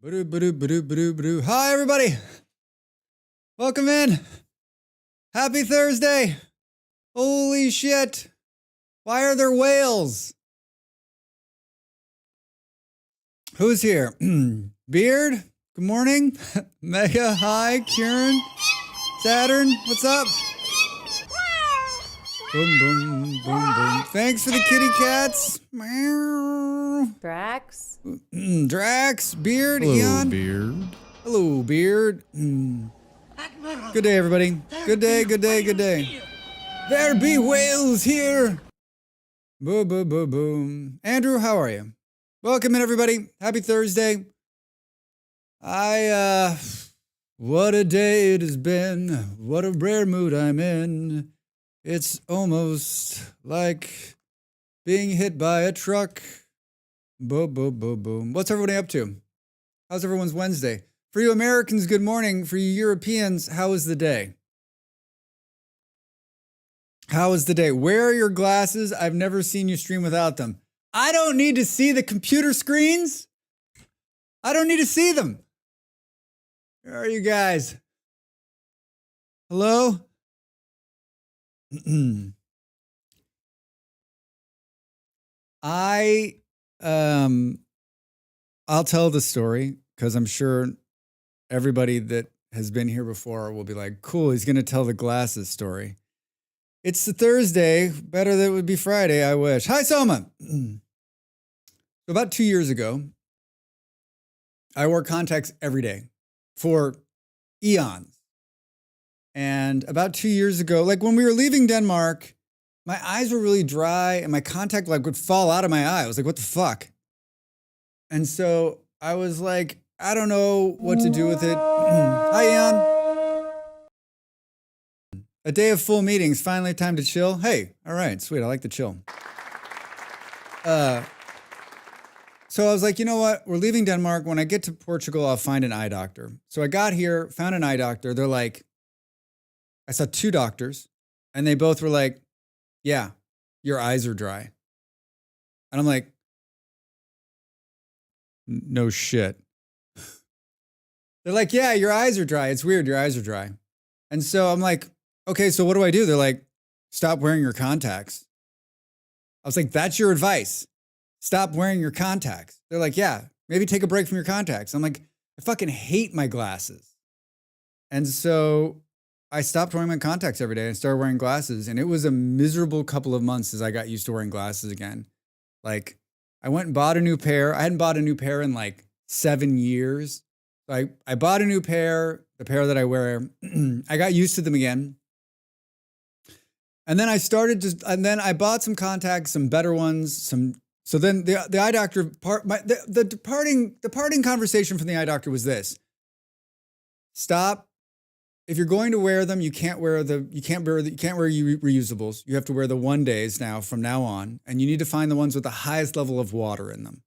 Hi, everybody. Welcome in. Happy Thursday. Holy shit. Why are there whales? Who's here? Beard? Good morning. Mega, hi. Kieran? Saturn, what's up? Boom, boom, boom, boom. Thanks for the kitty cats. Drax? Drax, Beard, Hello, Eon. Beard. Hello, Beard. Good day, everybody. Good day, good day, good day. There be whales here. Boom, boom, boom, boom. Andrew, how are you? Welcome in, everybody. Happy Thursday. What a day it has been. What a rare mood I'm in. It's almost like being hit by a truck. Boom, boom, boom, boom. What's everybody up to? How's everyone's Wednesday? For you Americans, good morning. For you Europeans, how is the day? How is the day? Where are your glasses? I've never seen you stream without them. I don't need to see the computer screens. I don't need to see them. Where are you guys? Hello? I'll tell the story because I'm sure everybody that has been here before will be like, cool, he's going to tell the glasses story. It's the Thursday. Better that it would be Friday, I wish. Hi, Soma. So about 2 years ago, I wore contacts every day for eons. And about 2 years ago, like when we were leaving Denmark, my eyes were really dry and my contact like would fall out of my eye. I was like, what the fuck? And so I was like, I don't know what to do with it. Hi, Ian. A day of full meetings, finally time to chill. Hey, all right, sweet, I like the chill. So I was like, you know what? We're leaving Denmark. When I get to Portugal, I'll find an eye doctor. So I got here, found an eye doctor. They're like, I saw 2 doctors, and they both were like, yeah, your eyes are dry. And I'm like, no shit. They're like, yeah, your eyes are dry. It's weird. Your eyes are dry. And so I'm like, okay, so what do I do? They're like, stop wearing your contacts. I was like, that's your advice. Stop wearing your contacts. They're like, yeah, maybe take a break from your contacts. I'm like, I fucking hate my glasses. And so I stopped wearing my contacts every day and started wearing glasses. And it was a miserable couple of months as I got used to wearing glasses again. Like, I went and bought a new pair. I hadn't bought a new pair in like 7 years. So I bought a new pair, the pair that I wear. I got used to them again. And then I bought some contacts, some better ones, so then the eye doctor the departing conversation from the eye doctor was this. Stop. If you're going to wear them, you can't wear reusables. You have to wear the 1 days now from now on, and you need to find the ones with the highest level of water in them.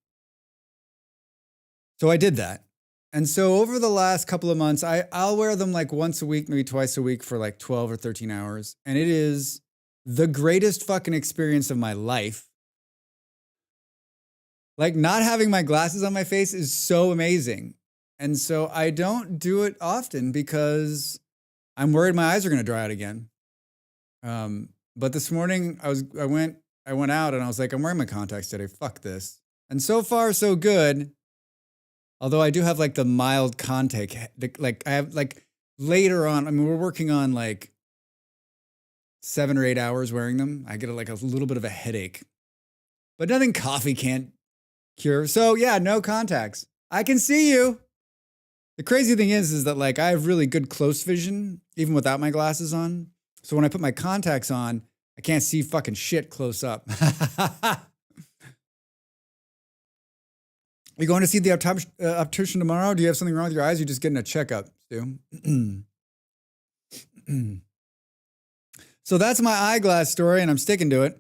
So I did that. And so over the last couple of months, I'll wear them like once a week, maybe twice a week for like 12 or 13 hours. And it is the greatest fucking experience of my life. Like not having my glasses on my face is so amazing. And so I don't do it often because I'm worried my eyes are going to dry out again. But this morning I went out and I was like, I'm wearing my contacts today. Fuck this. And so far so good. Although I do have like the mild contact, like I have like later on, I mean, we're working on like 7 or 8 hours wearing them. I get like a little bit of a headache, but nothing coffee can't cure. So yeah, no contacts. I can see you. The crazy thing is that like I have really good close vision, even without my glasses on. So when I put my contacts on, I can't see fucking shit close up. You going to see the optician tomorrow? Do you have something wrong with your eyes? You're just getting a checkup, Stu. So that's my eyeglass story, and I'm sticking to it.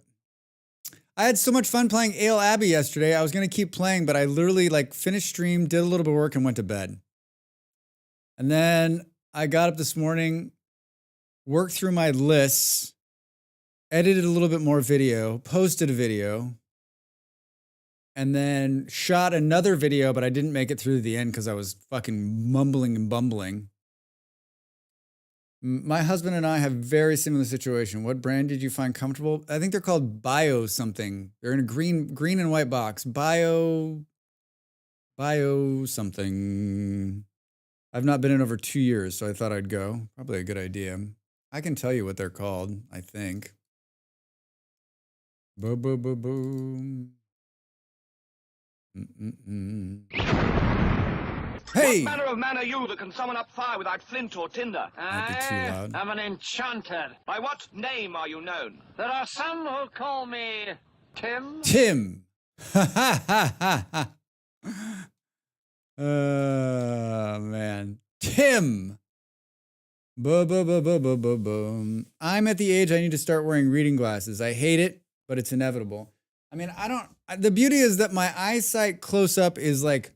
I had so much fun playing Ale Abbey yesterday. I was going to keep playing, but I literally like finished stream, did a little bit of work, and went to bed. And then I got up this morning, worked through my lists, edited a little bit more video, posted a video, and then shot another video, but I didn't make it through to the end because I was fucking mumbling and bumbling. My husband and I have a very similar situation. What brand did you find comfortable? I think they're called Bio something. They're in a green and white box. Bio something. I've not been in over 2 years, so I thought I'd go. Probably a good idea. I can tell you what they're called, I think. Boom. Hey! What manner of man are you that can summon up fire without flint or tinder? Might be too loud. I'm an enchanter. By what name are you known? There are some who call me Tim. Tim! Oh, man. Tim! Boom. I'm at the age I need to start wearing reading glasses. I hate it, but it's inevitable. I mean, the beauty is that my eyesight close up is like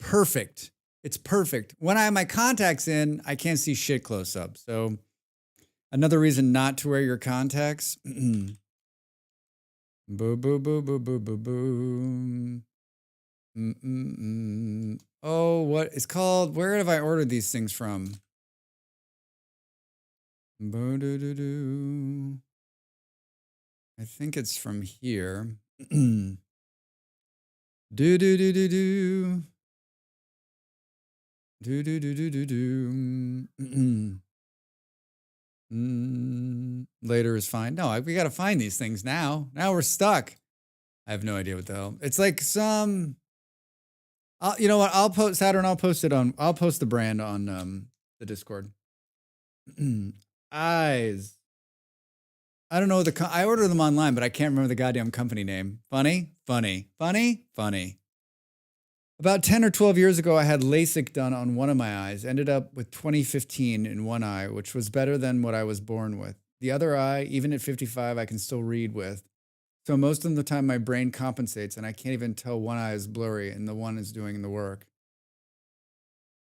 perfect. It's perfect. When I have my contacts in, I can't see shit close up. So another reason not to wear your contacts. Boom. Oh, what it's called? Where have I ordered these things from? I think it's from here. Later is fine. No, we got to find these things now. Now we're stuck. I have no idea what the hell. It's like some. You know what? I'll post Saturn. I'll post the brand on the Discord. Eyes. I don't know I ordered them online, but I can't remember the goddamn company name. Funny. About 10 or 12 years ago, I had LASIK done on one of my eyes. Ended up with 20/15 in one eye, which was better than what I was born with. The other eye, even at 55, I can still read with. So most of the time, my brain compensates, and I can't even tell one eye is blurry and the one is doing the work.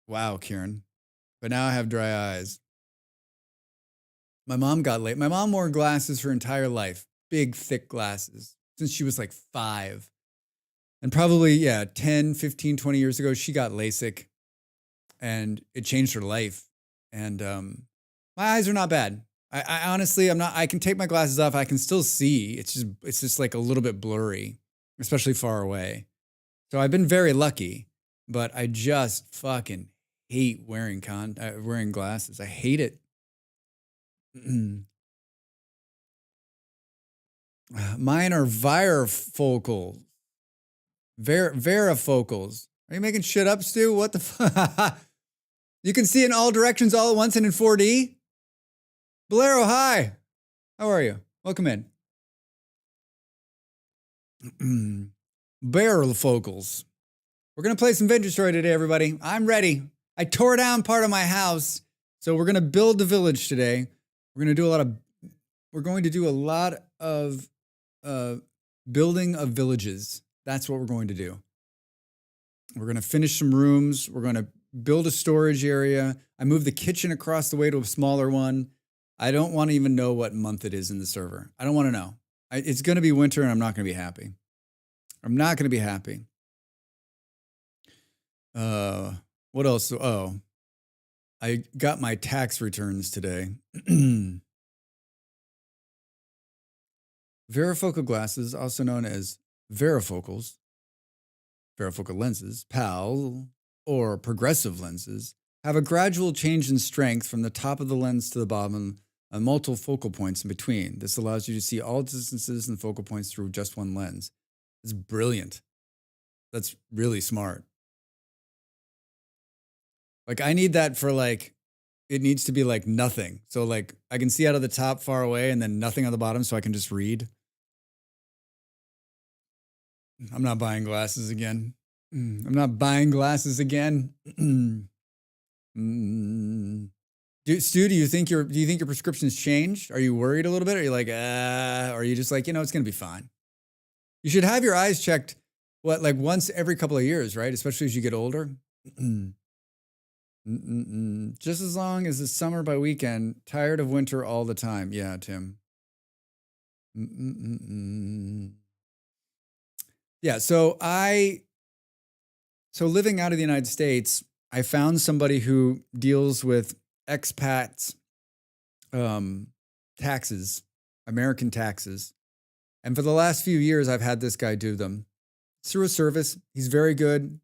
Wow, Kieran. But now I have dry eyes. My mom got late. My mom wore glasses her entire life. Big, thick glasses. Since she was like 5. And probably, 10, 15, 20 years ago, she got LASIK. And it changed her life. And my eyes are not bad. I honestly, I can take my glasses off. I can still see. It's just like a little bit blurry, especially far away. So I've been very lucky. But I just fucking hate wearing glasses. I hate it. Mine are varifocals. Varifocals. Are you making shit up, Stu? What the fuck? You can see in all directions all at once and in 4D? Bolero, hi. How are you? Welcome in. Varifocals. We're going to play some Vintage Story today, everybody. I'm ready. I tore down part of my house, so we're going to build the village today. We're going to do a lot of building of villages. That's what we're going to do. We're going to finish some rooms. We're going to build a storage area. I moved the kitchen across the way to a smaller one. I don't want to even know what month it is in the server. I don't want to know. It's going to be winter and I'm not going to be happy. I'm not going to be happy. What else? Oh, I got my tax returns today. Varifocal glasses, also known as varifocals, varifocal lenses, PAL, or progressive lenses, have a gradual change in strength from the top of the lens to the bottom and multiple focal points in between. This allows you to see all distances and focal points through just one lens. It's brilliant. That's really smart. Like, I need that for like, it needs to be like nothing. So like I can see out of the top far away and then nothing on the bottom so I can just read. I'm not buying glasses again. I'm not buying glasses again. Stu, do you think your prescription's changed? Are you worried a little bit? Or are you like, or are you just like, it's gonna be fine? You should have your eyes checked, like once every couple of years, right? Especially as you get older. Just as long as it's summer by weekend, tired of winter all the time. Yeah, Tim. Yeah, so living out of the United States, I found somebody who deals with expats taxes, American taxes. And for the last few years, I've had this guy do them. It's through a service. He's very good,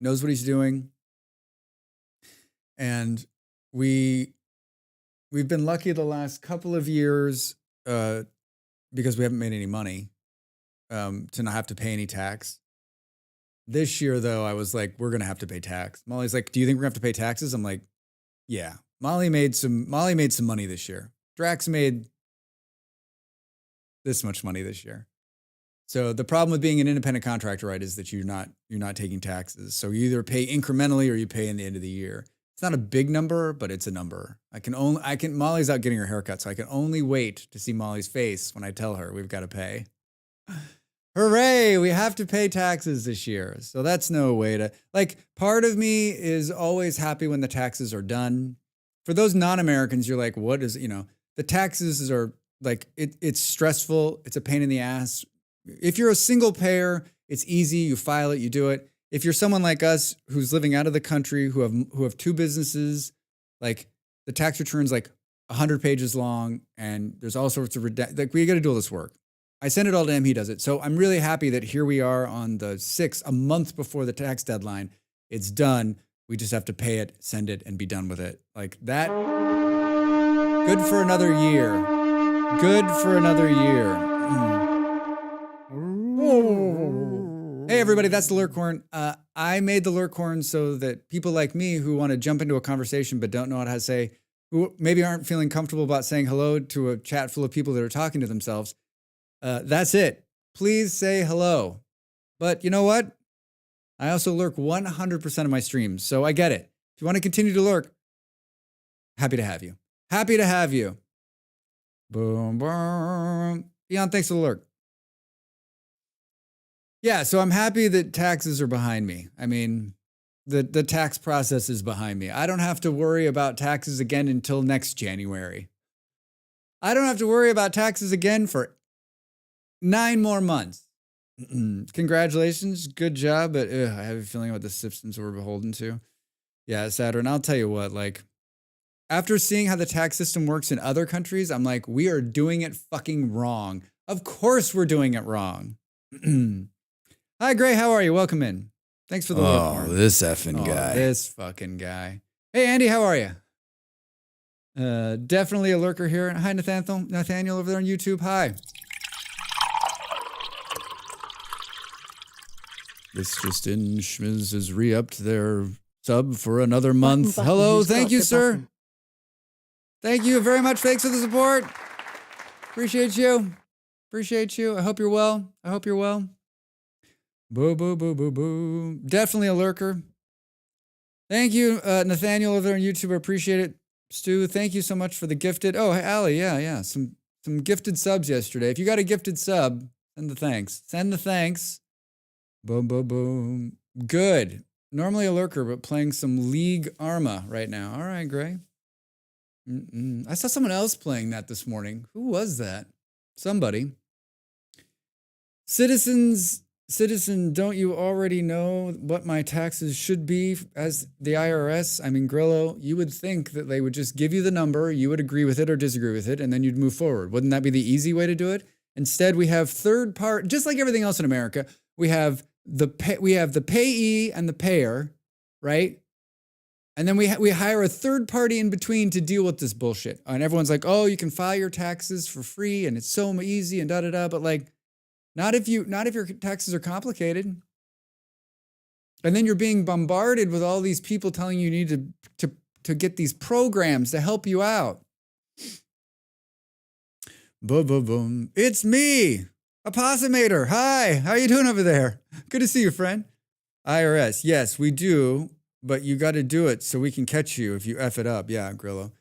knows what he's doing. And we've been lucky the last couple of years because we haven't made any money to not have to pay any tax. This year, though, I was like, we're going to have to pay tax. Molly's like, do you think we're going to have to pay taxes? I'm like, yeah. Molly made some money this year. Drax made this much money this year. So the problem with being an independent contractor, right, is that you're not taking taxes. So you either pay incrementally or you pay in the end of the year. It's not a big number, but it's a number. Molly's out getting her haircut, so I can only wait to see Molly's face when I tell her we've got to pay. Hooray, we have to pay taxes this year. So that's no way to, like, part of me is always happy when the taxes are done. For those non-Americans, you're like, what is, the taxes are like, it's stressful. It's a pain in the ass. If you're a single payer, it's easy. You file it, you do it. If you're someone like us who's living out of the country, who have two businesses, like the tax return's like 100 pages long and there's all sorts of, like we got to do all this work. I send it all to him, he does it. So I'm really happy that here we are on the 6th, a month before the tax deadline. It's done. We just have to pay it, send it, and be done with it. Like that. Good for another year. Good for another year. Hey, everybody, that's the lurk horn. I made the lurk horn so that people like me who want to jump into a conversation but don't know how to say, who maybe aren't feeling comfortable about saying hello to a chat full of people that are talking to themselves, that's it. Please say hello. But you know what? I also lurk 100% of my streams, so I get it. If you want to continue to lurk, happy to have you. Happy to have you. Boom, boom. Beyond, thanks for the lurk. Yeah, so I'm happy that taxes are behind me. I mean, the tax process is behind me. I don't have to worry about taxes again until next January. I don't have to worry about taxes again for 9 more months. Congratulations. Good job. But I have a feeling about the systems we're beholden to. Yeah, Saturn, I'll tell you what, like, after seeing how the tax system works in other countries, I'm like, we are doing it fucking wrong. Of course we're doing it wrong. Hi, Gray. How are you? Welcome in. Thanks for the love. Oh, this effing guy. This fucking guy. Hey, Andy, how are you? Definitely a lurker here. Hi, Nathaniel over there on YouTube. Hi. This just in, Schmiz has re-upped their sub for another month. Hello, thank you, sir. Thank you very much. Thanks for the support. Appreciate you. I hope you're well. Boo, boo, boo, boo, boo. Definitely a lurker. Thank you, Nathaniel over there on YouTube. I appreciate it. Stu, thank you so much for the gifted. Oh, hey, Allie, yeah. Some gifted subs yesterday. If you got a gifted sub, send the thanks. Boom, boom, boom. Good. Normally a lurker, but playing some League Arma right now. All right, Gray. I saw someone else playing that this morning. Who was that? Somebody. Citizens Citizen, don't you already know what my taxes should be as the IRS? I mean, Grillo, you would think that they would just give you the number, you would agree with it or disagree with it, and then you'd move forward. Wouldn't that be the easy way to do it? Instead, we have third part, just like everything else in America, we have the payee and the payer, right? And then we hire a third party in between to deal with this bullshit. And everyone's like, oh, you can file your taxes for free and it's so easy and da-da-da. But like, not if your taxes are complicated. And then you're being bombarded with all these people telling you need to get these programs to help you out. Boom, boom, boom. It's me, Approximator. Hi, how you doing over there? Good to see you, friend. IRS, yes, we do, but you got to do it so we can catch you if you F it up. Yeah, Grillo.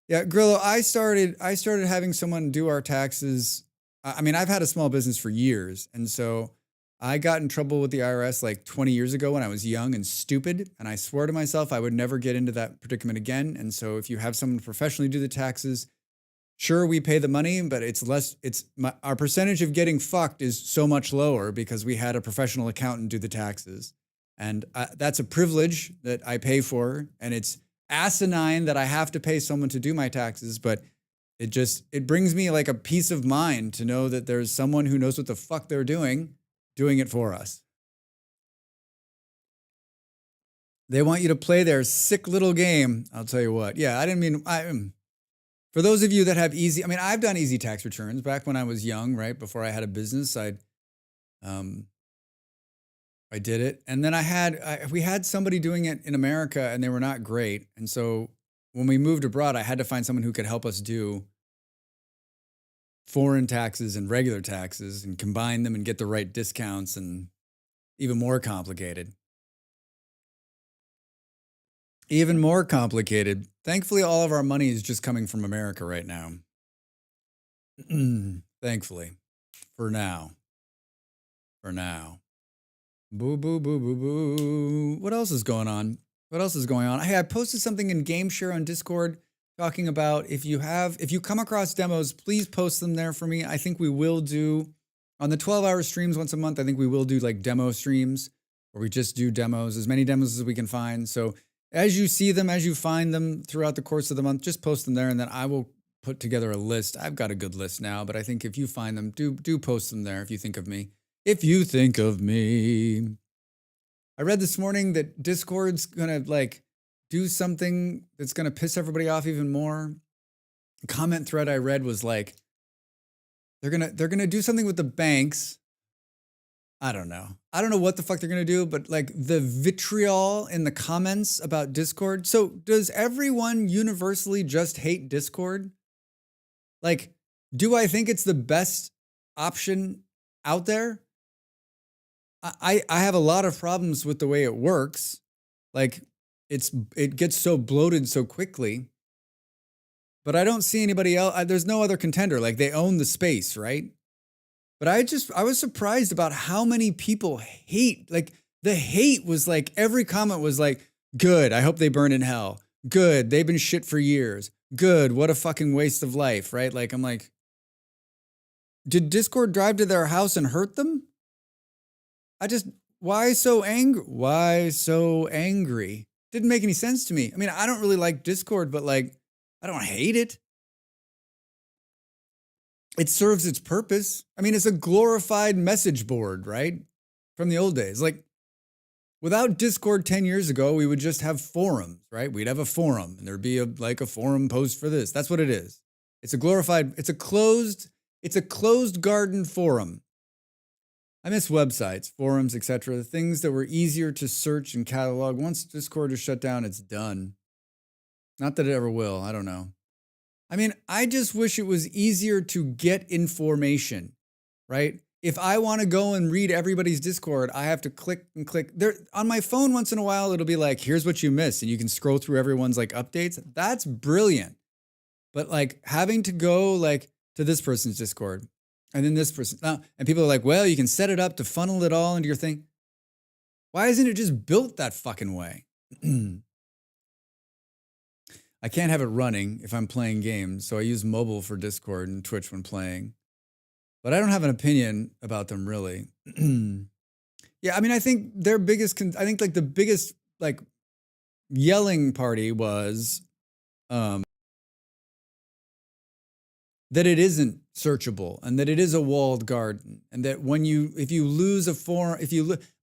Yeah, Grillo, I started having someone do our taxes. I mean, I've had a small business for years, and so I got in trouble with the IRS like 20 years ago when I was young and stupid, and I swore to myself I would never get into that predicament again. And so if you have someone professionally do the taxes, sure, we pay the money, but it's less. Our percentage of getting fucked is so much lower because we had a professional accountant do the taxes, and that's a privilege that I pay for, and it's asinine that I have to pay someone to do my taxes, but it brings me like a peace of mind to know that there's someone who knows what the fuck they're doing it for us. They want you to play their sick little game. I'll tell you what. Yeah, I didn't mean, for those of you that have I've done easy tax returns back when I was young, right? Before I had a business, I did it. And then we had somebody doing it in America and they were not great. And so when we moved abroad, I had to find someone who could help us do foreign taxes and regular taxes and combine them and get the right discounts, and even more complicated. Even more complicated. Thankfully, all of our money is just coming from America right now. Thankfully. For now. Boo, boo, boo, boo, boo. What else is going on? Hey, I posted something in GameShare on Discord talking about if you come across demos, please post them there for me. I think we will do on the 12-hour streams once a month. I think we will do like demo streams where we just do demos, as many demos as we can find. So as you see them, as you find them throughout the course of the month, just post them there, and then I will put together a list. I've got a good list now, but I think if you find them, do post them there if you think of me. If you think of me. I read this morning that Discord's gonna like do something that's gonna piss everybody off even more. The comment thread I read was like, they're gonna do something with the banks. I don't know what the fuck they're gonna do, but like the vitriol in the comments about Discord. So does everyone universally just hate Discord? Like, do I think it's the best option out there? I have a lot of problems with the way it works. Like it gets so bloated so quickly, but I don't see anybody else. There's no other contender. Like they own the space, right? But I was surprised about how many people hate. Like the hate was like, every comment was like, good, I hope they burn in hell. Good, they've been shit for years. Good, what a fucking waste of life, right? Like, I'm like, did Discord drive to their house and hurt them? Why so angry? Why so angry? Didn't make any sense to me. I mean, I don't really like Discord, but like, I don't hate it. It serves its purpose. I mean, it's a glorified message board, right? From the old days. Like, without Discord 10 years ago, we would just have forums, right? We'd have a forum and there'd be a forum post for this. That's what it is. It's a closed garden forum. I miss websites, forums, etc. Things that were easier to search and catalog. Once Discord is shut down, it's done. Not that it ever will. I don't know. I mean, I just wish it was easier to get information, right? If I want to go and read everybody's Discord, I have to click and click. There on my phone once in a while, it'll be like, here's what you missed, and you can scroll through everyone's like updates. That's brilliant. But like having to go like to this person's Discord and then this person, and people are like, well, you can set it up to funnel it all into your thing. Why isn't it just built that fucking way? I can't have it running if I'm playing games, so I use mobile for Discord and Twitch when playing. But I don't have an opinion about them, really. Yeah, I mean, I think their biggest, I think like the biggest like yelling party was that it isn't searchable and that it is a walled garden and that if you lose a forum,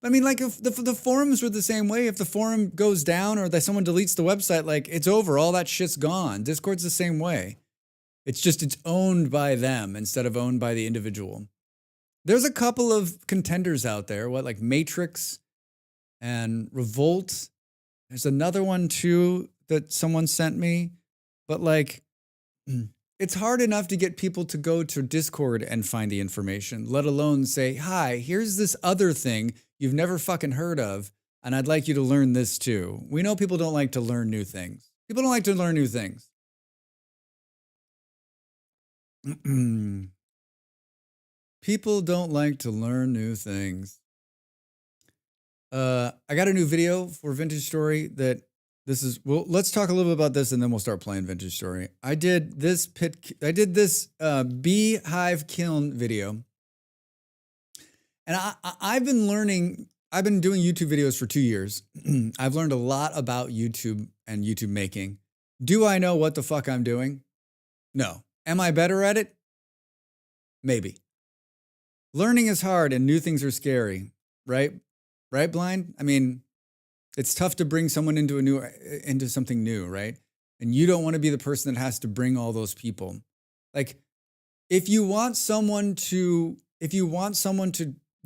I mean, like if the forums were the same way, if the forum goes down or that someone deletes the website, like it's over, all that shit's gone. Discord's the same way. It's just, it's owned by them instead of owned by the individual. There's a couple of contenders out there, like Matrix and Revolt. There's another one too that someone sent me, but like, it's hard enough to get people to go to Discord and find the information, let alone say, hi, here's this other thing you've never fucking heard of, and I'd like you to learn this too. We know people don't like to learn new things. People don't like to learn new things. People don't like to learn new things. I got a new video for Vintage Story that well, let's talk a little bit about this and then we'll start playing Vintage Story. I did this beehive kiln video. And I've been doing YouTube videos for 2 years. I've learned a lot about YouTube and YouTube making. Do I know what the fuck I'm doing? No. Am I better at it? Maybe. Learning is hard and new things are scary, right? Right, Blind? I mean, it's tough to bring someone into something new, right? And you don't want to be the person that has to bring all those people. Like, if you want someone to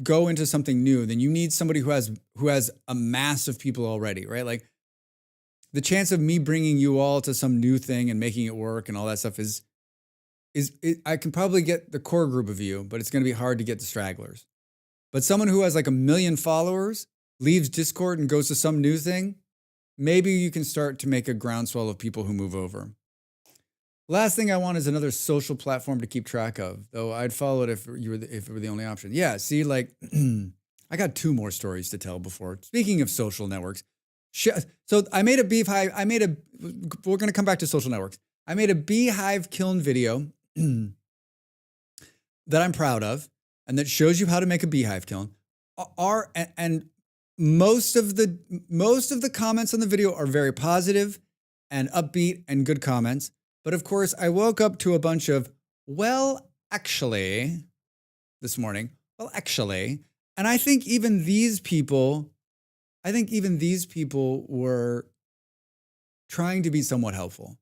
go into something new, then you need somebody who has a mass of people already, right? Like, the chance of me bringing you all to some new thing and making it work and all that stuff is I can probably get the core group of you, but it's going to be hard to get the stragglers. But someone who has like 1 million followers, leaves Discord and goes to some new thing, maybe you can start to make a groundswell of people who move over. Last thing I want is another social platform to keep track of, though I'd follow it if it were the only option. Yeah, see, like, I got 2 more stories to tell before. Speaking of social networks, so I made a beehive. We're going to come back to social networks. I made a beehive kiln video that I'm proud of and that shows you how to make a beehive kiln. And most of the comments on the video are very positive and upbeat and good comments. But of course, I woke up to a bunch of, well, actually, this morning. Well, actually. And I think even these people were trying to be somewhat helpful.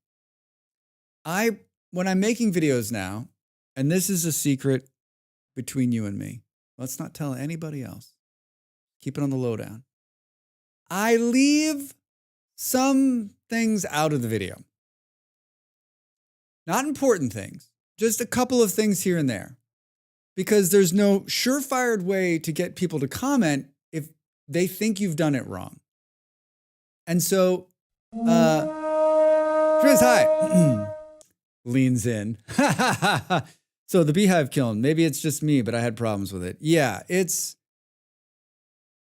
When I'm making videos now, and this is a secret between you and me, let's not tell anybody else. Keep it on the lowdown. I leave some things out of the video. Not important things, just a couple of things here and there. Because there's no surefire way to get people to comment if they think you've done it wrong. And so, Chris, hi, leans in. So the beehive kiln, maybe it's just me, but I had problems with it. Yeah,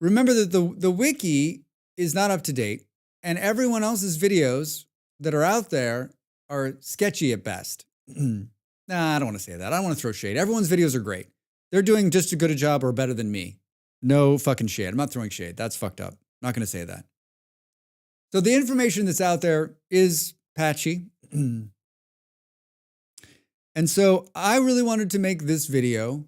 remember that the wiki is not up to date, and everyone else's videos that are out there are sketchy at best. Nah, I don't want to say that. I don't want to throw shade. Everyone's videos are great. They're doing just as good a job or better than me. No fucking shade. I'm not throwing shade. That's fucked up. Not going to say that. So the information that's out there is patchy. And so I really wanted to make this video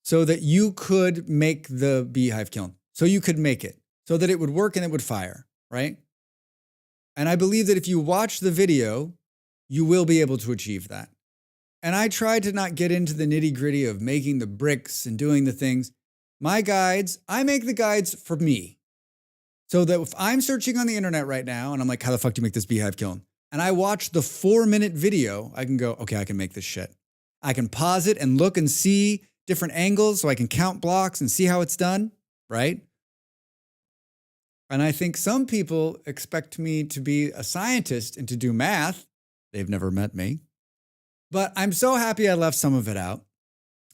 so that you could make the beehive kiln. So you could make it. So that it would work and it would fire, right? And I believe that if you watch the video, you will be able to achieve that. And I tried to not get into the nitty-gritty of making the bricks and doing the things. My guides, I make the guides for me. So that if I'm searching on the internet right now and I'm like, how the fuck do you make this beehive kiln? And I watch the 4-minute video, I can go, okay, I can make this shit. I can pause it and look and see different angles so I can count blocks and see how it's done, right? And I think some people expect me to be a scientist and to do math. They've never met me. But I'm so happy I left some of it out.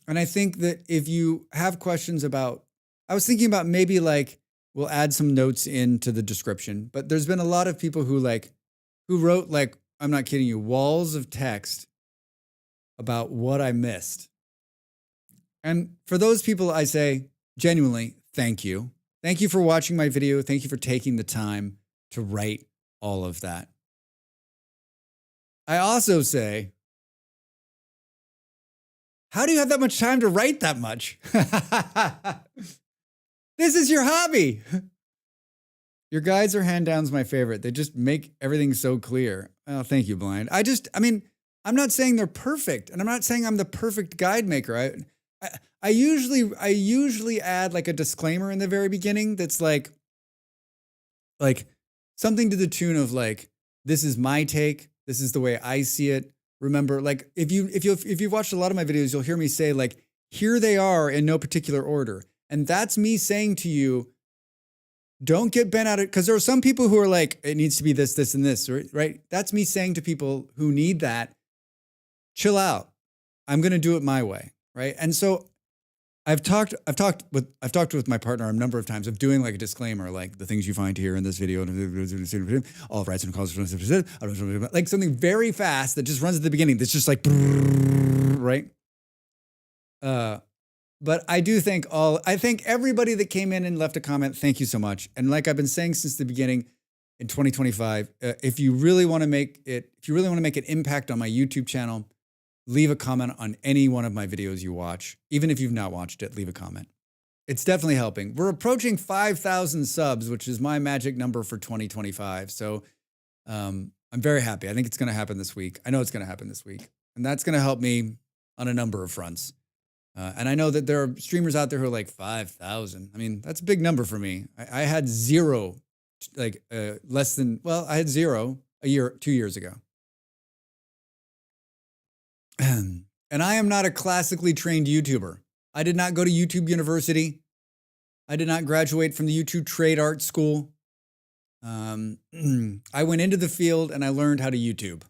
And I think that if you have questions about, I was thinking about maybe like, we'll add some notes into the description, but there's been a lot of people who wrote like, I'm not kidding you, walls of text about what I missed. And for those people, I say, genuinely, thank you. Thank you for watching my video. Thank you for taking the time to write all of that. I also say, how do you have that much time to write that much? This is your hobby. Your guides or hand-downs my favorite. They just make everything so clear. Oh, thank you, Blind. I'm not saying they're perfect, and I'm not saying I'm the perfect guide maker. I usually add like a disclaimer in the very beginning that's like something to the tune of like, this is my take. This is the way I see it. Remember, like if you've watched a lot of my videos, you'll hear me say like, here they are in no particular order. And that's me saying to you, don't get bent out of it. Because there are some people who are like, it needs to be this, this, and this, right? That's me saying to people who need that, chill out. I'm going to do it my way, right? And so I've talked with my partner a number of times of doing like a disclaimer, like the things you find here in this video, all rights and causes, like something very fast that just runs at the beginning. That's just like, right? But I thank everybody that came in and left a comment. Thank you so much. And like I've been saying since the beginning, in 2025, if you really want to make an impact on my YouTube channel, leave a comment on any one of my videos you watch. Even if you've not watched it, leave a comment. It's definitely helping. We're approaching 5,000 subs, which is my magic number for 2025. So I'm very happy. I think it's going to happen this week. I know it's going to happen this week. And that's going to help me on a number of fronts. And I know that there are streamers out there who are like 5,000. I mean, that's a big number for me. I had zero, I had zero 2 years ago. And I am not a classically trained YouTuber. I did not go to YouTube University. I did not graduate from the YouTube Trade Art School. I went into the field and I learned how to YouTube.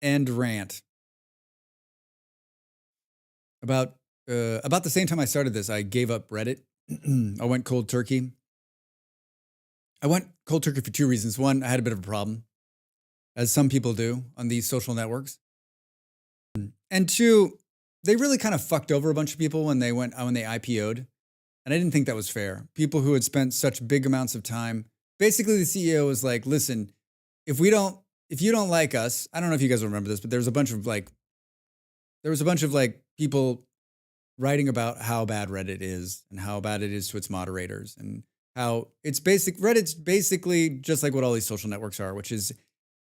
End rant. About the same time I started this, I gave up Reddit. I went cold turkey. I went cold turkey for two reasons. One, I had a bit of a problem, as some people do on these social networks. And two, they really kind of fucked over a bunch of people when they IPO'd. And I didn't think that was fair. People who had spent such big amounts of time. Basically, the CEO was like, listen, if you don't like us, I don't know if you guys remember this, but there was a bunch of people writing about how bad Reddit is and how bad it is to its moderators and how Reddit's basically just like what all these social networks are, which is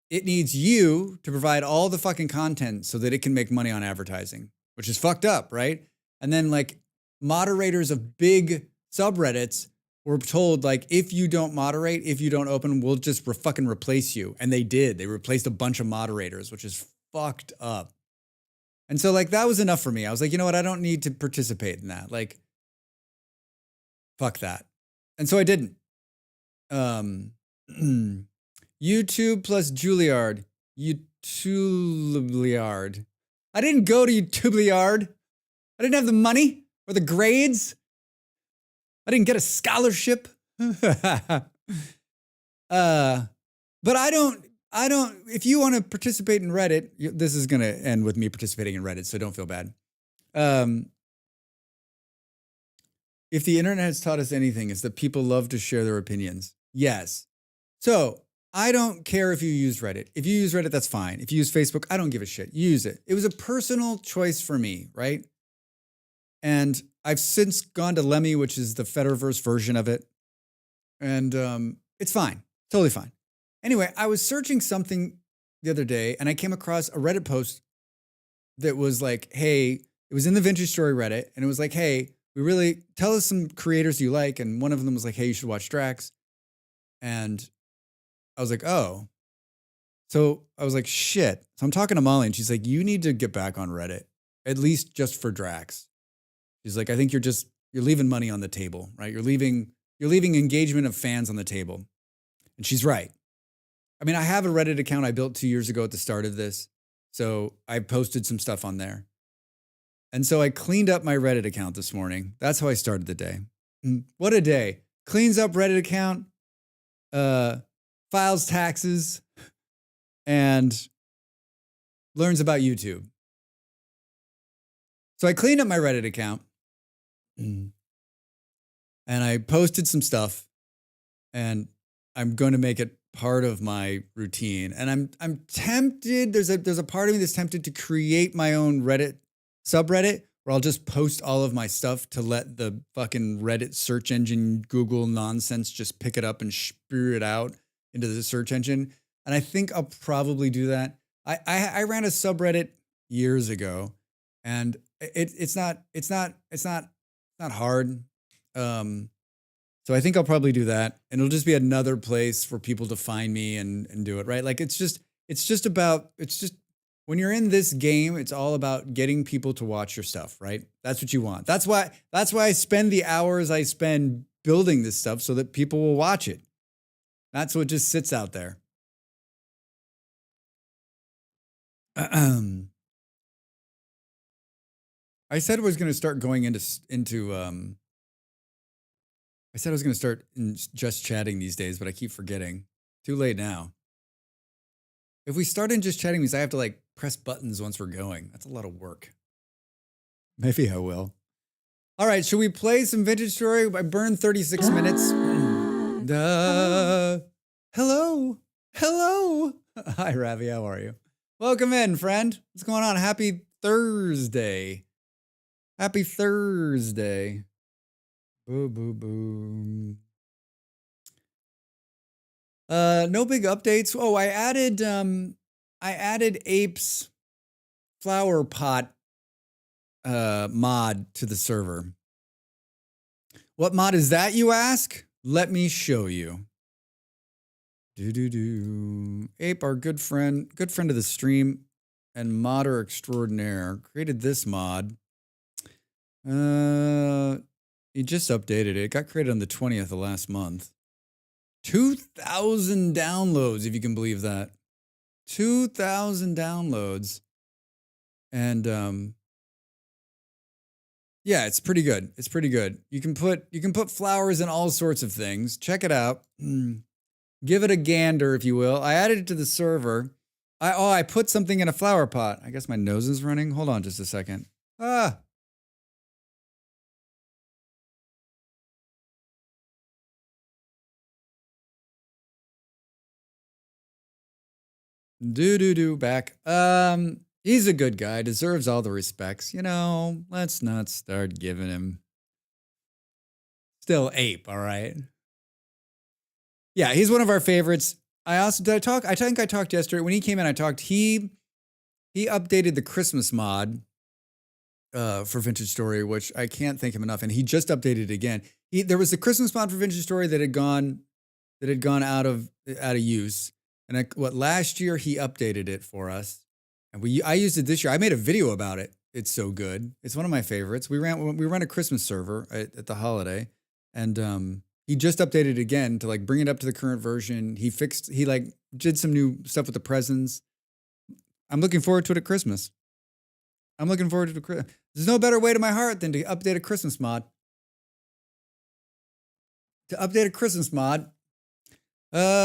it needs you to provide all the fucking content so that it can make money on advertising, which is fucked up, right? And then like moderators of big subreddits were told like, if you don't moderate, if you don't open, we'll just fucking replace you. And they did. They replaced a bunch of moderators, which is fucked up. And so like that was enough for me. I was like, you know what? I don't need to participate in that. Like, fuck that. And so I didn't. YouTube plus Juilliard. YouTubliard. I didn't go to YouTubliard. I didn't have the money or the grades. I didn't get a scholarship. But I don't, if you want to participate in Reddit, this is going to end with me participating in Reddit, so don't feel bad. If the internet has taught us anything, it's that people love to share their opinions. Yes. So I don't care if you use Reddit. If you use Reddit, that's fine. If you use Facebook, I don't give a shit. Use it. It was a personal choice for me, right? And I've since gone to Lemmy, which is the Fediverse version of it. And it's fine. Totally fine. Anyway, I was searching something the other day and I came across a Reddit post that was like, hey, it was in the Vintage Story Reddit. And it was like, hey, tell us some creators you like. And one of them was like, hey, you should watch Drax. And I was like, oh. So I was like, shit. So I'm talking to Molly and she's like, you need to get back on Reddit, at least just for Drax. She's like, I think you're leaving money on the table, right? You're leaving engagement of fans on the table. And she's right. I mean, I have a Reddit account I built 2 years ago at the start of this. So I posted some stuff on there. And so I cleaned up my Reddit account this morning. That's how I started the day. What a day. Cleans up Reddit account, files taxes, and learns about YouTube. So I cleaned up my Reddit account and I posted some stuff, and I'm going to make it part of my routine. And I'm tempted. There's a part of me that's tempted to create my own Reddit subreddit where I'll just post all of my stuff to let the fucking Reddit search engine Google nonsense just pick it up and spew it out into the search engine. And I think I'll probably do that. I ran a subreddit years ago, and it's not hard. So I think I'll probably do that, and it'll just be another place for people to find me and do it, right? Like it's just when you're in this game, it's all about getting people to watch your stuff, right? That's what you want. That's why I spend the hours I spend building this stuff so that people will watch it. That's what just sits out there. I said I was going to start going into I said I was going to start just chatting these days, but I keep forgetting. Too late now. If we start in just chatting, means I have to like press buttons once we're going. That's a lot of work. Maybe I will. All right, should we play some vintage story? I burned 36 minutes. Hello. Hi, Ravi. How are you? Welcome in, friend. What's going on? Happy Thursday. Happy Thursday. Boo, boo, boo. No big updates. Oh, I added Ape's flower pot mod to the server. What mod is that, you ask? Let me show you. Ape, our good friend of the stream and modder extraordinaire, created this mod. He just updated it. It got created on the 20th of last month. 2,000 downloads, if you can believe that. 2,000 downloads. And yeah, it's pretty good. It's pretty good. You can put flowers in all sorts of things. Check it out. Give it a gander, if you will. I added it to the server. I put something in a flower pot. I guess my nose is running. Hold on just a second. Back. He's a good guy, deserves all the respects. You know, let's not start giving him. Still Ape, all right? Yeah, he's one of our favorites. I think I talked yesterday. When he came in, he updated the Christmas mod for Vintage Story, which I can't thank him enough. And he just updated it again. There was a Christmas mod for Vintage Story that had gone out of use. And last year he updated it for us, and I used it this year. I made a video about it. It's so good. It's one of my favorites. We ran a Christmas server at the holiday, and he just updated it again to like bring it up to the current version. He did some new stuff with the presents. I'm looking forward to it at Christmas. There's no better way to my heart than to update a Christmas mod. I'm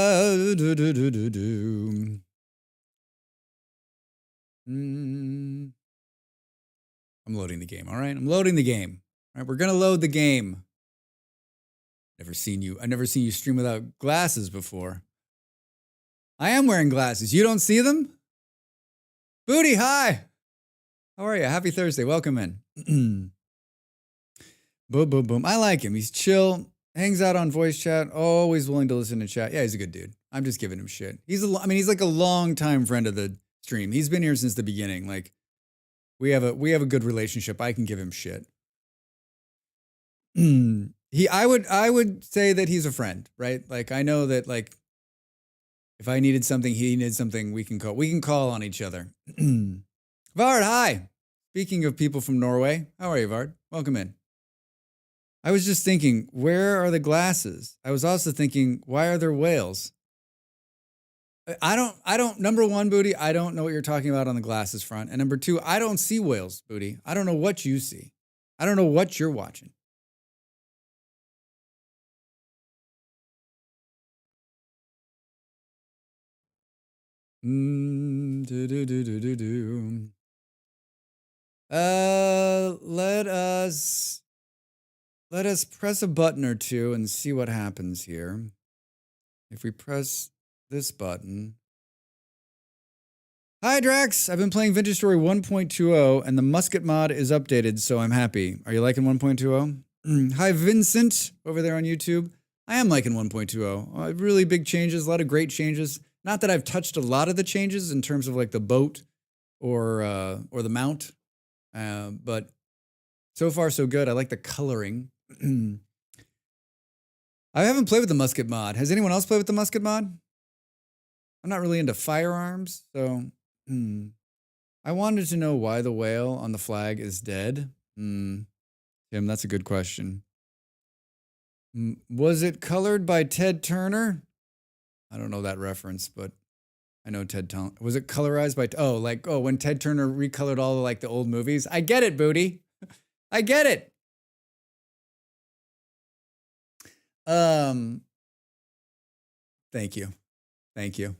loading the game, all right? I'm loading the game. All right, we're gonna load the game. I've never seen you stream without glasses before. I am wearing glasses. You don't see them? Booty, hi. How are you? Happy Thursday. Welcome in. Boom, boom, boom. I like him. He's chill. Hangs out on voice chat, always willing to listen to chat. Yeah, he's a good dude. I'm just giving him shit. He's like a long-time friend of the stream. He's been here since the beginning. Like, we have a good relationship. I can give him shit. I would say that he's a friend, right? Like, I know that, like, if I needed something, he needed something, we can call on each other. Vard, hi. Speaking of people from Norway, how are you, Vard? Welcome in. I was just thinking, where are the glasses? I was also thinking, why are there whales? I don't, number one, Booty, I don't know what you're talking about on the glasses front. And number two, I don't see whales, Booty. I don't know what you see. I don't know what you're watching. Let us press a button or two and see what happens here. If we press this button. Hi, Drax. I've been playing Vintage Story 1.20 and the musket mod is updated, so I'm happy. Are you liking 1.20? Hi, Vincent, over there on YouTube. I am liking 1.20. Really big changes, a lot of great changes. Not that I've touched a lot of the changes in terms of like the boat or the mount, but so far so good. I like the coloring. I haven't played with the musket mod. Has anyone else played with the musket mod? I'm not really into firearms, so I wanted to know why the whale on the flag is dead. Tim, that's a good question. Was it colored by Ted Turner? I don't know that reference, but I know Ted Turner. Was it colorized by, when Ted Turner recolored all like the old movies? I get it, Booty. I get it. Thank you. Thank you.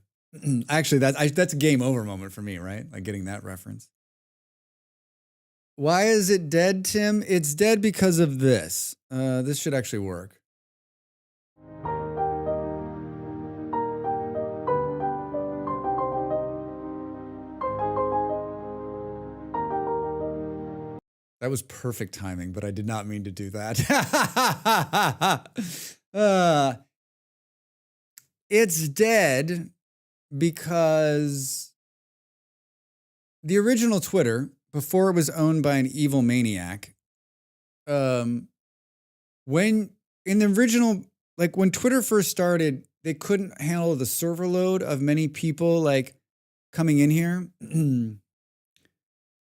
Actually, that's a game over moment for me, right? Like getting that reference. Why is it dead, Tim? It's dead because of this. This should actually work. That was perfect timing, but I did not mean to do that. It's dead because the original Twitter, before it was owned by an evil maniac, when in the original, like when Twitter first started, they couldn't handle the server load of many people like coming in here.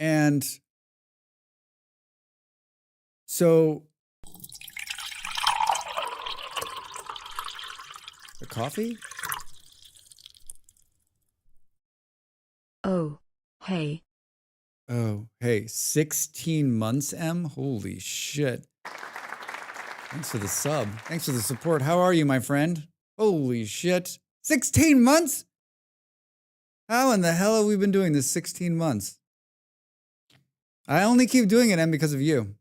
And so the coffee? Oh, hey. Oh, hey, 16 months, M? Holy shit. Thanks for the sub. Thanks for the support. How are you, my friend? Holy shit. 16 months? How in the hell have we been doing this 16 months? I only keep doing it, M, because of you.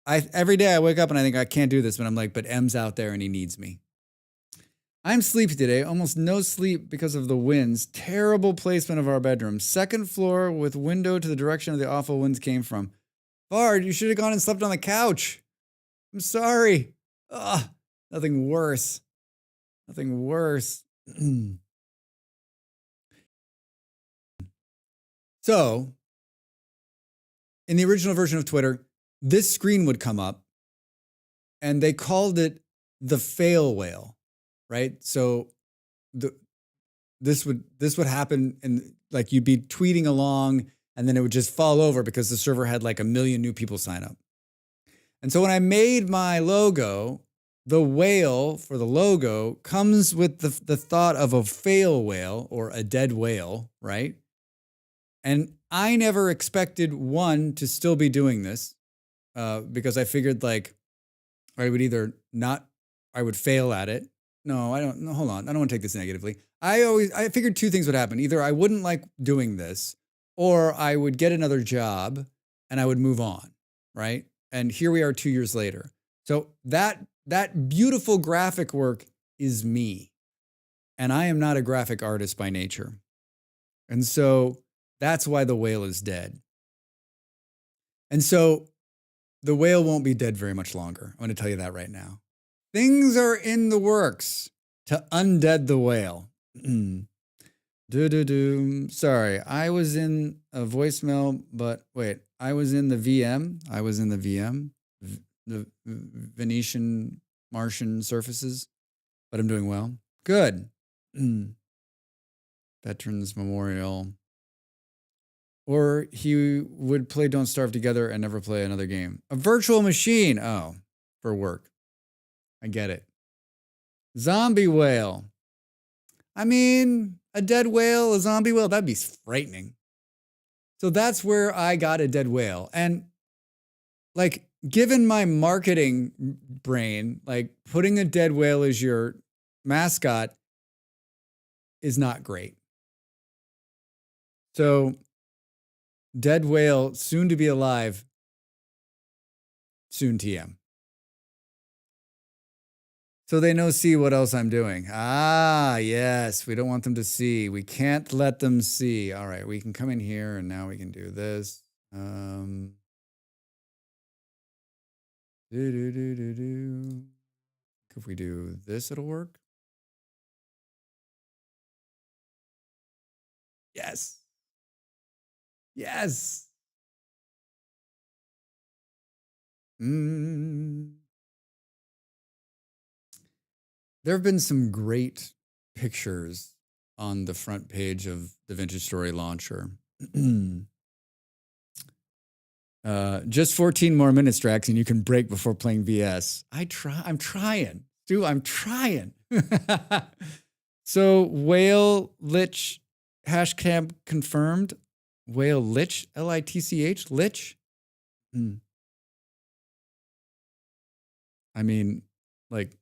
Every day I wake up and I think I can't do this, but I'm like, but M's out there and he needs me. I'm sleepy today, almost no sleep because of the winds. Terrible placement of our bedroom. Second floor with window to the direction of the awful winds came from. Bard, you should have gone and slept on the couch. I'm sorry. Ugh, nothing worse. Nothing worse. So, in the original version of Twitter, this screen would come up and they called it the fail whale, right? So this would happen and like you'd be tweeting along and then it would just fall over because the server had like 1 million new people sign up. And so when I made my logo, the whale for the logo comes with the thought of a fail whale or a dead whale, right? And I never expected one to still be doing this because I figured like I would fail at it. No, I don't. No, hold on. I don't want to take this negatively. I figured two things would happen. Either I wouldn't like doing this or I would get another job and I would move on, right? And here we are 2 years later. So that beautiful graphic work is me. And I am not a graphic artist by nature. And so that's why the whale is dead. And so the whale won't be dead very much longer. I'm going to tell you that right now. Things are in the works to undead the whale. Sorry, I was in a voicemail, but wait, I was in the VM. The Venetian Martian surfaces, but I'm doing well. Good. Veterans Memorial. Or he would play Don't Starve together and never play another game. A virtual machine. Oh, for work. I get it. Zombie whale. I mean, a dead whale, a zombie whale, that'd be frightening. So that's where I got a dead whale. And like, given my marketing brain, like putting a dead whale as your mascot is not great. So Dead whale, soon to be alive. Soon TM. So they know see what else I'm doing. Ah, yes. We don't want them to see. We can't let them see. All right, we can come in here and now we can do this. If we do this, it'll work. Yes. Yes. There have been some great pictures on the front page of the Vintage Story Launcher. Just 14 more minutes, Drax, and you can break before playing VS. I'm trying. Dude, I'm trying. So, Whale Lich, hashtag confirmed. Whale Lich, Litch, Lich? I mean, like,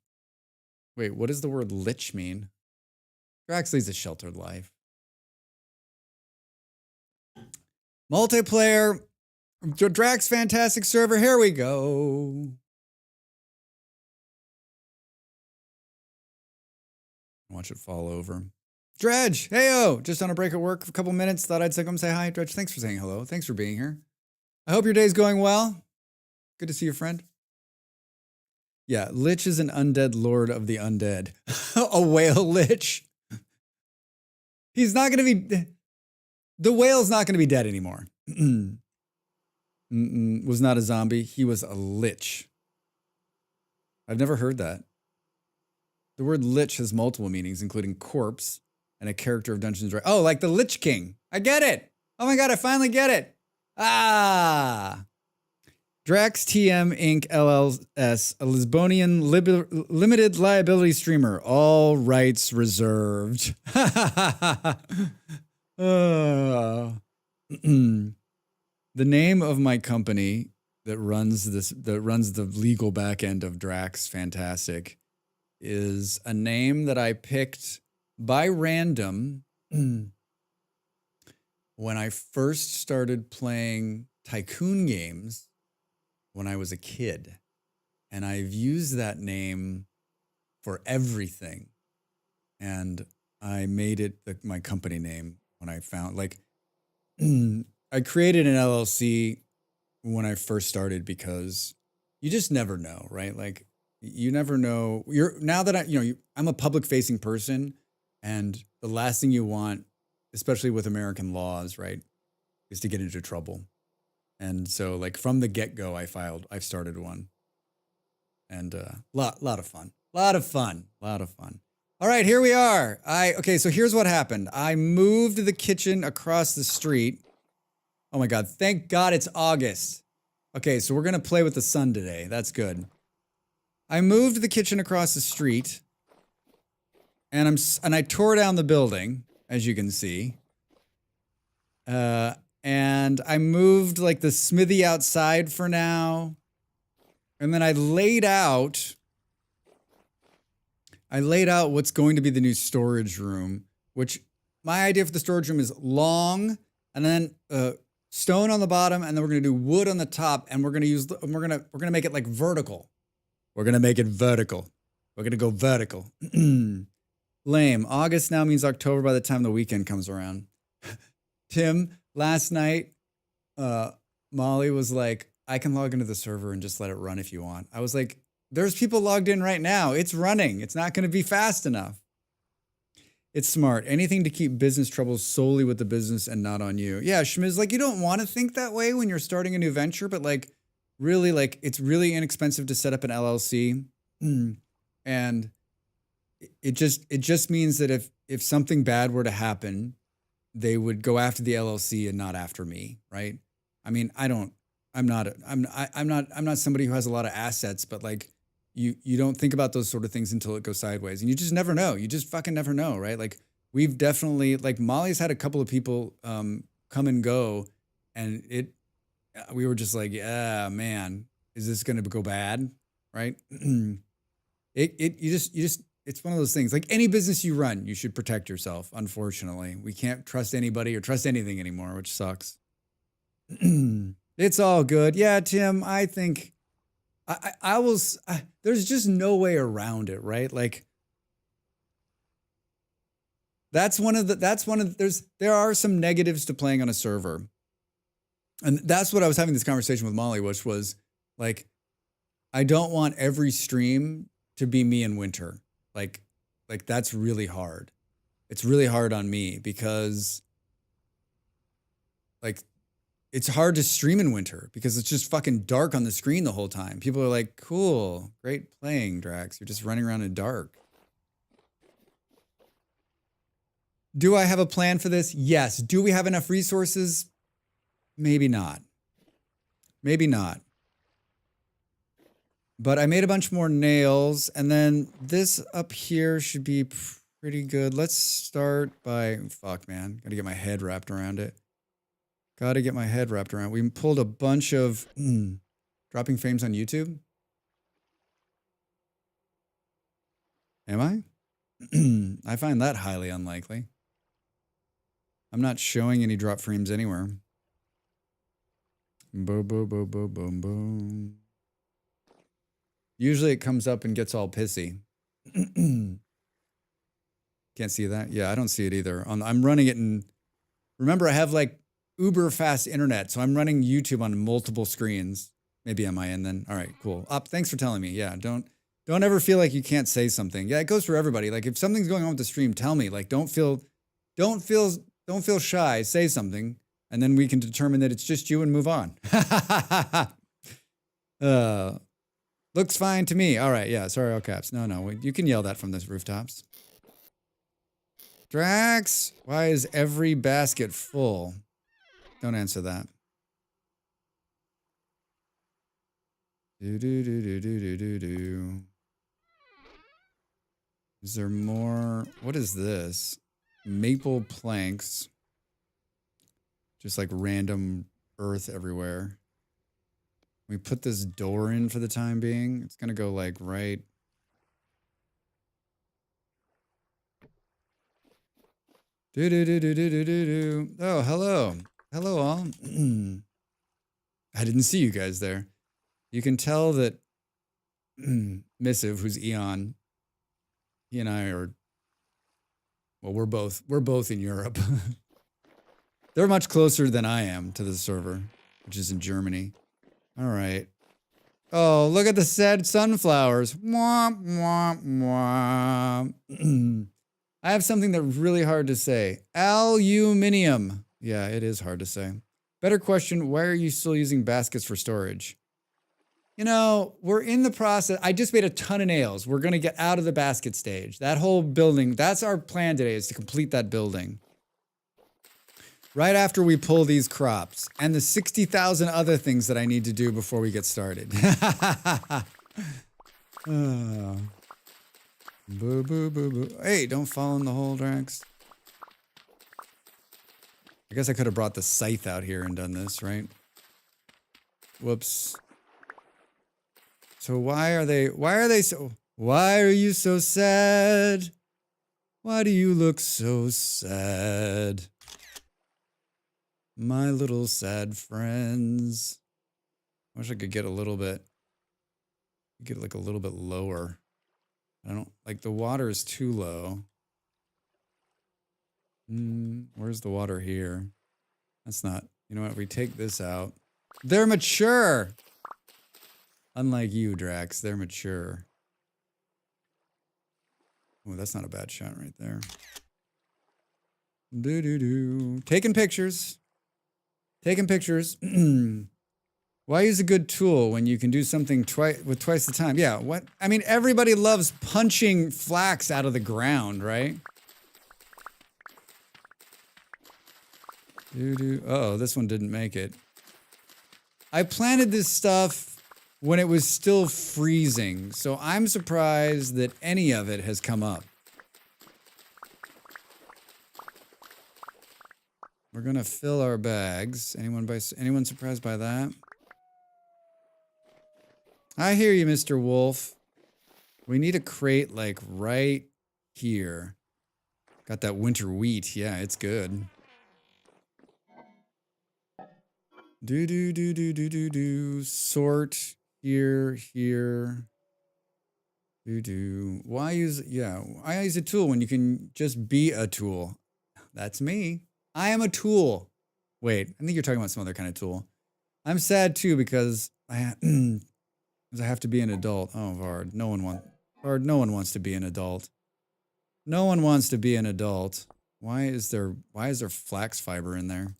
wait, what does the word lich mean? Drax leads a sheltered life. Multiplayer, Drax Fantastic Server, here we go. Watch it fall over. Dredge, heyo, just on a break at work for a couple minutes. Thought I'd come say hi. Dredge, thanks for saying hello. Thanks for being here. I hope your day's going well. Good to see you, friend. Yeah, Lich is an undead lord of the undead. A whale Lich. He's not going to be... The whale's not going to be dead anymore. Was not a zombie. He was a Lich. I've never heard that. The word Lich has multiple meanings, including corpse and a character of Dungeons & Dragons. Oh, like the Lich King. I get it. Oh my God, I finally get it. Ah. Drax TM Inc. LLS, a Lisbonian limited liability streamer. All rights reserved. The name of my company that runs the legal back end of Drax Fantastic is a name that I picked by random when I first started playing tycoon games when I was a kid. And I've used that name for everything. And I made it my company name when I found, like, I created an LLC when I first started because you just never know, right? Like, you never know. Now that I'm a public facing person, and the last thing you want, especially with American laws, right, is to get into trouble. And so, like, from the get-go, I've started one. And lot of fun. Lot of fun. All right, here we are. Okay, so here's what happened. I moved the kitchen across the street. Oh my God, thank God it's August. Okay, so we're gonna play with the sun today. That's good. I moved the kitchen across the street, and I tore down the building, as you can see. And I moved like the smithy outside for now. And then I laid out what's going to be the new storage room, which my idea for the storage room is long and then stone on the bottom, and then we're going to do wood on the top, and we're going to make it like vertical. We're going to make it vertical. We're going to go vertical. Lame. August now means October by the time the weekend comes around. Tim, last night, Molly was like, I can log into the server and just let it run if you want. I was like, there's people logged in right now. It's running. It's not going to be fast enough. It's smart. Anything to keep business troubles solely with the business and not on you. Yeah, Schmiz, like, you don't want to think that way when you're starting a new venture, but like, really, like, it's really inexpensive to set up an LLC. And it just means that if something bad were to happen, they would go after the LLC and not after me, right? I mean, I'm not somebody who has a lot of assets, but like, you don't think about those sort of things until it goes sideways, and you just never know. You just fucking never know, right? Like, we've definitely, like, Molly's had a couple of people come and go, and we were just like, yeah, man, is this going to go bad, right? It's one of those things. Like any business you run, you should protect yourself. Unfortunately, we can't trust anybody or trust anything anymore, which sucks. It's all good. Yeah, Tim, I think I will, there's just no way around it, right? Like, there are some negatives to playing on a server. And that's what I was having this conversation with Molly, which was like, I don't want every stream to be me in winter. Like that's really hard. It's really hard on me because like, it's hard to stream in winter because it's just fucking dark on the screen the whole time. People are like, cool, great playing, Drax. You're just running around in dark. Do I have a plan for this? Yes. Do we have enough resources? Maybe not. Maybe not. But I made a bunch more nails, and then this up here should be pretty good. Let's start by, fuck, man. Gotta get my head wrapped around it. Gotta get my head wrapped around. We pulled a bunch of dropping frames on YouTube. Am I? I find that highly unlikely. I'm not showing any drop frames anywhere. Boom, boom, boom, boom, boom, boom. Usually it comes up and gets all pissy. Can't see that? Yeah, I don't see it either. I'm running it in... Remember, I have like uber fast internet, so I'm running YouTube on multiple screens. Maybe am I in then? All right, cool. Thanks for telling me. Yeah, don't ever feel like you can't say something. Yeah, it goes for everybody. Like if something's going on with the stream, tell me. Like don't feel shy. Say something, and then we can determine that it's just you and move on. Looks fine to me. All right, yeah. Sorry, all caps. No, you can yell that from the rooftops. Drax, why is every basket full? Don't answer that. Do. Is there more? What is this? Maple planks. Just like random earth everywhere. We put this door in for the time being. It's gonna go like right. Do. Oh, hello. Hello, all. I didn't see you guys there. You can tell that Missive, who's Eon, he and I are, well, we're both in Europe. They're much closer than I am to the server, which is in Germany. All right. Oh, look at the sad sunflowers. Mwah, mwah, mwah. I have something that's really hard to say. Aluminium. Yeah, it is hard to say. Better question, why are you still using baskets for storage? You know, we're in the process. I just made a ton of nails. We're going to get out of the basket stage. That whole building, that's our plan today, is to complete that building. Right after we pull these crops and the 60,000 other things that I need to do before we get started. Oh. Boo, boo, boo, boo. Hey, don't fall in the hole, Drax. I guess I could have brought the scythe out here and done this, right? Whoops. So why are you so sad? Why do you look so sad? My little sad friends. I wish I could get a little bit lower. I don't like the water is too low. Where's the water here? That's not, you know what? If we take this out, they're mature. Unlike you, Drax, they're mature. Oh, that's not a bad shot right there. Taking pictures. Taking pictures. Why use a good tool when you can do something with twice the time? Yeah, what? I mean, everybody loves punching flax out of the ground, right? Uh-oh, this one didn't make it. I planted this stuff when it was still freezing, so I'm surprised that any of it has come up. We're gonna fill our bags. Anyone surprised by that? I hear you, Mr. Wolf. We need a crate like right here. Got that winter wheat. Yeah, it's good. Sort here. Why use, I use a tool when you can just be a tool. That's me. I am a tool. Wait, I think you're talking about some other kind of tool. I'm sad too because I have to be an adult. Oh, Vard, no one wants to be an adult. No one wants to be an adult. Why is there flax fiber in there?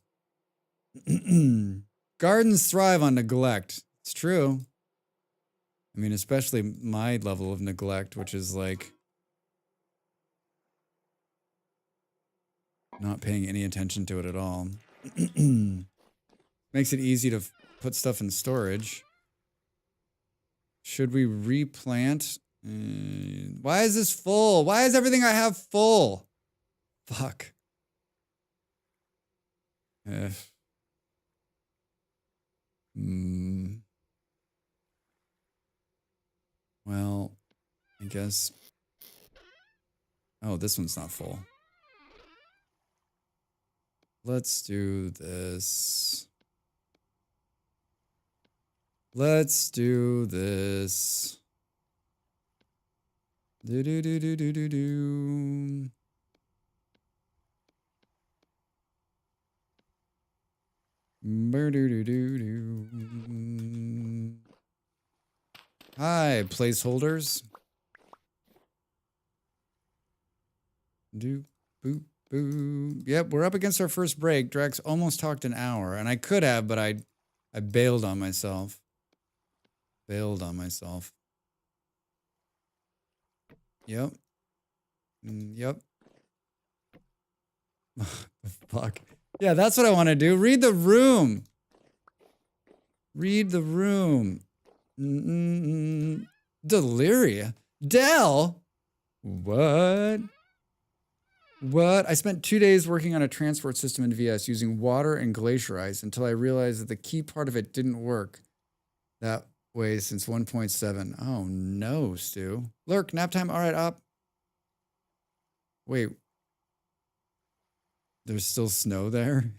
Gardens thrive on neglect. It's true. I mean, especially my level of neglect, which is like not paying any attention to it at all. Makes it easy to put stuff in storage. Should we replant? Why is this full? Why is everything I have full? Fuck. Well, I guess. Oh, this one's not full. Let's do this. Let's do this. Do. Hi, placeholders. Do boop boo. Yep, we're up against our first break. Drax almost talked an hour, and I could have, but I bailed on myself. Yep. Yep. Fuck. Yeah, that's what I want to do. Read the room. Read the room. Deliria. Dell? What? What? I spent 2 days working on a transport system in VS using water and glacier ice until I realized that the key part of it didn't work that way since 1.7. Oh no, Stu. Lurk, nap time. All right, up. Wait. There's still snow there?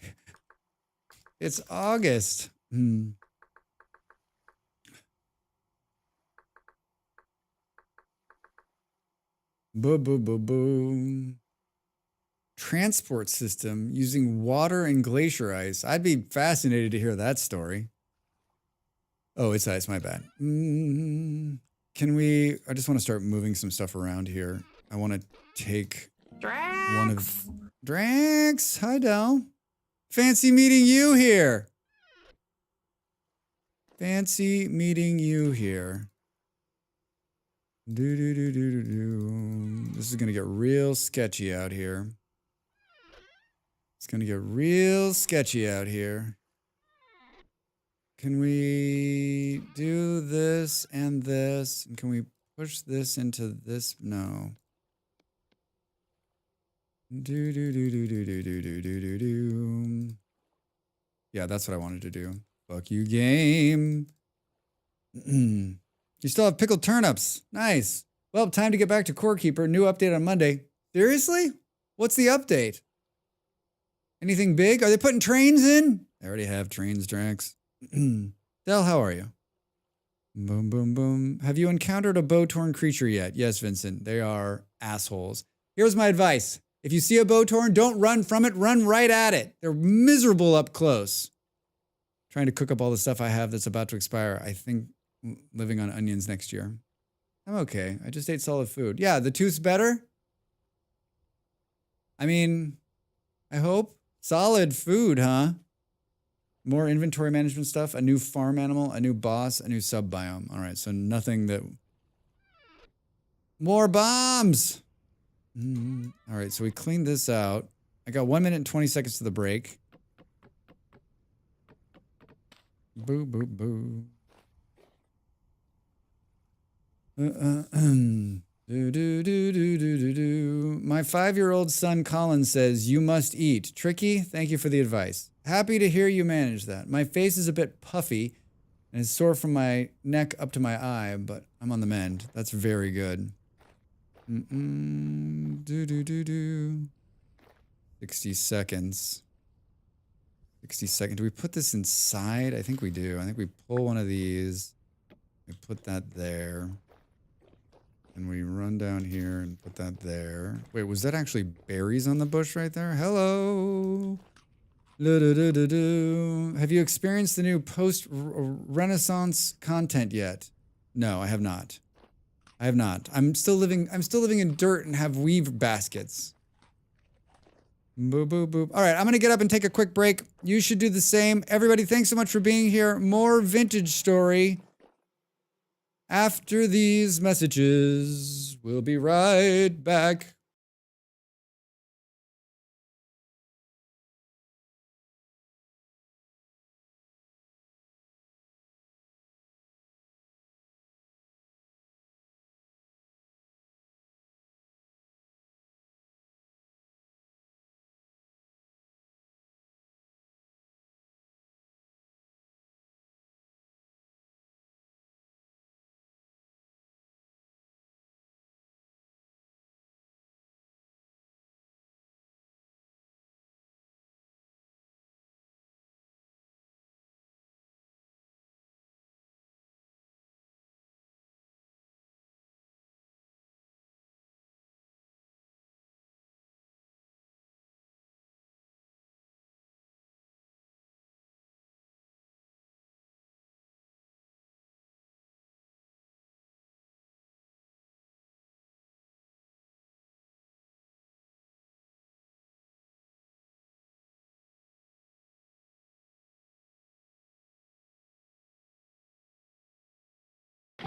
It's August. Boo, boo, boo, boo. Transport system using water and glacier ice. I'd be fascinated to hear that story. Oh, it's ice, my bad. Can we, I just want to start moving some stuff around here. I want to take one of Drax. Hi, Del. Fancy meeting you here. Fancy meeting you here. This is going to get real sketchy out here. It's going to get real sketchy out here. Can we do this and this? And can we push this into this? No. Yeah, that's what I wanted to do. Fuck you, game. You still have pickled turnips. Nice. Well, time to get back to Core Keeper. New update on Monday. Seriously? What's the update? Anything big? Are they putting trains in? I already have trains, Drax. Del, how are you? Boom, boom, boom. Have you encountered a bow-torn creature yet? Yes, Vincent. They are assholes. Here's my advice. If you see a bow-torn, don't run from it. Run right at it. They're miserable up close. Trying to cook up all the stuff I have that's about to expire. I think living on onions next year. I'm okay. I just ate solid food. Yeah, the tooth's better. I mean, I hope. Solid food, huh? More inventory management stuff, a new farm animal, a new boss, a new sub-biome. All right, so nothing that... More bombs! All right, so we cleaned this out. I got 1 minute and 20 seconds to the break. Boo, boo, boo. My 5-year-old son Colin says, you must eat. Tricky, thank you for the advice. Happy to hear you manage that. My face is a bit puffy and it's sore from my neck up to my eye, but I'm on the mend. That's very good. 60 seconds. 60 seconds. Do we put this inside? I think we do. I think we pull one of these. We put that there. And we run down here and put that there. Wait, was that actually berries on the bush right there? Hello. Have you experienced the new post-Renaissance content yet? No, I have not. I have not. I'm still living in dirt and have weave baskets. Boop, boop, boop. All right, I'm going to get up and take a quick break. You should do the same. Everybody, thanks so much for being here. More vintage story after these messages. We'll be right back.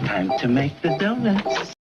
Time to make the donuts.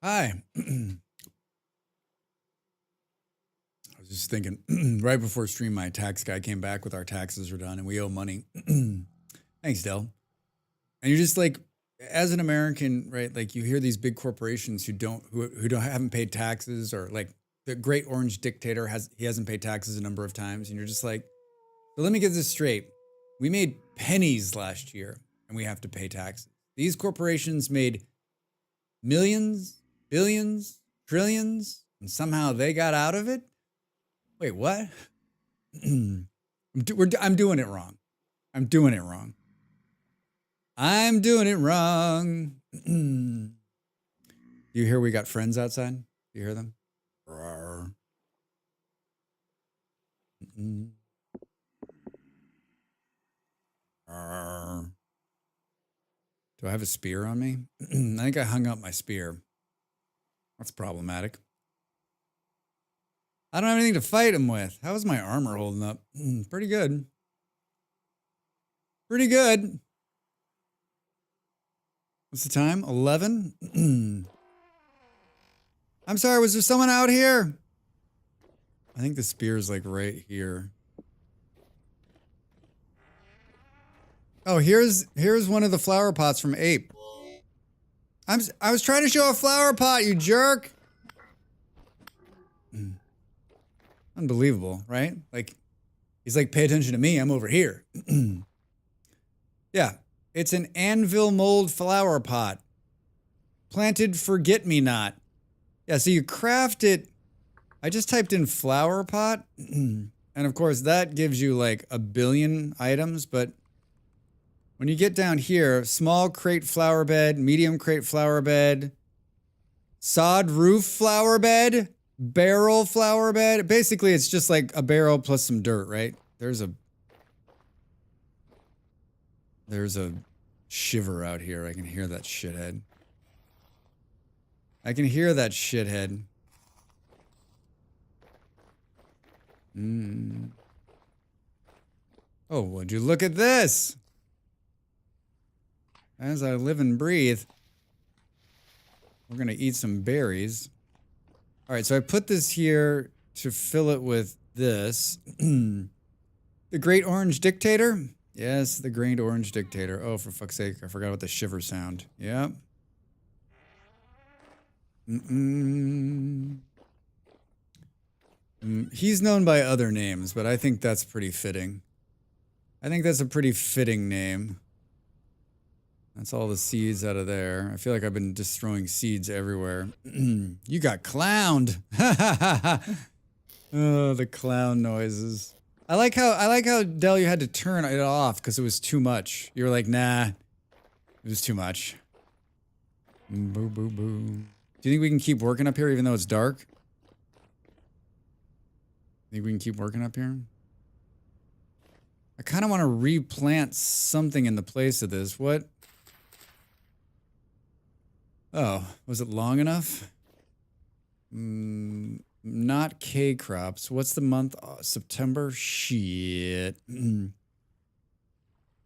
Hi. I was just thinking, right before stream, my tax guy came back with our taxes are done and we owe money. Thanks, Del. And you're just like, as an American, right? Like you hear these big corporations who haven't paid taxes, or like the great orange dictator hasn't paid taxes a number of times. And you're just like, so let me get this straight. We made pennies last year and we have to pay taxes. These corporations made millions, billions, trillions, and somehow they got out of it. Wait, what? I'm doing it wrong. I'm doing it wrong. I'm doing it wrong. Do you hear we got friends outside? Do you hear them? Rawr. Rawr. Do I have a spear on me? I think I hung up my spear. That's problematic. I don't have anything to fight him with. How is my armor holding up? Pretty good. Pretty good. What's the time? 11? I'm sorry, was there someone out here? I think the spear's like right here. Oh, here's one of the flower pots from Ape. I was trying to show a flower pot, you jerk. Unbelievable, right? Like, he's like, pay attention to me, I'm over here. Yeah, it's an anvil mold flower pot. Planted forget-me-not. Yeah, so you craft it. I just typed in flower pot. And of course, that gives you like a billion items. But when you get down here, small crate flower bed, medium crate flower bed, sod roof flower bed, barrel flower bed. Basically, it's just like a barrel plus some dirt, right? There's a shiver out here. I can hear that shithead. I can hear that shithead. Oh, would you look at this? As I live and breathe, we're going to eat some berries. All right, so I put this here to fill it with this. The Great Orange Dictator? Yes, the Great Orange Dictator. Oh, for fuck's sake, I forgot about the shiver sound. Yep. He's known by other names, but I think that's pretty fitting. I think that's a pretty fitting name. That's all the seeds out of there. I feel like I've been just throwing seeds everywhere. You got clowned. Oh, the clown noises. I like how Del, you had to turn it off because it was too much. You were like, nah, it was too much. Boo, boo, boo. Do you think we can keep working up here even though it's dark? Think we can keep working up here? I kind of want to replant something in the place of this. What? Oh, was it long enough? Not K crops. What's the month? September? Shit.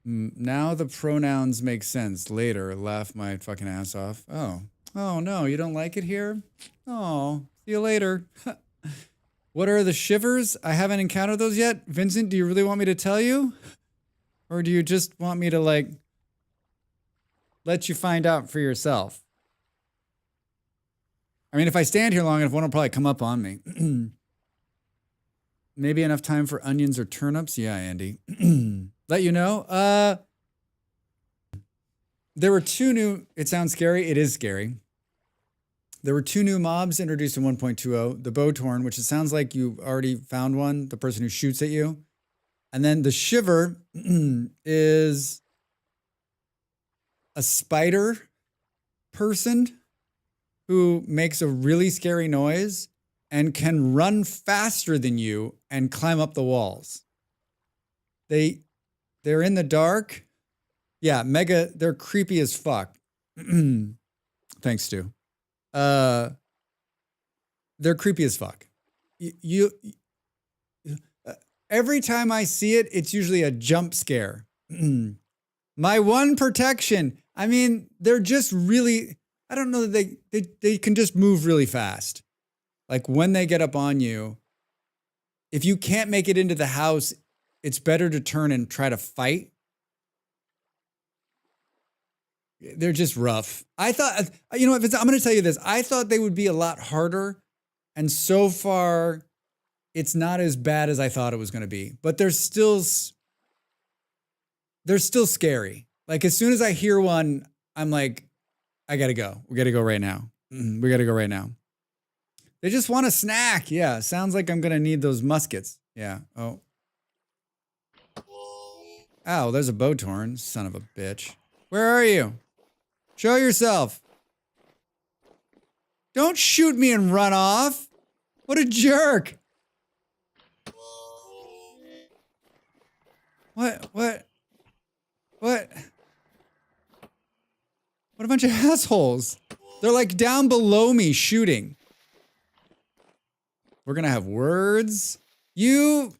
Now the pronouns make sense. Later, laugh my fucking ass off. Oh. Oh no, you don't like it here? Oh, see you later. What are the shivers? I haven't encountered those yet. Vincent, do you really want me to tell you? Or do you just want me to, like, let you find out for yourself? I mean, if I stand here long enough, one will probably come up on me. Maybe enough time for onions or turnips? Yeah, Andy. Let you know. There were two new... It sounds scary. It is scary. There were two new mobs introduced in 1.20. The Bowtorn, which it sounds like you already found one. The person who shoots at you. And then the Shiver is a spider person who makes a really scary noise and can run faster than you and climb up the walls. They're in the dark. Yeah, they're creepy as fuck. Thanks, Stu. They're creepy as fuck. Every time I see it, it's usually a jump scare. My one protection. I mean, they're just really... I don't know that they can just move really fast. Like when they get up on you, if you can't make it into the house, it's better to turn and try to fight. They're just rough. I thought, you know, I'm going to tell you this. I thought they would be a lot harder. And so far, it's not as bad as I thought it was going to be. But they're still scary. Like as soon as I hear one, I'm like, I got to go. We got to go right now. We got to go right now. They just want a snack. Yeah, sounds like I'm going to need those muskets. Yeah. Oh. Ow, there's a Botorn. Son of a bitch. Where are you? Show yourself. Don't shoot me and run off. What a jerk. What a bunch of assholes. They're like down below me shooting. We're gonna have words. You've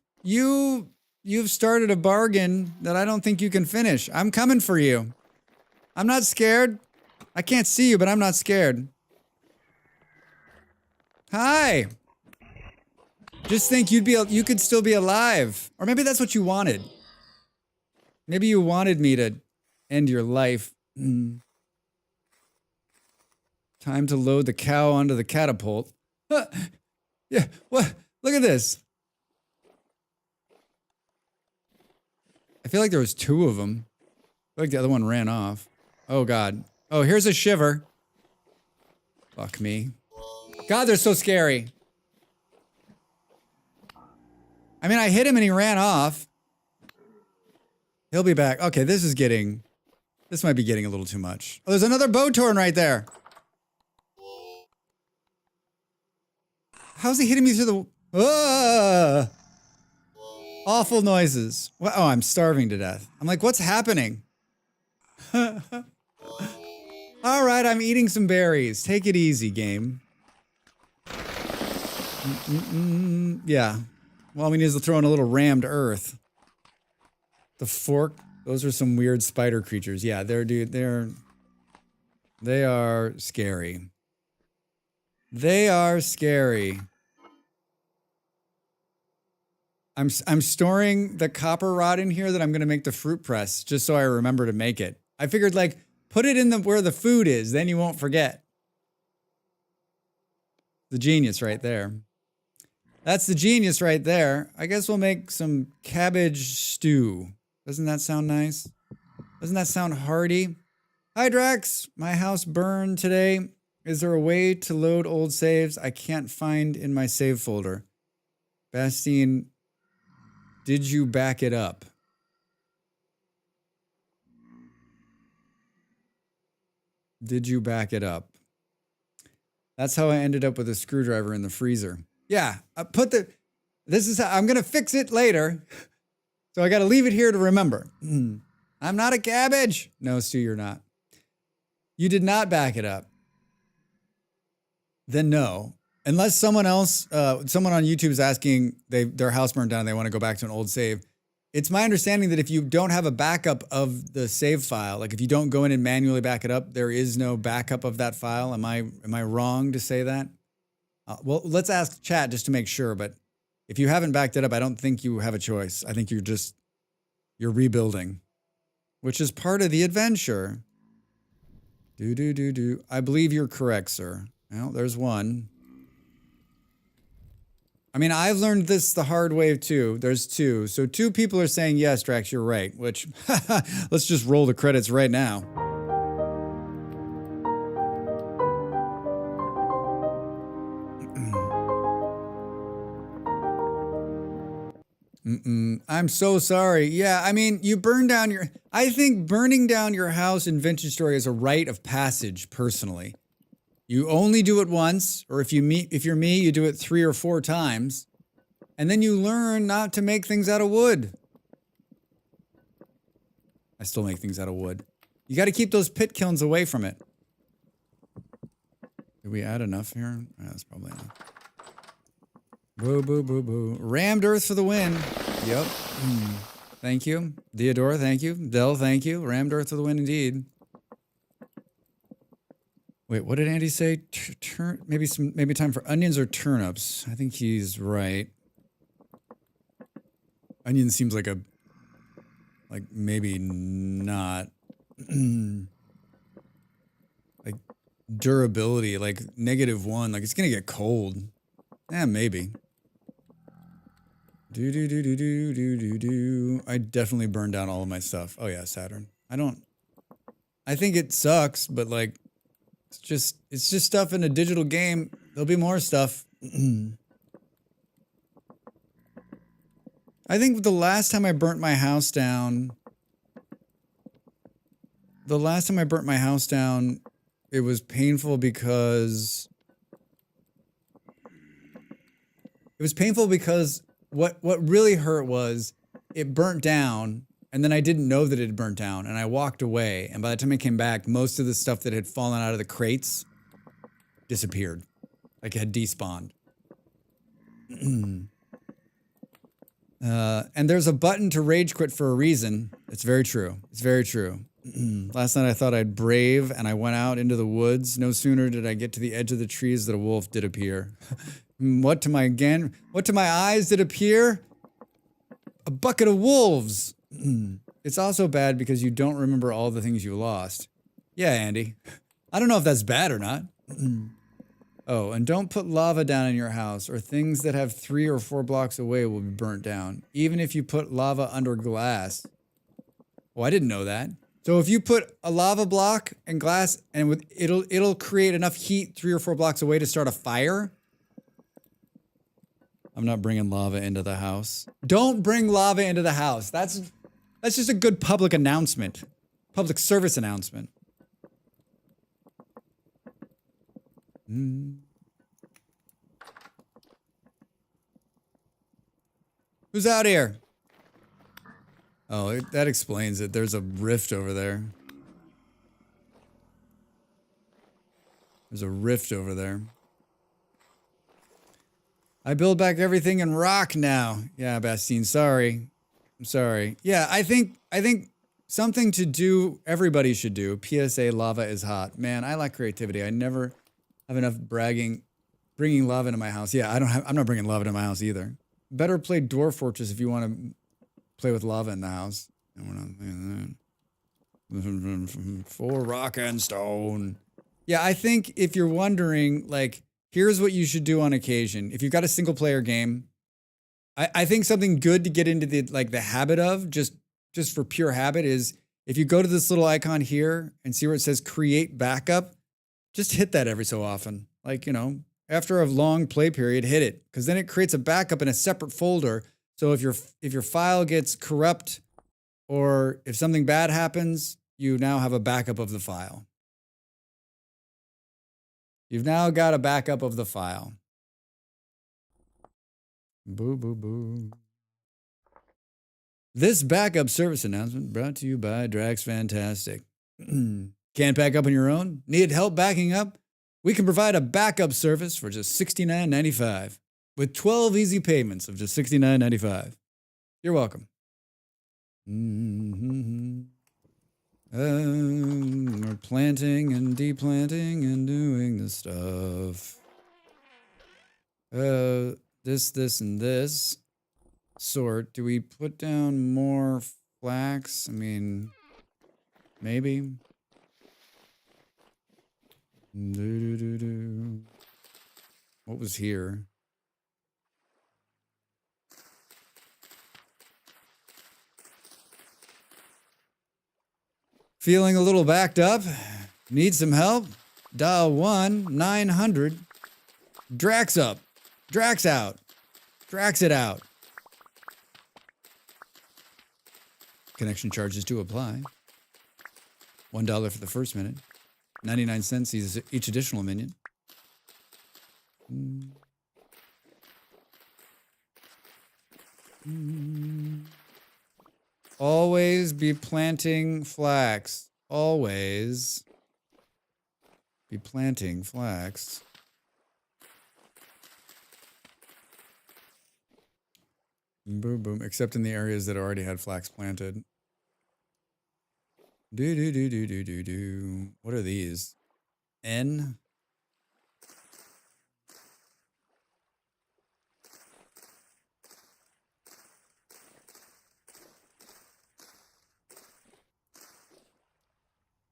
started a bargain that I don't think you can finish. I'm coming for you. I'm not scared. I can't see you, but I'm not scared. Hi. Just think you could still be alive. Or maybe that's what you wanted. Maybe you wanted me to end your life. Time to load the cow onto the catapult. Yeah, what? Look at this. I feel like there was two of them. I feel like the other one ran off. Oh, God. Oh, here's a shiver. Fuck me. God, they're so scary. I mean, I hit him and he ran off. He'll be back. Okay, this might be getting a little too much. Oh, there's another Botorn right there. How's he hitting me through the... Awful noises. Oh, I'm starving to death. I'm like, what's happening? All right, I'm eating some berries. Take it easy, game. Yeah. Well, we need to throw in a little rammed earth. The fork. Those are some weird spider creatures. Yeah, they are scary. They are scary. I'm storing the copper rod in here that I'm going to make the fruit press just so I remember to make it. I figured like put it in where the food is, then you won't forget. The genius right there. That's the genius right there. I guess we'll make some cabbage stew. Doesn't that sound nice? Doesn't that sound hearty? Hi, Drax. My house burned today. Is there a way to load old saves? I can't find in my save folder. Bastien, did you back it up? Did you back it up? That's how I ended up with a screwdriver in the freezer. Yeah, this is how I'm going to fix it later. So I got to leave it here to remember. I'm not a cabbage. No, Stu, you're not. You did not back it up. Then no. Unless someone else, someone on YouTube is asking, their house burned down, they want to go back to an old save. It's my understanding that if you don't have a backup of the save file, like if you don't go in and manually back it up, there is no backup of that file. Am I wrong to say that? Well, let's ask chat just to make sure. But if you haven't backed it up, I don't think you have a choice. I think you're rebuilding, which is part of the adventure. I believe you're correct, sir. Well, there's one. I mean, I've learned this the hard way too. There's two. So two people are saying, yes, Drax, you're right, which let's just roll the credits right now. I'm so sorry. Yeah, I mean, you burn down I think burning down your house in Vintage Story is a rite of passage, personally. You only do it once, or if you're me, you do it 3 or 4 times, and then you learn not to make things out of wood. I still make things out of wood. You got to keep those pit kilns away from it. Did we add enough here? That's probably enough. Boo, boo, boo, boo. Rammed earth for the win. Yep. Thank you. Theodora, thank you. Dell, thank you. Rammed earth for the win indeed. Wait, what did Andy say? Maybe time for onions or turnips. I think he's right. Onion seems like maybe not. Like durability, like -1, like it's gonna get cold. Maybe. Do. I definitely burned down all of my stuff. Oh yeah, Saturn. I think it sucks, but like it's just stuff in a digital game. There'll be more stuff. I think the last time I burnt my house down, it was painful because what really hurt was it burnt down, and then I didn't know that it had burnt down, and I walked away, and by the time I came back, most of the stuff that had fallen out of the crates disappeared. Like it had despawned. And there's a button to rage quit for a reason. It's very true. It's very true. Last night I thought I'd brave, and I went out into the woods. No sooner did I get to the edge of the trees that a wolf did appear. What to my eyes did appear? A bucket of wolves. It's also bad because you don't remember all the things you lost. Yeah, Andy. I don't know if that's bad or not. Oh, and don't put lava down in your house, or things that have 3 or 4 blocks away will be burnt down, even if you put lava under glass. Oh, I didn't know that. So if you put a lava block and glass, and it'll create enough heat 3 or 4 blocks away to start a fire. I'm not bringing lava into the house. Don't bring lava into the house. That's just a good public announcement, public service announcement. Who's out here? Oh, that explains it. There's a rift over there. There's a rift over there. I build back everything in rock now. Yeah, Bastine, sorry. I'm sorry. Yeah, I think something to do, everybody should do. PSA, lava is hot. Man, I like creativity. I never have enough bringing lava into my house. Yeah, I'm not bringing lava to my house either. Better play Dwarf Fortress if you want to play with lava in the house. And we're not playing that. For rock and stone. Yeah, I think if you're wondering, like, here's what you should do on occasion. If you've got a single player game, I think something good to get into the habit of, just for pure habit, is if you go to this little icon here and see where it says create backup, just hit that every so often. Like, after a long play period, hit it, because then it creates a backup in a separate folder. So if your file gets corrupt, or if something bad happens, you now have a backup of the file. You've now got a backup of the file. Boo, boo, boo. This backup service announcement brought to you by Drax Fantastic. Can't back up on your own? Need help backing up? We can provide a backup service for just $69.95 with 12 easy payments of just $69.95. You're welcome. We're planting and deplanting and doing the stuff. This, and this sort. Do we put down more flax? I mean, maybe. What was here? Feeling a little backed up? Need some help? Dial 1-900. Drax up. Drax out. Drax it out. Connection charges to apply. $1 for the first minute. 99 cents each additional minion. Always be planting flax. Always be planting flax. Boom, boom. Except in the areas that already had flax planted. Do. What are these? N.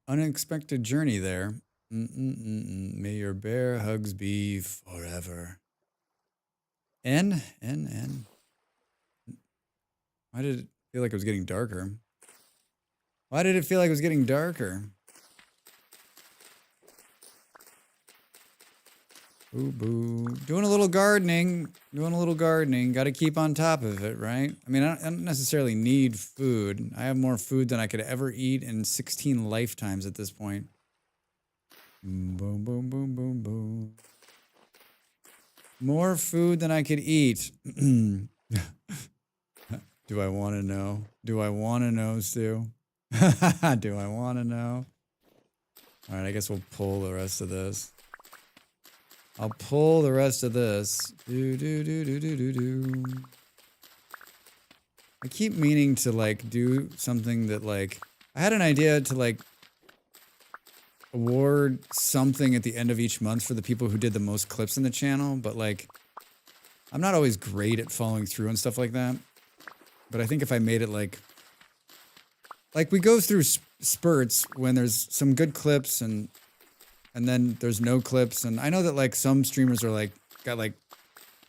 Unexpected journey there. May your bear hugs be forever. N. Why did it feel like it was getting darker? Why did it feel like it was getting darker? Boo boo. Doing a little gardening. Got to keep on top of it, right? I mean, I don't necessarily need food. I have more food than I could ever eat in 16 lifetimes at this point. Boom, boom, boom, boom, boom. More food than I could eat. Do I want to know? Do I want to know, Stu? Do I want to know? All right, I guess we'll pull the rest of this. I'll pull the rest of this. Do. I keep meaning to like do something that like I had an idea to like award something at the end of each month for the people who did the most clips in the channel, but like I'm not always great at following through and stuff like that. But I think if I made it like we go through spurts when there's some good clips and then there's no clips, and I know that like some streamers are like got like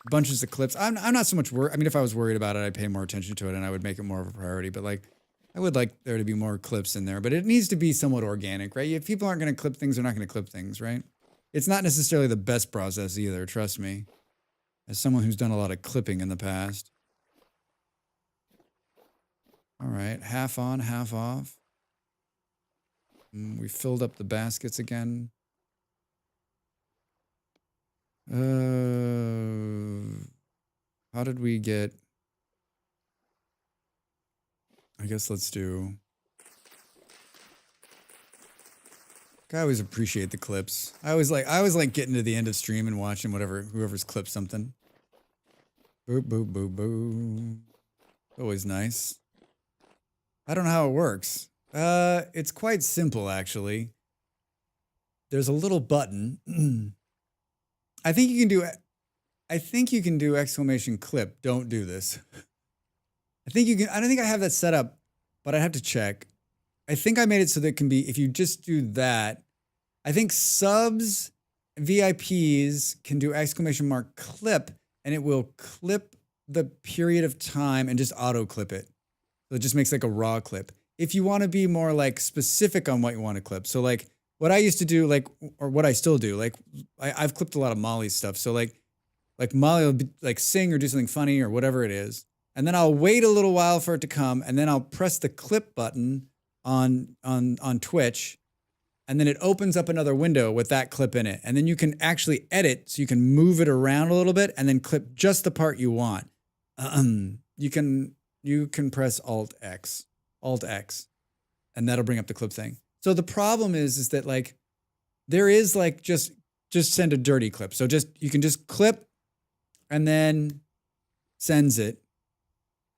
bunches of clips. I'm not so much worried. I mean, if I was worried about it, I'd pay more attention to it and I would make it more of a priority. But like, I would like there to be more clips in there. But it needs to be somewhat organic, right? If people aren't going to clip things, they're not going to clip things, right? It's not necessarily the best process either. Trust me, as someone who's done a lot of clipping in the past. All right, half on, half off. We filled up the baskets again. How did we get? I guess let's do. I always appreciate the clips. I always like getting to the end of stream and watching whoever's clipped something. Boop boop boop boop. Always nice. I don't know how it works. It's quite simple actually. There's a little button. I think you can do exclamation clip. Don't do this. I think you can. I don't think I have that set up, but I have to check. I think I made it so that it can be, if you just do that, I think subs, VIPs can do exclamation mark clip, and it will clip the period of time and just auto clip it. So it just makes like a raw clip. If you want to be more like specific on what you want to clip. So like, what I used to do, like, or what I still do, like, I've clipped a lot of Molly's stuff. So like Molly will be, like sing or do something funny or whatever it is, and then I'll wait a little while for it to come, and then I'll press the clip button on Twitch, and then it opens up another window with that clip in it, and then you can actually edit, so you can move it around a little bit, and then clip just the part you want. You can press Alt X, and that'll bring up the clip thing. So the problem is that like, there is like, just send a dirty clip. So you can just clip and then sends it,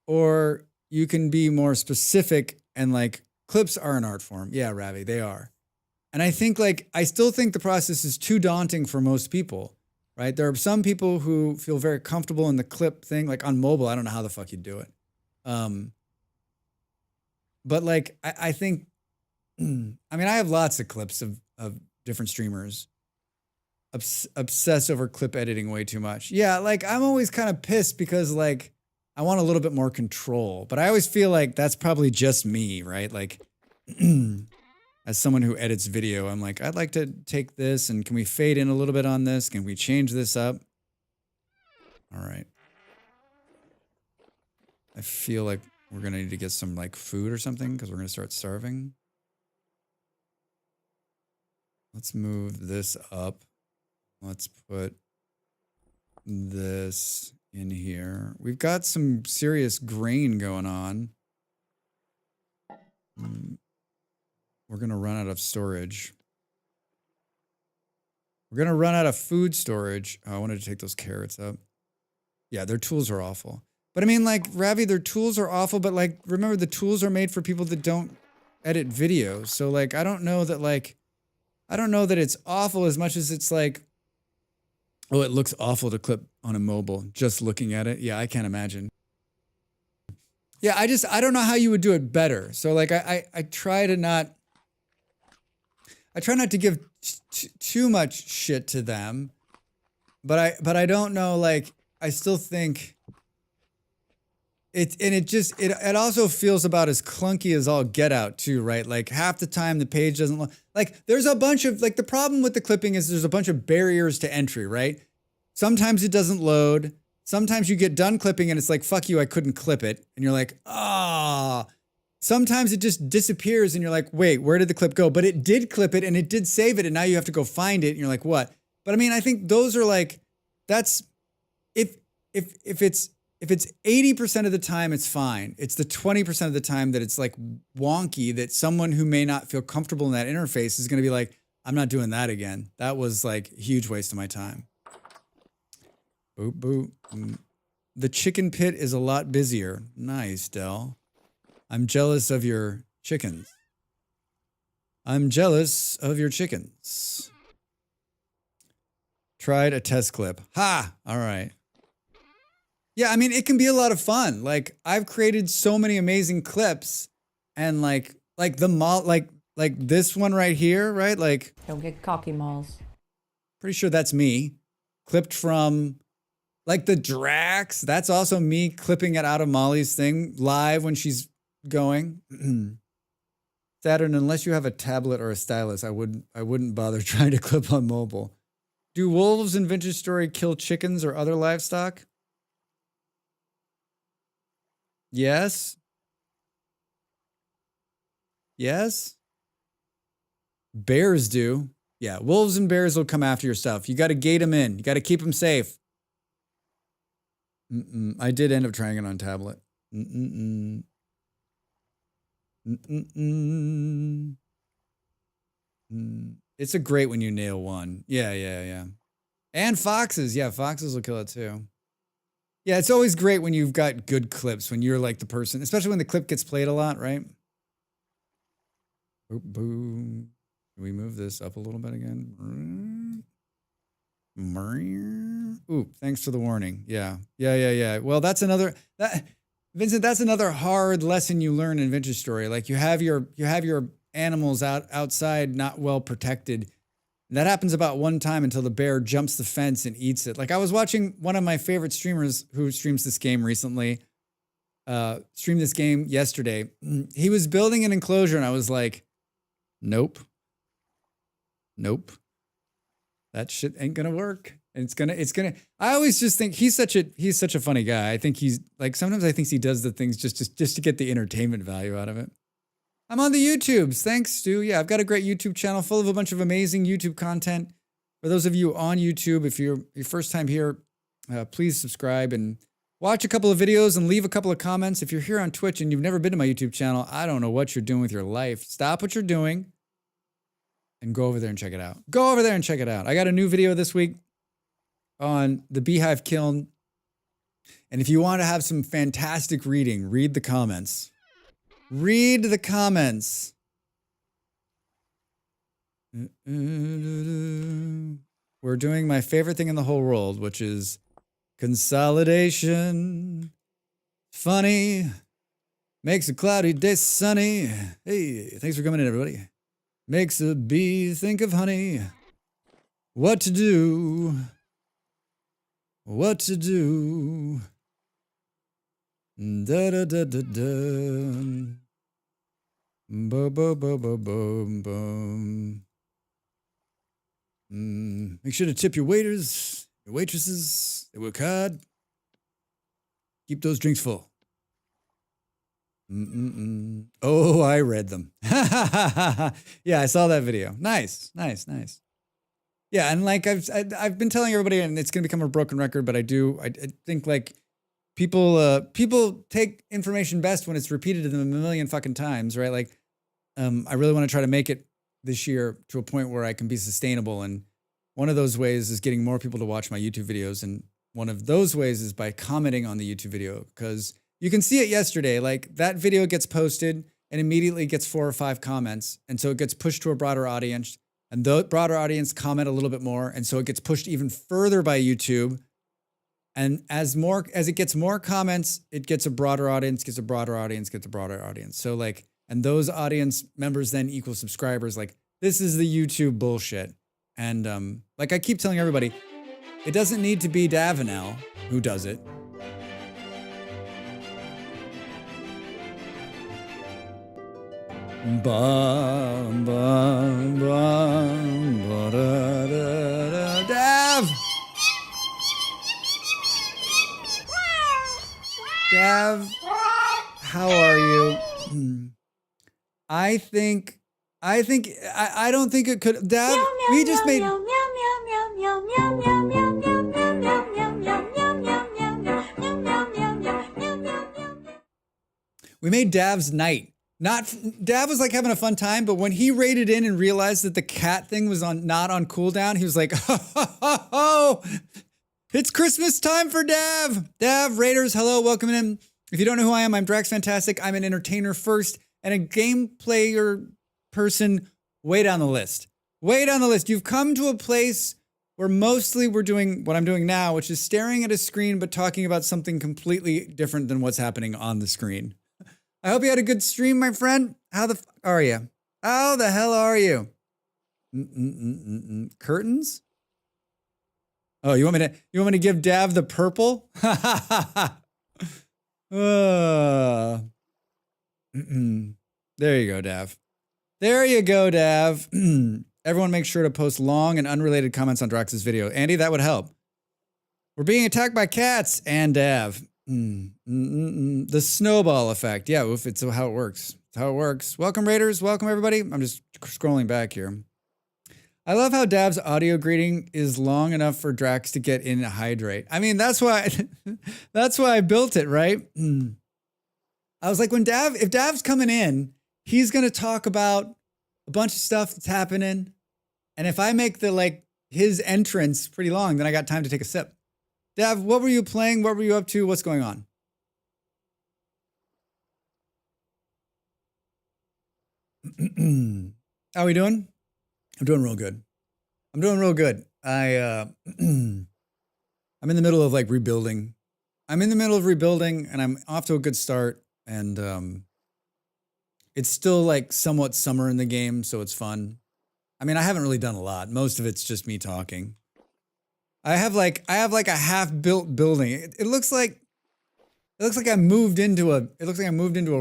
or you can be more specific and like, clips are an art form. Yeah, Ravi, they are. And I think like, I still think the process is too daunting for most people, right? There are some people who feel very comfortable in the clip thing, like on mobile, I don't know how the fuck you'd do it. But like, I think, I mean, I have lots of clips of different streamers obsess over clip editing way too much. Yeah, like I'm always kind of pissed because like I want a little bit more control, but I always feel like that's probably just me, right? Like as someone who edits video, I'm like, I'd like to take this and can we fade in a little bit on this? Can we change this up? All right. I feel like we're going to need to get some like food or something because we're going to start starving. Let's move this up. Let's put this in here. We've got some serious grain going on. We're going to run out of storage. We're going to run out of food storage. Oh, I wanted to take those carrots up. Yeah, their tools are awful. But I mean, like, Ravi, their tools are awful, but like, remember the tools are made for people that don't edit videos. So like, I don't know that like, I don't know that it's awful as much as it's like, oh, it looks awful to clip on a mobile, just looking at it. Yeah, I can't imagine. Yeah, I don't know how you would do it better. So like I try not to give too much shit to them, but I don't know, like I still think it also feels about as clunky as all get out too, right? Like half the time the page doesn't look like there's a bunch of like the problem with the clipping is there's a bunch of barriers to entry, right? Sometimes it doesn't load. Sometimes you get done clipping and it's like, fuck you, I couldn't clip it. And you're like, ah. Sometimes it just disappears and you're like, wait, where did the clip go? But it did clip it and it did save it and now you have to go find it and you're like, what? But I mean, I think those are like, that's if it's 80% of the time, it's fine. It's the 20% of the time that it's like wonky that someone who may not feel comfortable in that interface is going to be like, I'm not doing that again. That was like a huge waste of my time. Boop, boop. The chicken pit is a lot busier. Nice, Del. I'm jealous of your chickens. I'm jealous of your chickens. Tried a test clip. Ha! All right. Yeah, I mean, it can be a lot of fun. Like, I've created so many amazing clips and like this one right here, right? Like, Don't get cocky, Malls. pretty sure that's me. Clipped from like the Drax. That's also me clipping it out of Molly's thing live when she's going. Saturn, unless you have a tablet or a stylus, I wouldn't bother trying to clip on mobile. Do wolves in Vintage Story kill chickens or other livestock? Yes. Yes. Bears do. Yeah, wolves and bears will come after your stuff. You got to gate them in. You got to keep them safe. I did end up trying it on tablet. It's a great when you nail one. Yeah. And foxes. Yeah, foxes will kill it too. Yeah, it's always great when you've got good clips, when you're like the person, especially when the clip gets played a lot, right? Boop, boom. Can we move this up a little bit again? Ooh, thanks for the warning. Yeah. Well, Vincent, that's another hard lesson you learn in Vintage Story. Like you have your animals outside not well protected. And that happens about one time until the bear jumps the fence and eats it. Like I was watching one of my favorite streamers who streams this game recently, streamed this game yesterday. He was building an enclosure and I was like, nope. That shit ain't gonna work. And it's gonna, I always just think he's such a funny guy. I think he's like, sometimes I think he does the things just to get the entertainment value out of it. I'm on the YouTubes. Thanks, Stu. Yeah, I've got a great YouTube channel full of a bunch of amazing YouTube content. For those of you on YouTube, if you're your first time here, please subscribe and watch a couple of videos and leave a couple of comments. If you're here on Twitch and you've never been to my YouTube channel, I don't know what you're doing with your life. Stop what you're doing and go over there and check it out. Go over there and check it out. I got a new video this week on the beehive kiln. And if you want to have some fantastic reading, read the comments. Read the comments. We're doing my favorite thing in the whole world, which is consolidation. Funny. Makes a cloudy day sunny. Hey, thanks for coming in, everybody. Makes a bee think of honey. What to do. What to do. Da da da da da. Boom, boom, boom, boom, boom, boom. Make sure to tip your waiters, your waitresses. They work hard. Keep those drinks full. Oh, I read them. Yeah, I saw that video. Nice. Yeah, and like I've been telling everybody, and it's gonna become a broken record, but I think like people take information best when it's repeated to them a million fucking times, right? Like, I really want to try to make it this year to a point where I can be sustainable. And one of those ways is getting more people to watch my YouTube videos. And one of those ways is by commenting on the YouTube video, because you can see it yesterday. Like that video gets posted and immediately gets 4 or 5 comments. And so it gets pushed to a broader audience. And the broader audience comment a little bit more. And so it gets pushed even further by YouTube. And as it gets more comments, it gets a broader audience, gets a broader audience, gets a broader audience. So like, and those audience members then equal subscribers. Like, this is the YouTube bullshit. And like I keep telling everybody, it doesn't need to be Davanel who does it. Bum, bum, bum, ba-da-da-da. Dav! Dav, how are you? I don't think it could. Dav, we just made. We made Dav's night. Dav was like having a fun time, but when he raided in and realized that the cat thing was not on cooldown, he was like, oh, it's Christmas time for Dav. Dav, Raiders, hello, welcome in. If you don't know who I am, I'm Drax Fantastic. I'm an entertainer first and a game player person way down the list. Way down the list. You've come to a place where mostly we're doing what I'm doing now, which is staring at a screen but talking about something completely different than what's happening on the screen. I hope you had a good stream, my friend. How the are you? How the hell are you? Curtains? Oh, you want me to give Dav the purple? There you go, Dav. There you go, Dav. Everyone make sure to post long and unrelated comments on Drax's video. Andy, that would help. We're being attacked by cats and Dav. The snowball effect. Yeah, it's how it works. It's how it works. Welcome, Raiders. Welcome, everybody. I'm just scrolling back here. I love how Dav's audio greeting is long enough for Drax to get in and hydrate. I mean, that's why I built it, right? I was like, if Dav's coming in, he's going to talk about a bunch of stuff that's happening. And if I make his entrance pretty long, then I got time to take a sip. Dav, what were you playing? What were you up to? What's going on? How are we doing? I'm doing real good. I'm I'm in the middle of rebuilding. And I'm off to a good start. And it's still somewhat summer in the game, so it's fun. I mean, I haven't really done a lot. Most of it's just me talking. I have a half-built building. It looks like I moved into a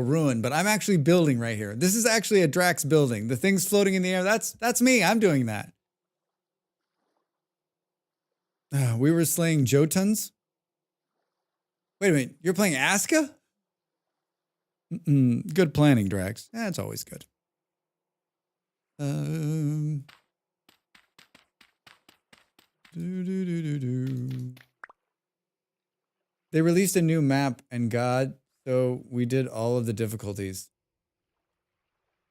ruin, but I'm actually building right here. This is actually a Drax building. The things floating in the air, that's me. I'm doing that. We were slaying Jotuns. Wait a minute, you're playing Aska? Good planning, Drax. It's always good. They released a new map, and God, so we did all of the difficulties.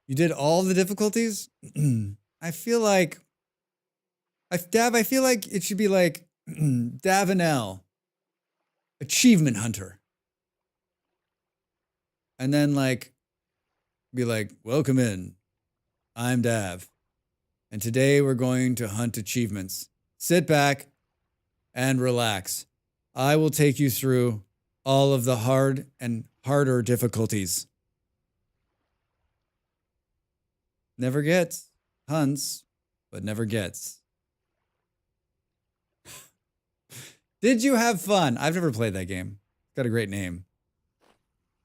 You did all of the difficulties? I feel like it should be like Davanel, Achievement Hunter. And then be like, welcome in. I'm Dav. And today we're going to hunt achievements. Sit back and relax. I will take you through all of the hard and harder difficulties. Never gets. Hunts, but never gets. Did you have fun? I've never played that game. It's got a great name.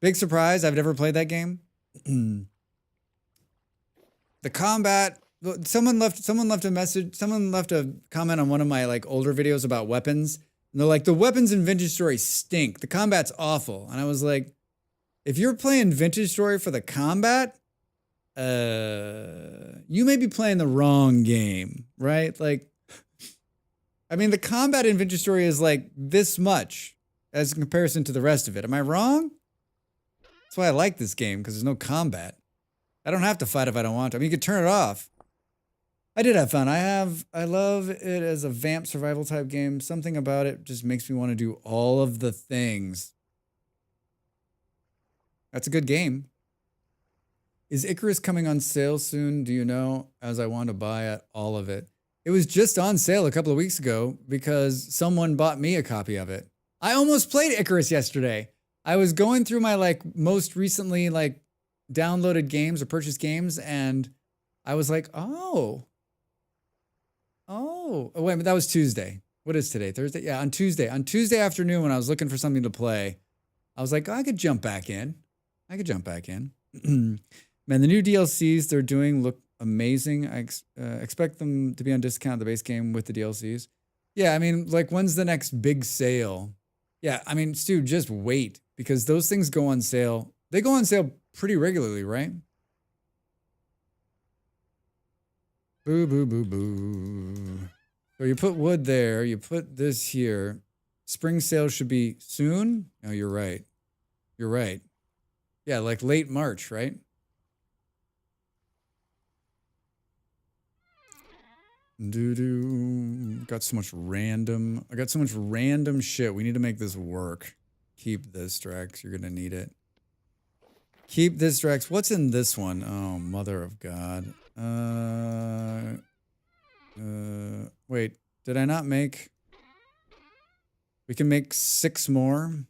Big surprise, I've never played that game. The combat, someone left a comment on one of my older videos about weapons. And they're like, the weapons in Vintage Story stink. The combat's awful. And I was like, if you're playing Vintage Story for the combat, you may be playing the wrong game, right? I mean, the combat in Vintage Story is this much as in comparison to the rest of it. Am I wrong? That's why I like this game, because there's no combat. I don't have to fight if I don't want to. I mean, you can turn it off. I did have fun. I love it as a vamp survival type game. Something about it just makes me want to do all of the things. That's a good game. Is Icarus coming on sale soon? Do you know? As I want to buy all of it. It was just on sale a couple of weeks ago because someone bought me a copy of it. I almost played Icarus yesterday. I was going through my like most recently like downloaded games or purchased games, and I was like, oh, wait, but that was Tuesday. What is today? Thursday? Yeah, on Tuesday. On Tuesday afternoon when I was looking for something to play, I was like, oh, I could jump back in. Man, the new DLCs they're doing look amazing. I expect them to be on discount, the base game with the DLCs. Yeah, I mean, like, when's the next big sale? Yeah, I mean, Stu, just wait, because those things go on sale. They go on sale pretty regularly, right? Boo, boo, boo, boo. So you put wood there. You put this here. Spring sale should be soon. No, you're right. You're right. Yeah, like late March, right? Got so much random. I got so much random shit. We need to make this work. Keep this, Drex. You're gonna need it. Keep this, Drex. What's in this one? Oh, mother of God. Wait. Did I not make? We can make 6 more.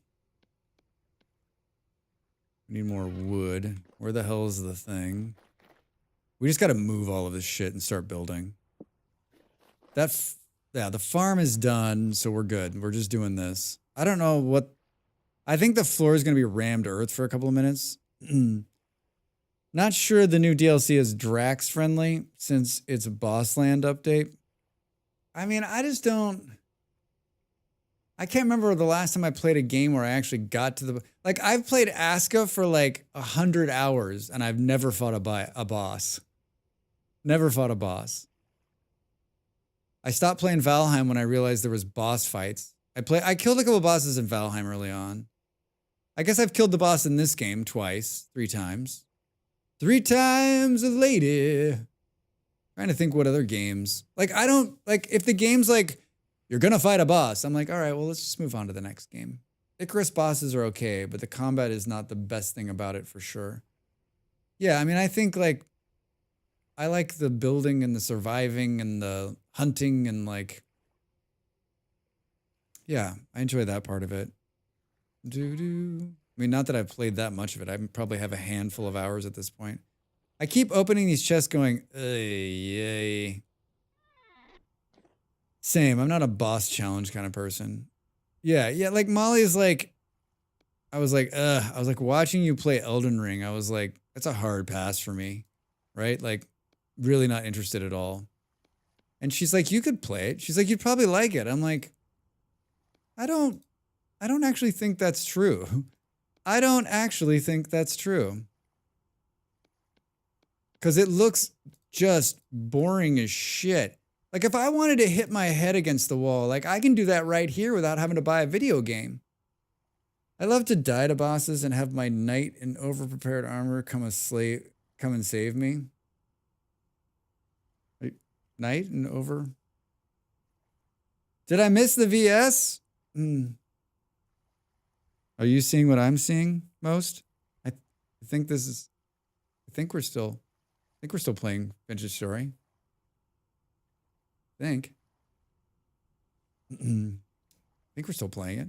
We need more wood. Where the hell is the thing? We just got to move all of this shit and start building. Yeah, the farm is done, so we're good. We're just doing this. I don't know what... I think the floor is going to be rammed earth for a couple of minutes. Not sure the new DLC is Drax friendly since it's a boss land update. I mean, I just don't... I can't remember the last time I played a game where I actually got to the... Like, I've played Aska for like 100 hours and I've never fought a boss. Never fought a boss. I stopped playing Valheim when I realized there was boss fights. I killed a couple bosses in Valheim early on. I guess I've killed the boss in this game twice, 3 times. 3 times a lady. Trying to think what other games. Like, I don't... Like, if the game's like, you're gonna fight a boss, I'm like, all right, well, let's just move on to the next game. Icarus bosses are okay, but the combat is not the best thing about it for sure. Yeah, I mean, I think, like... I like the building and the surviving and the hunting and like, yeah, I enjoy that part of it. I mean, not that I've played that much of it. I probably have a handful of hours at this point. I keep opening these chests going, yay. Same, I'm not a boss challenge kind of person. Yeah, like Molly is like, I was like watching you play Elden Ring. I was like, that's a hard pass for me, right? Like, really not interested at all. And she's like, you could play it. She's like, you'd probably like it. I'm like, I don't actually think that's true. I don't actually think that's true. Because it looks just boring as shit. Like, if I wanted to hit my head against the wall, like, I can do that right here without having to buy a video game. I love to die to bosses and have my knight in overprepared armor come and save me. Night and over. Did I miss the VS? Are you seeing what I'm seeing most? I think we're still playing Vintage Story. I think we're still playing it.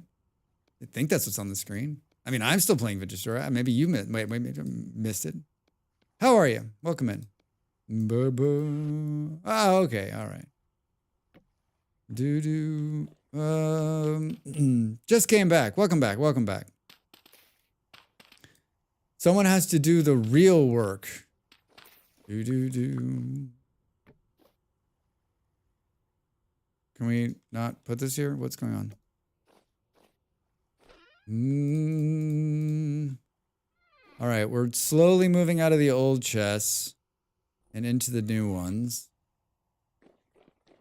I think that's what's on the screen. I mean, I'm still playing Vintage Story. Maybe you missed it. How are you? Welcome in. Boo-boo. Oh, okay. All right. Just came back. Welcome back. Welcome back. Someone has to do the real work. Can we not put this here? What's going on? All right. We're slowly moving out of the old chests and into the new ones.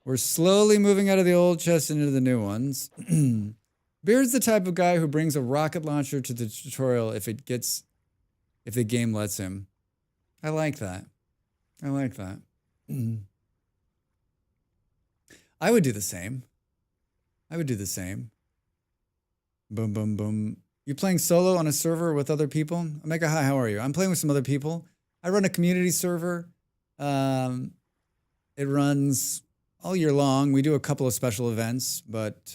We're slowly moving out of the old chests into the new ones. Beard's the type of guy who brings a rocket launcher to the tutorial if the game lets him. I like that. I like that. I would do the same. Boom, boom, boom. You playing solo on a server with other people? Omega, hi, how are you? I'm playing with some other people. I run a community server. It runs all year long. We do a couple of special events, but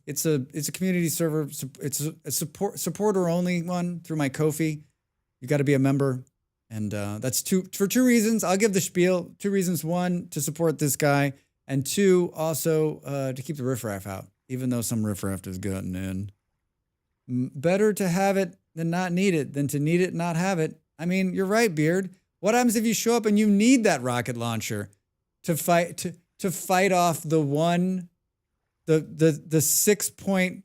it's a community server. It's a supporter only one through my Ko-fi. You got to be a member, and that's for two reasons. I'll give the spiel. 2 reasons: 1, to support this guy, and 2, also to keep the riffraff out. Even though some riffraff has gotten in, better to have it than not need it than to need it and not have it. I mean, you're right, Beard. What happens if you show up and you need that rocket launcher to fight off the 6-point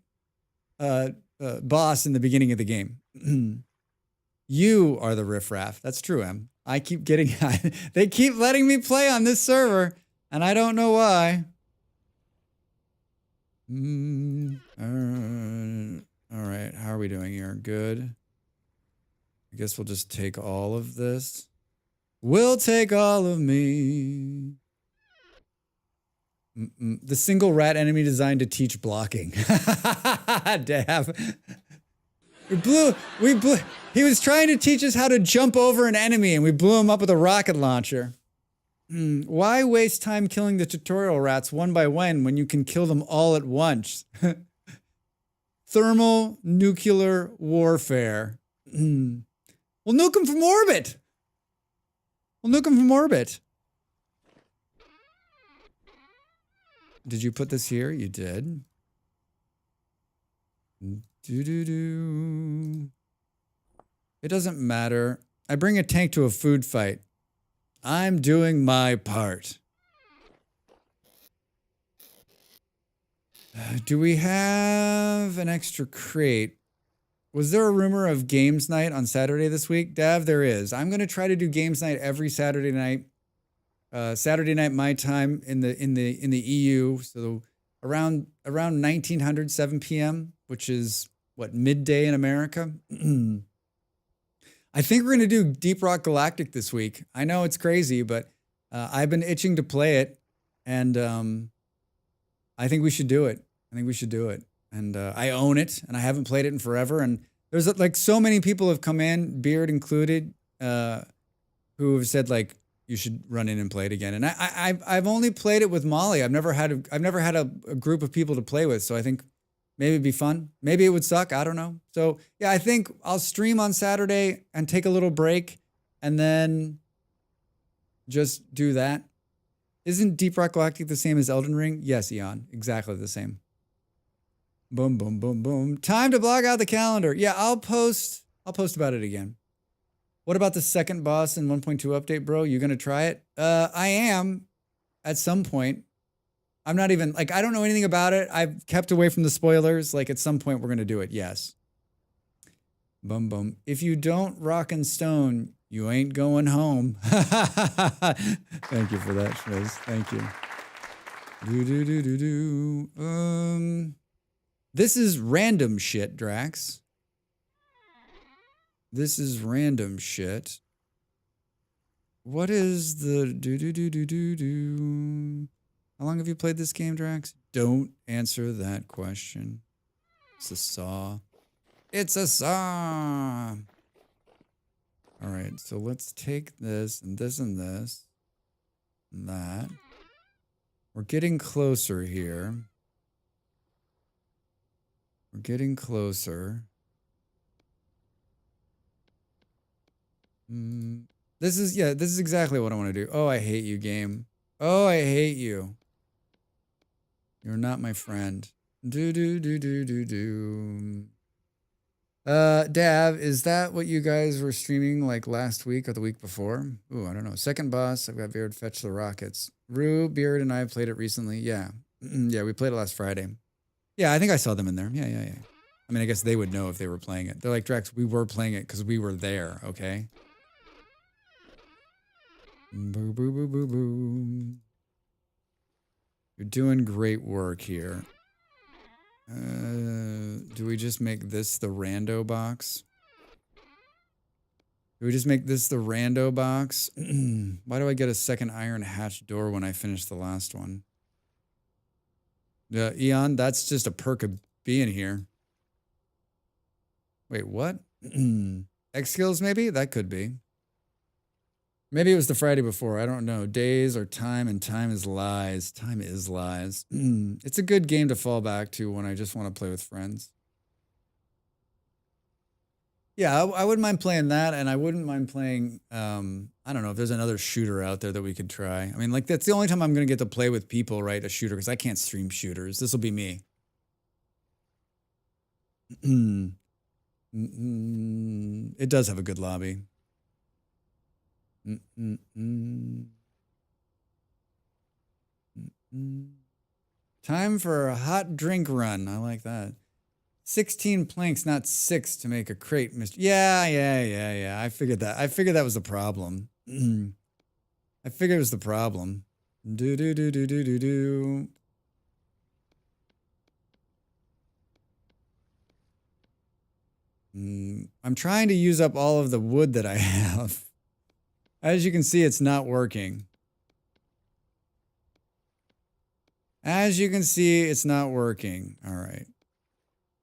boss in the beginning of the game? You are the riffraff. That's true, Em. I keep getting they keep letting me play on this server, and I don't know why. All right, how are we doing here? Good. I guess we'll just take all of this. We'll take all of me. The single rat enemy designed to teach blocking. Dab. We blew. He was trying to teach us how to jump over an enemy, and we blew him up with a rocket launcher. Why waste time killing the tutorial rats one by one when you can kill them all at once? Thermal nuclear warfare. We'll nuke them from orbit. Did you put this here? You did. It doesn't matter. I bring a tank to a food fight. I'm doing my part. Do we have an extra crate? Was there a rumor of games night on Saturday this week? Dav, there is. I'm going to try to do games night every Saturday night. Saturday night my time in the EU. So around 1900 7 p.m., which is what, midday in America. I think we're going to do Deep Rock Galactic this week. I know it's crazy, but I've been itching to play it, and I think we should do it. And I own it, and I haven't played it in forever. And there's like so many people have come in, Beard included, who have said like you should run in and play it again. And I've only played it with Molly. I've never had a group of people to play with. So I think maybe it'd be fun. Maybe it would suck. I don't know. So yeah, I think I'll stream on Saturday and take a little break, and then just do that. Isn't Deep Rock Galactic the same as Elden Ring? Yes, Eon, exactly the same. Boom, boom, boom, boom. Time to block out the calendar. Yeah, I'll post about it again. What about the second boss in 1.2 update, bro? You gonna try it? I am at some point. I'm not even, like, I don't know anything about it. I've kept away from the spoilers. Like, at some point we're gonna do it, yes. Boom, boom. If you don't rock and stone, you ain't going home. Thank you for that, Shiz. Thank you. This is random shit, Drax. This is random shit. What is the How long have you played this game, Drax? Don't answer that question. It's a saw. It's a saw. All right, so let's take this and this and this and that. We're getting closer here. We're getting closer. This is exactly what I want to do. Oh, I hate you, game. Oh, I hate you. You're not my friend. Dav, is that what you guys were streaming like last week or the week before? Ooh, I don't know. Second boss, I've got Beard fetch the rockets. Rue, Beard, and I have played it recently. Yeah. Yeah, we played it last Friday. Yeah, I think I saw them in there. Yeah. I mean, I guess they would know if they were playing it. They're like, Drex, we were playing it because we were there, okay? Boo, boo, boo, boo, boo. You're doing great work here. Do we just make this the rando box? Do we just make this the rando box? Why do I get a second iron hatch door when I finish the last one? Eon, that's just a perk of being here. Wait, what? X skills maybe? That could be. Maybe it was the Friday before. I don't know. Days are time and time is lies. Time is lies. It's a good game to fall back to when I just want to play with friends. Yeah, I wouldn't mind playing that, and I wouldn't mind playing, I don't know if there's another shooter out there that we could try. I mean, like, that's the only time I'm going to get to play with people, right? A shooter, because I can't stream shooters. This will be me. It does have a good lobby. Time for a hot drink run. I like that. 16 planks, not 6 to make a crate. Yeah. I figured that. I figured that was the problem. I figured it was the problem. Do. I'm trying to use up all of the wood that I have. As you can see, it's not working. As you can see, it's not working. All right.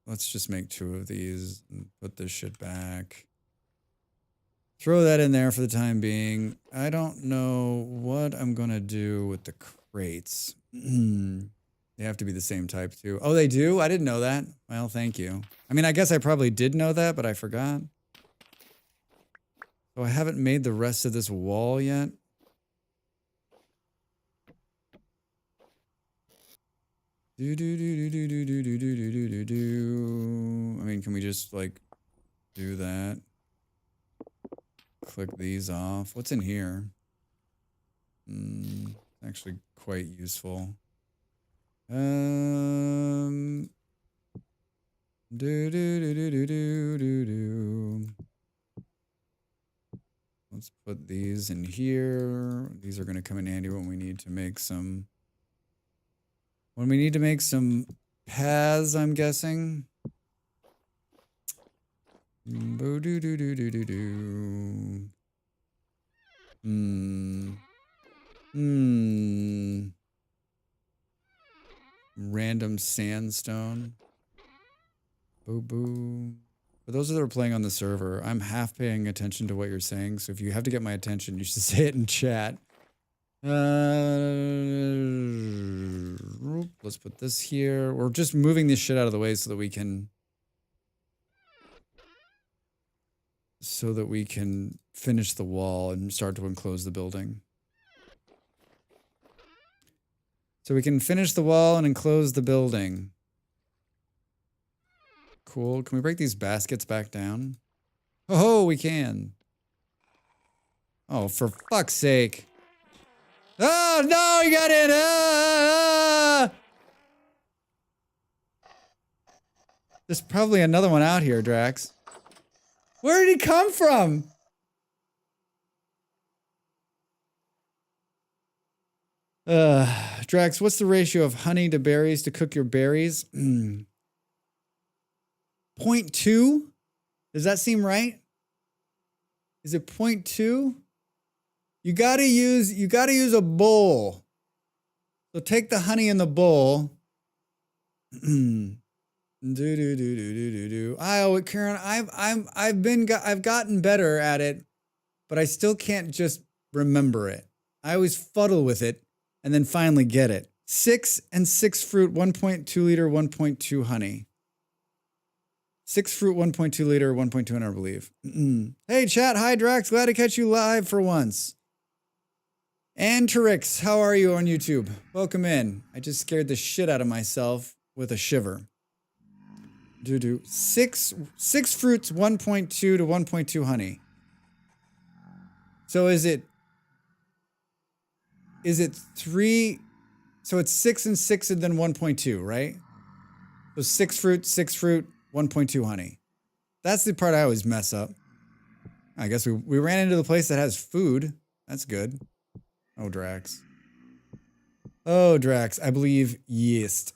Let's just make 2 of these and put this shit back. Throw that in there for the time being. I don't know what I'm going to do with the crates. They have to be the same type too. Oh, they do? I didn't know that. Well, thank you. I mean, I guess I probably did know that, but I forgot. So I haven't made the rest of this wall yet. I mean, can we just like do that? Click these off. What's in here? Actually quite useful. Let's put these in here. These are going to come in handy when we need to make some. When we need to make some paths, I'm guessing. Random sandstone. Boo. For those that are playing on the server, I'm half paying attention to what you're saying. So if you have to get my attention, you should say it in chat. Let's put this here. We're just moving this shit out of the way so that we can finish the wall and start to enclose the building. So we can finish the wall and enclose the building. Cool. Can we break these baskets back down? Oh, we can. Oh, for fuck's sake. Oh, no, he got in. There's probably another one out here, Drax. Where did he come from? Drax, what's the ratio of honey to berries to cook your berries? 0.2? Does that seem right? Is it 0.2? You gotta use a bowl. So take the honey in the bowl. Karen, I've gotten better at it, but I still can't just remember it. I always fuddle with it and then finally get it. 6 and 6 fruit, 1.2 liter, 1.2 honey. 6 fruit, 1.2 liter, 1.2 honey, I believe. Hey chat, hi Drax, glad to catch you live for once. And Trix, how are you on YouTube? Welcome in. I just scared the shit out of myself with a shiver. 6 fruits, 1.2 to 1.2 honey. So is it 3? So it's 6 and 6 and then 1.2, right? So 6 fruit, 1.2 honey. That's the part I always mess up. I guess we ran into the place that has food. That's good. Oh, Drax. Oh, Drax. I believe yeast.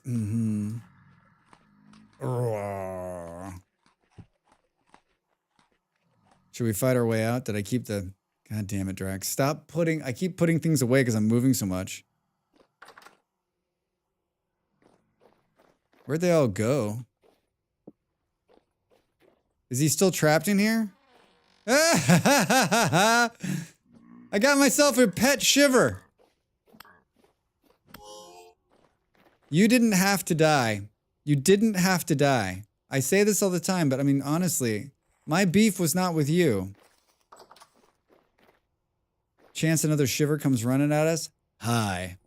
Should we fight our way out? Did I keep the... God damn it, Drax. Stop putting... I keep putting things away because I'm moving so much. Where'd they all go? Is he still trapped in here? I I got myself a pet shiver. You didn't have to die. You didn't have to die. I say this all the time, but I mean, honestly, my beef was not with you. Chance another shiver comes running at us. Hi.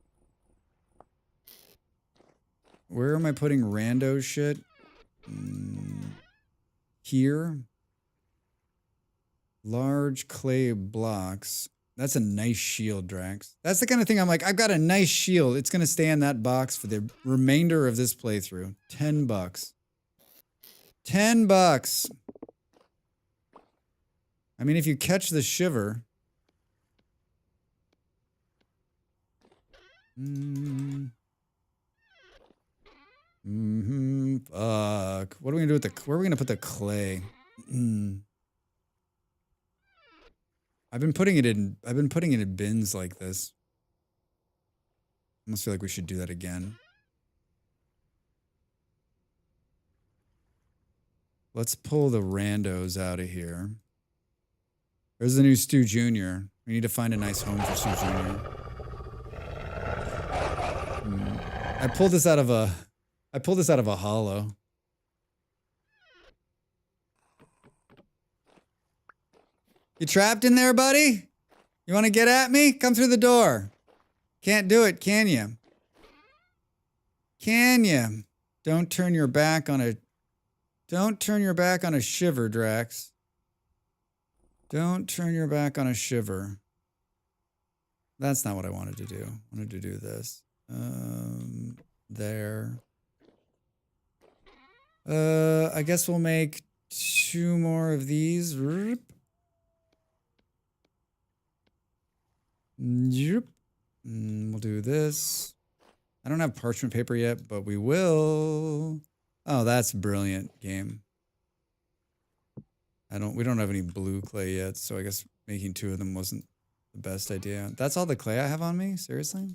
Where am I putting rando shit? Here. Large clay blocks. That's a nice shield, Drax. That's the kind of thing I'm like, I've got a nice shield. It's going to stay in that box for the remainder of this playthrough. $10. $10. I mean, if you catch the shiver. Fuck. What are we going to do with the, where are we going to put the clay? I've been putting it in bins like this. I almost feel like we should do that again. Let's pull the randos out of here. There's the new Stu Jr. We need to find a nice home for Stu Jr. I pulled this out of a hollow. You trapped in there, buddy? You want to get at me? Come through the door. Can't do it, can you? Can you? Don't turn your back on a shiver, Drax. Don't turn your back on a shiver. That's not what I wanted to do. I wanted to do this. There. I guess we'll make 2 more of these. Yep. We'll do this. I don't have parchment paper yet, but we will. Oh, that's brilliant, game. We don't have any blue clay yet, so I guess making 2 of them wasn't the best idea. That's all the clay I have on me? Seriously?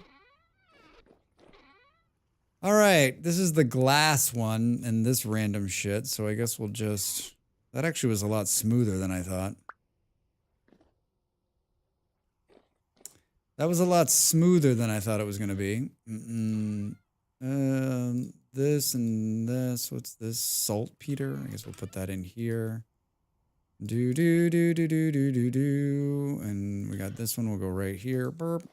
All right, this is the glass one and this random shit, so I guess we'll just... That actually was a lot smoother than I thought. That was a lot smoother than I thought it was going to be. This and this. What's this? Saltpeter. I guess we'll put that in here. Do. And we got this one. We'll go right here. Burp.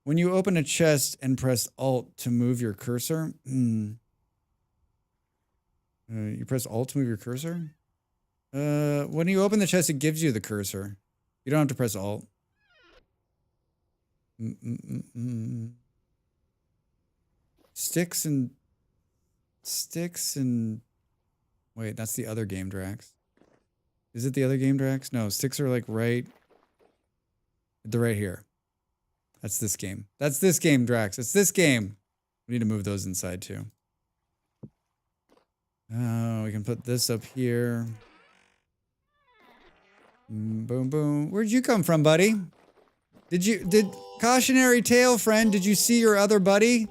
When you open a chest and press Alt to move your cursor. You press Alt to move your cursor? When you open the chest, it gives you the cursor. You don't have to press Alt. Sticks and wait, that's the other game, Drax. Is it the other game, Drax? No, sticks are like right. They're right here. That's this game. That's this game, Drax. It's this game. We need to move those inside too. Oh, we can put this up here. Boom, boom. Where'd you come from, buddy? Did cautionary tale, friend, did you see your other buddy?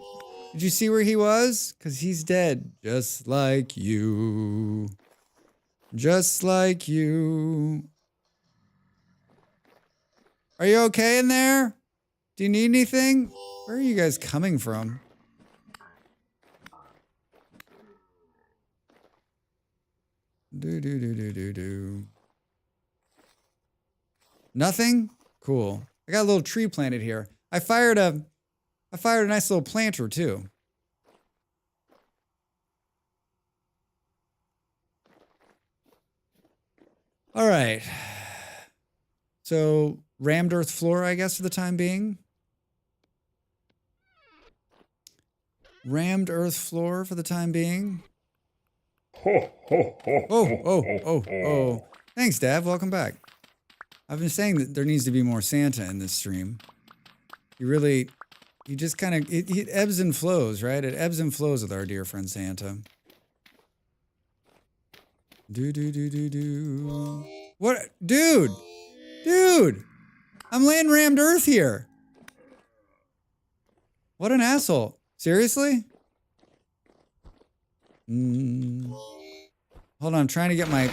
Did you see where he was? 'Cause he's dead. Just like you. Just like you. Are you okay in there? Do you need anything? Where are you guys coming from? Do. Nothing? Cool. I got a little tree planted here. I fired a nice little planter too. All right. So rammed earth floor, I guess, for the time being. Rammed earth floor for the time being. Oh. Thanks, Dad. Welcome back. I've been saying that there needs to be more Santa in this stream. He just kind of, it ebbs and flows, right? It ebbs and flows with our dear friend Santa. Do. What? Dude! I'm laying rammed earth here. What an asshole. Seriously? Hold on, I'm trying to get my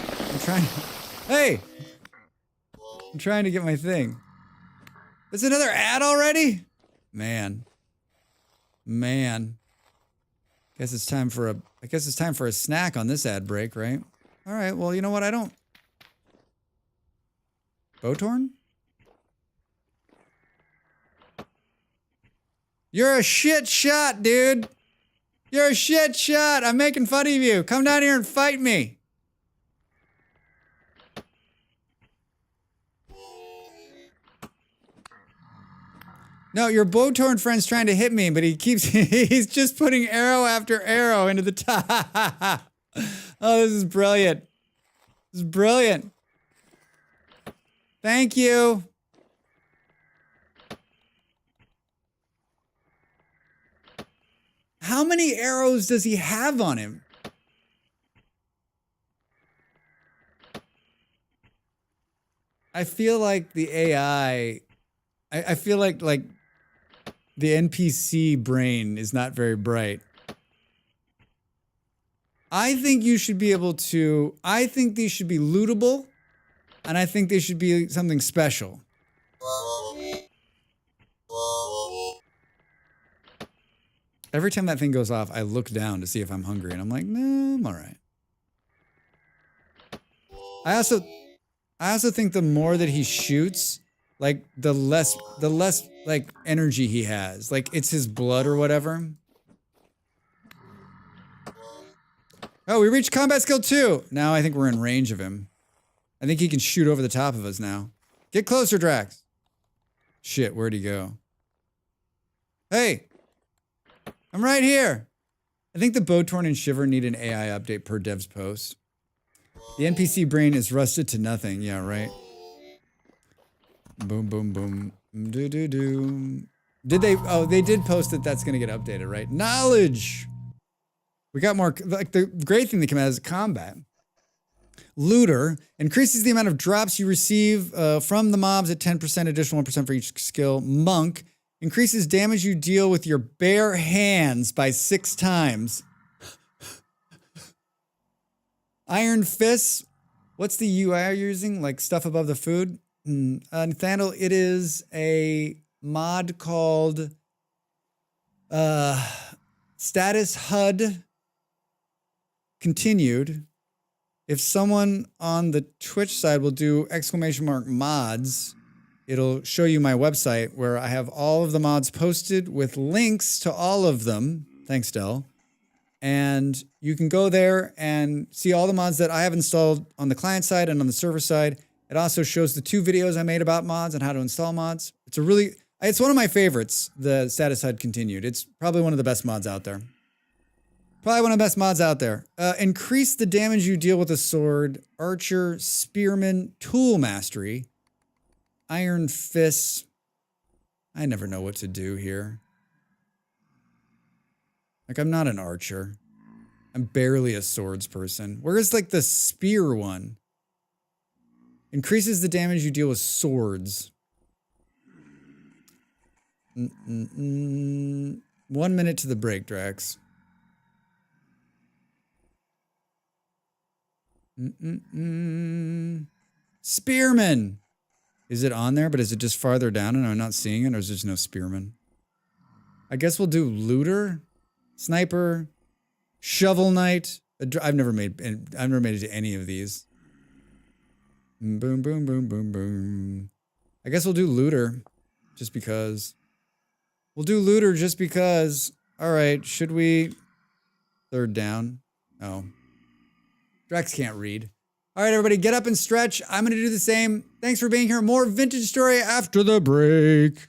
thing. There's another ad already? Man. Man. Guess it's time for a snack on this ad break, right? All right, well, you know what? I don't... Botorn? You're a shit shot, dude. You're a shit shot. I'm making fun of you. Come down here and fight me. No, your Botorn friend's trying to hit me, but he's just putting arrow after arrow into the top. Oh, this is brilliant. This is brilliant. Thank you. How many arrows does he have on him? I feel like the AI, I feel like the NPC brain is not very bright. I think you should be able to, I think these should be lootable, and I think they should be something special. Every time that thing goes off, I look down to see if I'm hungry, and I'm like, nah, I'm all right. I also think the more that he shoots, like the less like energy he has. Like it's his blood or whatever. Oh, we reached combat skill 2. Now I think we're in range of him. I think he can shoot over the top of us now. Get closer, Drax. Shit, where'd he go? Hey! I'm right here! I think the Botorn and Shiver need an AI update per dev's post. The NPC brain is rusted to nothing. Yeah, right. Boom, boom, boom. Do, do, do. Did they? Oh, they did post that that's going to get updated, right? Knowledge! We got more. Like, the great thing that came out is combat. Looter increases the amount of drops you receive from the mobs at 10%, additional 1% for each skill. Monk increases damage you deal with your bare hands by 6 times. Iron Fists. What's the UI you're using? Like stuff above the food? Nathaniel, it is a mod called Status HUD Continued. If someone on the Twitch side will do !mods, it'll show you my website where I have all of the mods posted with links to all of them. Thanks, Del. And you can go there and see all the mods that I have installed on the client side and on the server side. It also shows the 2 videos I made about mods and how to install mods. It's one of my favorites, the Status HUD Continued. It's probably one of the best mods out there. Probably one of the best mods out there. Increase the damage you deal with a sword, archer, spearman, tool mastery, iron fists. I never know what to do here. Like, I'm not an archer. I'm barely a swords person. Where's like the spear one? Increases the damage you deal with swords. 1 minute to the break, Drax. Spearman! Is it on there, but is it just farther down and I'm not seeing it, or is there just no spearman? I guess we'll do looter, sniper, shovel knight. I've never made it to any of these. Boom, boom, boom, boom, boom. I guess we'll do looter, just because. We'll do looter just because. All right, should we? Third down. Oh. Drax can't read. All right, everybody, get up and stretch. I'm going to do the same. Thanks for being here. More vintage story after the break.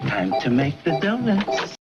Time to make the donuts.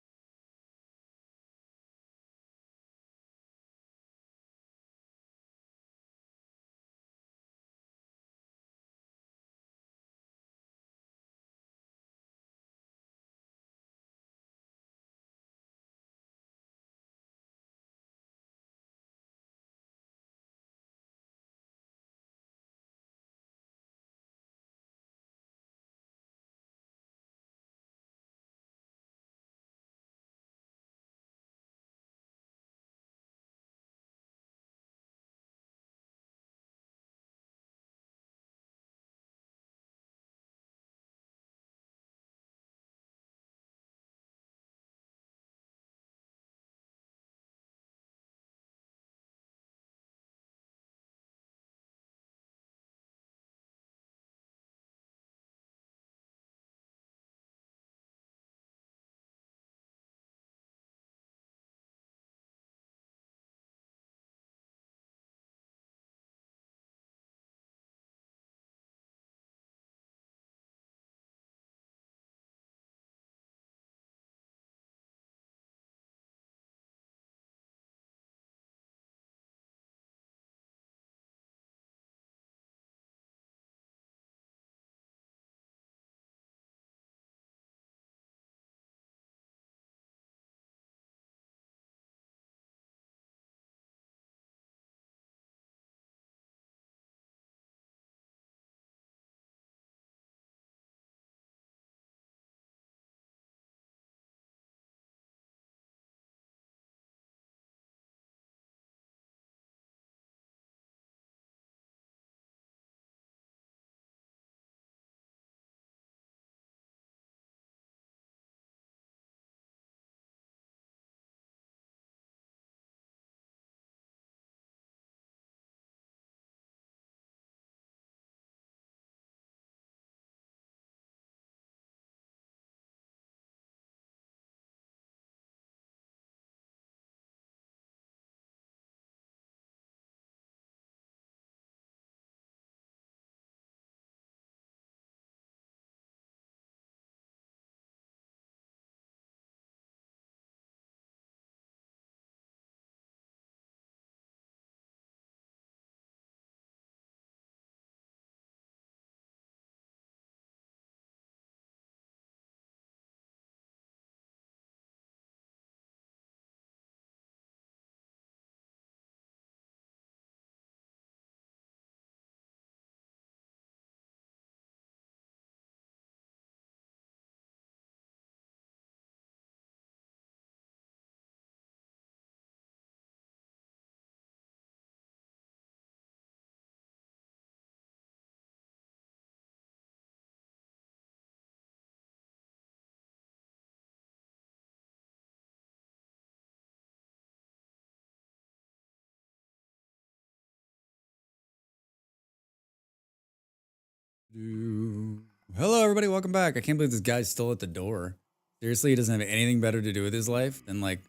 Hello, everybody. Welcome back. I can't believe this guy's still at the door. Seriously, he doesn't have anything better to do with his life than, like,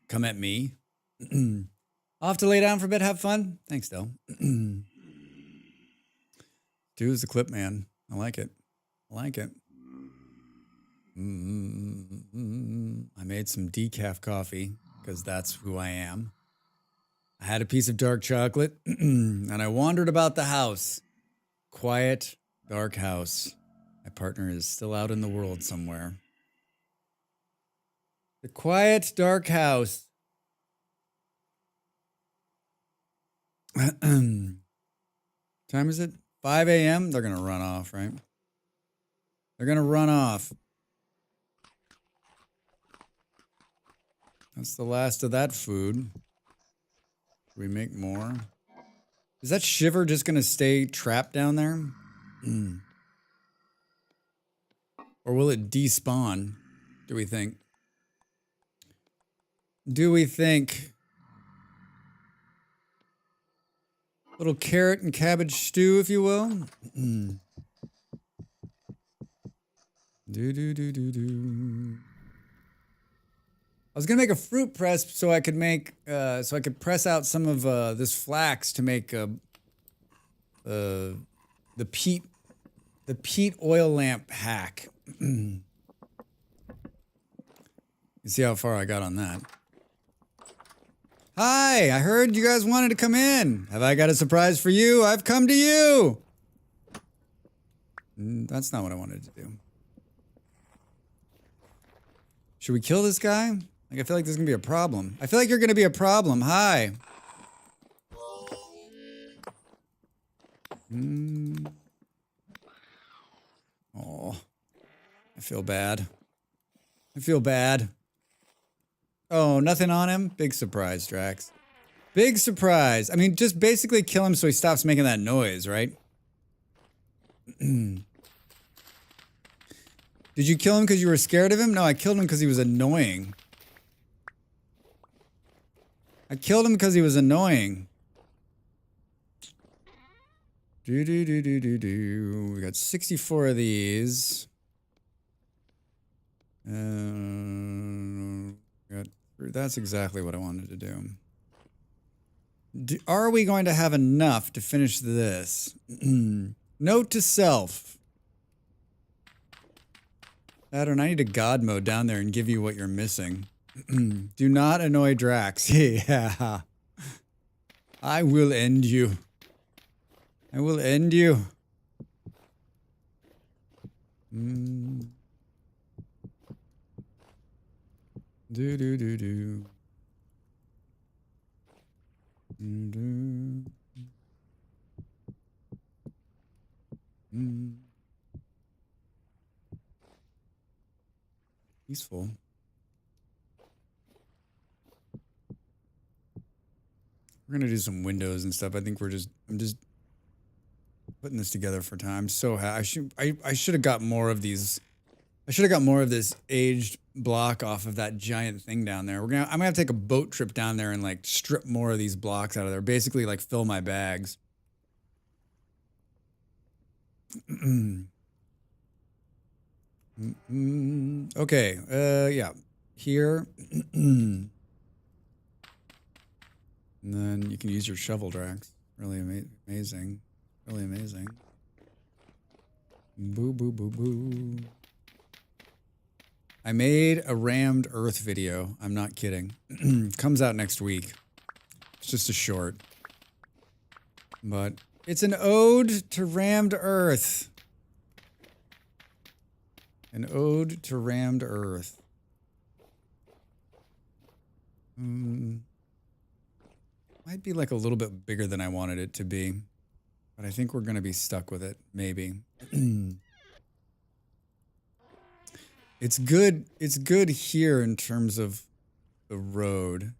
come at me. I'll have to lay down for a bit, have fun. Thanks, Del. Dude's the clip man. I like it. I like it. I made some decaf coffee because that's who I am. I had a piece of dark chocolate and I wandered about the house. Quiet, dark house. My partner is still out in the world somewhere. The quiet, dark house. Time is it? 5 a.m.? They're going to run off, right? They're going to run off. That's the last of that food. We make more. Is that shiver just going to stay trapped down there? Or will it despawn? Do we think? Do we think? Little carrot and cabbage stew, if you will. Do. I was gonna make a fruit press so I could make so I could press out some of this flax to make the peat oil lamp hack. You see how far I got on that. Hi, I heard you guys wanted to come in. Have I got a surprise for you? I've come to you. That's not what I wanted to do. Should we kill this guy? Like, I feel like there's gonna be a problem. I feel like you're gonna be a problem. Hi. Oh, I feel bad. I feel bad. Oh, nothing on him? Big surprise, Drax. Big surprise. I mean, just basically kill him so he stops making that noise, right? Did you kill him because you were scared of him? No, I killed him because he was annoying. I killed him because he was annoying. We got 64 of these. That's exactly what I wanted to do. Are we going to have enough to finish this? Note to self. Saturn, I need a God mode down there and give you what you're missing. Do not annoy Drax. Yeah. I will end you. I will end you. Do do do do. Peaceful. We're gonna do some windows and stuff. I think I'm just putting this together for time. I'm so happy. I should have got more of these. I should have got more of this aged block off of that giant thing down there. I'm gonna have to take a boat trip down there and like strip more of these blocks out of there. Basically, like fill my bags. Okay. Yeah. Here. And then you can use your shovel, Drax. Really amazing. Really amazing. Boo, boo, boo, boo. I made a rammed earth video. I'm not kidding. Comes out next week. It's just a short. But it's an ode to rammed earth. An ode to rammed earth. Might be like a little bit bigger than I wanted it to be. But I think we're going to be stuck with it. Maybe. It's good here in terms of the road.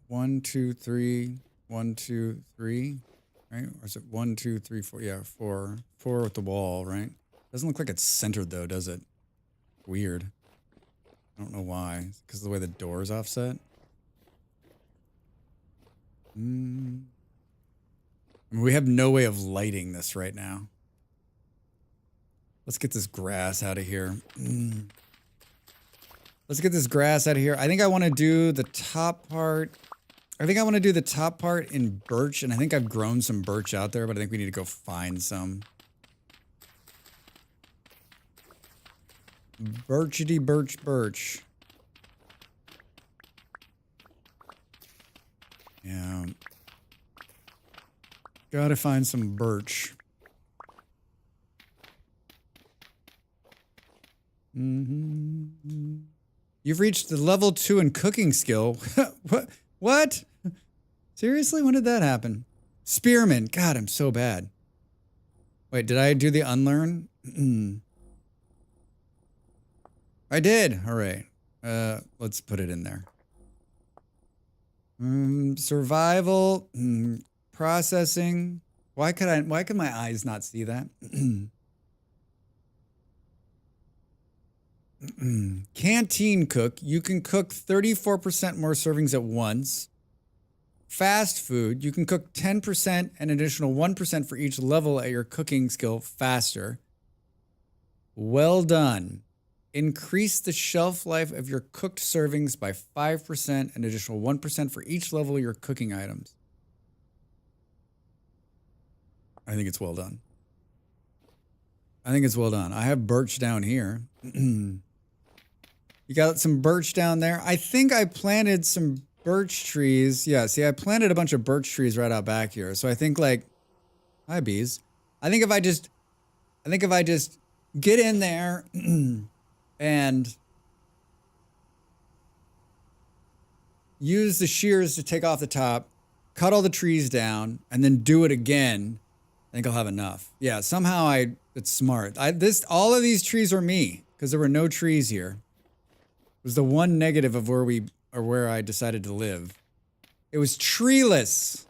One, two, three. 1, 2, 3. Right? Or is it 1, 2, 3, 4? Yeah, 4. 4 with the wall, right? Doesn't look like it's centered though, does it? Weird. I don't know why. Because of the way the door's offset. I mean, we have no way of lighting this right now. Let's get this grass out of here. Let's get this grass out of here. I think I want to do the top part. I think I want to do the top part in birch, and I think I've grown some birch out there, but I think we need to go find some. Birchity birch birch. Yeah. Gotta find some birch. You've reached the level 2 in cooking skill. What? Seriously? When did that happen? Spearman. God, I'm so bad. Wait, did I do the unlearn? I did. All right. Let's put it in there. Survival. Processing. Why could my eyes not see that? Canteen cook. You can cook 34% more servings at once. Fast food. You can cook 10% and an additional 1% for each level at your cooking skill faster. Well done. Increase the shelf life of your cooked servings by 5% and an additional 1% for each level of your cooking items. I think it's well done. I think it's well done. I have birch down here. You got some birch down there? I think I planted some birch trees. Yeah, see, I planted a bunch of birch trees right out back here. So I think like, hi bees. I think if I just get in there and use the shears to take off the top, cut all the trees down, and then do it again, I think I'll have enough. Yeah, somehow it's smart. All of these trees are me because there were no trees here. It was the one negative of where I decided to live. It was treeless.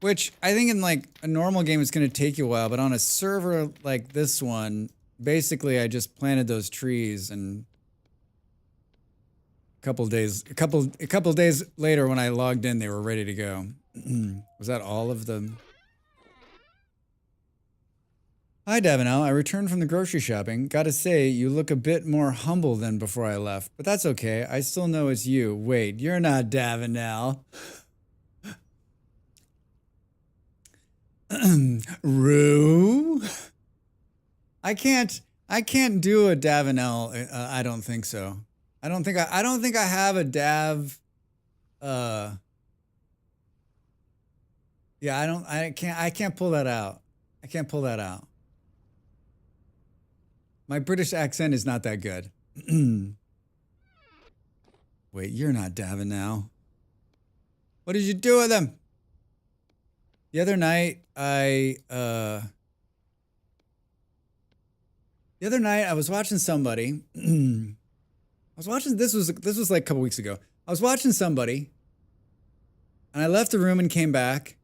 Which I think in like a normal game it's going to take you a while, but on a server like this one, basically I just planted those trees and a couple days later when I logged in they were ready to go. Was that all of them? Hi, Davinel. I returned from the grocery shopping. Gotta say, you look a bit more humble than before I left, but that's okay. I still know it's you. Wait, you're not Davinel. Rue? I can't do a Davinel. I don't think so. I don't think I have a Dav. Yeah, I can't pull that out. I can't pull that out. My British accent is not that good. Wait, you're not Davin now. What did you do with him? The other night, I was watching somebody. This was like a couple weeks ago. I was watching somebody, and I left the room and came back,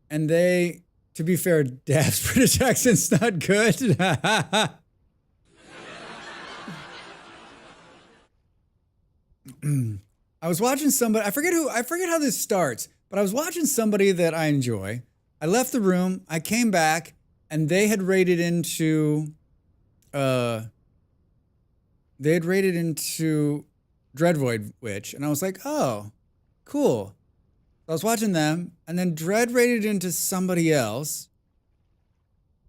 and to be fair, Dav's British accent's not good. I was watching somebody, I forget how this starts, but I was watching somebody that I enjoy. I left the room, I came back, and they had raided into Dreadvoid Witch, and I was like, oh, cool. I was watching them, and then Dread raided into somebody else.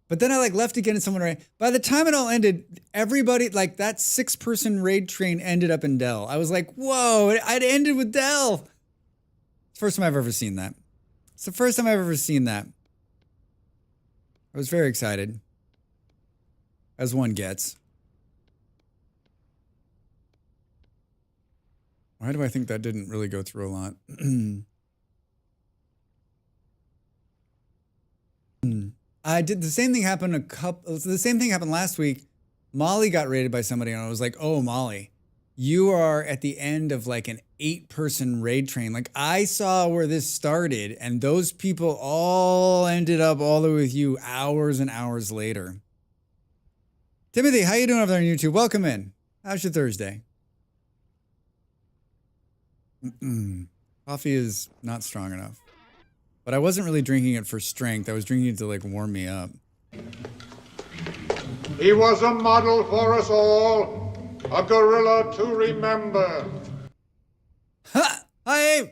But then I left again and someone raided. By the time it all ended, everybody, that 6-person raid train ended up in Dell. I was like, whoa, it ended with Dell. It's the first time I've ever seen that. It's the first time I've ever seen that. I was very excited. As one gets. Why do I think that didn't really go through a lot? I did the same thing the same thing happened last week. Molly got raided by somebody and I was like, oh, Molly, you are at the end of an 8-person raid train. I saw where this started and those people all ended up all the way with you hours and hours later. Timothy, how you doing over there on YouTube? Welcome in. How's your Thursday? Coffee is not strong enough. But I wasn't really drinking it for strength. I was drinking it to warm me up. He was a model for us all, a gorilla to remember. Ha! Hi, Abe!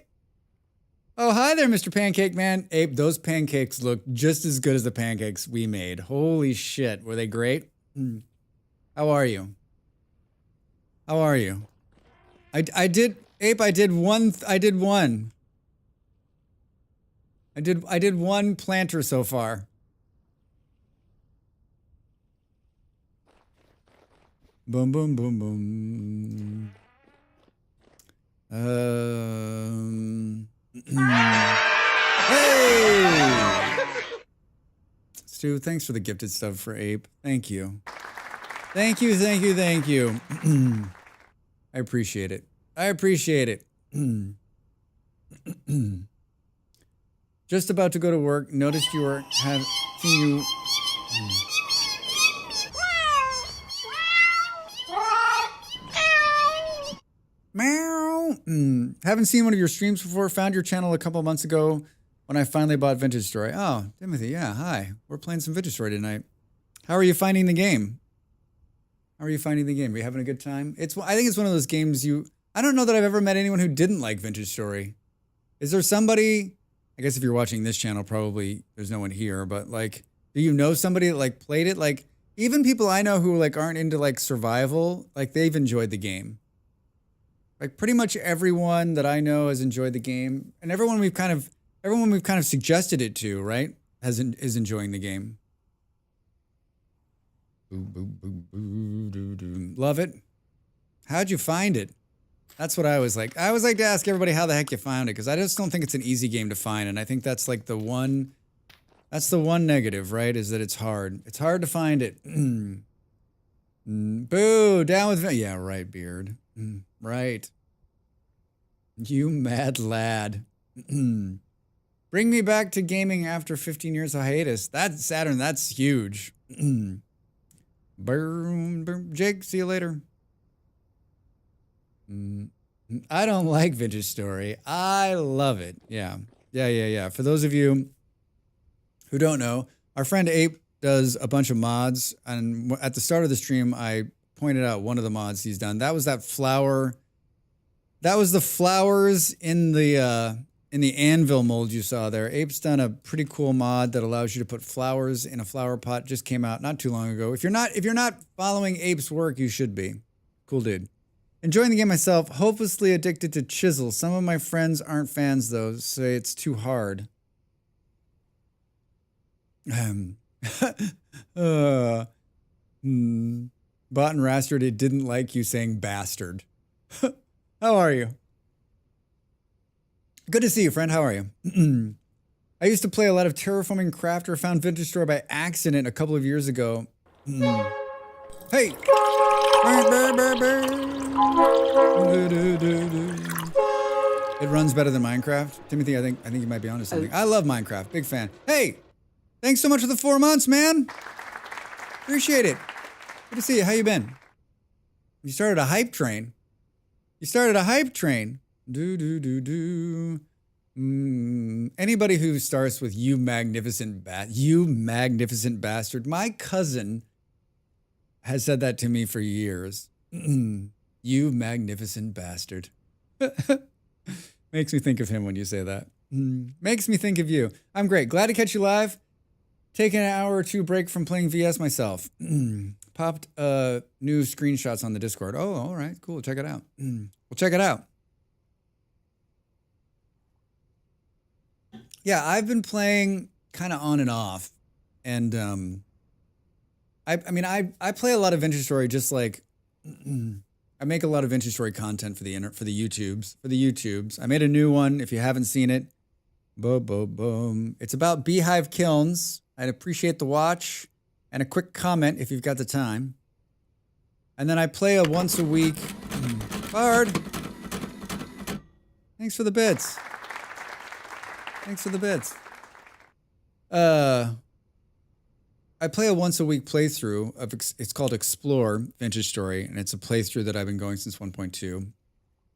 Oh, hi there, Mr. Pancake Man. Abe, those pancakes look just as good as the pancakes we made. Holy shit, were they great? How are you? How are you? I did one. I did one planter so far. Boom, boom, boom, boom. Hey! Stu, thanks for the gifted stuff for Ape. Thank you. Thank you, thank you, thank you. I appreciate it. I appreciate it. Just about to go to work. Noticed you were seen you. Meow. Haven't seen one of your streams before. Found your channel a couple months ago when I finally bought Vintage Story. Oh, Timothy, yeah, hi. We're playing some Vintage Story tonight. How are you finding the game? How are you finding the game? Are you having a good time? I think it's one of those games I don't know that I've ever met anyone who didn't like Vintage Story. Is there somebody? I guess if you're watching this channel, probably there's no one here, but like, do you know somebody that like played it? Like, even people I know who like aren't into like survival, like they've enjoyed the game. Like pretty much everyone that I know has enjoyed the game, and everyone we've kind of suggested it to, right, is enjoying the game. Love it. How'd you find it? That's what I always like. I always like to ask everybody how the heck you found it, because I just don't think it's an easy game to find, and I think that's like the one. That's the one negative, right? Is that it's hard. It's hard to find it. Boo! Down with yeah, right, Beard. Right. You mad lad. Bring me back to gaming after 15 years of hiatus. That's Saturn. That's huge. Boom. Jake, see you later. I don't like Vintage Story. I love it. Yeah. For those of you who don't know, our friend Ape does a bunch of mods, and at the start of the stream, I pointed out one of the mods he's done. That was that flower. That was the flowers in the anvil mold you saw there. Ape's done a pretty cool mod that allows you to put flowers in a flower pot. Just came out not too long ago. If you're not following Ape's work, you should be. Cool dude. Enjoying the game myself. Hopelessly addicted to chisel. Some of my friends aren't fans though, say it's too hard. Bot and Rastard, it didn't like you saying bastard. How are you? Good to see you, friend. How are you? I used to play a lot of Terraforming Crafter, found Vintage Store by accident a couple of years ago. Hey! It runs better than Minecraft. Timothy, I think you might be onto something. I love Minecraft. Big fan. Hey! Thanks so much for the 4 months, man. Appreciate it. Good to see you. How you been? You started a hype train. Anybody who starts with you magnificent bastard. My cousin has said that to me for years. You magnificent bastard. Makes me think of him when you say that. Makes me think of you. I'm great. Glad to catch you live. Taking an hour or two break from playing VS myself. Popped new screenshots on the Discord. Oh, all right. Cool. Check it out. We'll check it out. Yeah, I've been playing kind of on and off. And I play a lot of Vintage Story, just like I make a lot of Vintage Story content for the YouTubes. I made a new one if you haven't seen it. Boom. It's about beehive kilns. I'd appreciate the watch and a quick comment if you've got the time. And then I play a once a week. Bard. Thanks for the bits. I play a once a week playthrough of it's called Explore Vintage Story, and it's a playthrough that I've been going since 1.2.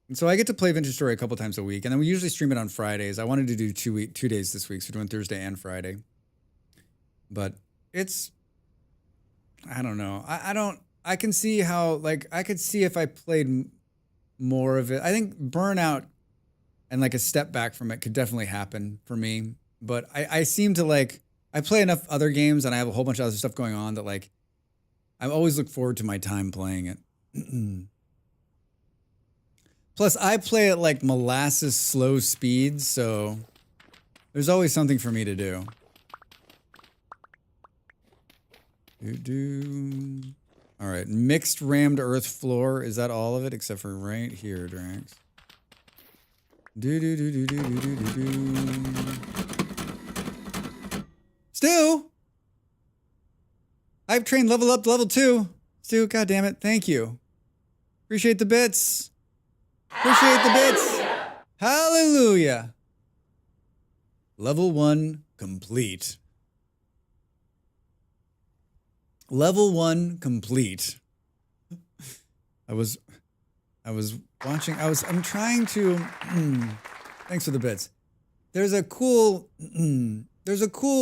And so I get to play Vintage Story a couple times a week, and then we usually stream it on Fridays. I wanted to do 2 days this week, so we're doing Thursday and Friday. But it's, I don't know. I can see how, like, I could see if I played more of it. I think burnout and like a step back from it could definitely happen for me. But I seem to like, I play enough other games and I have a whole bunch of other stuff going on that like, I always look forward to my time playing it. Plus, I play at like molasses slow speeds, so there's always something for me to do. All right, mixed rammed earth floor. Is that all of it except for right here, Drax? Stu! Hype train level up to level 2. Stu, god damn it, thank you. Appreciate the bits. Hallelujah. Level 1 complete. Level 1 complete. I'm trying to, thanks for the bits. There's a cool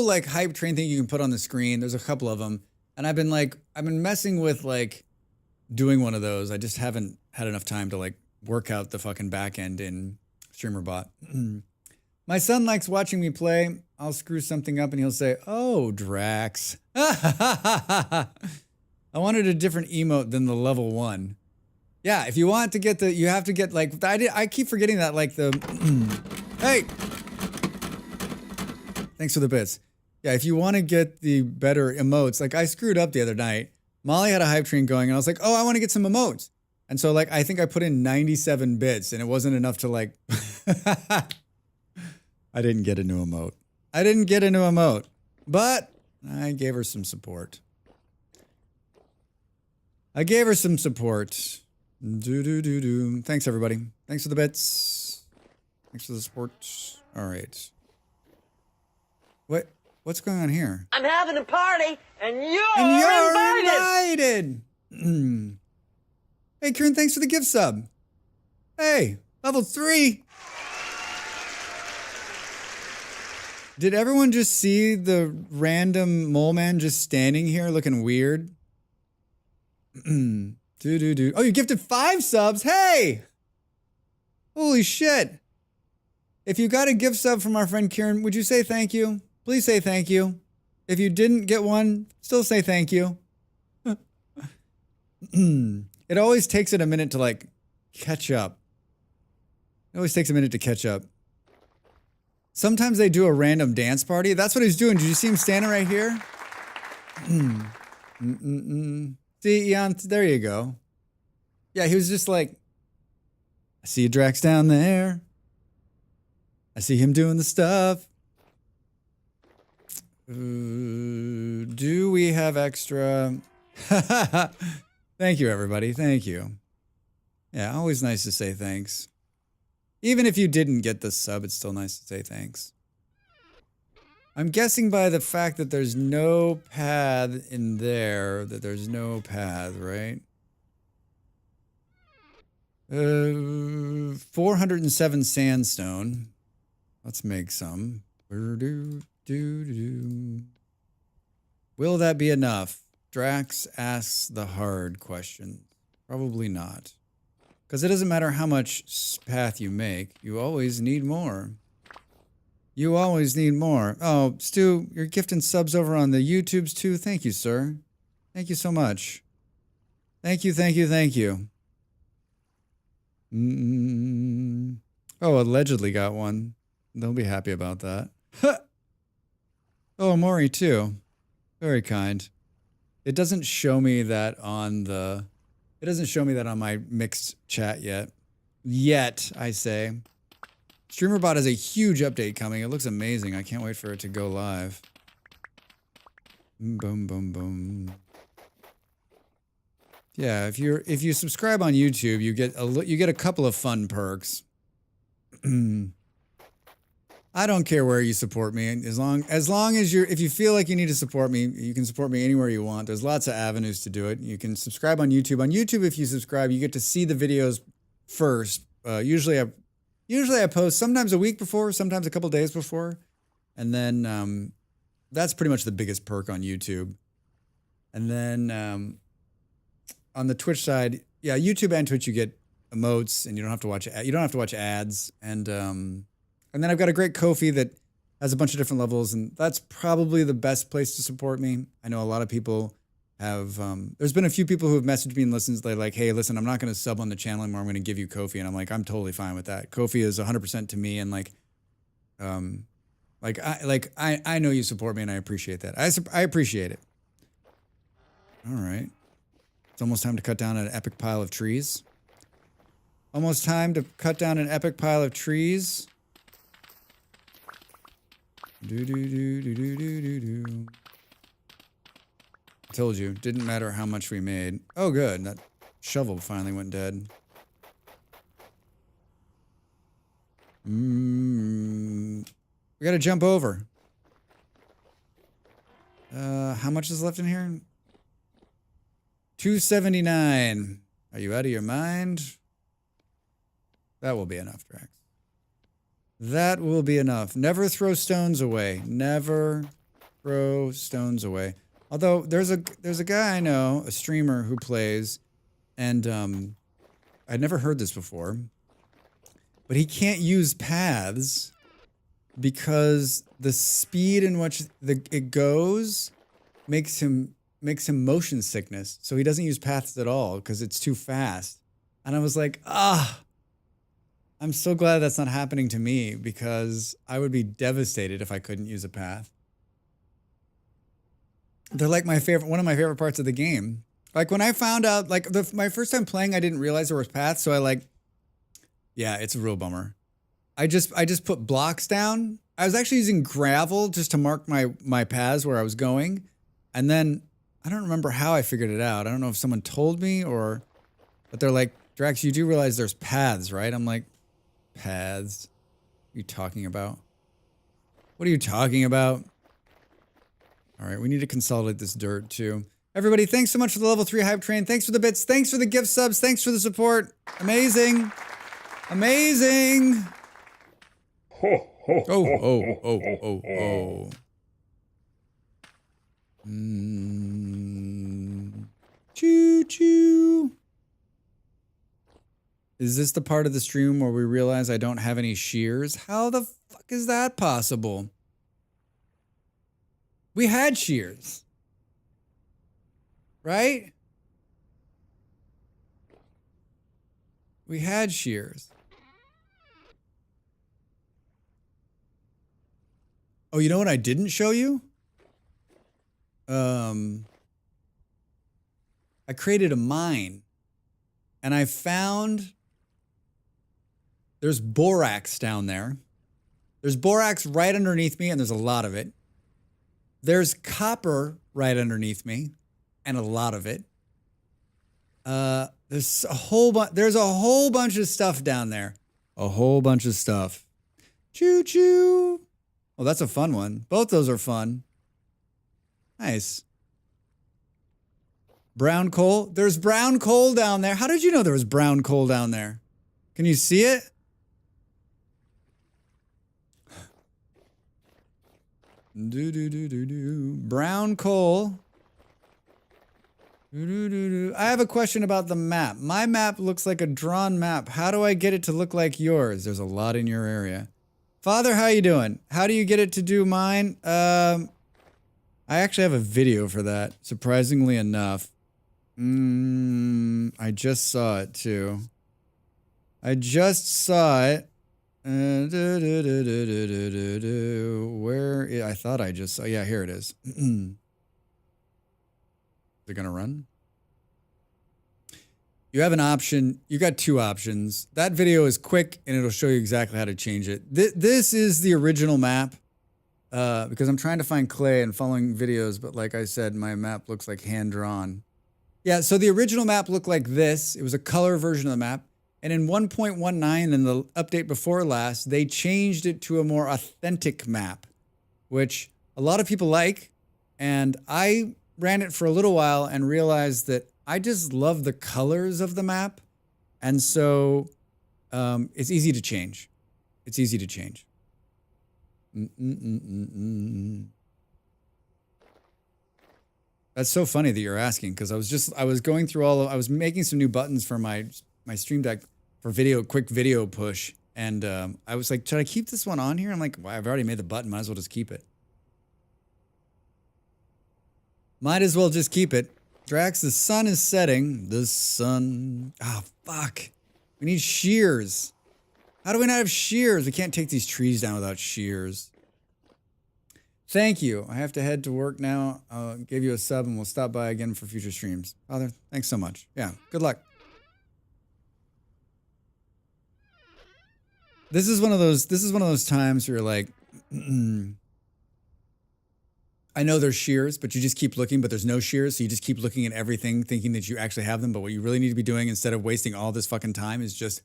like hype train thing you can put on the screen. There's a couple of them. And I've been messing with like doing one of those. I just haven't had enough time to like work out the fucking back end in StreamerBot. My son likes watching me play. I'll screw something up and he'll say, "Oh, Drax." I wanted a different emote than the level 1. Yeah, if you want to get you have to get like, I keep forgetting that, like the, hey, thanks for the bits. Yeah, if you want to get the better emotes, like I screwed up the other night. Molly had a hype train going and I was like, oh, I want to get some emotes. And so like, I think I put in 97 bits and it wasn't enough to like, I didn't get a new emote. But I gave her some support. Thanks, everybody. Thanks for the bits. Thanks for the support. All right. What's going on here? I'm having a party, and you're invited. Hey, Kieran, thanks for the gift sub. Hey, level 3. Did everyone just see the random mole man just standing here looking weird? Oh, you gifted 5 subs. Hey! Holy shit. If you got a gift sub from our friend Kieran, would you say thank you? Please say thank you. If you didn't get one, still say thank you. It always takes it a minute to like catch up. Sometimes they do a random dance party. That's what he's doing. Did you see him standing right here? See, Jan, there you go. Yeah, he was just like, I see Drax down there. I see him doing the stuff. Do we have extra? Thank you, everybody. Thank you. Yeah, always nice to say thanks. Even if you didn't get the sub, it's still nice to say thanks. I'm guessing by the fact that there's no path in there, that there's no path, right? 407 sandstone. Let's make some. Will that be enough? Drax asks the hard question. Probably not. Because it doesn't matter how much path you make, you always need more. Oh, Stu, you're gifting subs over on the YouTubes too. Thank you, sir. Thank you so much. Thank you. Oh, allegedly got one. They'll be happy about that. Oh, Maury too. Very kind. It doesn't show me that on my mixed chat yet. I say. StreamerBot has a huge update coming. It looks amazing. I can't wait for it to go live. Boom, boom, boom. Yeah, if you subscribe on YouTube, you get a couple of fun perks. I don't care where you support me, as long as if you feel like you need to support me, you can support me anywhere you want. There's lots of avenues to do it. You can subscribe on YouTube. On YouTube, if you subscribe, you get to see the videos first. Usually I post sometimes a week before, sometimes a couple days before, and then that's pretty much the biggest perk on YouTube. And then on the Twitch side, yeah, YouTube and Twitch, you get emotes, and you don't have to watch ads, and then I've got a great Ko-fi that has a bunch of different levels, and that's probably the best place to support me. I know a lot of people have, there's been a few people who have messaged me and listened. They're like, hey, listen, I'm not going to sub on the channel anymore. I'm going to give you Ko-fi. And I'm like, I'm totally fine with that. Ko-fi is 100% to me. And I know you support me and I appreciate that. I appreciate it. All right. It's almost time to cut down an epic pile of trees. Told you, didn't matter how much we made. Oh, good. That shovel finally went dead. We gotta jump over. How much is left in here? 279. Are you out of your mind? That will be enough, Drax. That will be enough. Never throw stones away. Never throw stones away. Although there's a guy I know, a streamer who plays, and I'd never heard this before, but he can't use paths because the speed in which it goes makes him motion sickness. So he doesn't use paths at all because it's too fast. And I was like, I'm so glad that's not happening to me because I would be devastated if I couldn't use a path. They're like one of my favorite parts of the game. Like when I found out, like my first time playing, I didn't realize there was paths. So yeah, it's a real bummer. I just put blocks down. I was actually using gravel just to mark my paths where I was going. And then I don't remember how I figured it out. I don't know if someone told me but they're like, Drax, you do realize there's paths, right? I'm like, paths? What are you talking about? What are you talking about? All right, we need to consolidate this dirt too. Everybody, thanks so much for the level 3 hype train. Thanks for the bits. Thanks for the gift subs. Thanks for the support. Amazing. Amazing. Oh. Choo choo. Is this the part of the stream where we realize I don't have any shears? How the fuck is that possible? We had shears. Right? We had shears. Oh, you know what I didn't show you? I created a mine. And I found there's borax down there. There's borax right underneath me, and there's a lot of it. There's copper right underneath me, and a lot of it. There's a whole bunch of stuff down there. A whole bunch of stuff. Choo choo. Oh, that's a fun one. Both those are fun. Nice. Brown coal. There's brown coal down there. How did you know there was brown coal down there? Can you see it? Brown coal. I have a question about the map. My map looks like a drawn map. How do I get it to look like yours? There's a lot in your area. Father, how you doing? How do you get it to do mine? I actually have a video for that, surprisingly enough. I just saw it too. I thought I just saw. Yeah, here it is. Is it gonna run? You have an option. You got two options. That video is quick and it'll show you exactly how to change it. This is the original map because I'm trying to find clay and following videos, but like I said, my map looks like hand drawn. Yeah, so the original map looked like this. It was a color version of the map. And in 1.19, in the update before last, they changed it to a more authentic map, which a lot of people like. And I ran it for a little while and realized that I just love the colors of the map. And so it's easy to change. It's easy to change. That's so funny that you're asking, because I was going through I was making some new buttons for my Stream Deck for quick video push. And I was like, should I keep this one on here? I'm like, well, I've already made the button. Might as well just keep it. Might as well just keep it. Drax, the sun is setting. The sun. Oh, fuck. We need shears. How do we not have shears? We can't take these trees down without shears. Thank you. I have to head to work now. I'll give you a sub and we'll stop by again for future streams. Father, thanks so much. Yeah, good luck. This is one of those times where you're like, I know there's shears, but you just keep looking, but there's no shears. So you just keep looking at everything thinking that you actually have them. But what you really need to be doing instead of wasting all this fucking time is just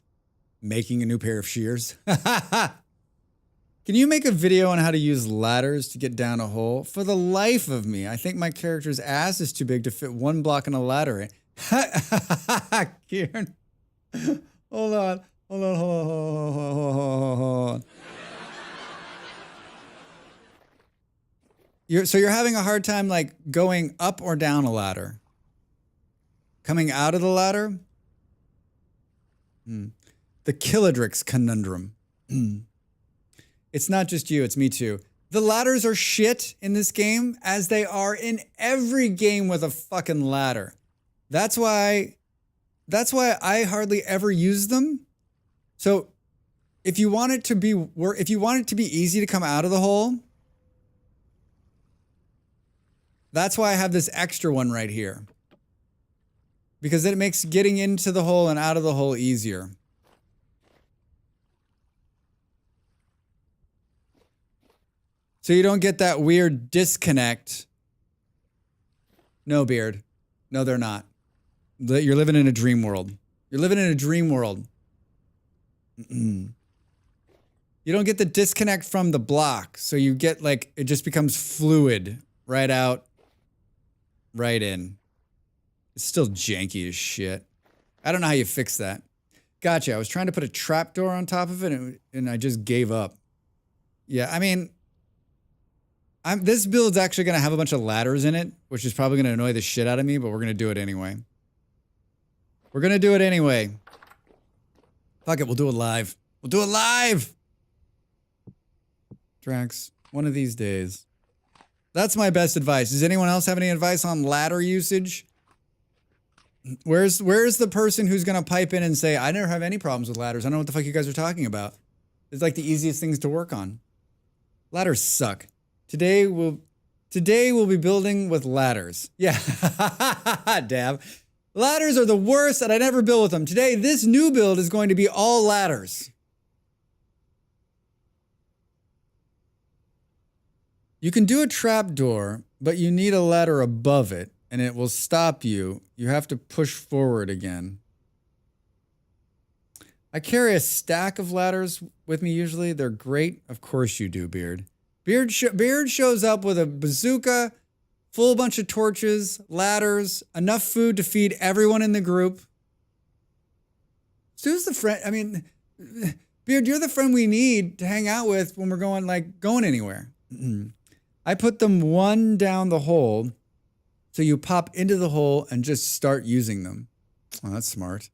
making a new pair of shears. Can you make a video on how to use ladders to get down a hole? For the life of me, I think my character's ass is too big to fit one block in a ladder. Kieran. Hold on. So you're having a hard time like going up or down a ladder? Coming out of the ladder? The Killadrix conundrum. It's not just you, it's me too. The ladders are shit in this game, as they are in every game with a fucking ladder. That's why I hardly ever use them. So if you want it to be easy to come out of the hole, that's why I have this extra one right here. Because it makes getting into the hole and out of the hole easier. So you don't get that weird disconnect. No, Beard. No, they're not. You're living in a dream world. You're living in a dream world. You don't get the disconnect from the block. So you get like, it just becomes fluid. Right out, right in. It's still janky as shit. I don't know how you fix that. Gotcha. I was trying to put a trapdoor on top of it and I just gave up. Yeah, I mean, this build's actually going to have a bunch of ladders in it, which is probably going to annoy the shit out of me, but we're going to do it anyway. We're going to do it anyway. Fuck it, we'll do it live. We'll do it live! Drax, one of these days. That's my best advice. Does anyone else have any advice on ladder usage? Where's the person who's going to pipe in and say, I never have any problems with ladders. I don't know what the fuck you guys are talking about. It's like the easiest things to work on. Ladders suck. Today we'll be building with ladders. Yeah, Dab. Ladders are the worst and I never build with them. Today, this new build is going to be all ladders. You can do a trapdoor, but you need a ladder above it and it will stop you. You have to push forward again. I carry a stack of ladders with me usually. They're great. Of course you do, Beard. Beard shows up with a bazooka, full bunch of torches, ladders, enough food to feed everyone in the group. Stu's the friend. I mean, Beard, you're the friend we need to hang out with when we're going anywhere. I put them one down the hole, so you pop into the hole and just start using them. Oh, that's smart.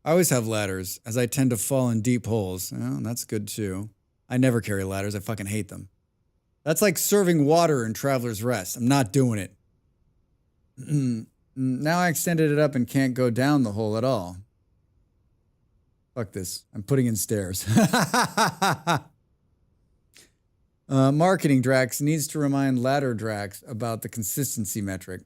I always have ladders, as I tend to fall in deep holes. Oh, that's good too. I never carry ladders. I fucking hate them. That's like serving water in Traveler's Rest. I'm not doing it. Now I extended it up and can't go down the hole at all. Fuck this. I'm putting in stairs. Marketing Drax needs to remind Ladder Drax about the consistency metric.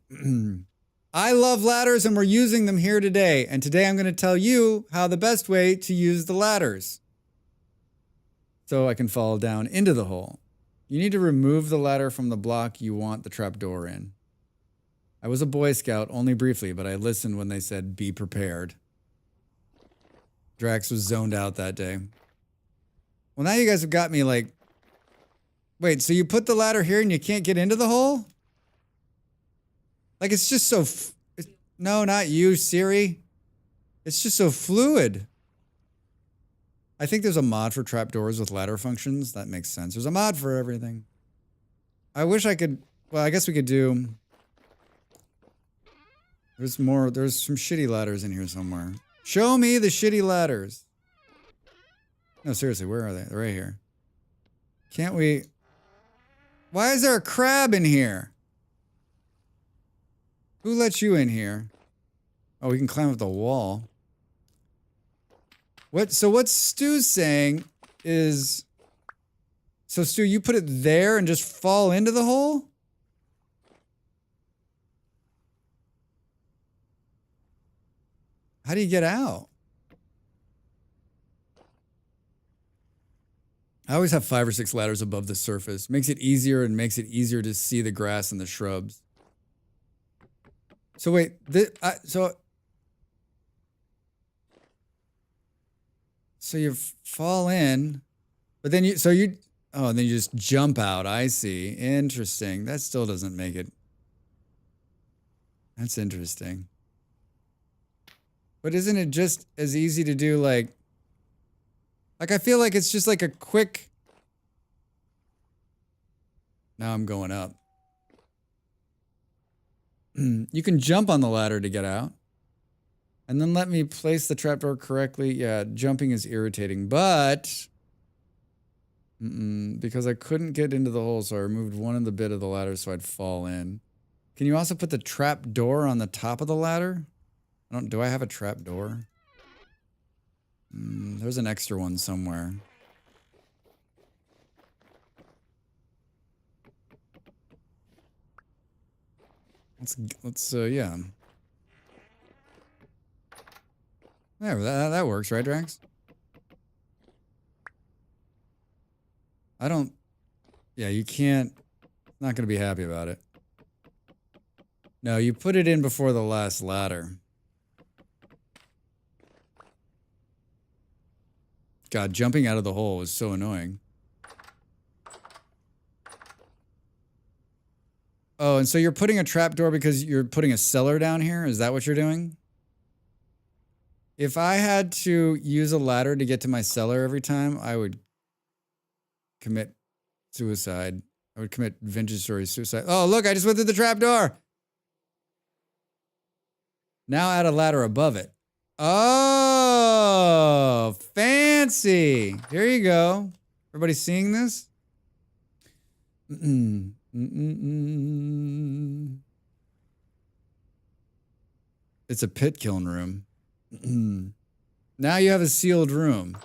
I love ladders and we're using them here today. And today I'm going to tell you how the best way to use the ladders. So I can fall down into the hole. You need to remove the ladder from the block you want the trapdoor in. I was a Boy Scout only briefly, but I listened when they said, be prepared. Drax was zoned out that day. Well, now you guys have got me like, wait, so you put the ladder here and you can't get into the hole? Like, it's just so, no, not you, Siri. It's just so fluid. I think there's a mod for trapdoors with ladder functions. That makes sense. There's a mod for everything. I wish I could, well, I guess we could do, there's some shitty ladders in here somewhere. Show me the shitty ladders. No, seriously, where are they? They're right here. Can't we, why is there a crab in here? Who let you in here? Oh, we can climb up the wall. So what Stu's saying is, so Stu, you put it there and just fall into the hole? How do you get out? I always have 5 or 6 ladders above the surface. Makes it easier and makes it easier to see the grass and the shrubs. So wait, so you fall in, but then then you just jump out. I see. Interesting. That still doesn't make it. That's interesting. But isn't it just as easy to do like I feel like it's just like a quick. Now I'm going up. You can jump on the ladder to get out. And then let me place the trapdoor correctly. Yeah, jumping is irritating, but Because I couldn't get into the hole, so I removed one of the bit of the ladder so I'd fall in. Can you also put the trap door on the top of the ladder? Do I have a trap door? There's an extra one somewhere. Yeah. Yeah, that works, right, Drax? Yeah, you can't, not gonna be happy about it. No, you put it in before the last ladder. God, jumping out of the hole was so annoying. Oh, and so you're putting a trapdoor because you're putting a cellar down here? Is that what you're doing? If I had to use a ladder to get to my cellar every time, I would commit suicide. I would commit vintage story suicide. Oh, look, I just went through the trapdoor. Now add a ladder above it. Oh, fancy. Here you go. Everybody seeing this? It's a pit kiln room. Now you have a sealed room.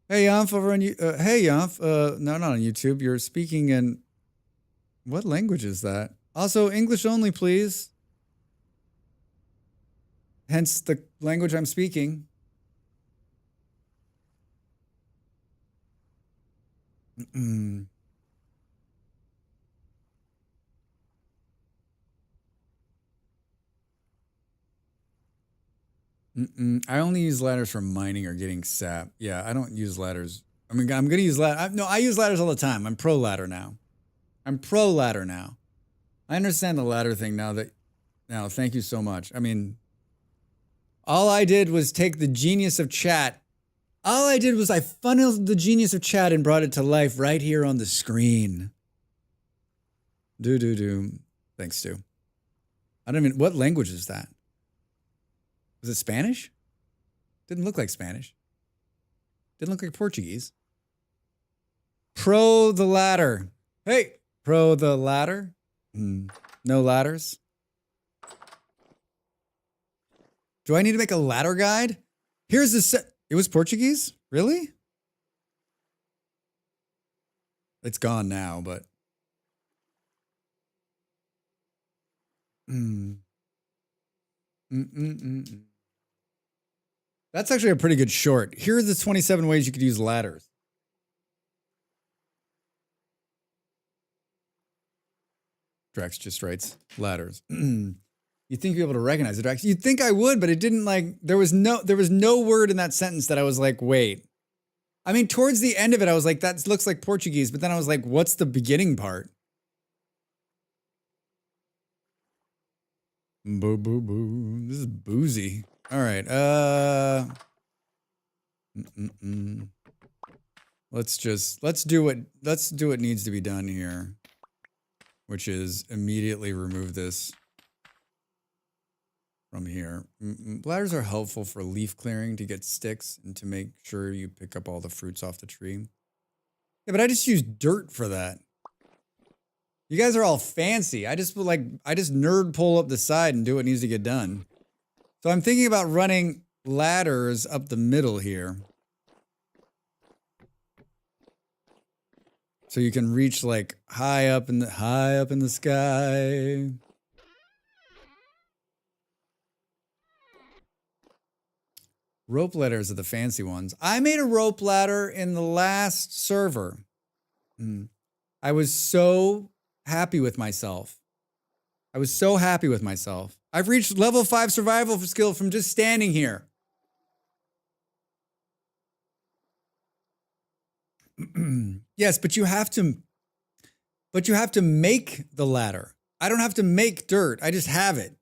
Hey, Yonf, over on you. Hey, Yonf. No, not on YouTube. You're speaking in. What language is that? Also, English only, please. Hence the language I'm speaking. I only use ladders for mining or getting sap. Yeah, I don't use ladders. I mean, I'm going to use ladders. No, I use ladders all the time. I'm pro ladder now. I understand the ladder thing now. Thank you so much. I mean, all I did was take the genius of chat. All I did was I funneled the genius of chat and brought it to life right here on the screen. Thanks, Stu. I don't even, what language is that? Was it Spanish? Didn't look like Spanish. Didn't look like Portuguese. Pro the ladder. Hey, pro the ladder. No ladders. Do I need to make a ladder guide? Here's the set. It was Portuguese? Really? It's gone now, but. That's actually a pretty good short. Here are the 27 ways you could use ladders. Drax just writes ladders. You'd think you'd be able to recognize it, Drax. You'd think I would, but it didn't like, there was no word in that sentence that I was like, wait. I mean, towards the end of it, I was like, that looks like Portuguese, but then I was like, what's the beginning part? Boo, boo, boo. This is boozy. All right. Let's do what needs to be done here, which is immediately remove this from here. Ladders are helpful for leaf clearing to get sticks and to make sure you pick up all the fruits off the tree. Yeah, but I just use dirt for that. You guys are all fancy. I just nerd pull up the side and do what needs to get done. So I'm thinking about running ladders up the middle here. So you can reach like high up in the sky. Rope ladders are the fancy ones. I made a rope ladder in the last server. I was so happy with myself. I've reached level 5 survival skill from just standing here. Yes, but you have to make the ladder. I don't have to make dirt. I just have it.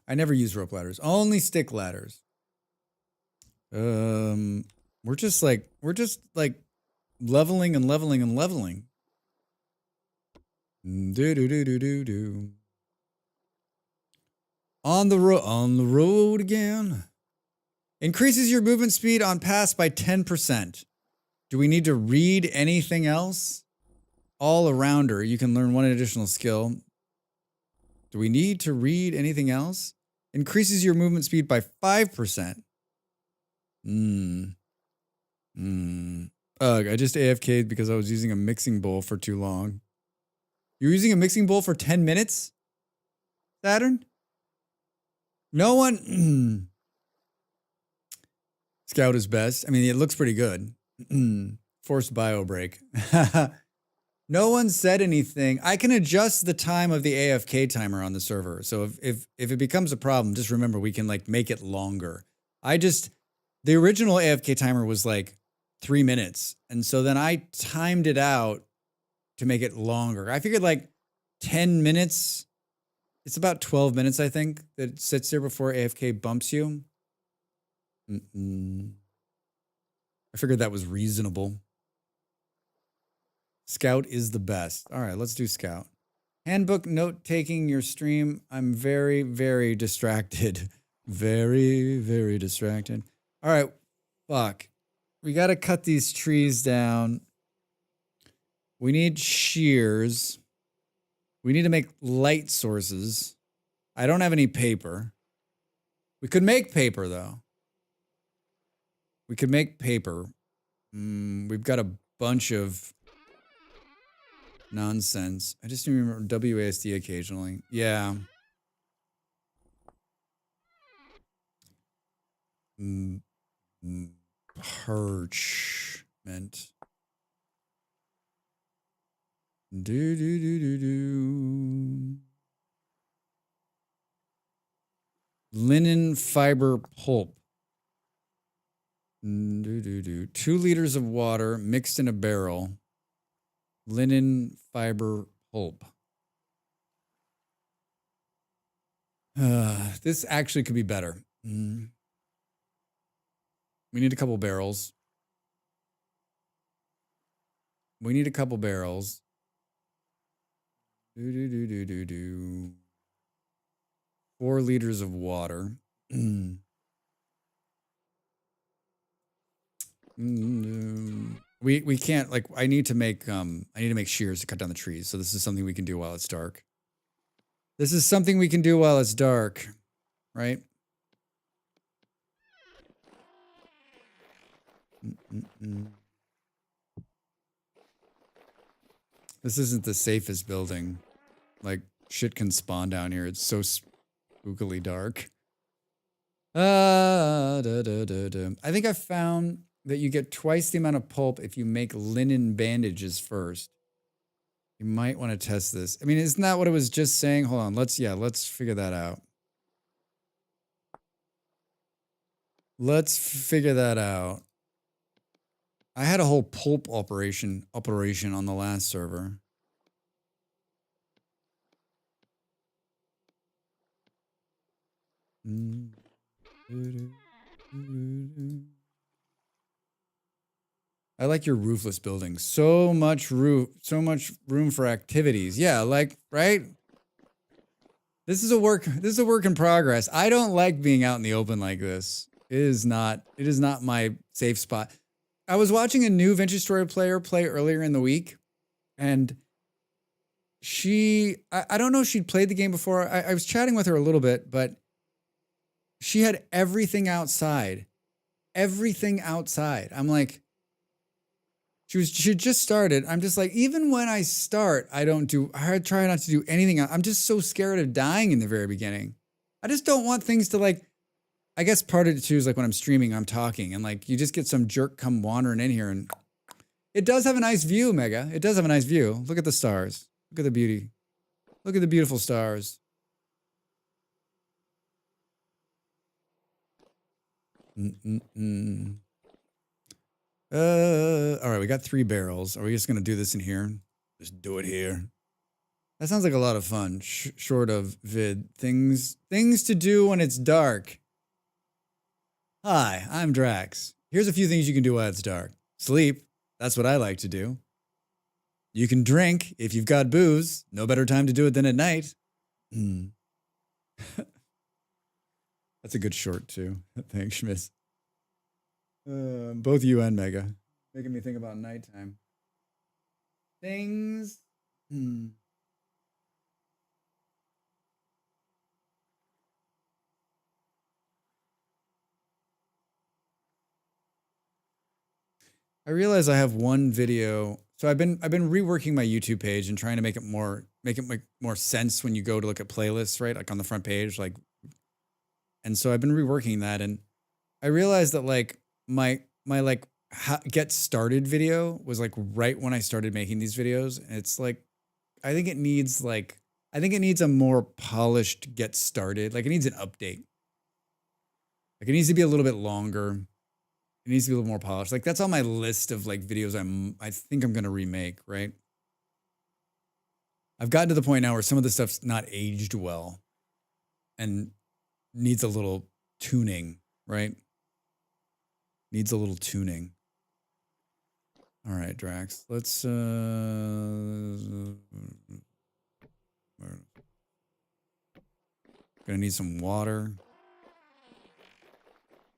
I never use rope ladders, only stick ladders. We're just like leveling and leveling and leveling. On the road again. Increases your movement speed on pass by 10%. Do we need to read anything else? All arounder. You can learn one additional skill. Do we need to read anything else? Increases your movement speed by 5%. Ugh, I just AFK'd because I was using a mixing bowl for too long. You're using a mixing bowl for 10 minutes? Saturn? No one... Scout is best. I mean, it looks pretty good. Forced bio break. No one said anything. I can adjust the time of the AFK timer on the server. So if it becomes a problem, just remember we can like make it longer. The original AFK timer was like 3 minutes. And so then I timed it out to make it longer. I figured like 10 minutes. It's about 12 minutes, I think, that it sits there before AFK bumps you. I figured that was reasonable. Scout is the best. All right, let's do Scout. Handbook note taking your stream. I'm very, very distracted. Very, very distracted. All right, fuck. We got to cut these trees down. We need shears. We need to make light sources. I don't have any paper. We could make paper, though. We could make paper. We've got a bunch of nonsense. I just remember WASD occasionally. Yeah. Parchment. Linen fiber pulp. 2 liters of water mixed in a barrel. Linen fiber pulp. This actually could be better. We need a couple barrels. We need a couple barrels. 4 liters of water. We can't, like, I need to make shears to cut down the trees. So this is something we can do while it's dark. This is something we can do while it's dark, right? This isn't the safest building. Like, shit can spawn down here. It's so spookily dark. I think I found that you get twice the amount of pulp if you make linen bandages first. You might want to test this. I mean, isn't that what it was just saying? Hold on. Let's figure that out. Let's figure that out. I had a whole pulp operation on the last server. I like your roofless building. So much room for activities. Yeah, like, right? This is a work in progress. I don't like being out in the open like this. It is not my safe spot. I was watching a new Vintage Story player play earlier in the week, and I don't know if she'd played the game before. I was chatting with her a little bit, but she had everything outside. Everything outside. I'm like, she just started. I'm just like, even when I start, I try not to do anything. I'm just so scared of dying in the very beginning. I just don't want things to, like, I guess part of it too is like when I'm streaming, I'm talking, and like you just get some jerk come wandering in here, and it does have a nice view, Mega. It does have a nice view. Look at the stars. Look at the beauty. Look at the beautiful stars. All right, we got 3 barrels. Are we just gonna do this in here? Just do it here. That sounds like a lot of fun. Short of vid things to do when it's dark. Hi, I'm Drax. Here's a few things you can do while it's dark. Sleep. That's what I like to do. You can drink if you've got booze. No better time to do it than at night. That's a good short too. Thanks, Schmitz. Both you and Mega. Making me think about nighttime. Things. I realize I have one video. So I've been reworking my YouTube page and trying to make it make more sense when you go to look at playlists, right? Like on the front page, like. And so I've been reworking that, and I realized that like my like get started video was like right when I started making these videos. And it's like I think it needs a more polished get started. Like it needs an update. Like it needs to be a little bit longer. It needs to be a little more polished. Like that's on my list of like videos I think I'm gonna remake, right? I've gotten to the point now where some of the stuff's not aged well and needs a little tuning, right? Needs a little tuning. All right, Drax. Let's gonna need some water.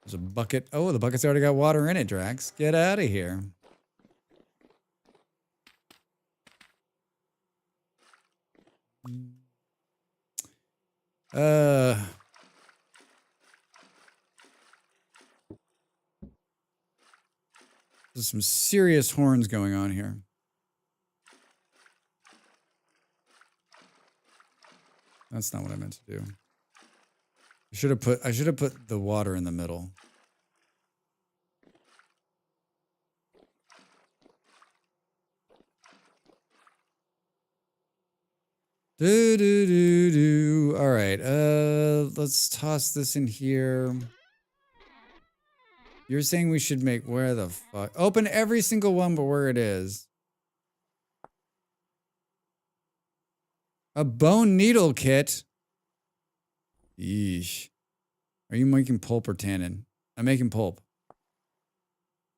There's a bucket. Oh, the bucket's already got water in it, Drax. Get out of here. There's some serious horns going on here. That's not what I meant to do. I should have put the water in the middle. All right. Let's toss this in here. You're saying we should make where the fuck? Open every single one but where it is. A bone needle kit. Yeesh. Are you making pulp or tannin? I'm making pulp.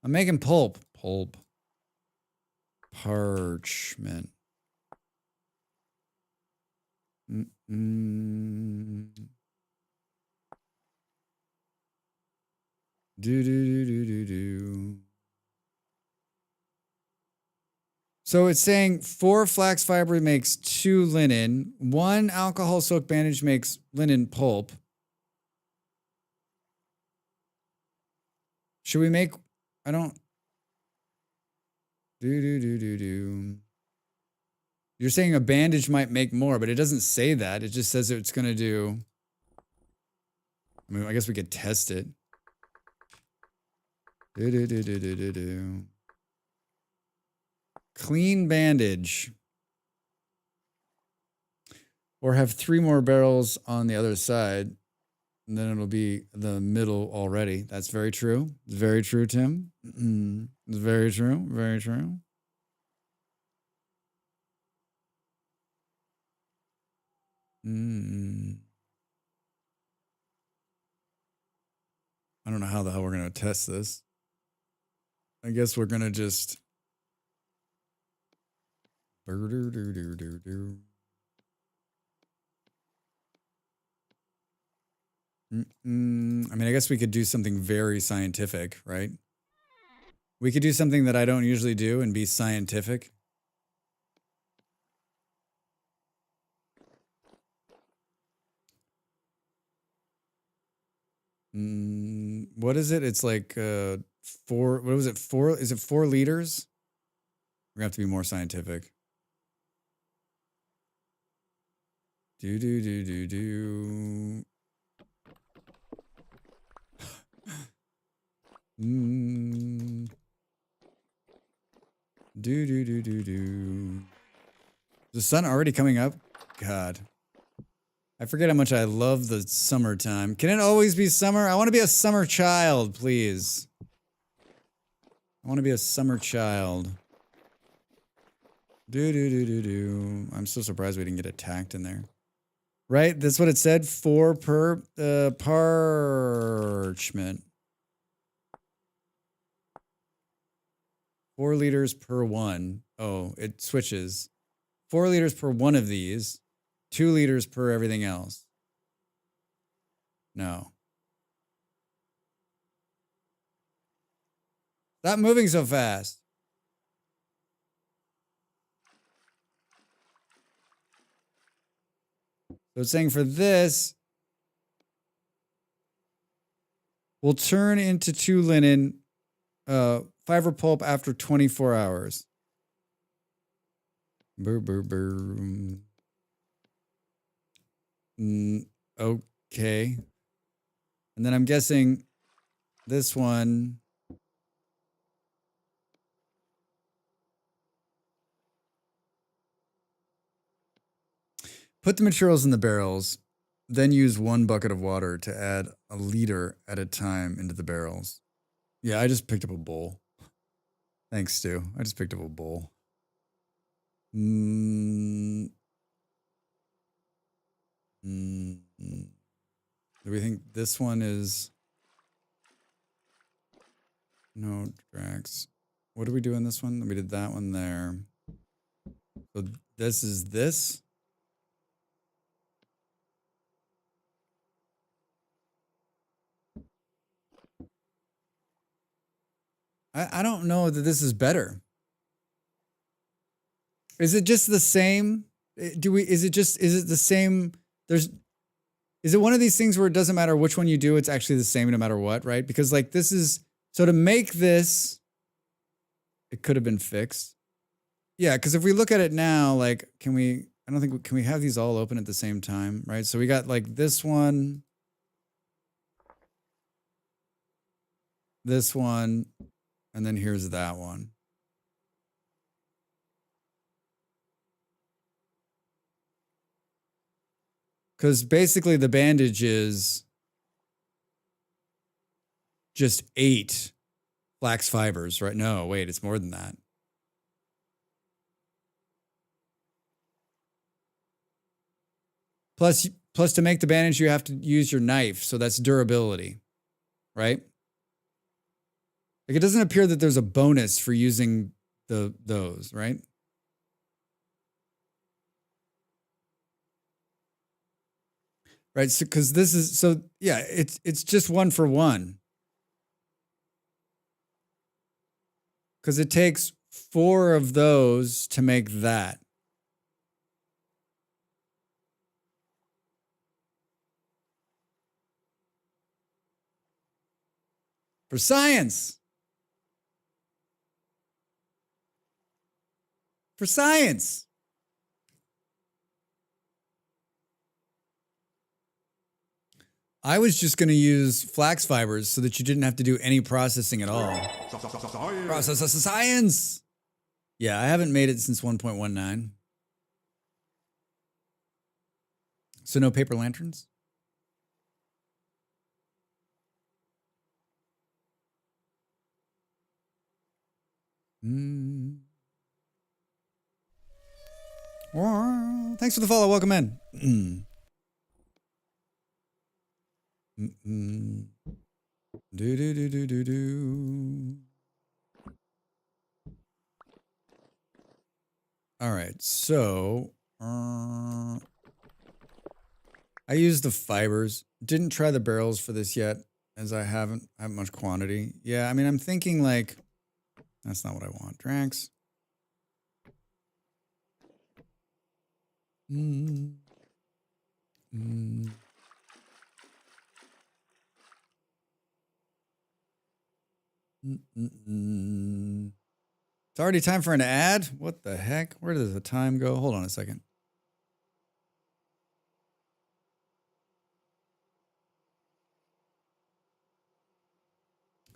I'm making pulp. Pulp. Parchment. So it's saying 4 flax fiber makes 2 linen. 1 alcohol soaked bandage makes linen pulp. Should we make? I don't. You're saying a bandage might make more, but it doesn't say that. It just says it's going to do. I mean, I guess we could test it. Clean bandage. Or have 3 more barrels on the other side. And then it'll be the middle already. That's very true. It's very true, Tim. It's very true. Very true. I don't know how the hell we're going to test this. I guess we're going to just... I mean, I guess we could do something very scientific, right? We could do something that I don't usually do and be scientific. What is it? It's like 4. What was it? 4? Is it 4 liters? We're gonna have to be more scientific. Do. Is the sun already coming up? God. I forget how much I love the summertime. Can it always be summer? I want to be a summer child, please. I want to be a summer child. I'm so surprised we didn't get attacked in there. Right? That's what it said. 4 per parchment. 4 liters per one. Oh, it switches. 4 liters per one of these. 2 liters per everything else. No. Stop moving so fast. So it's saying for this, we'll turn into 2 linen fiber pulp after 24 hours. Brr, brr, brr. Okay. And then I'm guessing this one. Put the materials in the barrels, then use 1 bucket of water to add a liter at a time into the barrels. Yeah, I just picked up a bowl. Thanks, Stu. I just picked up a bowl. Do we think this one is... No, Drax. What did we do in this one? We did that one there. So this is this? I don't know that this is better. Is it just the same? Is it the same? Is it one of these things where it doesn't matter which one you do, it's actually the same no matter what, right? Because like this is, so to make this, it could have been fixed. Yeah, because if we look at it now, like, can we have these all open at the same time, right? So we got like this one, and then here's that one. Because basically the bandage is just 8 flax fibers, right? No, wait, it's more than that. Plus to make the bandage, you have to use your knife. So that's durability, right? Like it doesn't appear that there's a bonus for using those, right? Right, so because this is yeah, it's just 1 for 1. Because it takes 4 of those to make that. For science. For science. I was just going to use flax fibers so that you didn't have to do any processing at all. Process of science. Yeah, I haven't made it since 1.19. So no paper lanterns? Well, thanks for the follow. Welcome in. All right, so I used the fibers. Didn't try the barrels for this yet, as I haven't much quantity. Yeah, I mean, I'm thinking like that's not what I want. Drax. It's already time for an ad? What the heck? Where does the time go? Hold on a second.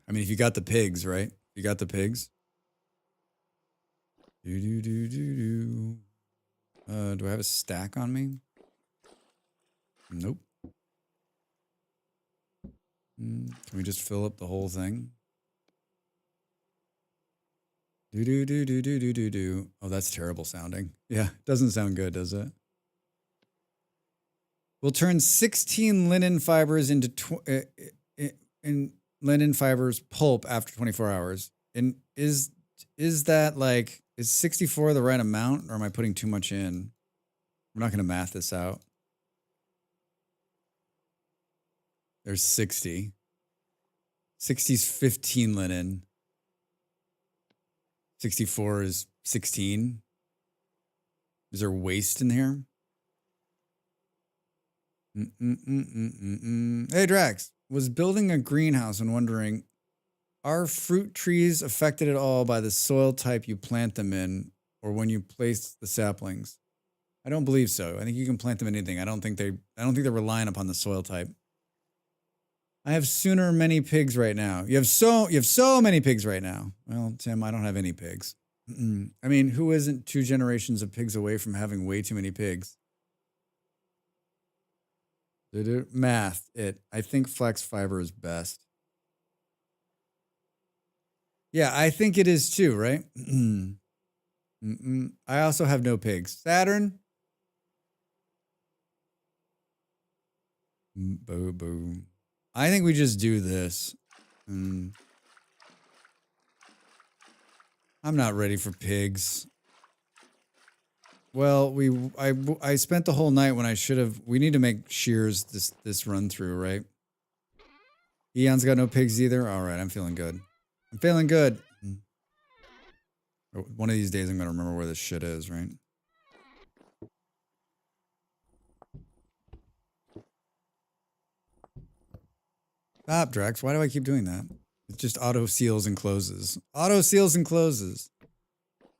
I mean, if you got the pigs, right? You got the pigs. Do I have a stack on me? Nope. Can we just fill up the whole thing? Oh, that's terrible sounding. Yeah, doesn't sound good, does it? We'll turn 16 linen fibers into in linen fibers pulp after 24 hours. And is that like, is 64 the right amount, or am I putting too much in? We're not going to math this out. There's 60. 60's 15 linen. 64 is 16. Is there waste in here? Hey, Drax. Was building a greenhouse and wondering, are fruit trees affected at all by the soil type you plant them in or when you place the saplings? I don't believe so. I think you can plant them in anything. I don't think they're relying upon the soil type. I have sooner many pigs right now. You have so many pigs right now. Well, Tim, I don't have any pigs. I mean, who isn't 2 generations of pigs away from having way too many pigs? Math. I think flax fiber is best. Yeah, I think it is too, right? I also have no pigs. Saturn? Boo boo. I think we just do this. I'm not ready for pigs. Well, I spent the whole night when I should have. We need to make shears this run through, right? Eon's got no pigs either. All right, I'm feeling good. I'm feeling good. One of these days, I'm gonna remember where this shit is, right? Stop, Drax. Why do I keep doing that? It just auto seals and closes. Auto seals and closes.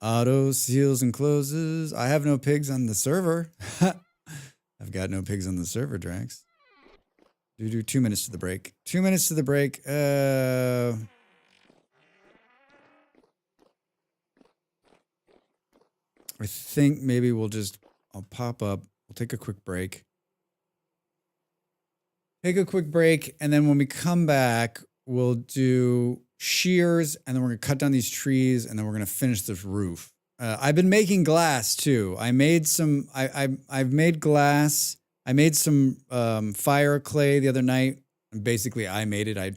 Auto seals and closes. I have no pigs on the server. I've got no pigs on the server, Drax. Do 2 minutes to the break. 2 minutes to the break. I think maybe I'll pop up. We'll take a quick break. Take a quick break, and then when we come back, we'll do shears, and then we're gonna cut down these trees, and then we're gonna finish this roof. I've been making glass too. I made some. I've made glass. I made some fire clay the other night. And basically, I made it. I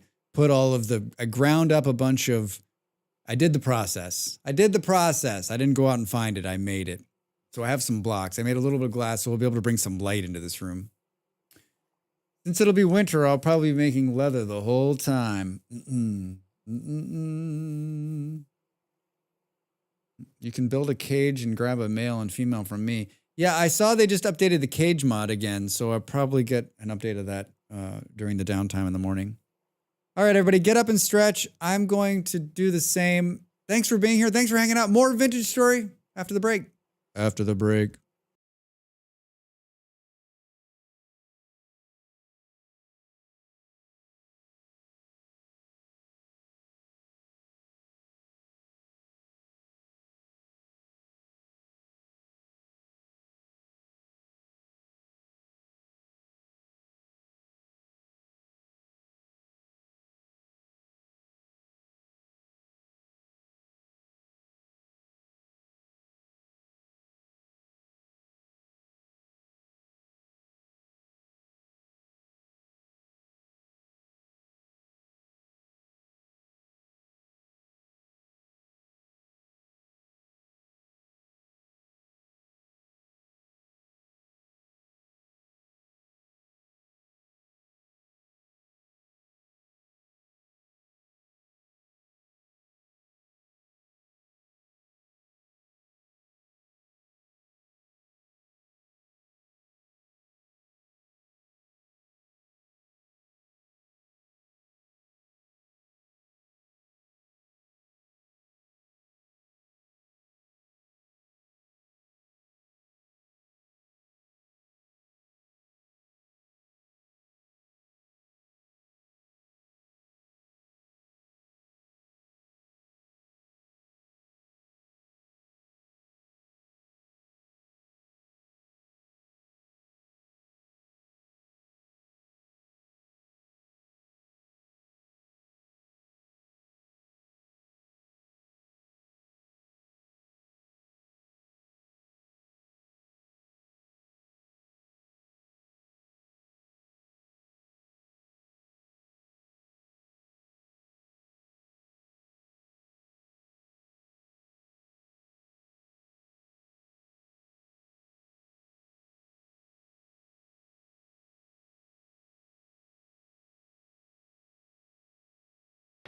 ground up a bunch of. I did the process. I didn't go out and find it. I made it. So I have some blocks. I made a little bit of glass, so we'll be able to bring some light into this room. Since it'll be winter, I'll probably be making leather the whole time. You can build a cage and grab a male and female from me. Yeah, I saw they just updated the cage mod again, so I'll probably get an update of that during the downtime in the morning. All right, everybody, get up and stretch. I'm going to do the same. Thanks for being here. Thanks for hanging out. More Vintage Story after the break. After the break.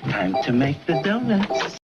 Time to make the donuts.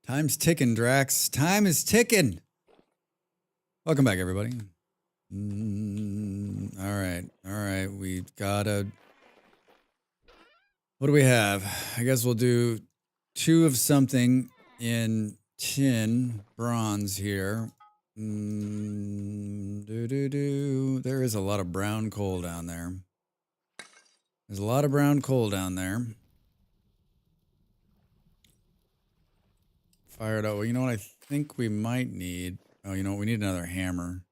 Time's ticking, Drax. Time is ticking. Welcome back, everybody. All right. We've got a... What do we have? I guess we'll do 2 of something in tin, bronze here. There is a lot of brown coal down there. There's a lot of brown coal down there. Fire it up. Well, you know what I think we might need? Oh, you know what? We need another hammer.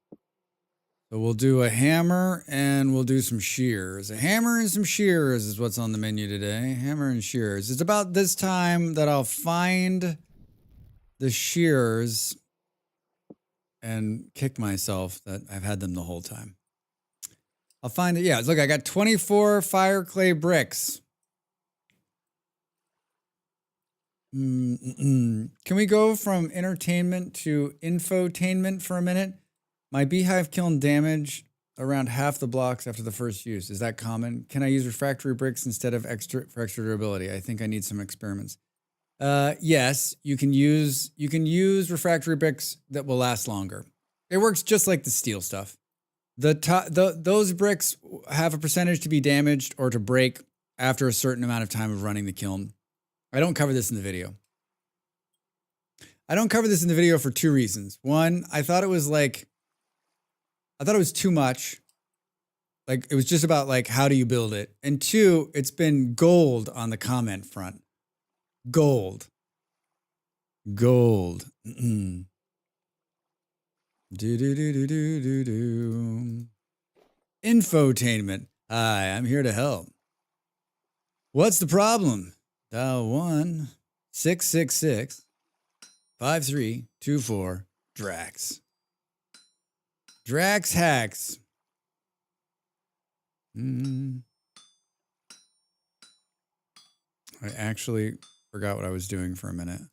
So we'll do a hammer and we'll do some shears. A hammer and some shears is what's on the menu today. Hammer and shears. It's about this time that I'll find the shears and kick myself that I've had them the whole time. I'll find it. Yeah, look, I got 24 fire clay bricks. Can we go from entertainment to infotainment for a minute? My beehive kiln damage around half the blocks after the first use. Is that common? Can I use refractory bricks instead of extra durability? I think I need some experiments. Yes, you can use refractory bricks that will last longer. It works just like the steel stuff. Those bricks have a percentage to be damaged or to break after a certain amount of time of running the kiln. I don't cover this in the video. I don't cover this in the video for 2 reasons. One, I thought it was too much. Like, it was just about, like, how do you build it? And 2, it's been gold on the comment front. Gold. Infotainment. Hi, I'm here to help. What's the problem? Dial 1-666-5324 Drax. Drax hacks. I actually forgot what I was doing for a minute.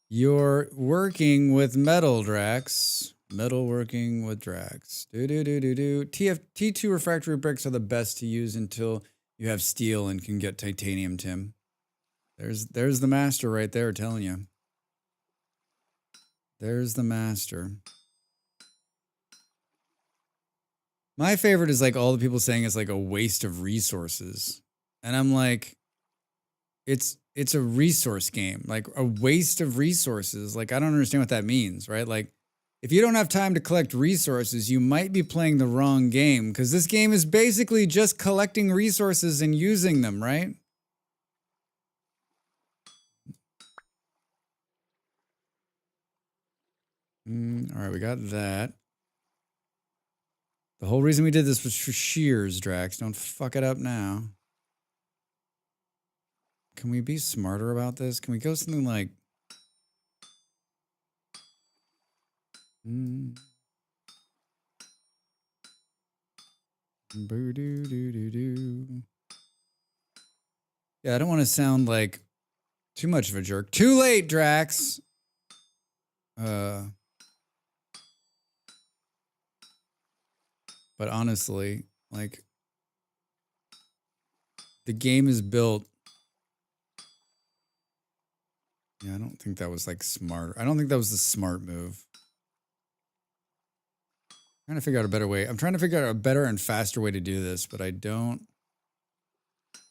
You're working with metal, Drax. Metal working with Drax. T2 refractory bricks are the best to use until you have steel and can get titanium, Tim. There's the master right there telling you. There's the master. My favorite is like all the people saying it's like a waste of resources. And I'm like, it's a resource game. Like a waste of resources. Like I don't understand what that means, right? Like if you don't have time to collect resources, you might be playing the wrong game because this game is basically just collecting resources and using them, right? All right, we got that. The whole reason we did this was for shears, Drax. Don't fuck it up now. Can we be smarter about this? Can we go something like... Yeah, I don't want to sound like too much of a jerk. Too late, Drax. But honestly, like the game is built. Yeah, I don't think that was like smart. I don't think that was the smart move. I'm trying to figure out a better way. I'm trying to figure out a better and faster way to do this, but I don't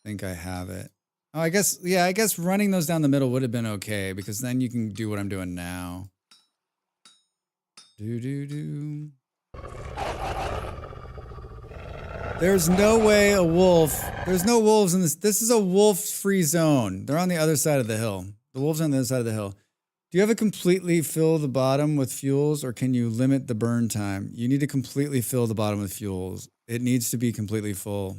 think I have it. Oh, I guess running those down the middle would have been okay because then you can do what I'm doing now. There's no way a wolf. There's no wolves in this. This is a wolf-free zone. They're on the other side of the hill. The wolves are on the other side of the hill. Do you have to completely fill the bottom with fuels or can you limit the burn time? You need to completely fill the bottom with fuels. It needs to be completely full.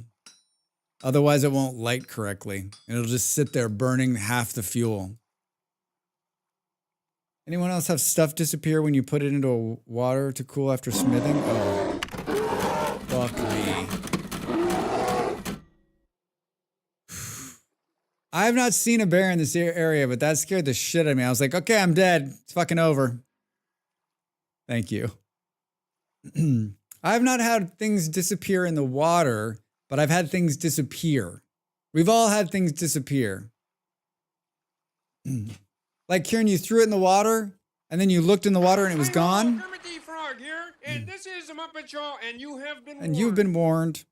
Otherwise, it won't light correctly. It'll just sit there burning half the fuel. Anyone else have stuff disappear when you put it into water to cool after smithing? Oh, fuck me. I have not seen a bear in this area, but that scared the shit out of me. I was like, okay, I'm dead. It's fucking over. Thank you. I have not had things disappear in the water but I've had things disappear. We've all had things disappear. Like, Kieran, you threw it in the water, and then you looked in the water and it was gone. Kermit the Frog here, and this is the Muppet Show, and you have been And you've been warned.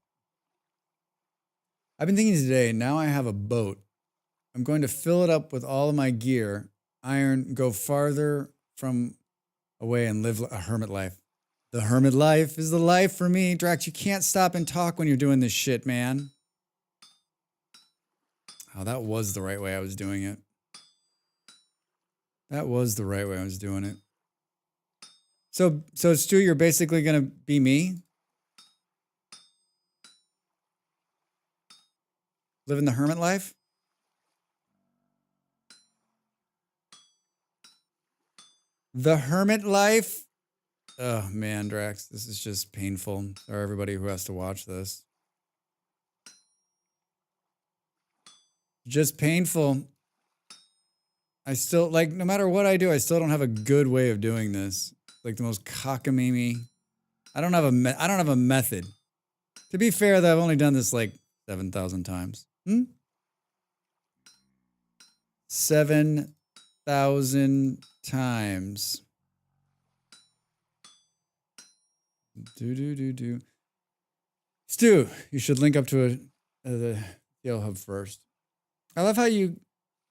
I've been thinking today, now I have a boat. I'm going to fill it up with all of my gear, iron, go farther from away and live a hermit life. The hermit life is the life for me. Drax, you can't stop and talk when you're doing this shit, man. Oh, that was the right way I was doing it. That was the right way I was doing it. So Stu, you're basically going to be me? Living the hermit life? The hermit life? Oh, man, Drax, this is just painful for everybody who has to watch this. Just painful. I still, like, no matter what I do, I still don't have a good way of doing this. Like the most cockamamie. I don't have a method. To be fair, though, I've only done this like 7,000 times. 7,000 times. Do. Stu, you should link up to the Yale Hub first. I love how you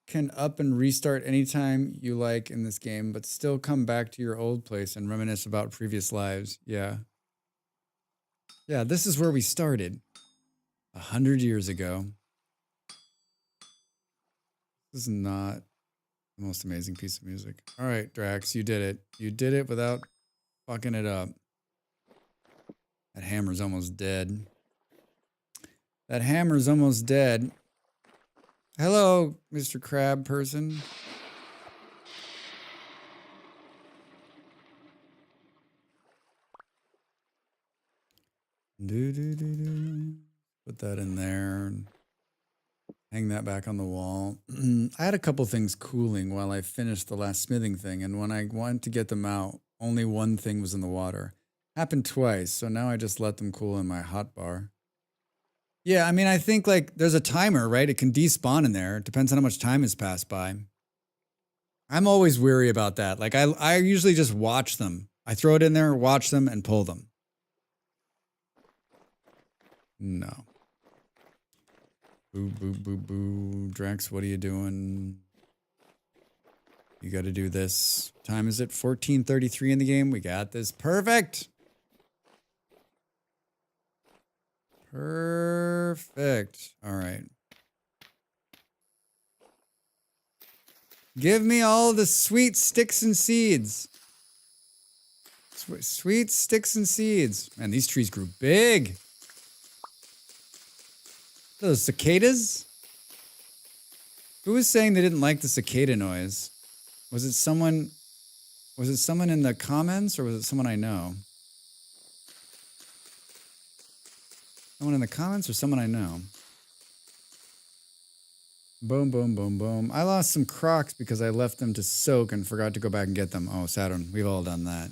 can up and restart anytime you like in this game, but still come back to your old place and reminisce about previous lives. Yeah. Yeah, this is where we started 100 years ago. This is not the most amazing piece of music. All right, Drax, you did it. You did it without fucking it up. That hammer's almost dead. That hammer's almost dead. Hello, Mr. Crab person. Put that in there. Hang that back on the wall. I had a couple things cooling while I finished the last smithing thing, and when I went to get them out, only one thing was in the water. Happened twice, so now I just let them cool in my hot bar. Yeah, I mean, I think like there's a timer, right? It can despawn in there. It depends on how much time has passed by. I'm always weary about that. Like I usually just watch them. I throw it in there, watch them, and pull them. No. Boo, boo, boo, boo. Drax, what are you doing? You got to do this. Time is it? 14:33 in the game. We got this. Perfect. Perfect. All right. Give me all the sweet sticks and seeds. Sweet sticks and seeds. Man, these trees grew big. Those cicadas? Who was saying they didn't like the cicada noise? Was it someone in the comments or was it someone I know? Someone in the comments or someone I know? Boom, boom, boom, boom. I lost some Crocs because I left them to soak and forgot to go back and get them. Oh, Saturn, we've all done that.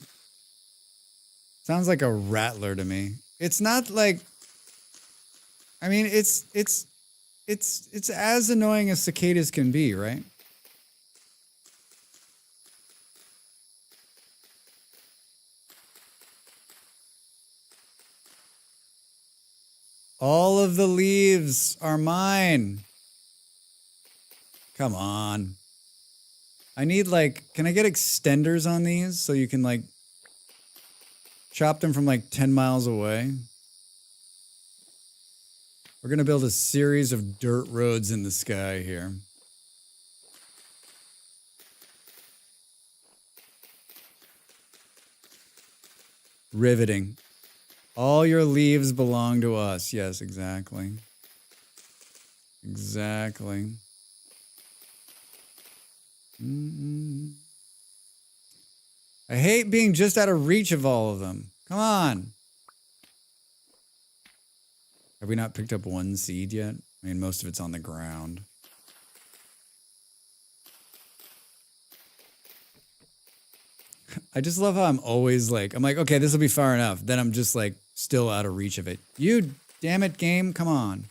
Sounds like a rattler to me. It's not like, I mean, it's as annoying as cicadas can be, right? All of the leaves are mine. Come on. I need like, can I get extenders on these so you can like chop them from like 10 miles away? We're going to build a series of dirt roads in the sky here. Riveting. All your leaves belong to us. Yes, exactly. Exactly. I hate being just out of reach of all of them. Come on. Have we not picked up one seed yet? I mean, most of it's on the ground. I just love how I'm always like, I'm like, okay, this will be far enough. Then I'm just like still out of reach of it. You Damn it, game. Come on.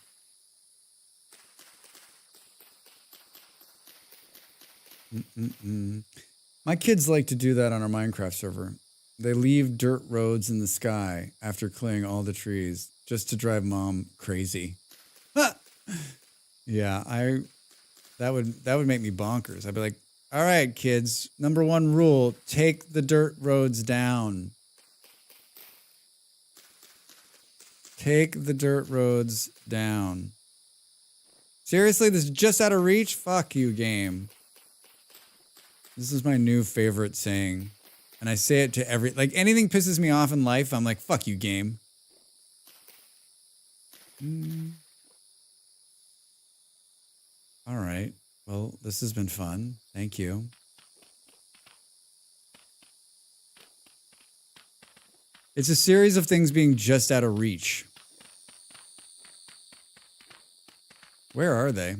My kids like to do that on our Minecraft server. They leave dirt roads in the sky after clearing all the trees just to drive mom crazy. Yeah, that would make me bonkers. I'd be like, all right, kids, number one rule, take the dirt roads down. Take the dirt roads down. Seriously, this is just out of reach? Fuck you, game. This is my new favorite saying. And I say it to like anything pisses me off in life, I'm like, fuck you, game. All right. Well, this has been fun. Thank you. It's a series of things being just out of reach. Where are they?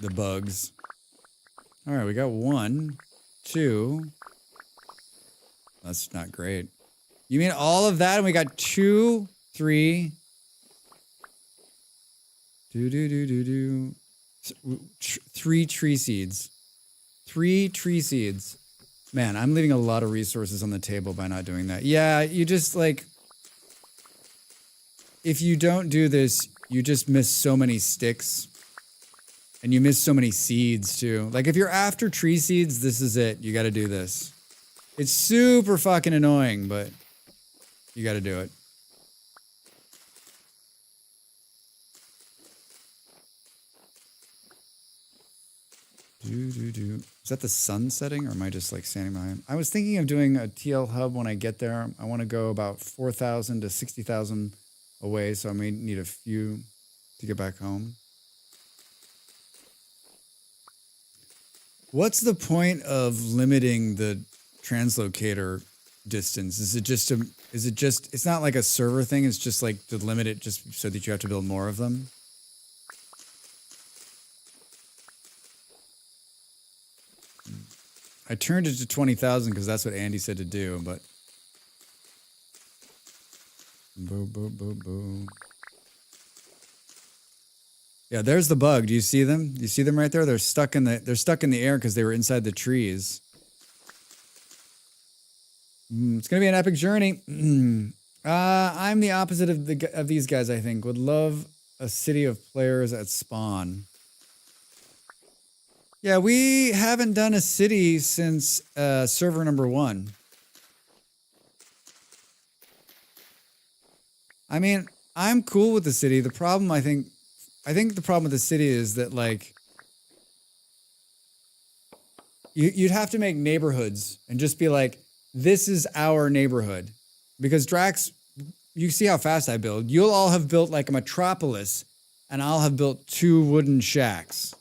The bugs. All right, we got 1, 2. That's not great. You mean all of that and we got 2, 3. 3 tree seeds. 3 tree seeds. Man, I'm leaving a lot of resources on the table by not doing that. Yeah, you just like... If you don't do this, you just miss so many sticks. And you miss so many seeds, too. Like, if you're after tree seeds, this is it. You gotta do this. It's super fucking annoying, but you gotta do it. Is that the sun setting, or am I just, like, standing behind? I was thinking of doing a TL hub when I get there. I want to go about 4,000 to 60,000 away, so I may need a few to get back home. What's the point of limiting the translocator distance? Is it just it's not like a server thing, it's just like to limit it just so that you have to build more of them? I turned it to 20,000 because that's what Andy said to do, but... Boo, boo, boo, boo. Yeah, there's the bug. Do you see them? You see them right there? They're stuck in the air because they were inside the trees. It's gonna be an epic journey. I'm the opposite of these guys, I think. Would love a city of players at spawn. Yeah, we haven't done a city since server number 1. I mean, I'm cool with the city. The problem, I think the problem with the city is that, like, you'd have to make neighborhoods and just be like, this is our neighborhood. Because Drax, you see how fast I build. You'll all have built like a metropolis, and I'll have built 2 wooden shacks.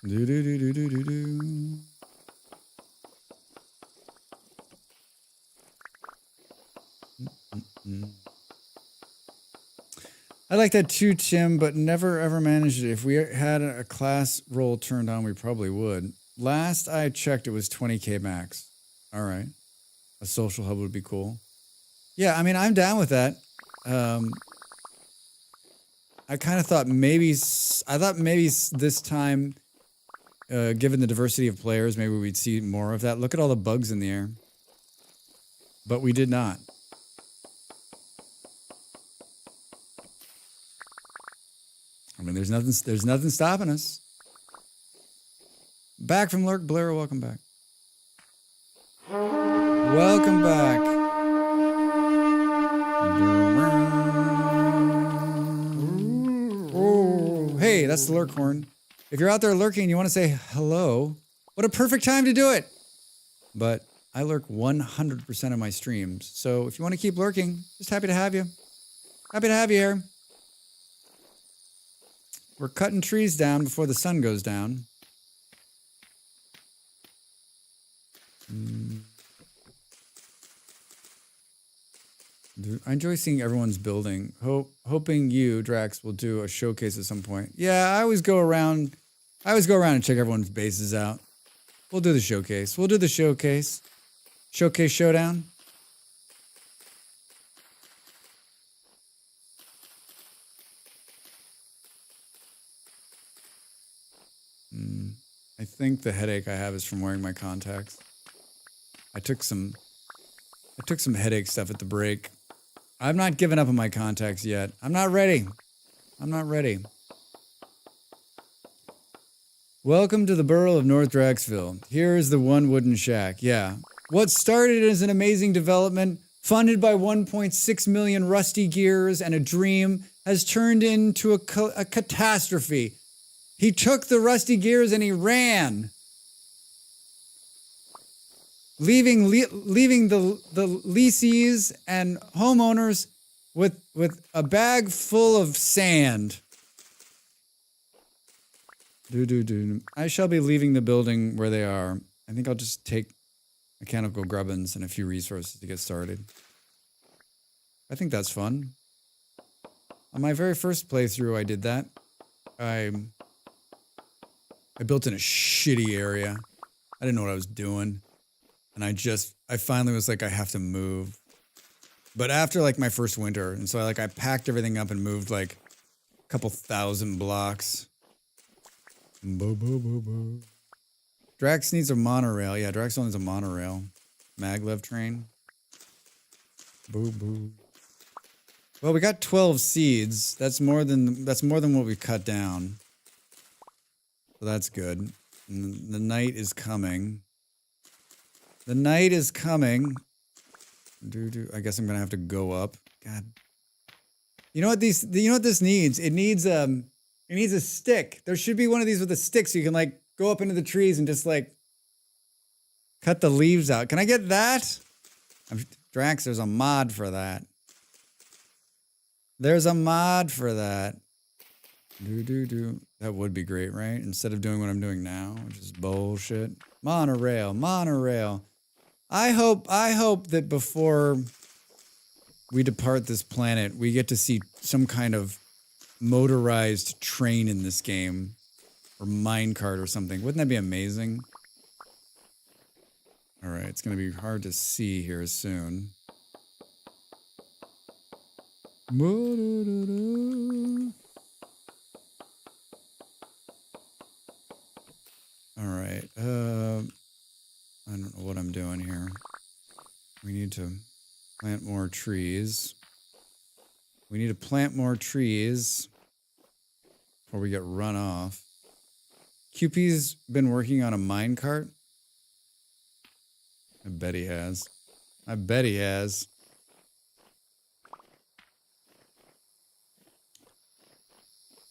Do do do do do do do. I like that too, Tim, but never ever managed it. If we had a class roll turned on, we probably would. Last I checked, it was 20k max. All right. A social hub would be cool. Yeah, I mean, I'm down with that. I kind of thought maybe this time, given the diversity of players, maybe we'd see more of that. Look at all the bugs in the air. But we did not. I mean, there's nothing stopping us. Back from Lurk, Blair, welcome back. Welcome back. Oh, hey, that's the lurk horn. If you're out there lurking and you want to say hello, what a perfect time to do it. But I lurk 100% of my streams. So if you want to keep lurking, just happy to have you. Happy to have you here. We're cutting trees down before the sun goes down. I enjoy seeing everyone's building. Hoping you, Drax, will do a showcase at some point. Yeah, I always go around and check everyone's bases out. We'll do the showcase. Showcase Showdown. I think the headache I have is from wearing my contacts. I took some headache stuff at the break. I've not given up on my contacts yet. I'm not ready. I'm not ready. Welcome to the borough of North Draxville. Here is the one wooden shack. Yeah. What started as an amazing development, funded by 1.6 million rusty gears and a dream, has turned into a catastrophe. He took the rusty gears and he ran, leaving the lessees and homeowners with a bag full of sand. I shall be leaving the building where they are. I think I'll just take mechanical grubbins and a few resources to get started. I think that's fun. On my very first playthrough, I did that. I built in a shitty area. I didn't know what I was doing. And I finally was like, I have to move. But after like my first winter, and so I packed everything up and moved like a couple thousand blocks. Drax needs a monorail. Yeah, Drax needs a monorail. Maglev train. Boo boo. Well, we got 12 seeds. That's more than what we cut down. So that's good. And the night is coming. The night is coming. I guess I'm gonna have to go up. God. You know what this needs? It needs a stick. There should be one of these with a stick so you can like go up into the trees and just like cut the leaves out. Can I get that? Drax, there's a mod for that. There's a mod for that. That would be great, right? Instead of doing what I'm doing now, which is bullshit. Monorail. I hope that before we depart this planet, we get to see some kind of motorized train in this game. Or minecart or something. Wouldn't that be amazing? Alright, it's going to be hard to see here soon. Alright, I don't know what I'm doing here. We need to plant more trees. We need to plant more trees before we get run off. QP's been working on a minecart. I bet he has.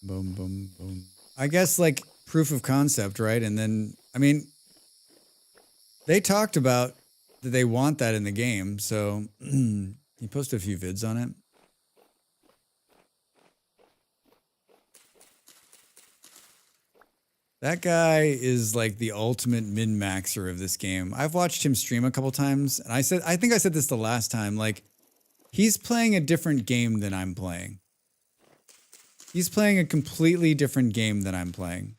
Boom, boom, boom. I guess like proof of concept, right? And then, I mean, they talked about that they want that in the game. So he posted a few vids on it. That guy is like the ultimate min-maxer of this game. I've watched him stream a couple times, and I think I said this the last time, like, he's playing a different game than I'm playing. He's playing a completely different game than I'm playing.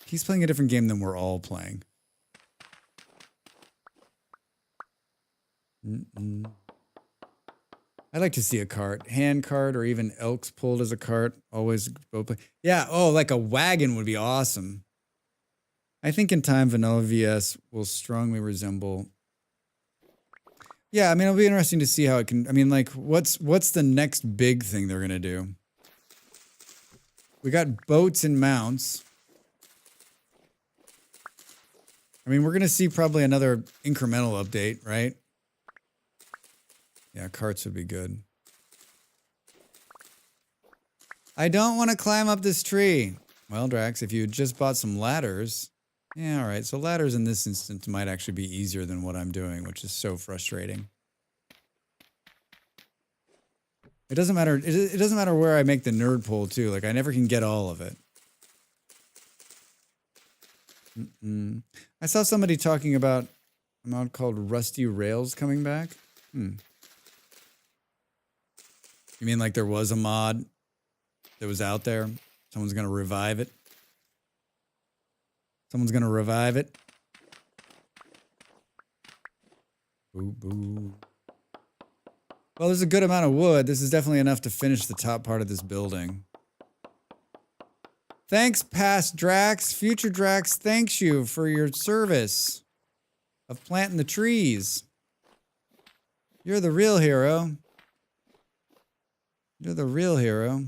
He's playing a different game than we're all playing. I'd like to see a cart, hand cart, or even elks pulled as a cart. Always open. Yeah. Oh, like a wagon would be awesome. I think in time, Vanilla VS will strongly resemble. Yeah, I mean, it'll be interesting to see how it can. I mean, like, what's the next big thing they're gonna do? We got boats and mounts. I mean, we're gonna see probably another incremental update, right? Yeah, carts would be good. I don't want to climb up this tree. Well, Drax, if you had just bought some ladders. Yeah, all right. So ladders in this instance might actually be easier than what I'm doing, which is so frustrating. It doesn't matter. It doesn't matter where I make the nerd pole, too. Like, I never can get all of it. I saw somebody talking about a mod called Rusty Rails coming back. You mean like there was a mod that was out there? Someone's going to revive it? Someone's going to revive it? Boo boo. Well, there's a good amount of wood. This is definitely enough to finish the top part of this building. Thanks, past Drax. Future Drax thanks you for your service of planting the trees. You're the real hero. You're the real hero.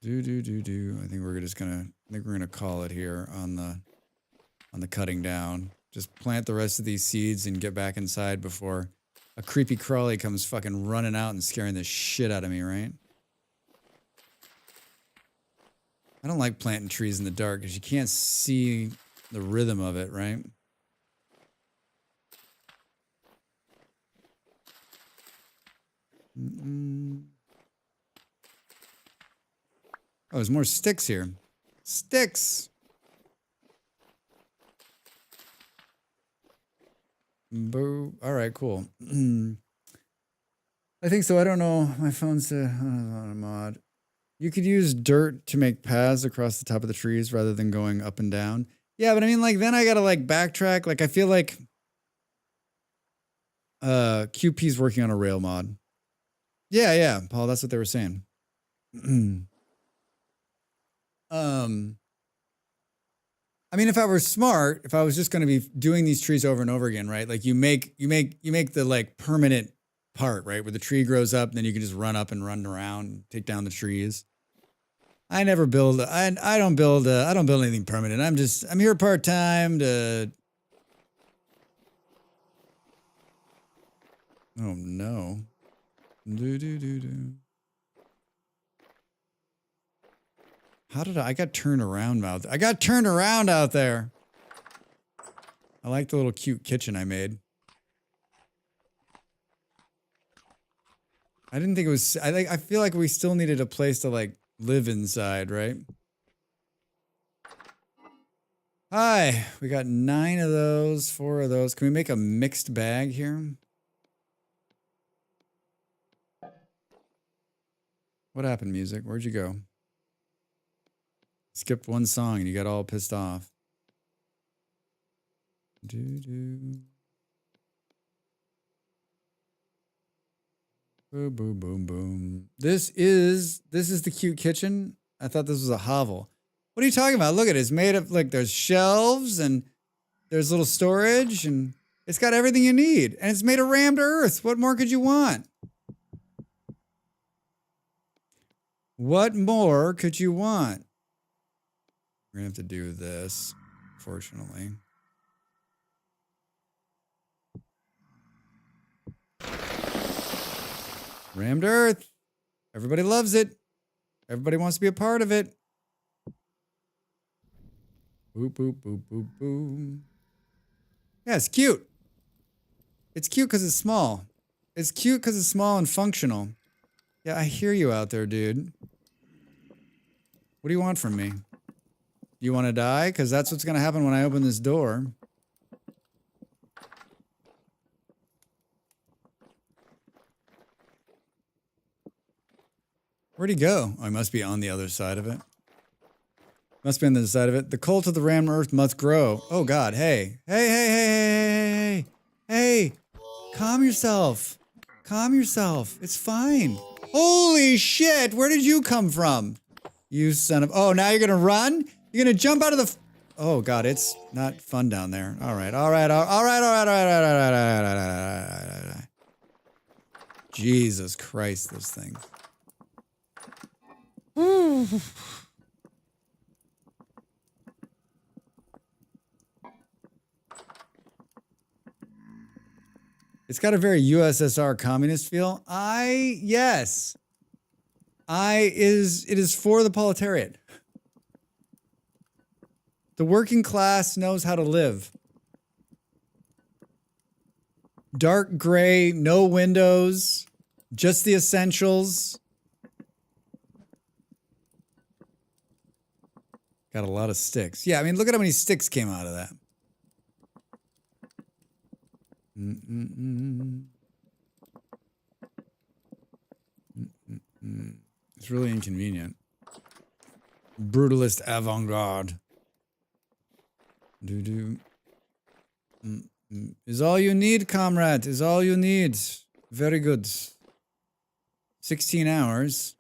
I think we're just gonna. I think we're gonna call it here on the cutting down. Just plant the rest of these seeds and get back inside before a creepy crawly comes fucking running out and scaring the shit out of me, right? I don't like planting trees in the dark because you can't see the rhythm of it, right? Oh, there's more sticks here. Sticks! Boo. All right, cool. I think so. I don't know. My phone's on a mod. You could use dirt to make paths across the top of the trees rather than going up and down. Yeah, but I mean, like, then I gotta, like, backtrack. Like, I feel like QP's working on a rail mod. Yeah, Paul, that's what they were saying. I mean, if I were smart, if I was just going to be doing these trees over and over again, right? Like you make the like permanent part, right? Where the tree grows up and then you can just run up and run around and take down the trees. I never build, I don't build anything permanent. I'm here part-time to, oh no. How did I got turned around out there. I got turned around out there. I like the little cute kitchen I made. I didn't think it was, I feel like we still needed a place to like live inside, right? Hi, we got 9 of those, 4 of those. Can we make a mixed bag here? What happened, music? Where'd you go? Skipped one song and you got all pissed off. Boom, boom, boom, boom. This is the cute kitchen. I thought this was a hovel. What are you talking about? Look at it. It's made of, like, there's shelves and there's little storage and it's got everything you need. And it's made of rammed earth. What more could you want? What more could you want? We're gonna have to do this, fortunately. Rammed earth. Everybody loves it. Everybody wants to be a part of it. Boop, boop, boop, boop, boop. Yeah, it's cute. It's cute because it's small. It's cute because it's small and functional. Yeah, I hear you out there, dude. What do you want from me? You want to die? Because that's what's going to happen when I open this door. Where'd he go? Oh, he must be on the other side of it. Must be on the other side of it. The cult of the rammed earth must grow. Oh, God. Hey. Hey. Calm yourself. Calm yourself. It's fine. Holy shit. Where did you come from? You son of... Oh, now you're going to run? You're going to jump out of the... Oh, God. It's not fun down there. All right. Jesus Christ, this thing. It's got a very USSR communist feel. Yes. It is for the proletariat. The working class knows how to live. Dark gray, no windows, just the essentials. Got a lot of sticks. Yeah, I mean, look at how many sticks came out of that. It's really inconvenient. Brutalist avant-garde. Is all you need, comrade. Is all you need. Very good. 16 hours.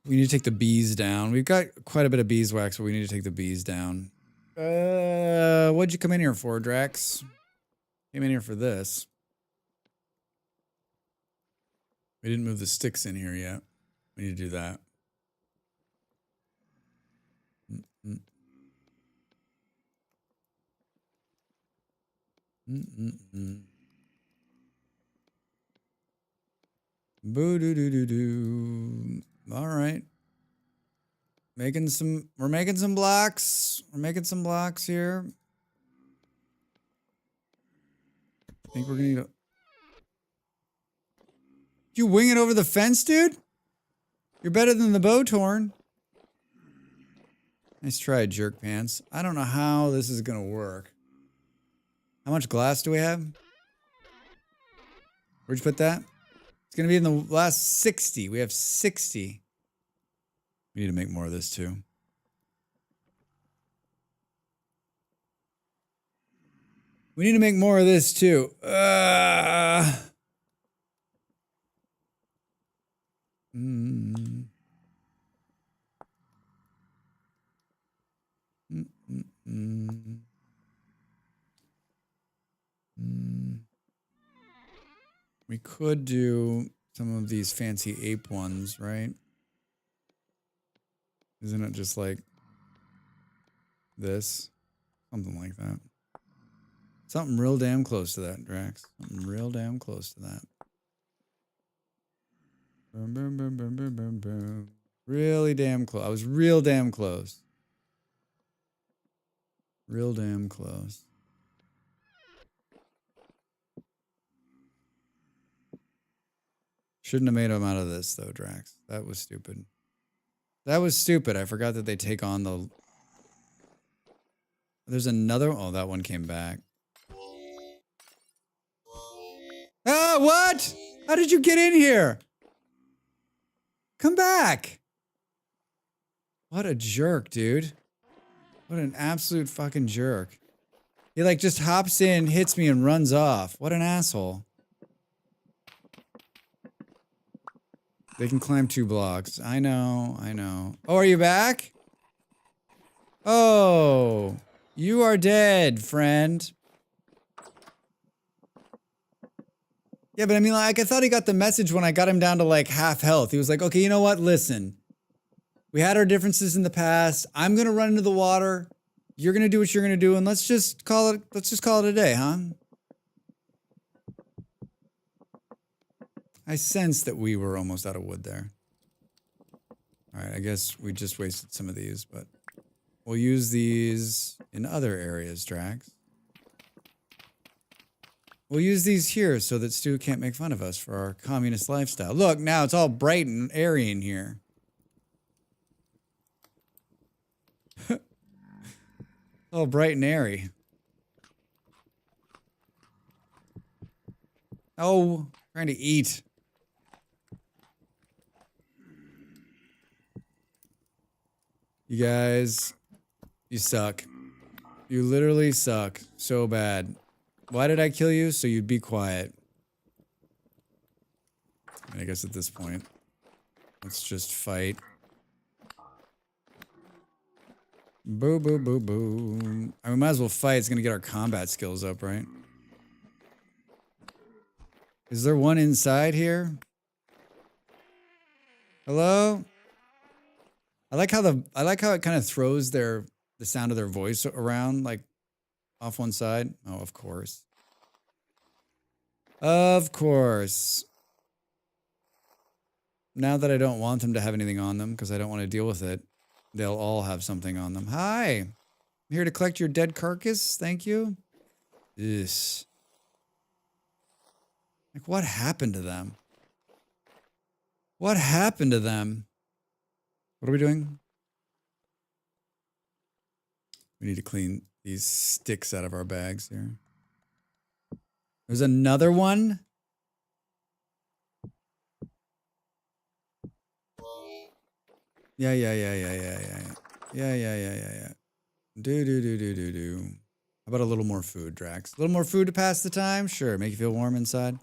We need to take the bees down. We've got quite a bit of beeswax, but we need to take the bees down. What'd you come in here for, Drax? Came in here for this. We didn't move the sticks in here yet. We need to do that. Boo-doo-doo-doo-doo. All right. We're making some blocks. We're making some blocks here. I think we're gonna need a... You wing it over the fence, dude? You're better than the Bowtorn. Nice try, jerk pants. I don't know how this is gonna work. How much glass do we have? Where'd you put that? It's gonna be in the last 60. We have 60. We need to make more of this too. We need to make more of this too. We could do some of these fancy ape ones, right? Isn't it just like this? Something like that. Something real damn close to that, Drax. Something real damn close to that. Boom, boom, boom, boom, boom, boom, boom. Really damn close. I was real damn close. Real damn close. Shouldn't have made them out of this, though, Drax. That was stupid. That was stupid. I forgot that they take on the... There's another... Oh, that one came back. Ah, what? How did you get in here? Come back. What a jerk, dude. What an absolute fucking jerk. He like just hops in, hits me, and runs off. What an asshole. They can climb 2 blocks. I know, I know. Oh, are you back? Oh, you are dead, friend. Yeah, but I mean, like, I thought he got the message when I got him down to like half health. He was like, okay, you know what? Listen, we had our differences in the past. I'm going to run into the water. You're going to do what you're going to do. And let's just call it a day, huh? I sensed that we were almost out of wood there. All right, I guess we just wasted some of these, but we'll use these in other areas, Drax. We'll use these here so that Stu can't make fun of us for our communist lifestyle. Look, now it's all bright and airy in here. All bright and airy. Oh, trying to eat. You guys, you suck. You literally suck so bad. Why did I kill you? So you'd be quiet. I guess at this point, let's just fight. Boo, boo, boo, boo. I mean, we might as well fight. It's going to get our combat skills up, right? Is there one inside here? Hello? I like how it kind of throws the sound of their voice around, like off one side. Oh, of course. Of course. Now that I don't want them to have anything on them because I don't want to deal with it, they'll all have something on them. Hi. I'm here to collect your dead carcass. Thank you. Yes. Like, what happened to them? What happened to them? What are we doing? We need to clean these sticks out of our bags here. There's another one. Yeah. How about a little more food, Drax? A little more food to pass the time? Sure. Make you feel warm inside.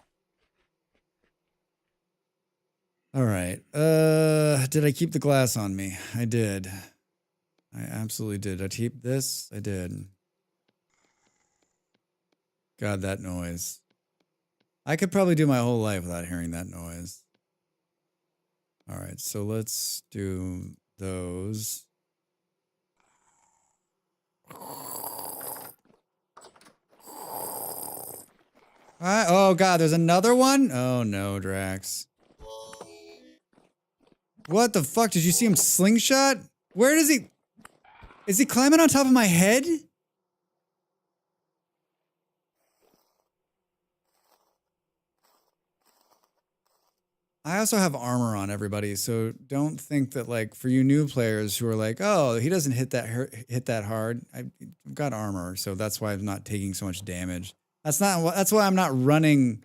All right. Did I keep the glass on me? I did. I absolutely did. I keep this? I did. God, that noise. I could probably do my whole life without hearing that noise. All right, so let's do those. Oh God, there's another one? Oh no, Drax. What the fuck? Did you see him slingshot? Where does he... Is he climbing on top of my head? I also have armor on, everybody, so don't think that, like, for you new players who are like, oh, he doesn't hit that hard. I've got armor, so that's why I'm not taking so much damage. That's why I'm not running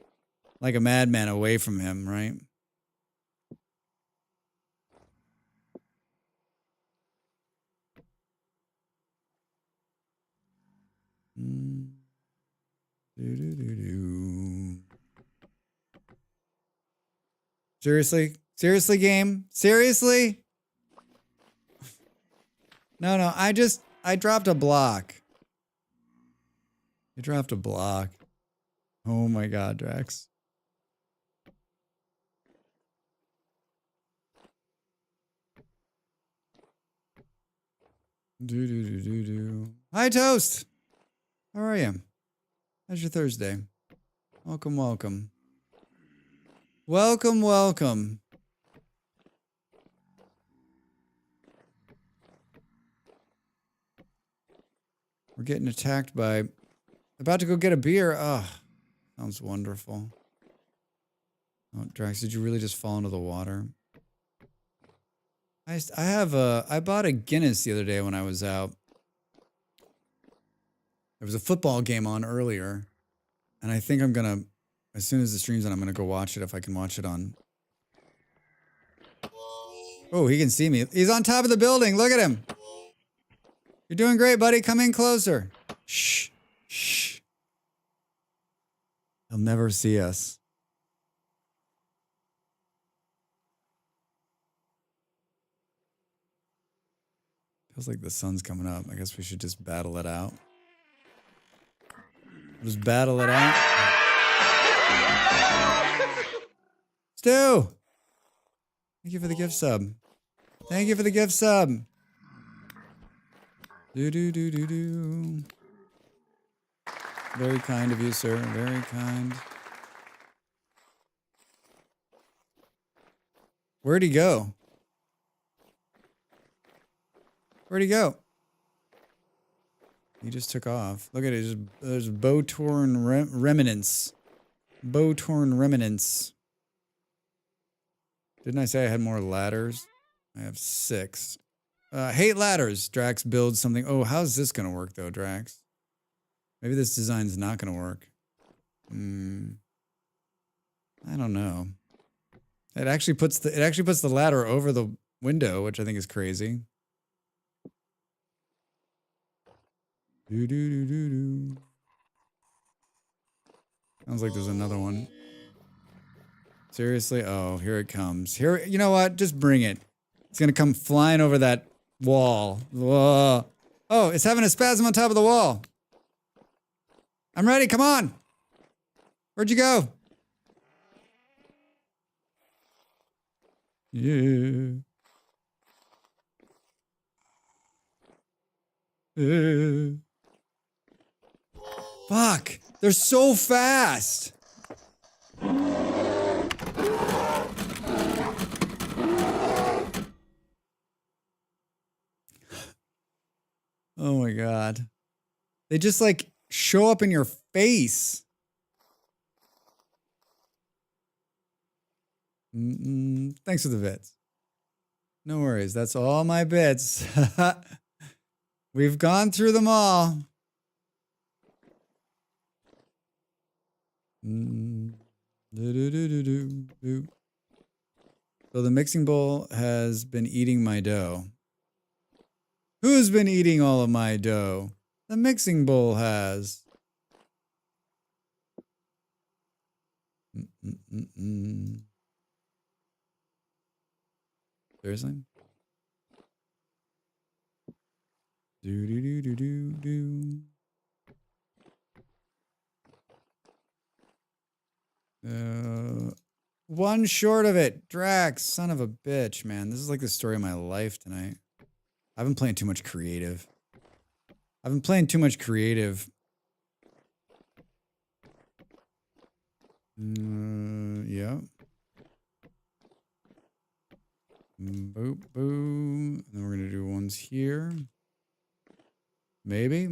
like a madman away from him, right? Seriously? Seriously, game? Seriously? No, I dropped a block. You dropped a block. Oh my God, Drax. Hi, Toast. How are you? How's your Thursday? Welcome, welcome. Welcome, welcome. We're getting attacked by... About to go get a beer. Oh, sounds wonderful. Oh, Drax, did you really just fall into the water? I bought a Guinness the other day when I was out. There was a football game on earlier. And I think I'm gonna, as soon as the stream's on, I'm gonna go watch it if I can watch it on. Oh, he can see me. He's on top of the building. Look at him. You're doing great, buddy. Come in closer. Shh. Shh. He'll never see us. Feels like the sun's coming up. I guess we should just battle it out. Just battle it out. Stu! Thank you for the gift sub. Thank you for the gift sub. Do. Very kind of you, sir. Very kind. Where'd he go? Where'd he go? He just took off. Look at it. There's bow-torn remnants. Bow-torn remnants. Didn't I say I had more ladders? I have 6. Hate ladders. Drax builds something. Oh, how's this going to work, though, Drax? Maybe this design's not going to work. I don't know. It actually puts the ladder over the window, which I think is crazy. Sounds like there's another one. Seriously? Oh, here it comes. Here, you know what? Just bring it. It's gonna come flying over that wall. Whoa. Oh, it's having a spasm on top of the wall. I'm ready. Come on. Where'd you go? Yeah. Fuck. They're so fast. Oh my God. They just like show up in your face. Thanks for the bits. No worries. That's all my bits. We've gone through them all. So the mixing bowl has been eating my dough. Who's been eating all of my dough? The mixing bowl has. Seriously? Do do do do do do. One short of it. Drax, son of a bitch, man. This is like the story of my life tonight. I've been playing too much creative. Yeah. Boop, boom. And then we're going to do ones here. Maybe.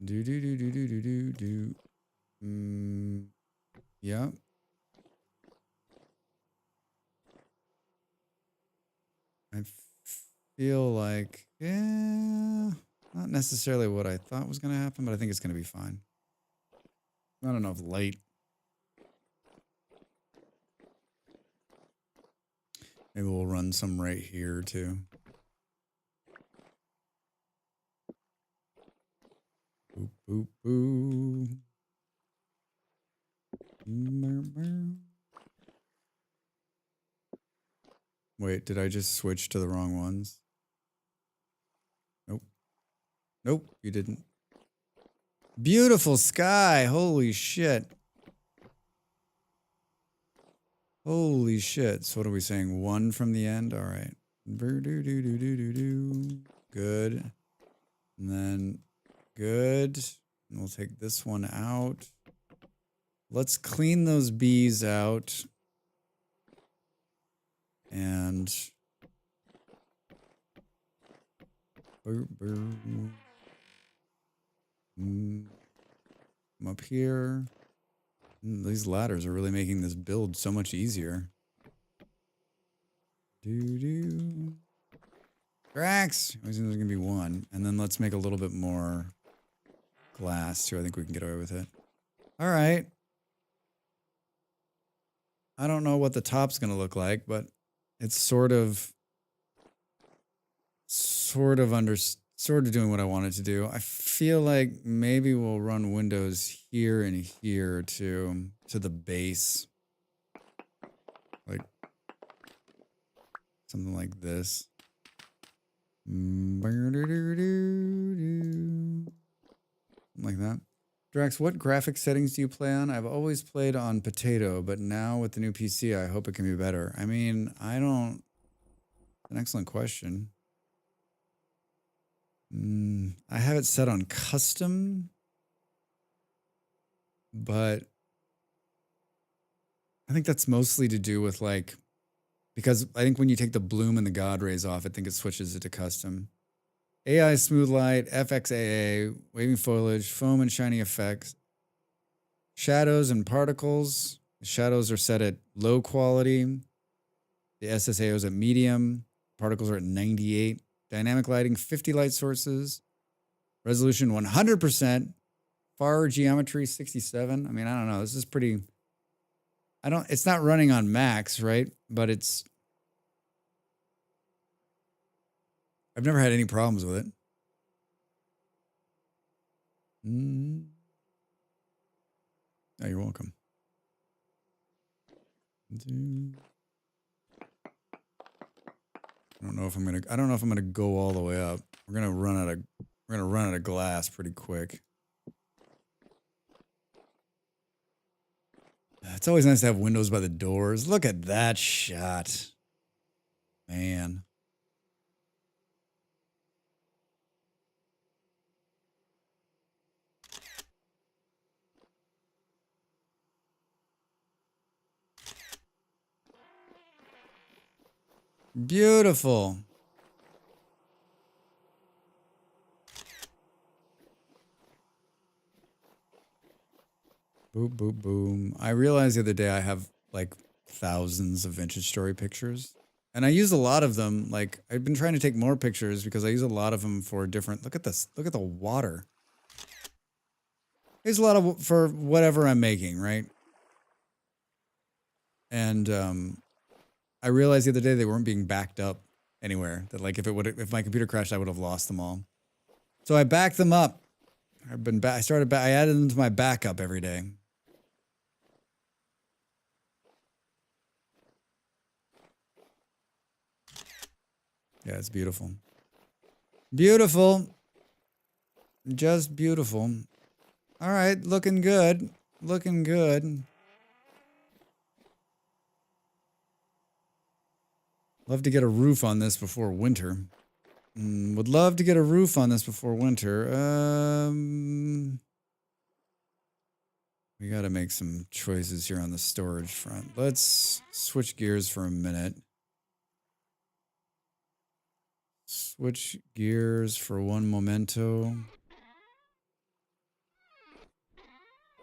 Do. Yeah. I feel like, yeah, not necessarily what I thought was going to happen, but I think it's going to be fine. Not enough light. Maybe we'll run some right here too. Boop, boop, boop. Wait, did I just switch to the wrong ones? Nope. Nope, you didn't. Beautiful sky. Holy shit. Holy shit. So what are we saying? One from the end? All right. Good. And then good. And we'll take this one out. Let's clean those bees out. And I'm up here. These ladders are really making this build so much easier. Drax! I think there's gonna be one. And then let's make a little bit more glass too. I think we can get away with it. Alright. I don't know what the top's gonna look like, but it's sort of doing what I wanted to do. I feel like maybe we'll run windows here and here to the base. Like something like this. Like that. Drax, what graphic settings do you play on? I've always played on potato, but now with the new PC, I hope it can be better. I mean, I don't... An excellent question. I have it set on custom, but I think that's mostly to do with like, because I think when you take the bloom and the God rays off, I think it switches it to custom. AI smooth light, FXAA, waving foliage, foam and shiny effects, shadows and particles. The shadows are set at low quality. The SSAO is at medium. Particles are at 98. Dynamic lighting, 50 light sources. Resolution 100%. Far geometry 67. I mean, I don't know. This is pretty... It's not running on max, right? But it's... I've never had any problems with it. Oh, you're welcome. I don't know if I'm gonna go all the way up. We're gonna run out of glass pretty quick. It's always nice to have windows by the doors. Look at that shot. Man. Beautiful. Boom, boom, boom. I realized the other day I have like thousands of vintage story pictures. And I use a lot of them. Like I've been trying to take more pictures because I use a lot of them for different... Look at this. Look at the water. There's a lot of... for whatever I'm making, right? And I realized the other day they weren't being backed up anywhere. That like if my computer crashed, I would have lost them all. So I backed them up. I added them to my backup every day. Yeah, it's beautiful. Beautiful. Just beautiful. All right, looking good. Looking good. Love to get a roof on this before winter. Would love to get a roof on this before winter. We got to make some choices here on the storage front. Let's switch gears for a minute. Switch gears for one momento.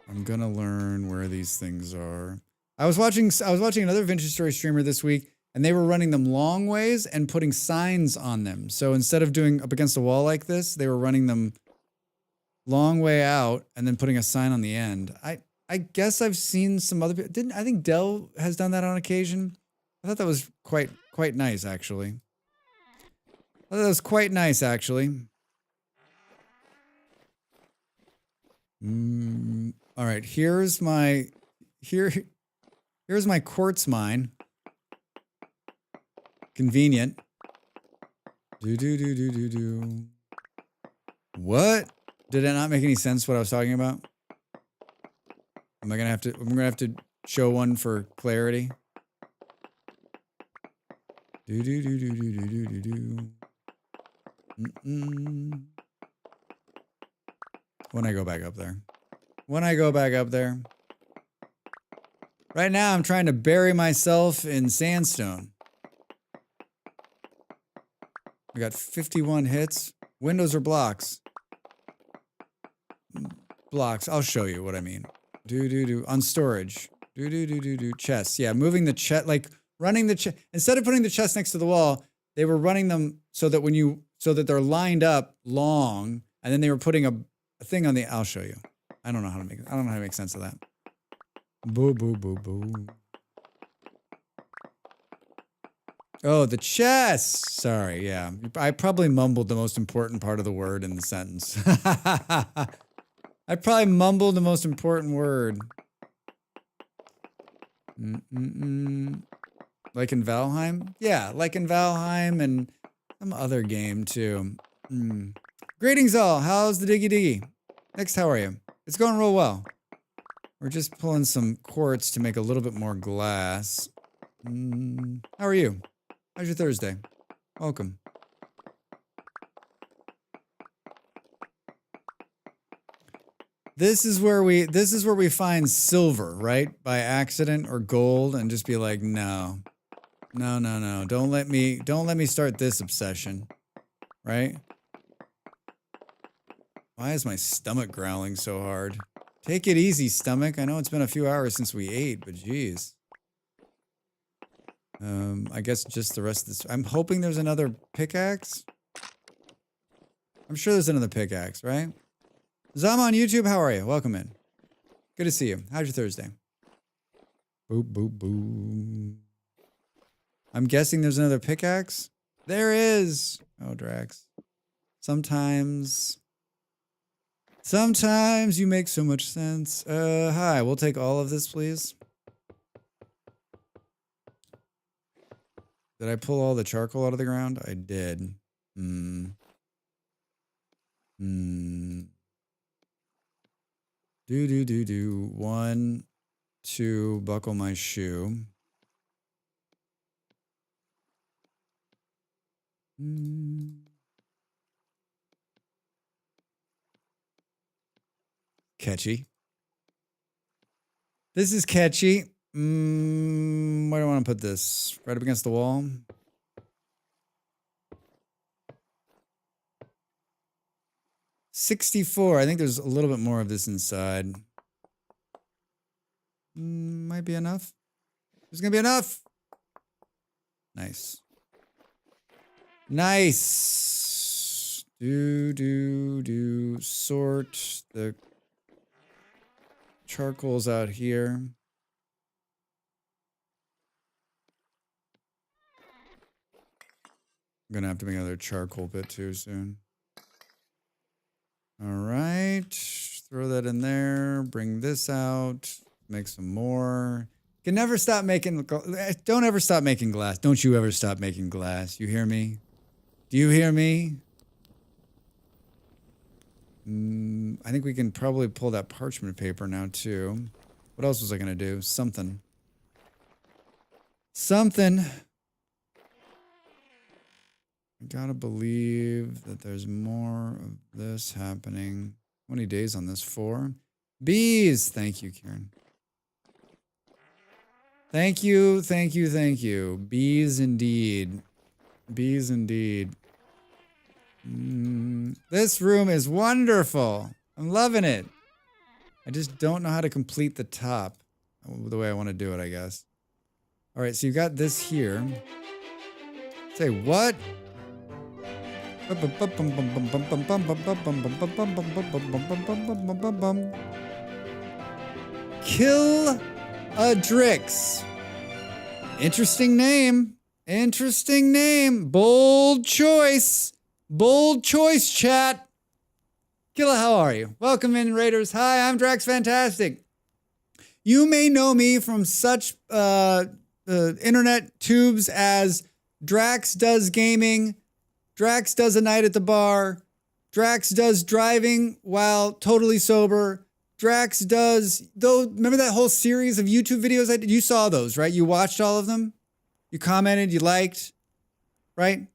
I'm gonna learn where these things are. I was watching another vintage story streamer this week, and they were running them long ways and putting signs on them. So instead of doing up against a wall like this, they were running them long way out and then putting a sign on the end. I guess I've seen some other people. I think Dell has done that on occasion. I thought that was quite nice, actually. I thought that was quite nice, actually. All right, here's my quartz mine. Convenient. Do. What? Did it not make any sense what I was talking about? I'm gonna have to show one for clarity. Do. When I go back up there. Right now, I'm trying to bury myself in sandstone. I got 51 hits. Windows or blocks? Blocks. I'll show you what I mean. On storage. Chests. Yeah, moving the chest, like running the chest. Instead of putting the chest next to the wall, they were running them so that they're lined up long, and then they were putting a thing on the. I'll show you. I don't know how to make sense of that. Boo. Oh, the chest. Sorry, yeah. I probably mumbled the most important part of the word in the sentence. I probably mumbled the most important word. Like in Valheim? Yeah, like in Valheim and some other game too. Greetings all. How's the diggy? Next, how are you? It's going real well. We're just pulling some quartz to make a little bit more glass. How are you? How's your Thursday? Welcome. This is where we find silver, right? By accident or gold, and just be like, no. Don't let me start this obsession. Right? Why is my stomach growling so hard? Take it easy, stomach. I know it's been a few hours since we ate, but geez. I guess just the rest of this. I'm hoping there's another pickaxe. I'm sure there's another pickaxe, right? Zama on YouTube, how are you? Welcome in. Good to see you. How's your Thursday? Boop. I'm guessing there's another pickaxe. There is. Oh, Drax. Sometimes you make so much sense. Hi, we'll take all of this, please. Did I pull all the charcoal out of the ground? I did. Do. 1, 2, buckle my shoe. Catchy. This is catchy. Where do I want to put this? Right up against the wall? $64. I think there's a little bit more of this inside. Might be enough. There's gonna be enough. Nice. Nice. Do. Sort the charcoals out here. I'm gonna have to make another charcoal pit too soon. All right, throw that in there. Bring this out. Make some more. Can never stop making. Don't ever stop making glass. Don't you ever stop making glass. You hear me? Do you hear me? I think we can probably pull that parchment paper now too. What else was I gonna do? Something. Something. I gotta believe that there's more of this happening. How many days on this? 4? Bees! Thank you, Kieran. Thank you, thank you, thank you. Bees indeed. Bees indeed. This room is wonderful. I'm loving it. I just don't know how to complete the top the way I want to do it, I guess. All right, so you got this here. Say what? Kill a Drix. Interesting name. Interesting name. Bold choice. Bold choice, chat. Killa, how are you? Welcome in, Raiders. Hi, I'm Drax Fantastic. You may know me from such internet tubes as Drax Does Gaming, Drax Does a Night at the Bar, Drax Does Driving While Totally Sober, Drax Does... Remember that whole series of YouTube videos I did? You saw those, right? You watched all of them? You commented, you liked, right?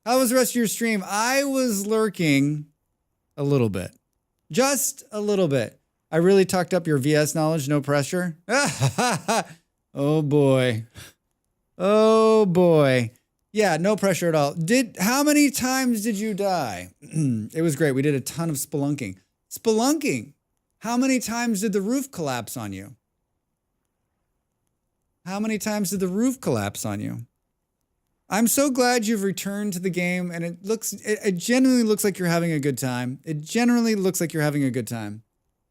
How was the rest of your stream? I was lurking a little bit. Just a little bit. I really tucked up your VS knowledge, no pressure. Oh boy. Oh boy. Yeah, no pressure at all. How many times did you die? It was great. We did a ton of spelunking. Spelunking. How many times did the roof collapse on you? How many times did the roof collapse on you? I'm so glad you've returned to the game, and it genuinely looks like you're having a good time. It generally looks like you're having a good time.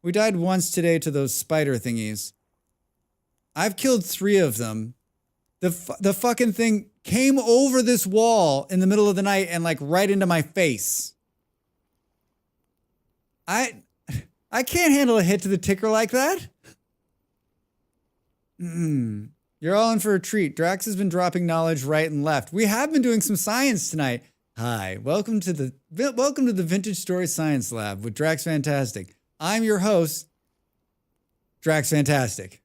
We died once today to those spider thingies. I've killed 3 of them. The fucking thing came over this wall in the middle of the night and like right into my face. I can't handle a hit to the ticker like that. You're all in for a treat. Drax has been dropping knowledge right and left. We have been doing some science tonight. Hi, welcome to the Vintage Story Science Lab with Drax Fantastic. I'm your host, Drax Fantastic.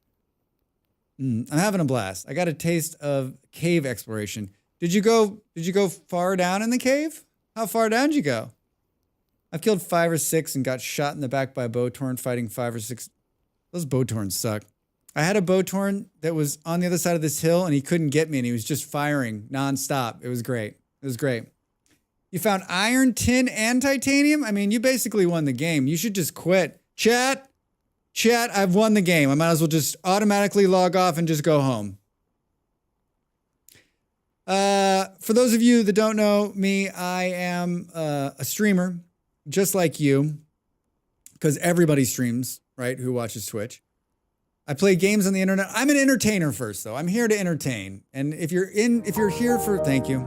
I'm having a blast. I got a taste of cave exploration. Did you go far down in the cave? How far down did you go? I've killed 5 or 6 and got shot in the back by a Bowtorn fighting 5 or 6. Those Bowtorns suck. I had a Bowtorn that was on the other side of this hill and he couldn't get me and he was just firing nonstop. It was great. It was great. You found iron, tin, and titanium? I mean, you basically won the game. You should just quit. Chat, I've won the game. I might as well just automatically log off and just go home. For those of you that don't know me, I am a streamer, just like you, because everybody streams, right, who watches Twitch. I play games on the internet. I'm an entertainer first, though. I'm here to entertain. And if you're here for, thank you.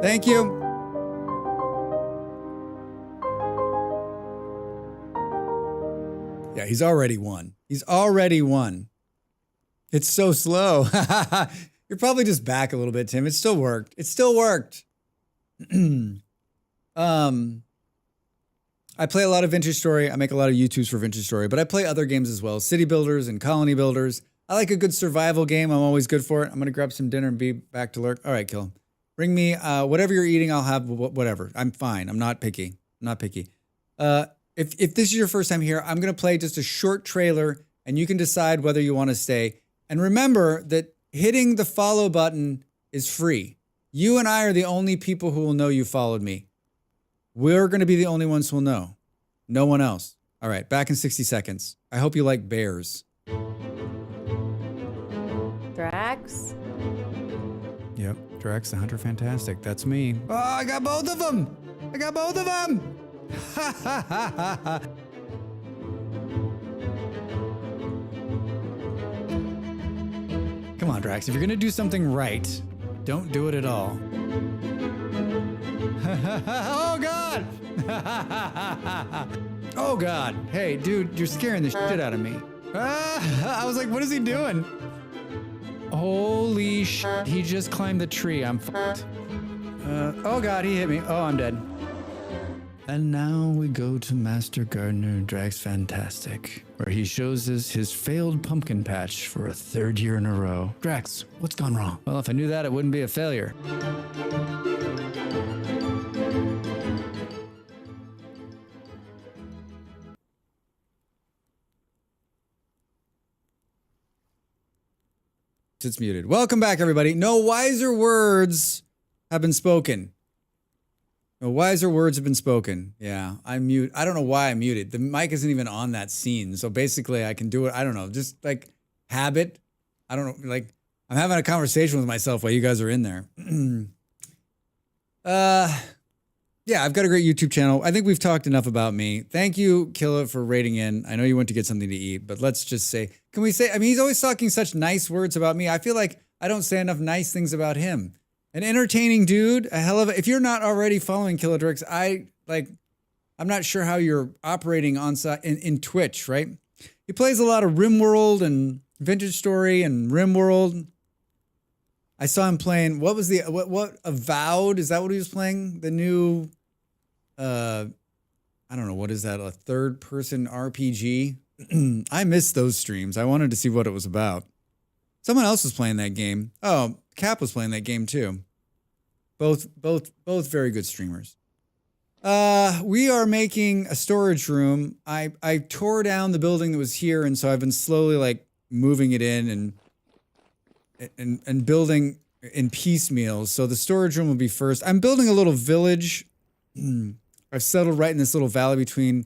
Thank you. Yeah, he's already won. He's already won. It's so slow. You're probably just back a little bit, Tim. It still worked. It still worked. I play a lot of Vintage Story. I make a lot of YouTubes for Vintage Story, but I play other games as well. City builders and colony builders. I like a good survival game. I'm always good for it. I'm going to grab some dinner and be back to lurk. All right, Kill. Bring me whatever you're eating. I'll have whatever. I'm fine. I'm not picky. I'm not picky. If this is your first time here, I'm going to play just a short trailer and you can decide whether you want to stay. And remember that hitting the follow button is free. You and I are the only people who will know you followed me. We're going to be the only ones who will know. No one else. All right, back in 60 seconds. I hope you like bears. Drax? Yep, Drax the Hunter Fantastic. That's me. Oh, I got both of them! I got both of them! Ha ha ha ha ha! Come on, Drax. If you're going to do something right, Don't do it at all. Oh, God! Oh, God. Hey, dude, you're scaring the shit out of me. I was like, what is he doing? Holy shit, he just climbed the tree. I'm fucked. Oh, God, he hit me. Oh, I'm dead. And now we go to Master Gardener Drax Fantastic, where he shows us his failed pumpkin patch for a 3rd year in a row. Drax, what's gone wrong? Well, if I knew that, it wouldn't be a failure. It's muted. Welcome back, everybody. No wiser words have been spoken. No wiser words have been spoken. Yeah, I'm mute. I don't know why I'm muted. The mic isn't even on that scene. So basically I can do it. I don't know. Just like habit. I don't know. Like I'm having a conversation with myself while you guys are in there. Yeah, I've got a great YouTube channel. I think we've talked enough about me. Thank you, Killa, for rating in. I know you went to get something to eat, but let's just say, can we say, I mean, he's always talking such nice words about me. I feel like I don't say enough nice things about him. An entertaining dude, a hell of a, if you're not already following Killadrix, I'm not sure how you're operating on in Twitch, right? He plays a lot of RimWorld and Vintage Story and RimWorld. I saw him playing, what was the, what Avowed? Is that what he was playing? The new, I don't know, what is that? A 3rd-person RPG? I missed those streams. I wanted to see what it was about. Someone else was playing that game. Oh, Cap was playing that game too. Both very good streamers. We are making a storage room. I tore down the building that was here, and so I've been slowly like moving it in and building in piecemeals. So the storage room will be first. I'm building a little village. I've settled right in this little valley between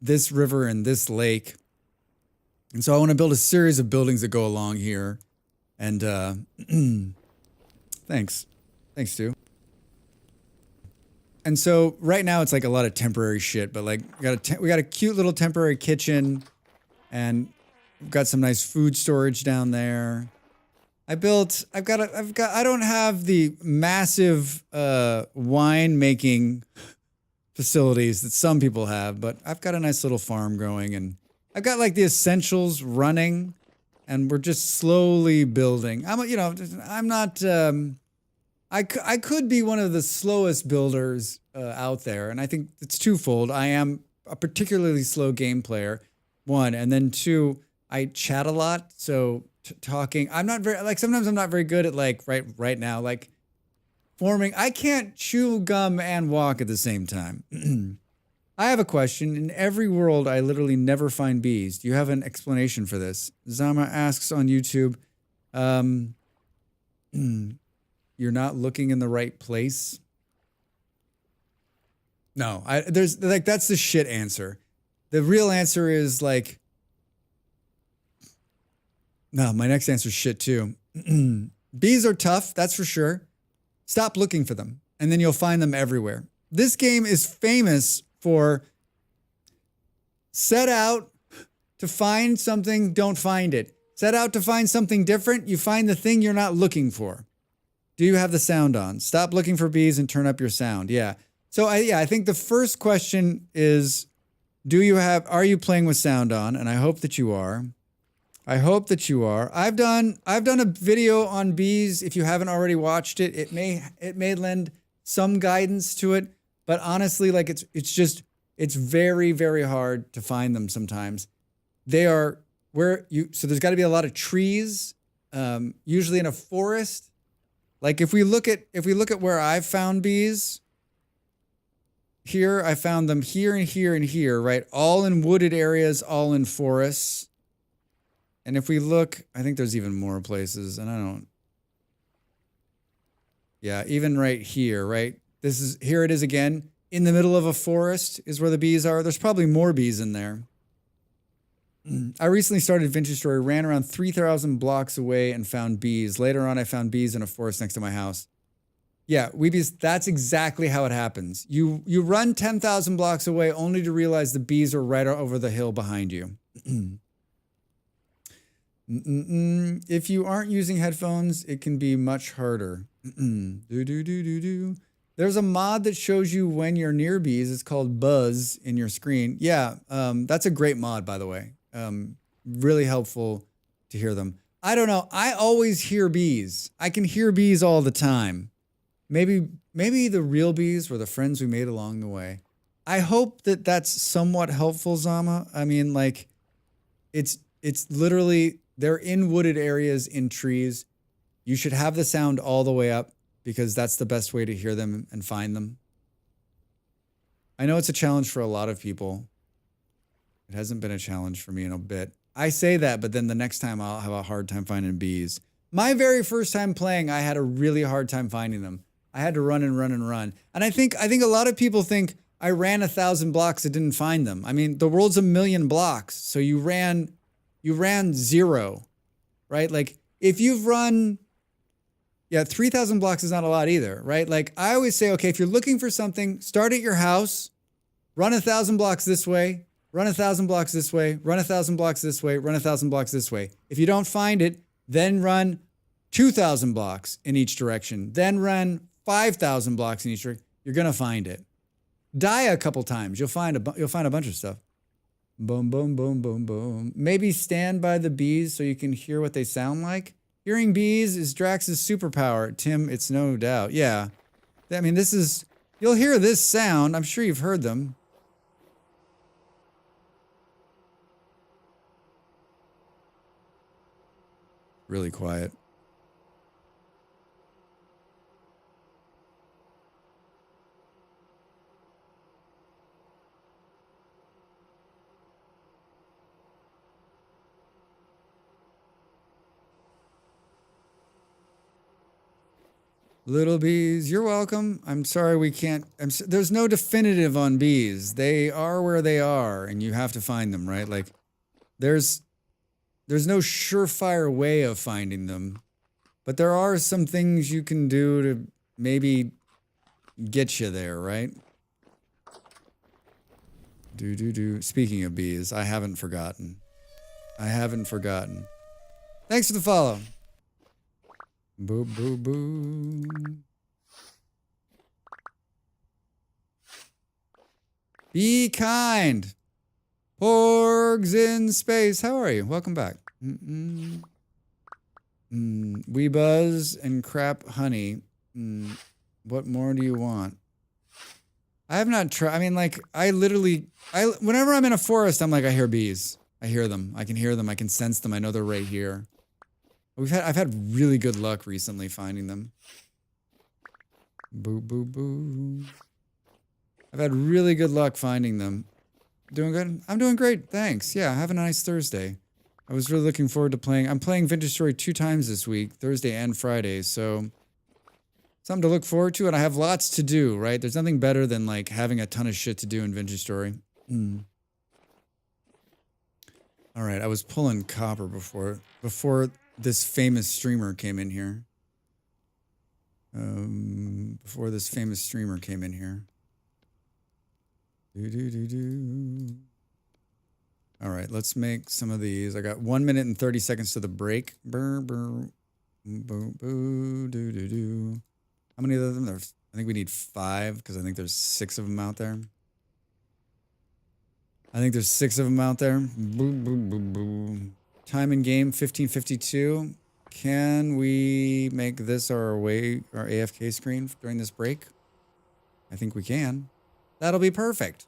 this river and this lake. And so I want to build a series of buildings that go along here. And thanks, Stu. And so right now it's like a lot of temporary shit, but like we got a cute little temporary kitchen, and we've got some nice food storage down there. I don't have the massive wine making facilities that some people have, but I've got a nice little farm going, and I've got like the essentials running, and we're just slowly building. I'm not, I could be one of the slowest builders out there, and I think it's twofold. I am a particularly slow game player, one, and then two, I chat a lot, so talking. I'm not very, like, sometimes I'm not very good at like right now, like forming. I can't chew gum and walk at the same time. I have a question. In every world, I literally never find bees. Do you have an explanation for this? Zama asks on YouTube, you're not looking in the right place? No, there's like, that's the shit answer. The real answer is like, no, my next answer is shit too. Bees are tough, that's for sure. Stop looking for them, and then you'll find them everywhere. This game is famous for set out to find something, don't find it. Set out to find something different, you find the thing you're not looking for. Do you have the sound on? Stop looking for bees and turn up your sound. Yeah. So I think the first question is, are you playing with sound on? And I hope that you are. I hope that you are. I've done a video on bees. If you haven't already watched it, it may lend some guidance to it, but honestly, like it's very, very hard to find them sometimes. They are so there's got to be a lot of trees, usually in a forest. Like if we look at where I've found bees, here I found them here and here and here, right? All in wooded areas, all in forests. And if we look, I think there's even more places, and yeah, even right here, right? Here it is again, in the middle of a forest is where the bees are. There's probably more bees in there. I recently started Vintage Story, ran around 3,000 blocks away and found bees. Later on, I found bees in a forest next to my house. Yeah, that's exactly how it happens. You run 10,000 blocks away only to realize the bees are right over the hill behind you. If you aren't using headphones, it can be much harder. Do. There's a mod that shows you when you're near bees. It's called Buzz in your screen. Yeah, that's a great mod, by the way. Really helpful to hear them. I don't know. I always hear bees. I can hear bees all the time. Maybe the real bees were the friends we made along the way. I hope that that's somewhat helpful, Zama. I mean, like, it's literally, they're in wooded areas in trees. You should have the sound all the way up because that's the best way to hear them and find them. I know it's a challenge for a lot of people. It hasn't been a challenge for me in a bit. I say that, but then the next time I'll have a hard time finding bees. My very first time playing, I had a really hard time finding them. I had to run and run and run. And I think a lot of people think I ran 1,000 blocks and didn't find them. I mean, the world's 1,000,000 blocks. So you ran 0, right? Like if you've run, 3,000 blocks is not a lot either, right? Like I always say, okay, if you're looking for something, start at your house, run 1,000 blocks this way, run 1,000 blocks this way, run 1,000 blocks this way, run 1,000 blocks this way. If you don't find it, then run 2,000 blocks in each direction. Then run 5,000 blocks in each direction. You're gonna find it. Die a couple times. You'll find a bunch of stuff. Boom, boom, boom, boom, boom. Maybe stand by the bees so you can hear what they sound like. Hearing bees is Drax's superpower. Tim, it's no doubt. Yeah. I mean, you'll hear this sound. I'm sure you've heard them. Really quiet. Little bees, you're welcome. I'm sorry we can't. There's no definitive on bees. They are where they are, and you have to find them, right? Like, there's no surefire way of finding them, but there are some things you can do to maybe get you there, right? Speaking of bees, I haven't forgotten. Thanks for the follow. Boo, boo, boo. Be kind. Porgs in space. How are you? Welcome back. We buzz and crap honey. What more do you want? I have not tried. I mean, like, whenever I'm in a forest, I'm like, I hear bees. I hear them. I can hear them. I can sense them. I know they're right here. I've had really good luck recently finding them. Boo, boo, boo. I've had really good luck finding them. Doing good? I'm doing great, thanks. Yeah, have a nice Thursday. I was really looking forward to playing. I'm playing Vintage Story 2 times this week, Thursday and Friday, so something to look forward to, and I have lots to do, right? There's nothing better than, like, having a ton of shit to do in Vintage Story. All right, I was pulling copper before this famous streamer came in here. All right, let's make some of these. I got 1 minute and 30 seconds to the break. How many of them? I think we need 5 because I think there's 6 of them out there. Time in game 15:52. Can we make this our AFK screen during this break? I think we can. That'll be perfect.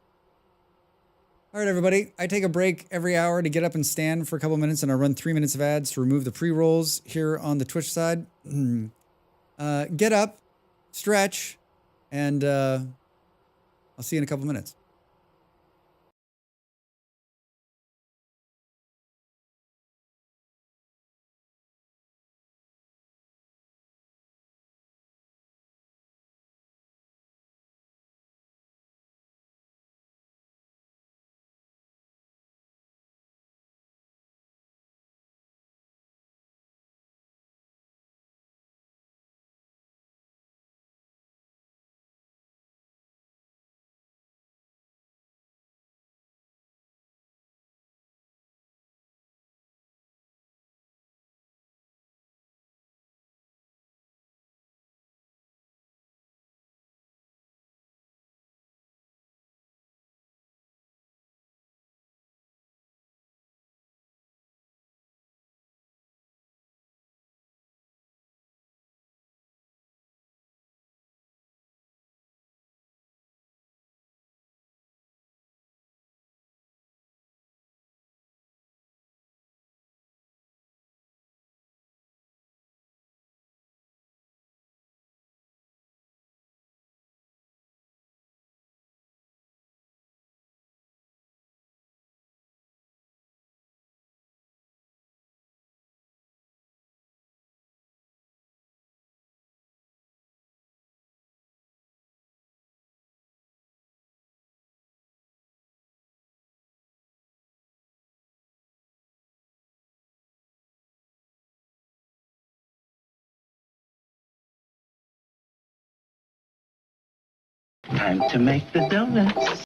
All right, everybody. I take a break every hour to get up and stand for a couple minutes, and I run 3 minutes of ads to remove the pre-rolls here on the Twitch side. Get up, stretch, and I'll see you in a couple minutes. Time to make the donuts.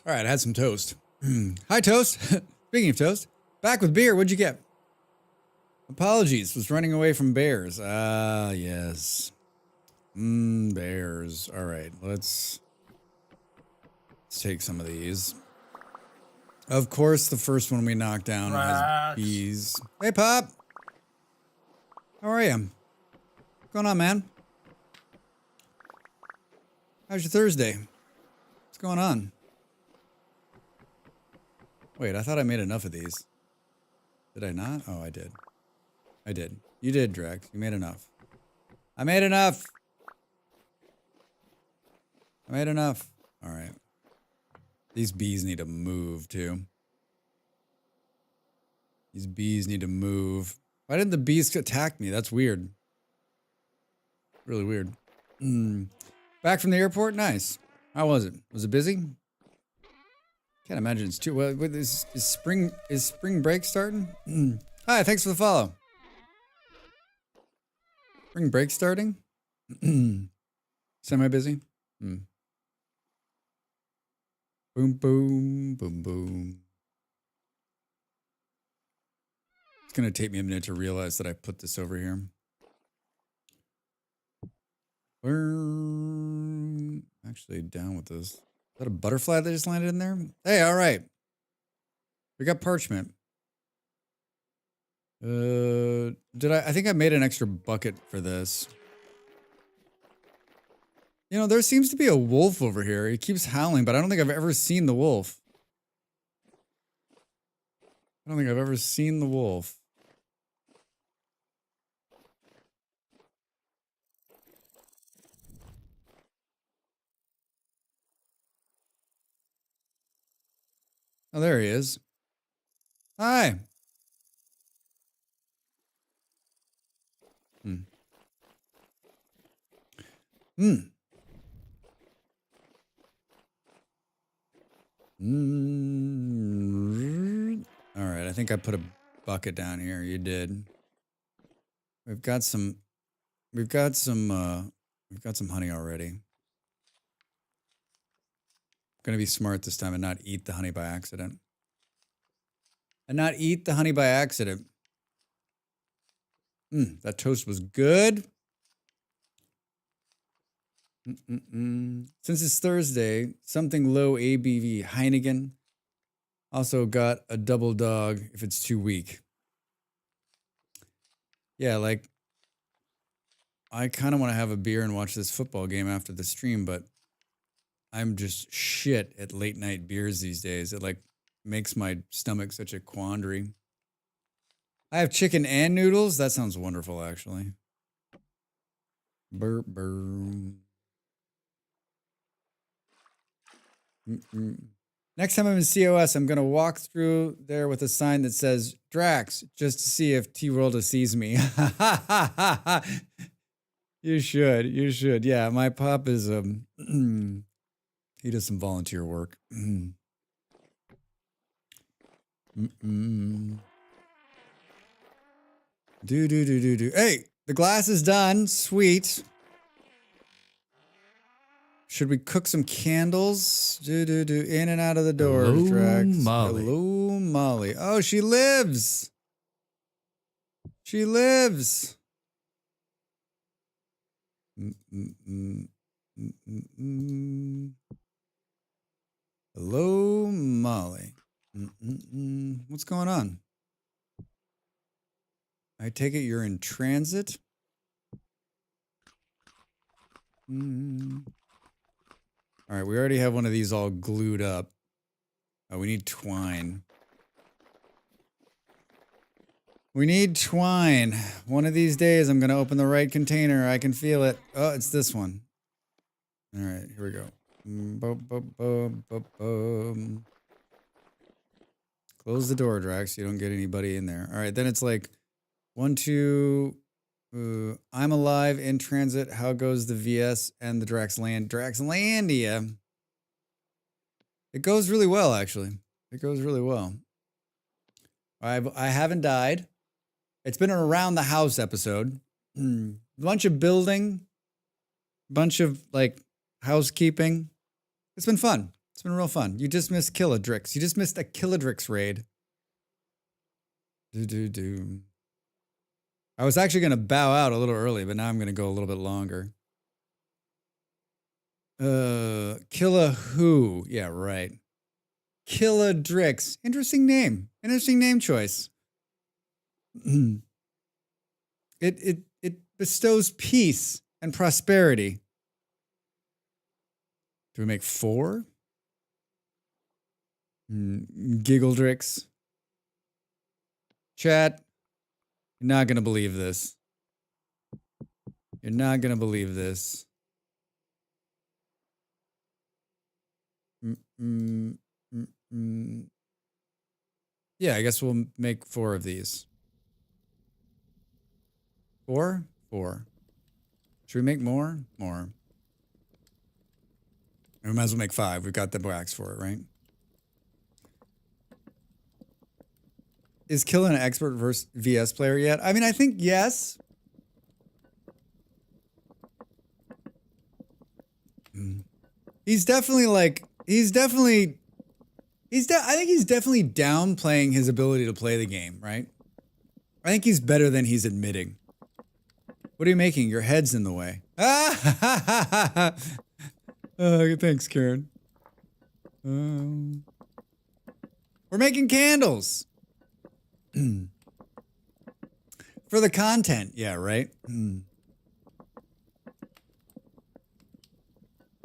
All right, I had some toast. Hi, Toast. Speaking of toast, back with beer. What'd you get? Apologies, was running away from bears. Ah, yes. Bears. All right, let's take some of these. Of course, the first one we knocked down has bees. Hey, Pop. How are you? What's going on, man? How's your Thursday? What's going on? Wait, I thought I made enough of these. Did I not? Oh, I did. I did. You did, Drex. You made enough. I made enough. I made enough. All right. These bees need to move, too. These bees need to move. Why didn't the bees attack me? That's weird. Really weird. Back from the airport? Nice. How was it? Was it busy? Can't imagine it's too well. Is spring break starting? Hi, thanks for the follow. Spring break starting? Semi busy? Boom boom boom boom. It's gonna take me a minute to realize that I put this over here. We're actually down with this. Is that a butterfly that just landed in there? Hey, all right. We got parchment. I think I made an extra bucket for this. You know, there seems to be a wolf over here. He keeps howling, but I don't think I've ever seen the wolf. I don't think I've ever seen the wolf. Oh, there he is. Hi. Hmm. All right, I think I put a bucket down here. You did. We've got some honey already. I'm gonna be smart this time and not eat the honey by accident. That toast was good. Since it's Thursday, something low ABV Heineken. Also got a double dog if it's too weak. Yeah, like I kind of want to have a beer and watch this football game after the stream, but I'm just shit at late night beers these days. It like makes my stomach such a quandary. I have chicken and noodles. That sounds wonderful, actually. Burp, burp. Next time I'm in COS, I'm going to walk through there with a sign that says, Drax, just to see if T-World sees me. You should. Yeah, my pop is, he does some volunteer work. Do. Hey, the glass is done. Sweet. Should we cook some candles? Do. In and out of the door. Hello, Drax. Molly. Hello, Molly. Oh, she lives. Hello, Molly. What's going on? I take it you're in transit? All right, we already have one of these all glued up. Oh, we need twine. One of these days, I'm going to open the right container. I can feel it. Oh, it's this one. All right, here we go. Close the door, Drax. So you don't get anybody in there. All right, then it's like 1, 2. I'm alive in transit. How goes the VS and the Draxlandia? It goes really well, actually. It goes really well. I haven't died. It's been an around the house episode. Bunch of building, bunch of like housekeeping. It's been fun. It's been real fun. You just missed Killadrix. You just missed a Killadrix raid. Do. I was actually going to bow out a little early, but now I'm going to go a little bit longer. Killa who? Yeah, right. Killadrix. Interesting name. Interesting name choice. It bestows peace and prosperity. Do we make 4? Giggledrix. Chat. You're not going to believe this. You're not going to believe this. Yeah, I guess we'll make 4 of these. 4? 4. Should we make more? More. And we might as well make 5. We've got the wax for it, right? Is Kill an expert versus VS player yet? I mean, I think yes. He's definitely like, I think he's definitely downplaying his ability to play the game, right? I think he's better than he's admitting. What are you making? Your head's in the way. Ah! Thanks, Karen. We're making candles. For the content. Yeah, right?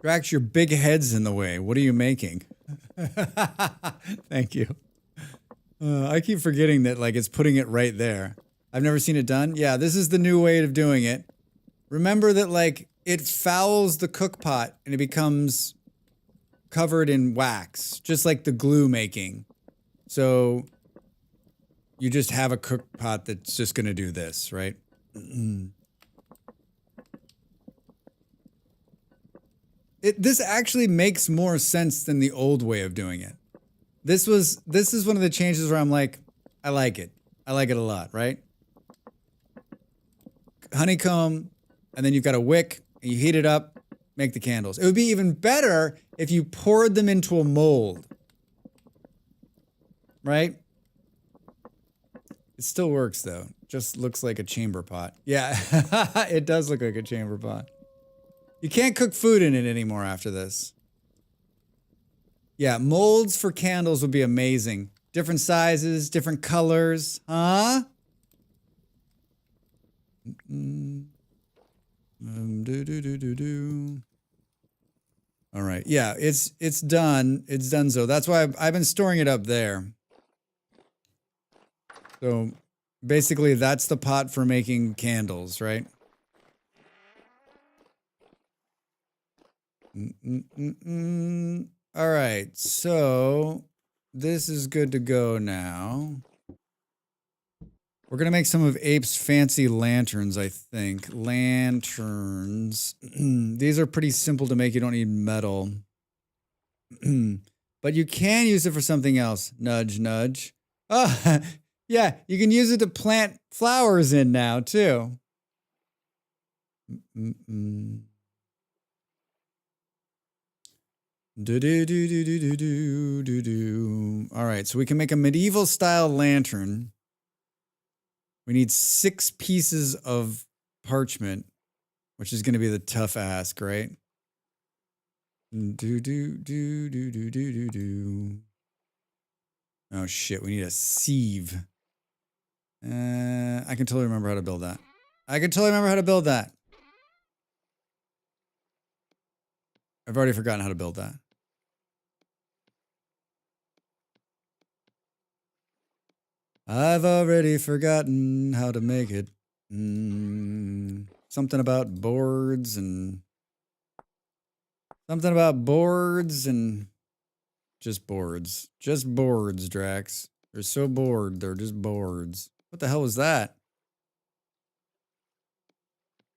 Drax, your big head's in the way. What are you making? Thank you. I keep forgetting that, like, it's putting it right there. I've never seen it done. Yeah, this is the new way of doing it. Remember that, like, it fouls the cook pot and it becomes covered in wax, just like the glue making. So you just have a cook pot that's just going to do this, right? This actually makes more sense than the old way of doing it. This is one of the changes where I'm like, I like it. I like it a lot, right? Honeycomb, and then you've got a wick, and you heat it up, make the candles. It would be even better if you poured them into a mold. Right? It still works though. Just looks like a chamber pot. Yeah, it does look like a chamber pot. You can't cook food in it anymore after this. Yeah, molds for candles would be amazing. Different sizes, different colors. Huh? All right. Yeah, it's done. It's done. So that's why I've been storing it up there. So basically that's the pot for making candles, right? All right. So this is good to go now. We're going to make some of Ape's fancy lanterns, I think. Lanterns. These are pretty simple to make. You don't need metal. But you can use it for something else. Nudge, nudge. Oh, yeah. You can use it to plant flowers in now, too. All right. So we can make a medieval style lantern. We need 6 pieces of parchment, which is going to be the tough ask, right? Oh shit, we need a sieve. I can totally remember how to build that. I've already forgotten how to build that. I've already forgotten how to make it. Something about boards and just boards. Just boards, Drax. They're so bored. They're just boards. What the hell was that?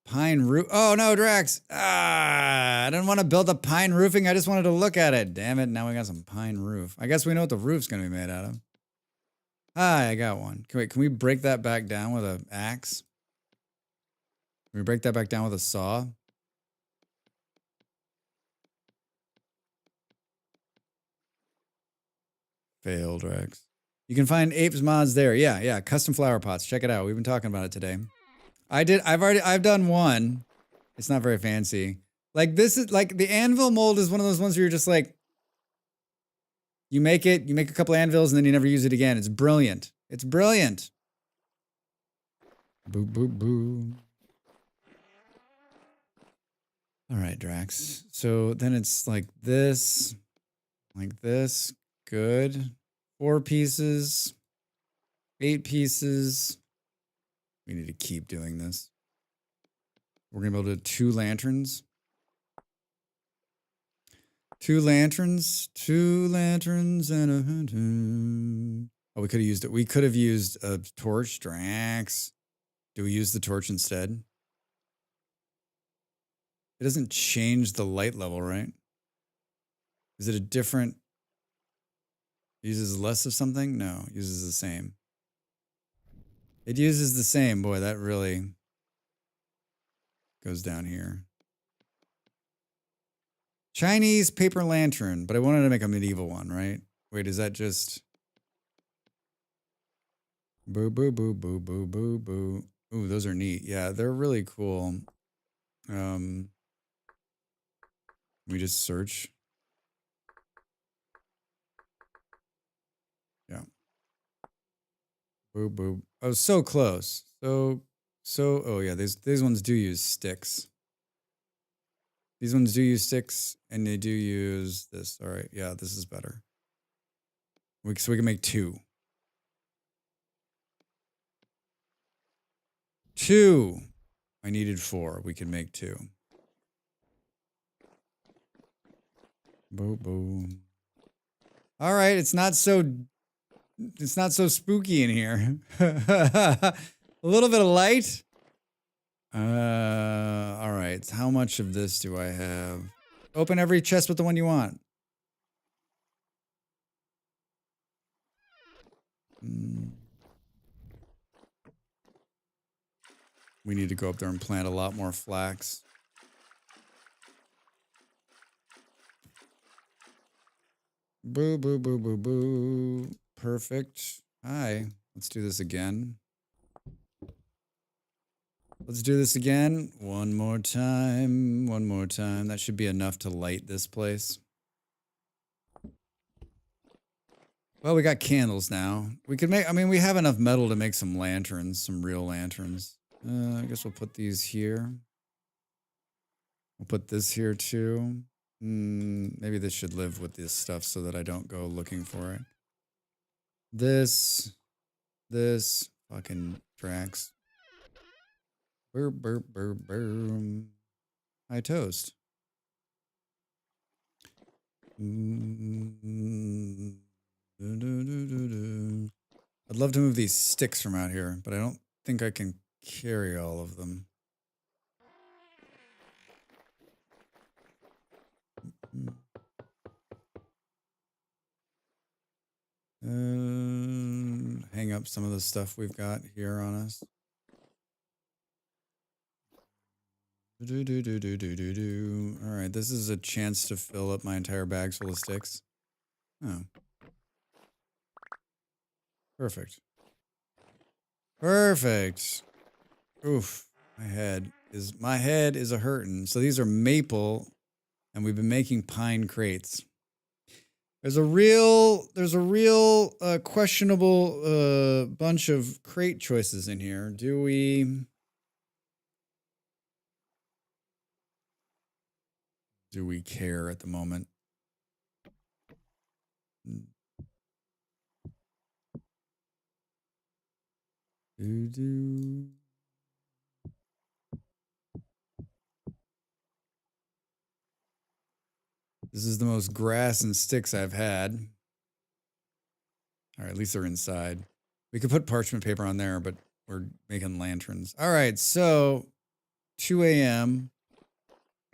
Pine roof. Oh no, Drax. I didn't want to build a pine roofing. I just wanted to look at it. Damn it. Now we got some pine roof. I guess we know what the roof's going to be made out of. Hi, I got one. Can we break that back down with an axe? Can we break that back down with a saw? Failed, Rex. You can find Apes mods there. Yeah. Custom flower pots. Check it out. We've been talking about it today. I've done one. It's not very fancy. Like this is like the anvil mold is one of those ones where you're just like, you make a couple anvils and then you never use it again. It's brilliant. It's brilliant. Boo, boo, boo. All right, Drax. So then it's like this. Good. 4 pieces. 8 pieces. We need to keep doing this. We're going to be able to do 2 lanterns. 2 lanterns and a... Oh, we could have used it. We could have used a torch. Drax. Do we use the torch instead? It doesn't change the light level, right? Is it a different? Uses less of something? No, uses the same. It uses the same. Boy, that really goes down here. Chinese paper lantern, but I wanted to make a medieval one, right? Wait, is that just... Boo, boo, boo, boo, boo, boo, boo. Ooh, those are neat. Yeah, they're really cool. We just search. Yeah. Boo, boo. Oh, so close. So, oh yeah, these ones do use sticks. These ones do use sticks, and they do use this. All right, yeah, this is better. So we can make 2. 2. I needed 4. We can make 2. Boo boo. All right, it's not so spooky in here. A little bit of light. All right. How much of this do I have? Open every chest with the one you want. We need to go up there and plant a lot more flax. Boo, boo, boo, boo, boo. Perfect. Hi. Let's do this again. Let's do this again. One more time. One more time. That should be enough to light this place. Well, we got candles now. We could make, I mean, we have enough metal to make some lanterns, some real lanterns. I guess we'll put these here. We'll put this here too. Maybe this should live with this stuff so that I don't go looking for it. This, fucking Drax. Burr, burr, burr, burr. Hi, toast. I'd love to move these sticks from out here, but I don't think I can carry all of them. Hang up some of the stuff we've got here on us. All right, this is a chance to fill up my entire bag full of sticks. Oh. Perfect. Perfect. Oof. My head is a hurtin'. So these are maple, and we've been making pine crates. There's a real questionable bunch of crate choices in here. Do we care at the moment? This is the most grass and sticks I've had. All right, at least they're inside. We could put parchment paper on there, but we're making lanterns. All right, so 2 a.m.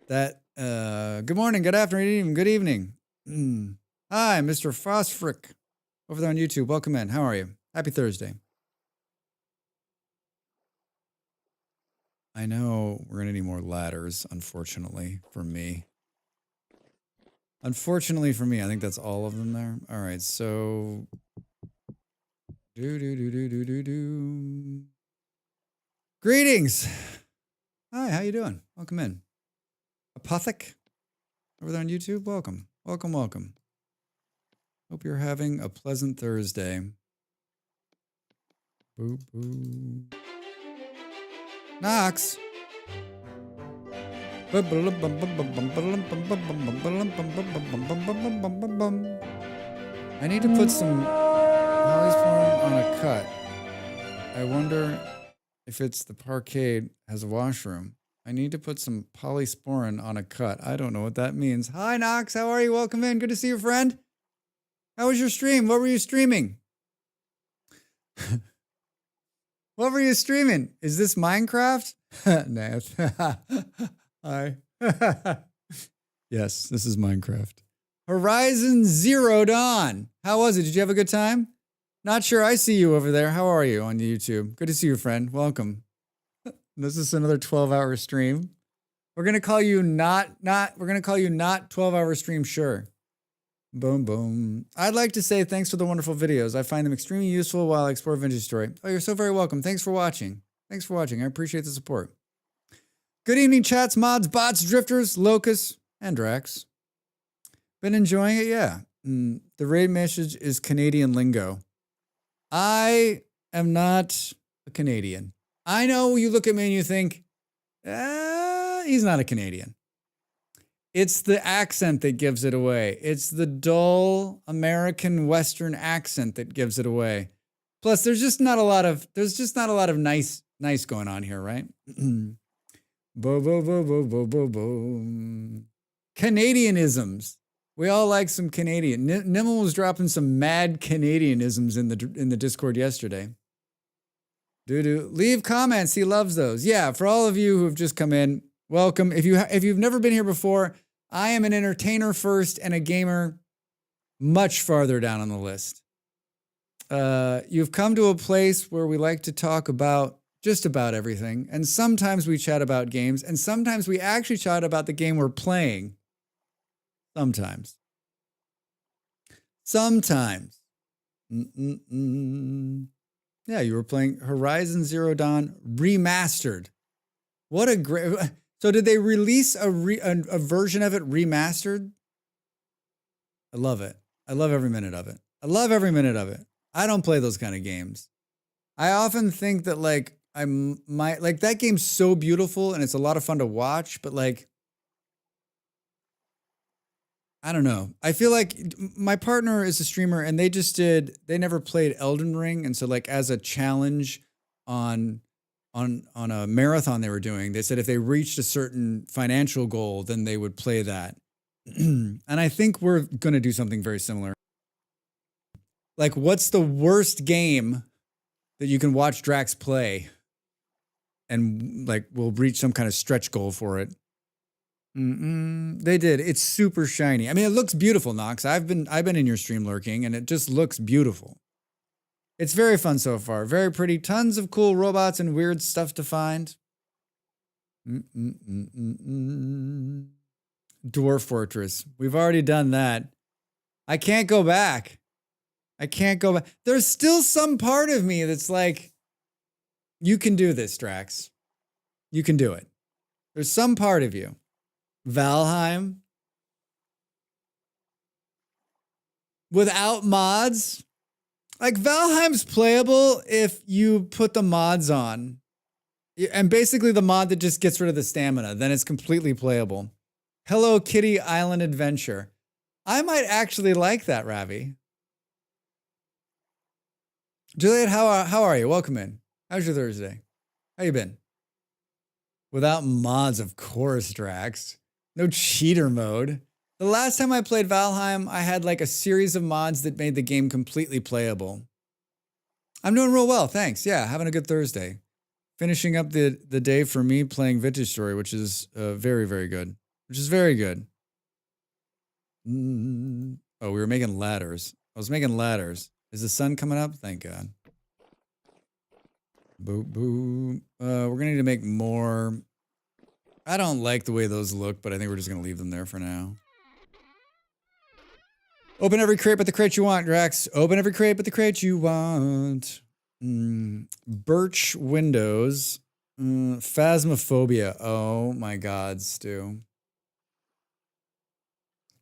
That, good morning, good afternoon, good evening. Hi, Mr. Phosphoric over there on YouTube. Welcome in. How are you? Happy Thursday. I know we're going to need more ladders, unfortunately, for me. Unfortunately for me, I think that's all of them there. All right, so... Greetings! Hi, how you doing? Welcome in. Apothic? Over there on YouTube? Welcome. Welcome, welcome. Hope you're having a pleasant Thursday. Boo, boo. Knox! I need to put some polysporin on a cut. I wonder if it's the parkade has a washroom. I need to put some polysporin on a cut. I don't know what that means. Hi, Knox. How are you? Welcome in. Good to see you, friend. How was your stream? What were you streaming? What were you streaming? Is this Minecraft? Nah. Hi. Yes, this is Minecraft. Horizon Zero Dawn. How was it? Did you have a good time? Not sure. I see you over there. How are you on YouTube? Good to see you, friend. Welcome. This is another 12-hour stream. We're gonna call you not 12-hour stream. Sure. Boom, boom. I'd like to say thanks for the wonderful videos. I find them extremely useful while I explore Vintage Story. Oh, you're so very welcome. Thanks for watching. Thanks for watching. I appreciate the support. Good evening, chats, mods, bots, drifters, locusts, and Drax. Been enjoying it? Yeah. The raid message is Canadian lingo. I am not a Canadian. I know you look at me and you think, he's not a Canadian. It's the accent that gives it away. It's the dull American Western accent that gives it away. Plus, there's just not a lot of nice going on here, right? Bo bo bo bo bo bo bo. Canadianisms. We all like some Canadian. Nimble was dropping some mad Canadianisms in the Discord yesterday. Leave comments. He loves those. Yeah, for all of you who have just come in, welcome. If you've never been here before, I am an entertainer first and a gamer much farther down on the list. You've come to a place where we like to talk about just about everything, and sometimes we chat about games, and sometimes we actually chat about the game we're playing. Sometimes. Yeah, you were playing Horizon Zero Dawn Remastered. What a great... So did they release a version of it remastered? I love it. I love every minute of it. I don't play those kind of games. I often think that that game's so beautiful and it's a lot of fun to watch, but I don't know. I feel like my partner is a streamer and they never played Elden Ring. And so as a challenge on a marathon they were doing, they said if they reached a certain financial goal, then they would play that. And I think we're going to do something very similar. What's the worst game that you can watch Drax play? And we'll reach some kind of stretch goal for it. They did. It's super shiny. I mean, it looks beautiful, Nox. I've been in your stream lurking, and it just looks beautiful. It's very fun so far. Very pretty. Tons of cool robots and weird stuff to find. Dwarf Fortress. We've already done that. I can't go back. There's still some part of me that's like, you can do this, Drax. You can do it. There's some part of you. Valheim. Without mods. Valheim's playable if you put the mods on. And basically the mod that just gets rid of the stamina. Then it's completely playable. Hello Kitty Island Adventure. I might actually like that, Ravi. Juliet, how are you? Welcome in. How's your Thursday? How you been? Without mods, of course, Drax. No cheater mode. The last time I played Valheim, I had a series of mods that made the game completely playable. I'm doing real well, thanks. Yeah, having a good Thursday. Finishing up the day for me playing Vintage Story, which is very, very good. Oh, we were making ladders. I was making ladders. Is the sun coming up? Thank God. Boo, boo. We're going to need to make more. I don't like the way those look, but I think we're just going to leave them there for now. Open every crate but the crate you want, Drax. Open every crate but the crate you want. Birch windows. Phasmophobia. Oh my God, Stu.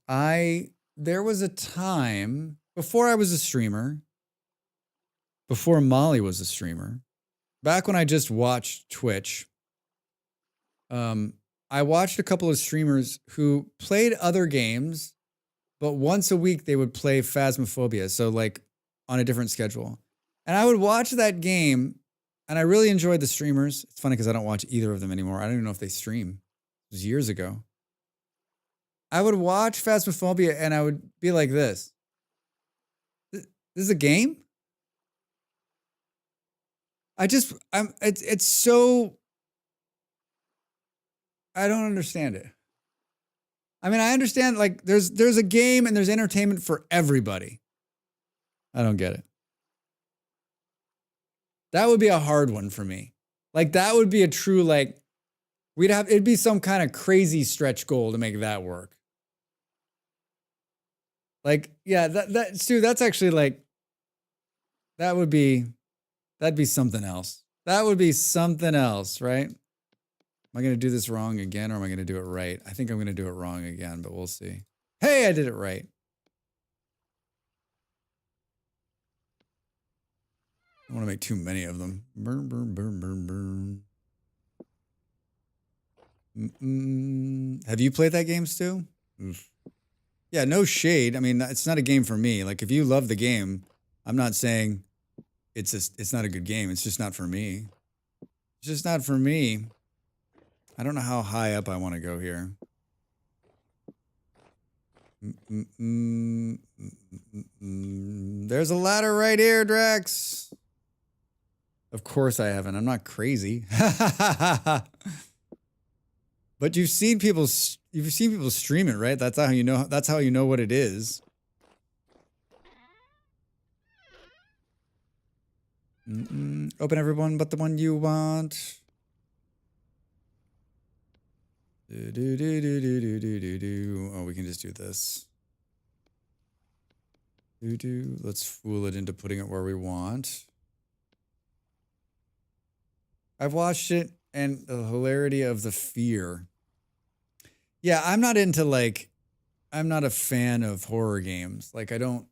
There was a time before I was a streamer, before Molly was a streamer, back when I just watched Twitch, I watched a couple of streamers who played other games, but once a week they would play Phasmophobia, so on a different schedule. And I would watch that game, and I really enjoyed the streamers. It's funny because I don't watch either of them anymore. I don't even know if they stream. It was years ago. I would watch Phasmophobia, and I would be like this. This is a game? It's so... I don't understand it. I mean, I understand, like, there's a game and there's entertainment for everybody. I don't get it. That would be a hard one for me. Like, that would be a true, like, it'd be some kind of crazy stretch goal to make that work. Like, yeah, Stu, that's actually like, that'd be something else. That would be something else, right? Am I going to do this wrong again, or am I going to do it right? I think I'm going to do it wrong again, but we'll see. Hey, I did it right. I don't want to make too many of them. Burn, burn, burn, burn, burn. Have you played that game, Stu? Oof. Yeah, no shade. I mean, it's not a game for me. Like, if you love the game, I'm not saying it's not a good game. It's just not for me. It's just not for me. I don't know how high up I want to go here. There's a ladder right here, Drax. Of course I haven't. I'm not crazy. But you've seen people stream it, right? That's how you know. That's how you know what it is. Open everyone but the one you want. Oh, we can just do this. Let's fool it into putting it where we want. I've watched it, and the hilarity of the fear. Yeah, I'm not into, like, I'm not a fan of horror games. Like, I don't,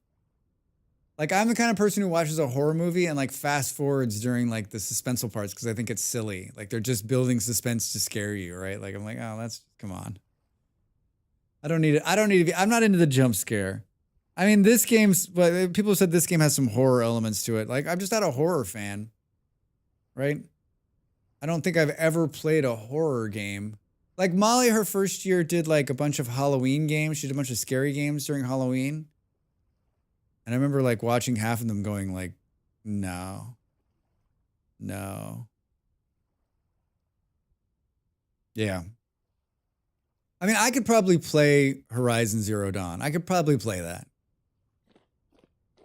like, I'm the kind of person who watches a horror movie and, like, fast forwards during, like, the suspenseful parts because I think it's silly. Like, they're just building suspense to scare you, right? Like, I'm like, oh, come on. I don't need it. I'm not into the jump scare. I mean, but people said this game has some horror elements to it. Like, I'm just not a horror fan, right? I don't think I've ever played a horror game. Like, Molly, her first year, did, like, a bunch of Halloween games. She did a bunch of scary games during Halloween. And I remember, like, watching half of them going, like, no. Yeah. I mean, I could probably play Horizon Zero Dawn. I could probably play that.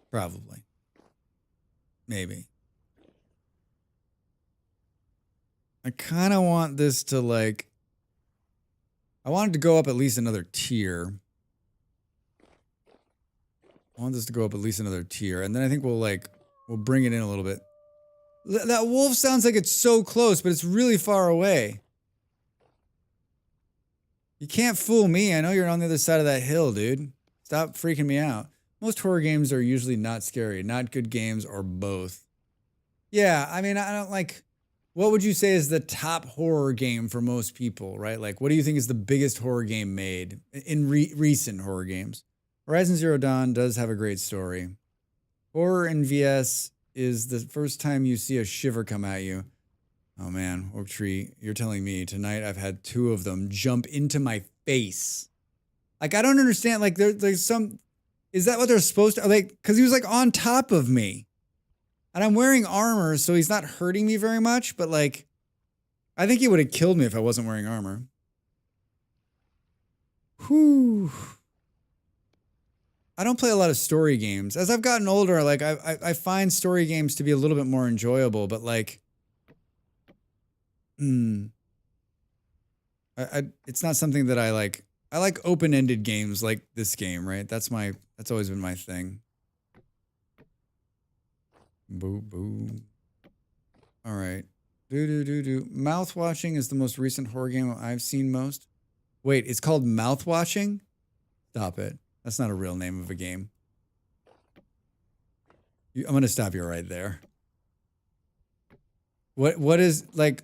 Probably. Maybe. I kind of want this to, like, I want it to go up at least another tier. I want this to go up at least another tier. And then I think we'll bring it in a little bit. That wolf sounds like it's so close, but it's really far away. You can't fool me. I know you're on the other side of that hill, dude. Stop freaking me out. Most horror games are usually not scary, not good games, or both. Yeah, I mean, I don't like... What would you say is the top horror game for most people, right? Like, what do you think is the biggest horror game made in recent horror games? Horizon Zero Dawn does have a great story. Horror in VS is the first time you see a shiver come at you. Oh man, Oak Tree, you're telling me tonight I've had 2 of them jump into my face. Like, I don't understand. Like, there's some... Is that what they're supposed to... Like, because he was, like, on top of me. And I'm wearing armor, so he's not hurting me very much. But, like, I think he would have killed me if I wasn't wearing armor. Whew. I don't play a lot of story games. As I've gotten older, like, I find story games to be a little bit more enjoyable. But, like... it's not something that I like. I like open-ended games like this game, right? That's always been my thing. Boo boo. All right. Mouth watching is the most recent horror game I've seen most. Wait, it's called mouth watching? Stop it. That's not a real name of a game. I'm gonna stop you right there. What is, like,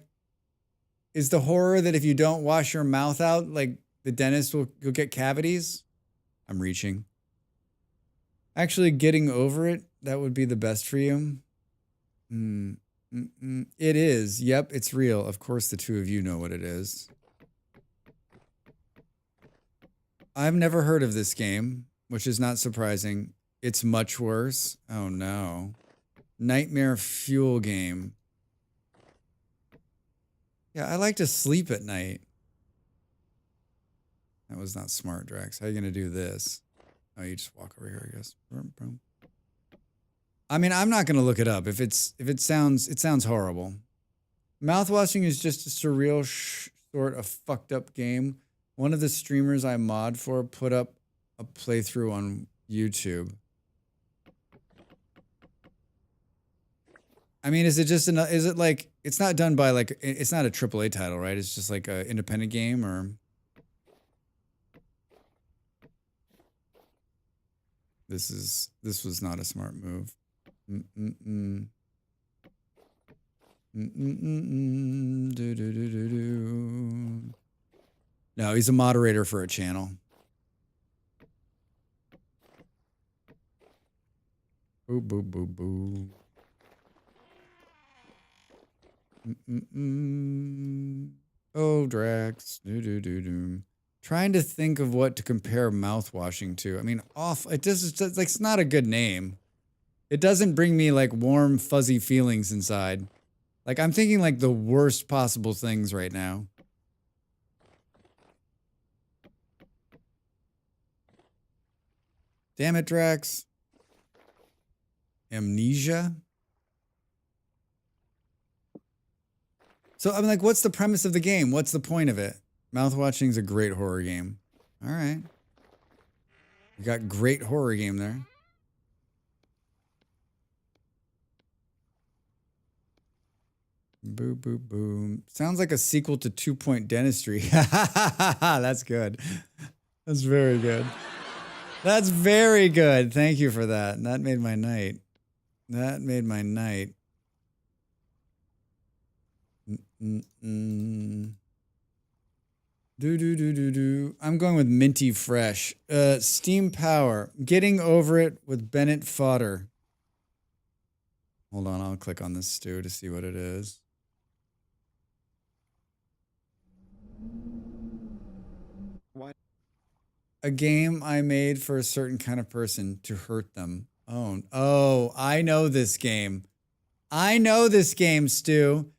is the horror that if you don't wash your mouth out, like, the dentist will get cavities? I'm reaching. Actually, getting over it, that would be the best for you. It is. Yep, it's real. Of course, the 2 of you know what it is. I've never heard of this game, which is not surprising. It's much worse. Oh, no. Nightmare Fuel game. Yeah, I like to sleep at night. That was not smart, Drax. How are you gonna do this? Oh, you just walk over here, I guess. Boom, boom. I mean, I'm not gonna look it up. If it sounds horrible. Mouthwashing is just a surreal sort of fucked up game. One of the streamers I mod for put up a playthrough on YouTube. I mean, is it just is it like it's not done by like it's not a AAA title, right? It's just like an independent game or this was not a smart move. No, he's a moderator for a channel. Boo, boo, boo, boo. Oh, Drax. Trying to think of what to compare mouthwashing to. I mean, it just like it's not a good name. It doesn't bring me like warm, fuzzy feelings inside. Like I'm thinking like the worst possible things right now. Damn it, Drax. Amnesia? So I'm like, what's the premise of the game? What's the point of it? Mouthwatching is a great horror game. All right. You got great horror game there. Boo, boo, boom. Sounds like a sequel to 2 Point Dentistry. That's good. That's very good. That's very good. Thank you for that. That made my night. That made my night. I'm going with Minty Fresh. Steam Power. Getting Over It with Bennett Fodder. Hold on, I'll click on this stew to see what it is. What? A game I made for a certain kind of person to hurt them. Oh, I know this game. I know this game, Stu.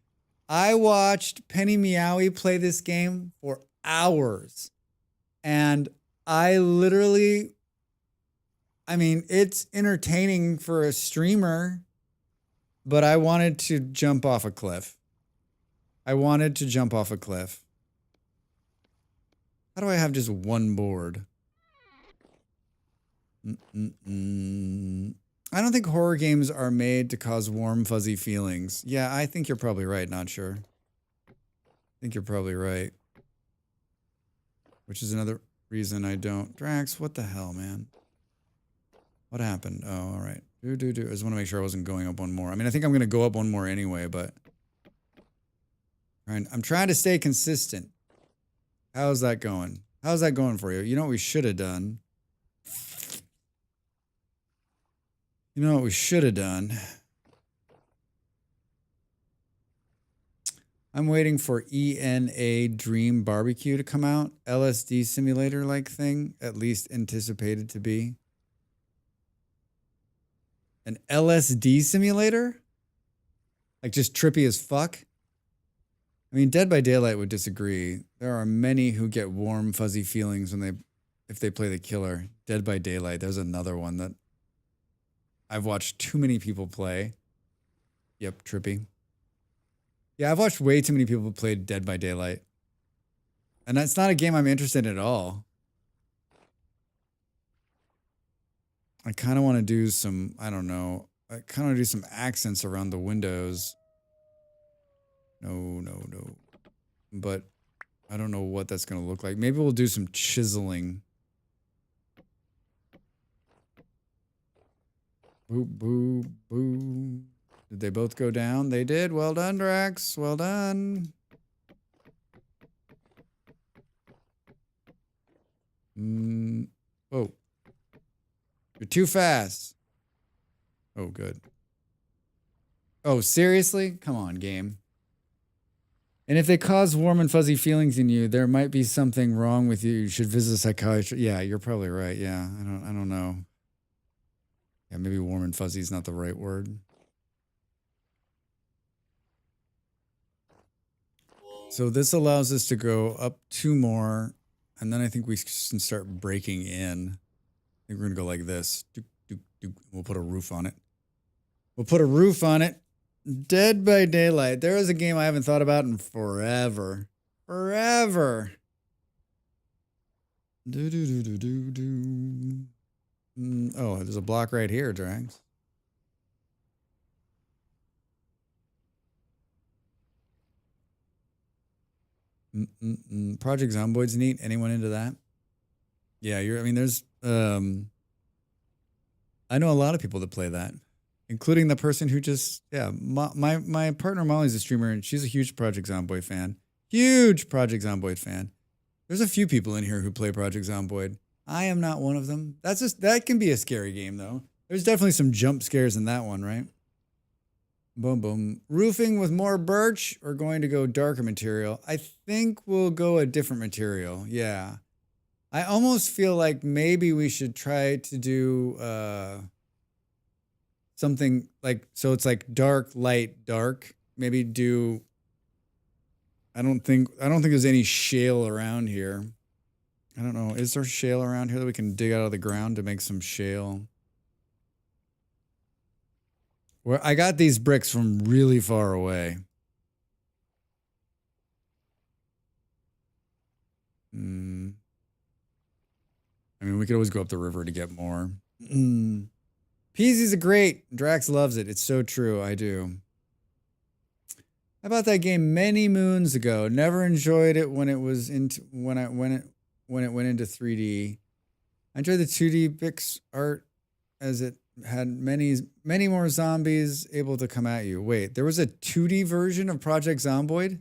I watched Penny Meowie play this game for hours. And I literally, I mean, it's entertaining for a streamer, but I wanted to jump off a cliff. I wanted to jump off a cliff. How do I have just one board? I don't think horror games are made to cause warm, fuzzy feelings. Yeah, I think you're probably right. Not sure. I think you're probably right. Which is another reason I don't. Drax, what the hell, man? What happened? Oh, all right. I just want to make sure I wasn't going up one more. I mean, I think I'm going to go up one more anyway, but I'm trying to stay consistent. How's that going? How's that going for you? You know what we should have done? You know what we should have done? I'm waiting for ENA Dream Barbecue to come out. LSD simulator-like thing, at least anticipated to be. An LSD simulator? Like just trippy as fuck? I mean, Dead by Daylight would disagree. There are many who get warm, fuzzy feelings if they play the killer. Dead by Daylight, there's another one that I've watched too many people play. Yep, trippy. Yeah, I've watched way too many people play Dead by Daylight. And that's not a game I'm interested in at all. I kind of want to do some, I don't know. I kind of want to do some accents around the windows. No. But I don't know what that's going to look like. Maybe we'll do some chiseling. Boo, boo, boo. Did they both go down? They did. Well done, Drax. Well done. Oh. You're too fast. Oh, good. Oh, seriously? Come on, game. And if they cause warm and fuzzy feelings in you, there might be something wrong with you. You should visit a psychiatrist. Yeah, you're probably right. Yeah, I don't know. Yeah, maybe warm and fuzzy is not the right word. So this allows us to go up 2 more. And then I think we can start breaking in. I think we're going to go like this. We'll put a roof on it. We'll put a roof on it. Dead by Daylight. There is a game I haven't thought about in forever. Forever. Oh, there's a block right here, Drags. Project Zomboid's neat. Anyone into that? Yeah, I mean, there's I know a lot of people that play that, including the person who just, my partner Molly's a streamer and she's a huge Project Zomboid fan. Huge Project Zomboid fan. There's a few people in here who play Project Zomboid. I am not one of them. That can be a scary game though. There's definitely some jump scares in that one, right? Boom, boom. Roofing with more birch or going to go darker material? I think we'll go a different material. Yeah. I almost feel like maybe we should try to do something like, so it's like dark, light, dark. Maybe do, I don't think there's any shale around here. I don't know. Is there shale around here that we can dig out of the ground to make some shale? Well, I got these bricks from really far away. I mean, we could always go up the river to get more. Peasy's a great. Drax loves it. It's so true. I do. How about that game many moons ago? Never enjoyed it when it was into when it went into 3D. I enjoyed the 2D Bix art as it had many more zombies able to come at you. Wait, there was a 2D version of Project Zomboid?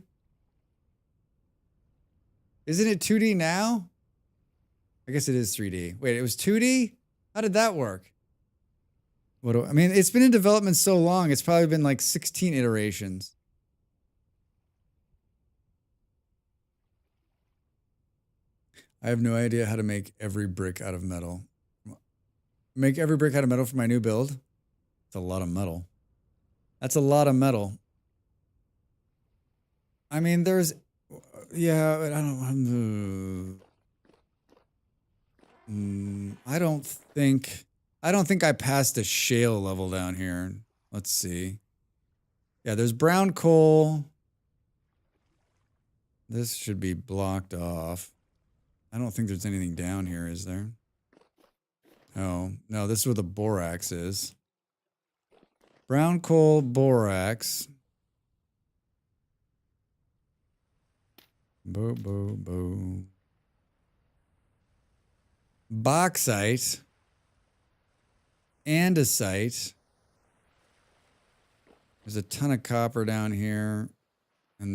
Isn't it 2D now? I guess it is 3D. Wait, it was 2D? How did that work? I mean, it's been in development so long. It's probably been like 16 iterations. I have no idea how to make every brick out of metal. Make every brick out of metal for my new build? It's a lot of metal. That's a lot of metal. I mean, there's... Yeah, I don't think I passed a shale level down here. Let's see. Yeah, there's brown coal. This should be blocked off. I don't think there's anything down here, is there? Oh, no, this is where the borax is. Brown coal, borax. Boo. Bauxite. Andesite. There's a ton of copper down here. And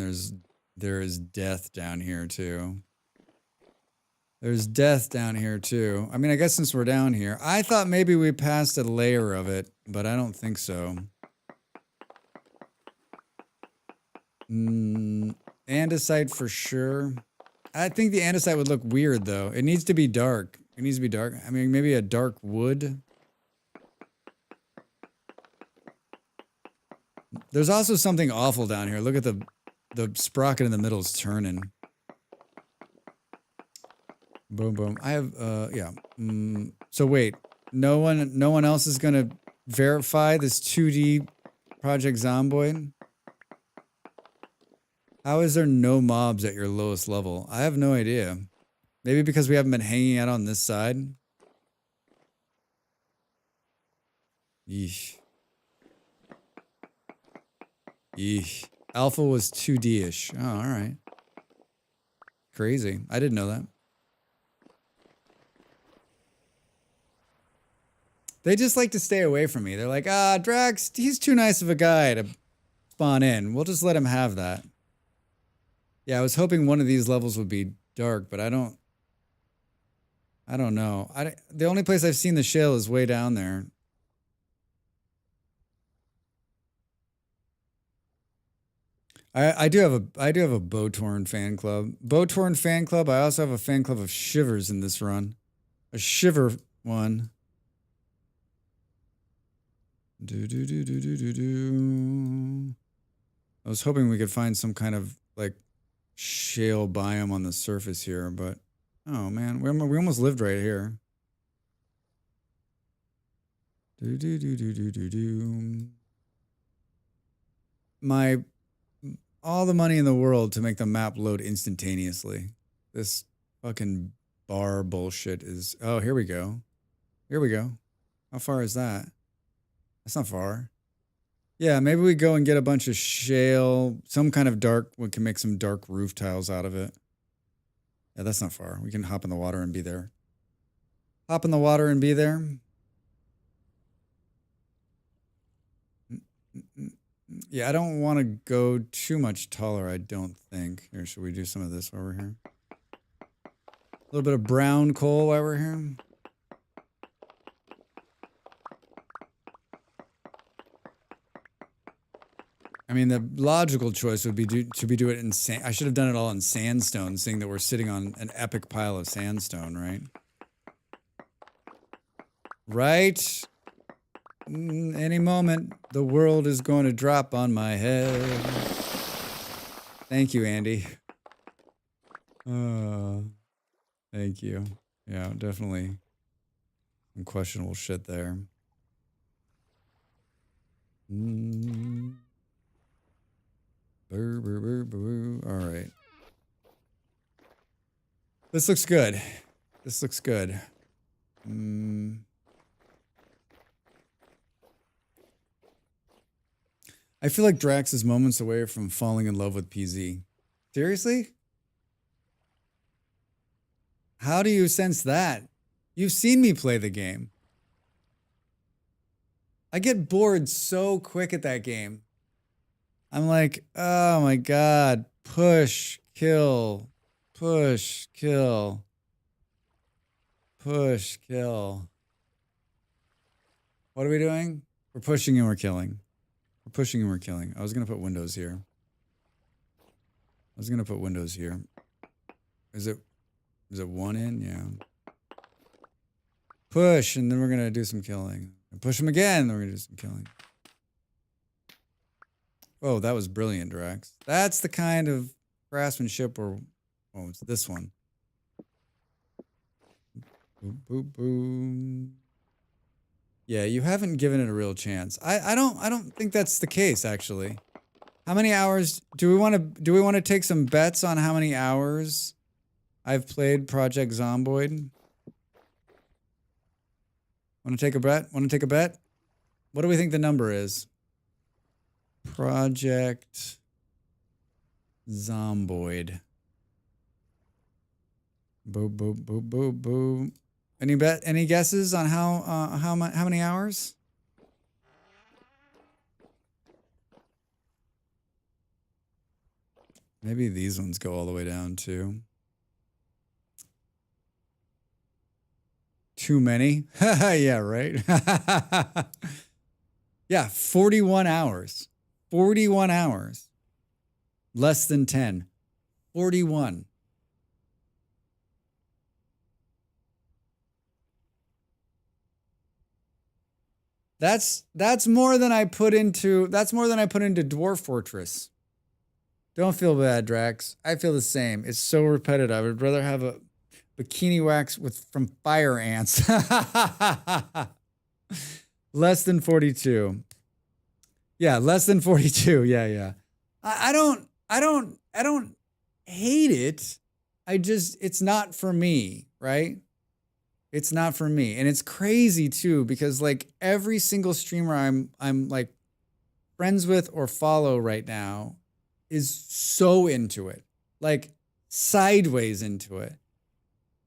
there is death down here too. There's death down here too. I mean, I guess since we're down here, I thought maybe we passed a layer of it, but I don't think so. Andesite for sure. I think the andesite would look weird though. It needs to be dark. It needs to be dark. I mean, maybe a dark wood. There's also something awful down here. Look at the sprocket in the middle is turning. Boom, boom. I have, yeah. So wait, no one else is going to verify this 2D Project Zomboid? How is there no mobs at your lowest level? I have no idea. Maybe because we haven't been hanging out on this side? Yeesh. Yeesh. Alpha was 2D-ish. Oh, all right. Crazy. I didn't know that. They just like to stay away from me. They're like, Drax, he's too nice of a guy to spawn in. We'll just let him have that. Yeah, I was hoping one of these levels would be dark, but I don't know. The only place I've seen the shale is way down there. I do have a Botorn fan club. Botorn fan club. I also have a fan club of Shivers in this run. A Shiver one. I was hoping we could find some kind of like shale biome on the surface here, but Oh man, we almost lived right here. Do do do do do do do. All the money in the world to make the map load instantaneously. This fucking bar bullshit is. Oh, here we go. Here we go. How far is that? That's not far. Yeah, maybe we go and get a bunch of shale, some kind of dark. We can make some dark roof tiles out of it. Yeah, that's not far. We can hop in the water and be there. Hop in the water and be there. Yeah, I don't want to go too much taller, I don't think. Here, should we do some of this while we're here? A little bit of brown coal while we're here. I mean, the logical choice would be to do it in sand. I should have done it all in sandstone, seeing that we're sitting on an epic pile of sandstone, right? Right? Any moment, the world is going to drop on my head. Thank you, Andy. Thank you. Yeah, definitely some questionable shit there. All right. This looks good. This looks good. I feel like Drax is moments away from falling in love with PZ. Seriously? How do you sense that? You've seen me play the game. I get bored so quick at that game. I'm like, oh my God, push, kill, push, kill, push, kill. What are we doing? We're pushing and we're killing. We're pushing and we're killing. I was going to put windows here. Is it one in? Yeah. Push, and then we're going to do some killing. And push them again, then we're going to do some killing. Oh, that was brilliant, Drax. That's the kind of craftsmanship or... Oh, it's this one. Boop, boop, boom. Yeah, you haven't given it a real chance. I don't think that's the case, actually. How many hours do we want to take some bets on how many hours I've played Project Zomboid? Want to take a bet? What do we think the number is? Project Zomboid. Boo boo boo boo boo. Any guesses on how many hours? Maybe these ones go all the way down too. Too many? Yeah, right. Yeah, 41 hours. 41 hours. Less than 10. 41. That's more than I put into Dwarf Fortress. Don't feel bad, Drax. I feel the same. It's so repetitive. I would rather have a bikini wax from fire ants. Less than 42. Yeah, less than 42. Yeah. I don't hate it. It's not for me, right? It's not for me. And it's crazy too, because like every single streamer I'm like friends with or follow right now is so into it. Like sideways into it.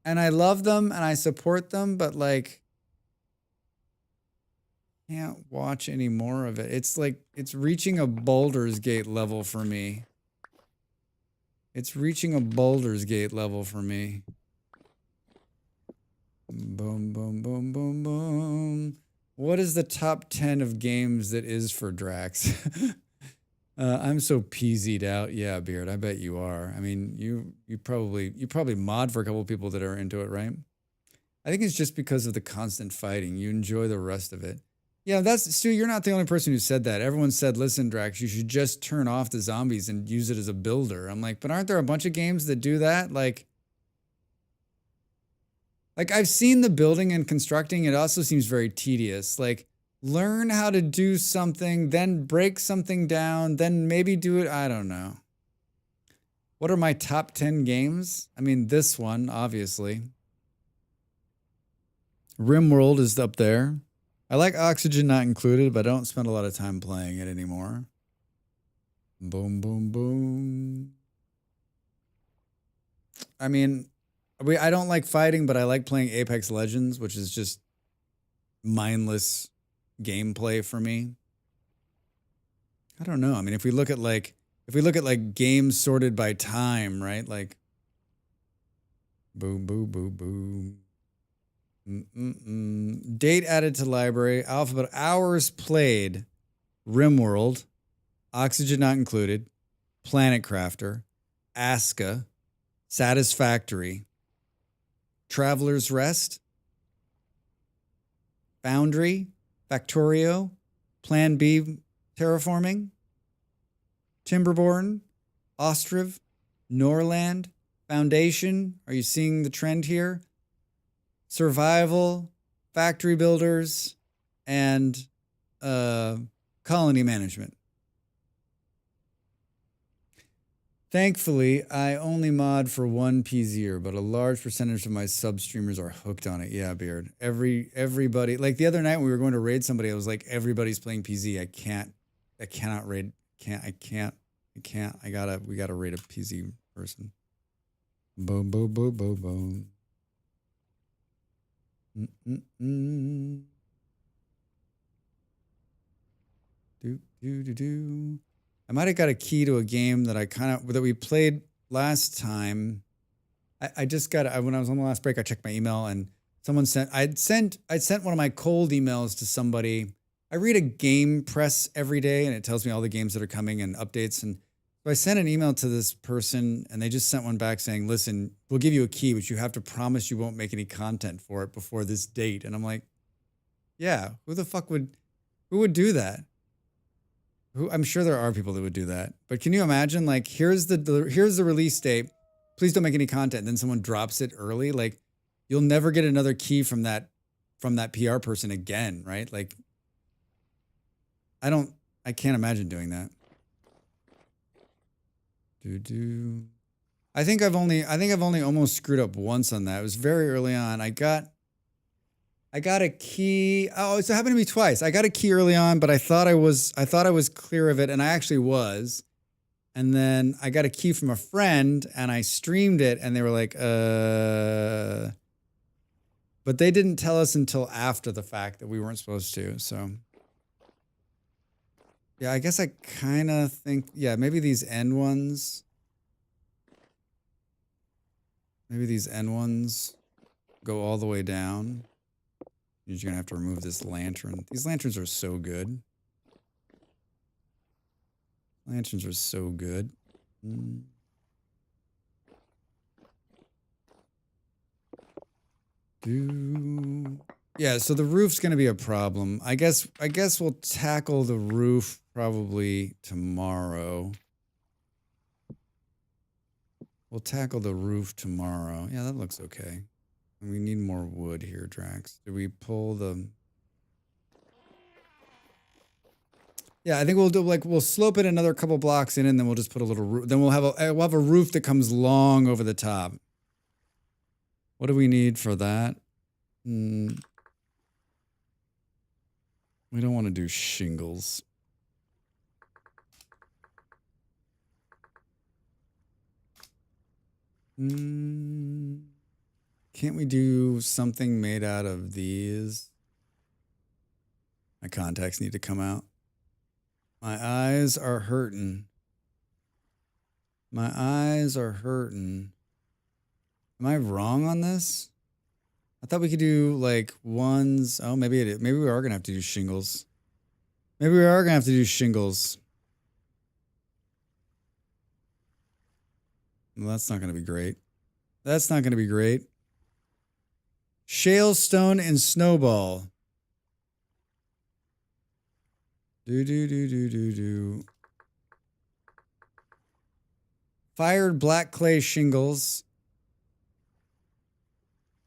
And I love them and I support them, but like can't watch any more of it. It's like it's reaching a Baldur's Gate level for me. Boom, boom, boom, boom, boom. What is the top 10 of games that is for Drax? I'm so PZ'd out. Yeah, Beard, I bet you are. I mean, you probably mod for a couple of people that are into it, right? I think it's just because of the constant fighting. You enjoy the rest of it. Yeah, Stu, you're not the only person who said that. Everyone said, listen, Drax, you should just turn off the zombies and use it as a builder. I'm like, but aren't there a bunch of games that do that? Like, Like, I've seen the building and constructing. It also seems very tedious. Like, learn how to do something, then break something down, then maybe do it. I don't know. What are my top 10 games? I mean, this one, obviously. RimWorld is up there. I like Oxygen Not Included, but I don't spend a lot of time playing it anymore. Boom, boom, boom. I mean, I don't like fighting, but I like playing Apex Legends, which is just mindless gameplay for me. I don't know. I mean, if we look at like games sorted by time, right? Like boom, boom, boom, boom. Date added to library, alphabet hours played, RimWorld, Oxygen Not Included, Planet Crafter, Aska, Satisfactory, Traveler's Rest, Foundry, Factorio, Plan B Terraforming, Timberborn, Ostriv, Norland, Foundation. Are you seeing the trend here? Survival, Factory Builders, and Colony Management. Thankfully, I only mod for one PZer, but a large percentage of my sub-streamers are hooked on it. Yeah, Beard. Everybody, like the other night when we were going to raid somebody, I was like, everybody's playing PZ. I cannot raid. We gotta raid a PZ person. Boom, boom, boom, boom, boom. Do. I might have got a key to a game that that we played last time. I just got when I was on the last break, I checked my email and someone I'd sent one of my cold emails to somebody. I read a game press every day and it tells me all the games that are coming and updates. And so I sent an email to this person and they just sent one back saying, listen, we'll give you a key, but you have to promise you won't make any content for it before this date. And I'm like, yeah, who would do that? I'm sure there are people that would do that, but can you imagine? Like, here's the release date. Please don't make any content. Then someone drops it early. Like, you'll never get another key from that PR person again, right? Like, I can't imagine doing that. I think I've only almost screwed up once on that. It was very early on. I got a key. Oh, so it happened to me twice. I got a key early on, but I thought I was clear of it, and I actually was. And then I got a key from a friend, and I streamed it, and they were like, but they didn't tell us until after the fact that we weren't supposed to. So, yeah, I guess I kind of think, yeah, maybe these end ones. Maybe these end ones go all the way down. You're just going to have to remove this lantern. These lanterns are so good. Lanterns are so good. Yeah, so the roof's going to be a problem. I guess we'll tackle the roof probably tomorrow. We'll tackle the roof tomorrow. Yeah, that looks okay. We need more wood here, Drax. Did we pull the... Yeah, I think we'll do we'll slope it another couple blocks in and then we'll just put a little roof. Then we'll have a roof that comes long over the top. What do we need for that? We don't want to do shingles. Can't we do something made out of these? My contacts need to come out. My eyes are hurting. My eyes are hurting. Am I wrong on this? I thought we could do like ones. Oh, maybe it is. Maybe we are going to have to do shingles. Maybe we are going to have to do shingles. Well, that's not going to be great. That's not going to be great. Shale, stone, and snowball. Do. Fired black clay shingles.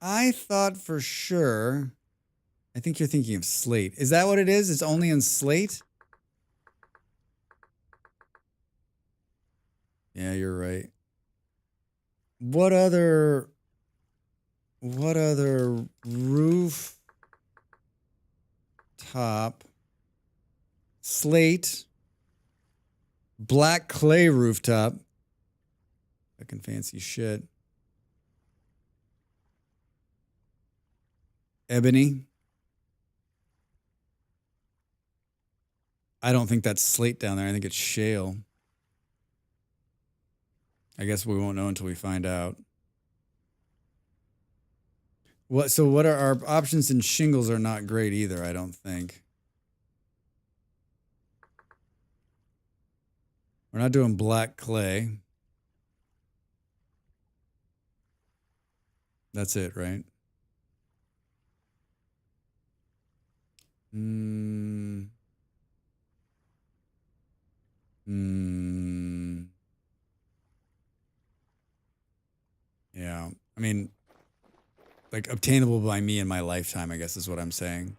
I thought for sure. I think you're thinking of slate. Is that what it is? It's only in slate? Yeah, you're right. What other roof top slate black clay rooftop? Fucking fancy shit. Ebony. I don't think that's slate down there. I think it's shale. I guess we won't know until we find out. What are our options in shingles are not great either, I don't think. We're not doing black clay. That's it, right? Yeah. I mean, like obtainable by me in my lifetime, I guess is what I'm saying.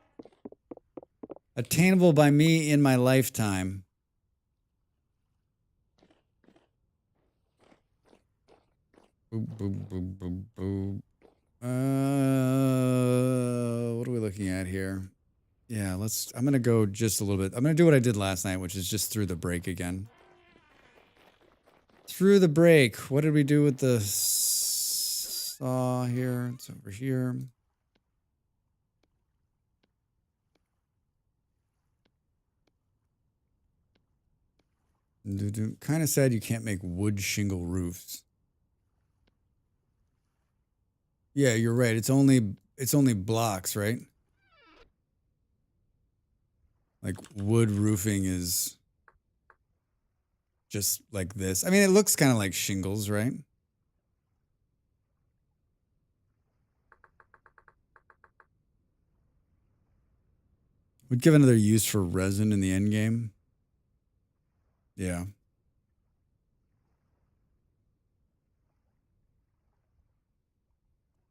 Attainable by me in my lifetime. Boop, boop, boop, boop, boop. What are we looking at here? Yeah, I'm going to go just a little bit. I'm going to do what I did last night, which is just through the break again. Through the break. What did we do with the saw here? It's over here. Kind of sad you can't make wood shingle roofs. Yeah, you're right. It's only blocks, right? Like wood roofing is just like this. I mean, it looks kind of like shingles, right? Would give another use for resin in the end game. Yeah.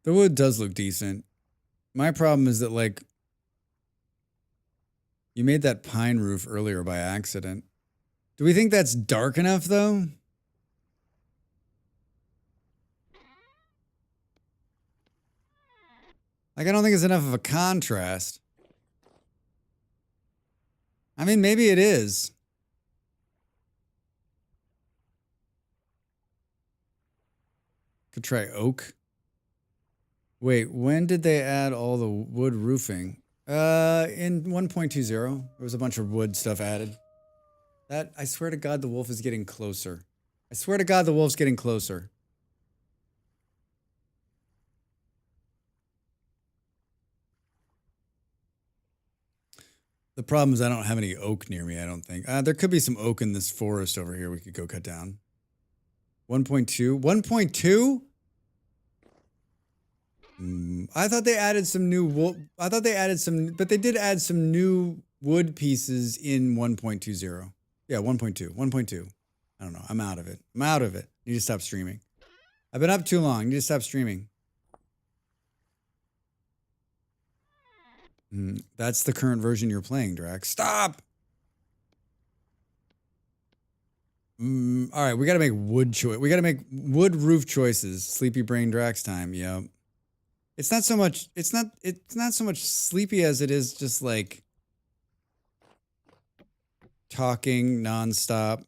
The wood does look decent. My problem is that, like, you made that pine roof earlier by accident. Do we think that's dark enough, though? Like, I don't think it's enough of a contrast. I mean, maybe it is. Could try oak. Wait, when did they add all the wood roofing? In 1.20, there was a bunch of wood stuff added. That, I swear to God, the wolf is getting closer. I swear to God, the wolf's getting closer. The problem is I don't have any oak near me, I don't think. There could be some oak in this forest over here we could go cut down. 1.2? 1.2? I thought they added some new wood. I thought they added some, but they did add some new wood pieces in 1.20. Yeah, 1.2. 1.2. I don't know. I'm out of it. I'm out of it. You need to stop streaming. I've been up too long. You need to stop streaming. That's the current version you're playing, Drax. Stop! All right, we got to make wood choice. We got to make wood roof choices. Sleepy brain Drax time. Yep. It's not so much. It's not so much sleepy as it is just like talking nonstop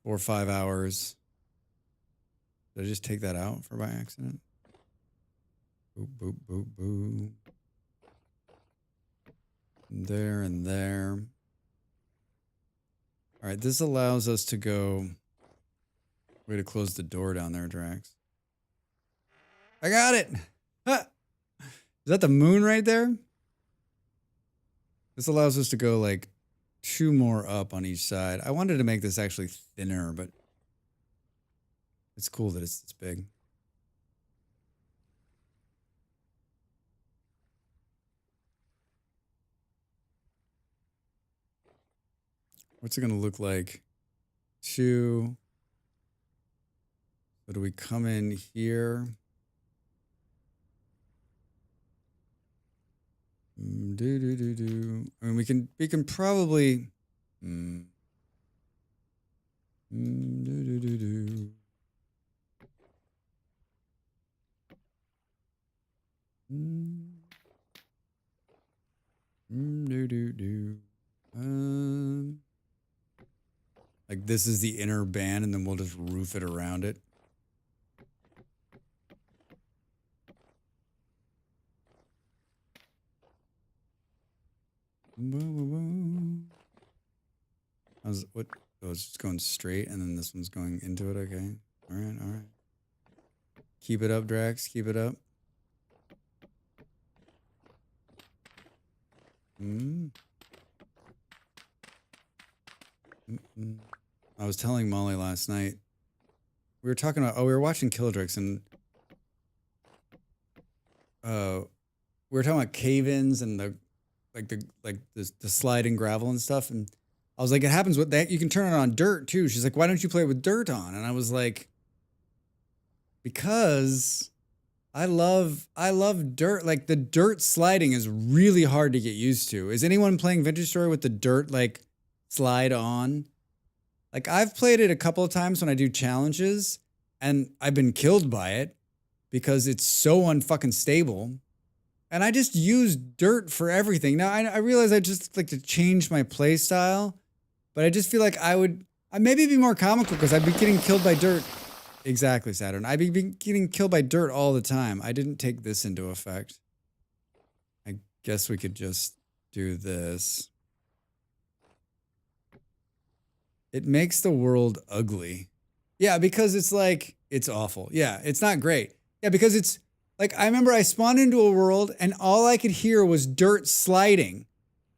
for 5 hours. Did I just take that out by accident? Boop boop boop boop. There and there. All right, this allows us to go. Way to close the door down there, Drax. I got it. Ah. Is that the moon right there? This allows us to go like 2 more up on each side. I wanted to make this actually thinner, but it's cool that it's this big. What's it going to look like? 2. So do we come in here? I mean, we can probably. Like this is the inner band, and then we'll just roof it around it. What? Oh, it's just going straight, and then this one's going into it. Okay. All right. All right. Keep it up, Drax. Keep it up. I was telling Molly last night. We were talking about. Oh, we were watching Kildrix, and we were talking about cave-ins and the sliding gravel and stuff. And I was like, it happens with that. You can turn it on dirt too. She's like, why don't you play it with dirt on? And I was like, because I love dirt. Like the dirt sliding is really hard to get used to. Is anyone playing Vintage Story with the dirt like slide on? Like I've played it a couple of times when I do challenges, and I've been killed by it because it's so unfucking stable. And I just use dirt for everything. Now I realize I just like to change my play style, but I just feel like I'd maybe be more comical because I'd be getting killed by dirt. Exactly, Saturn. I'd be getting killed by dirt all the time. I didn't take this into effect. I guess we could just do this. It makes the world ugly. Yeah, because it's like, it's awful. Yeah, it's not great. Yeah, because it's like, I remember I spawned into a world and all I could hear was dirt sliding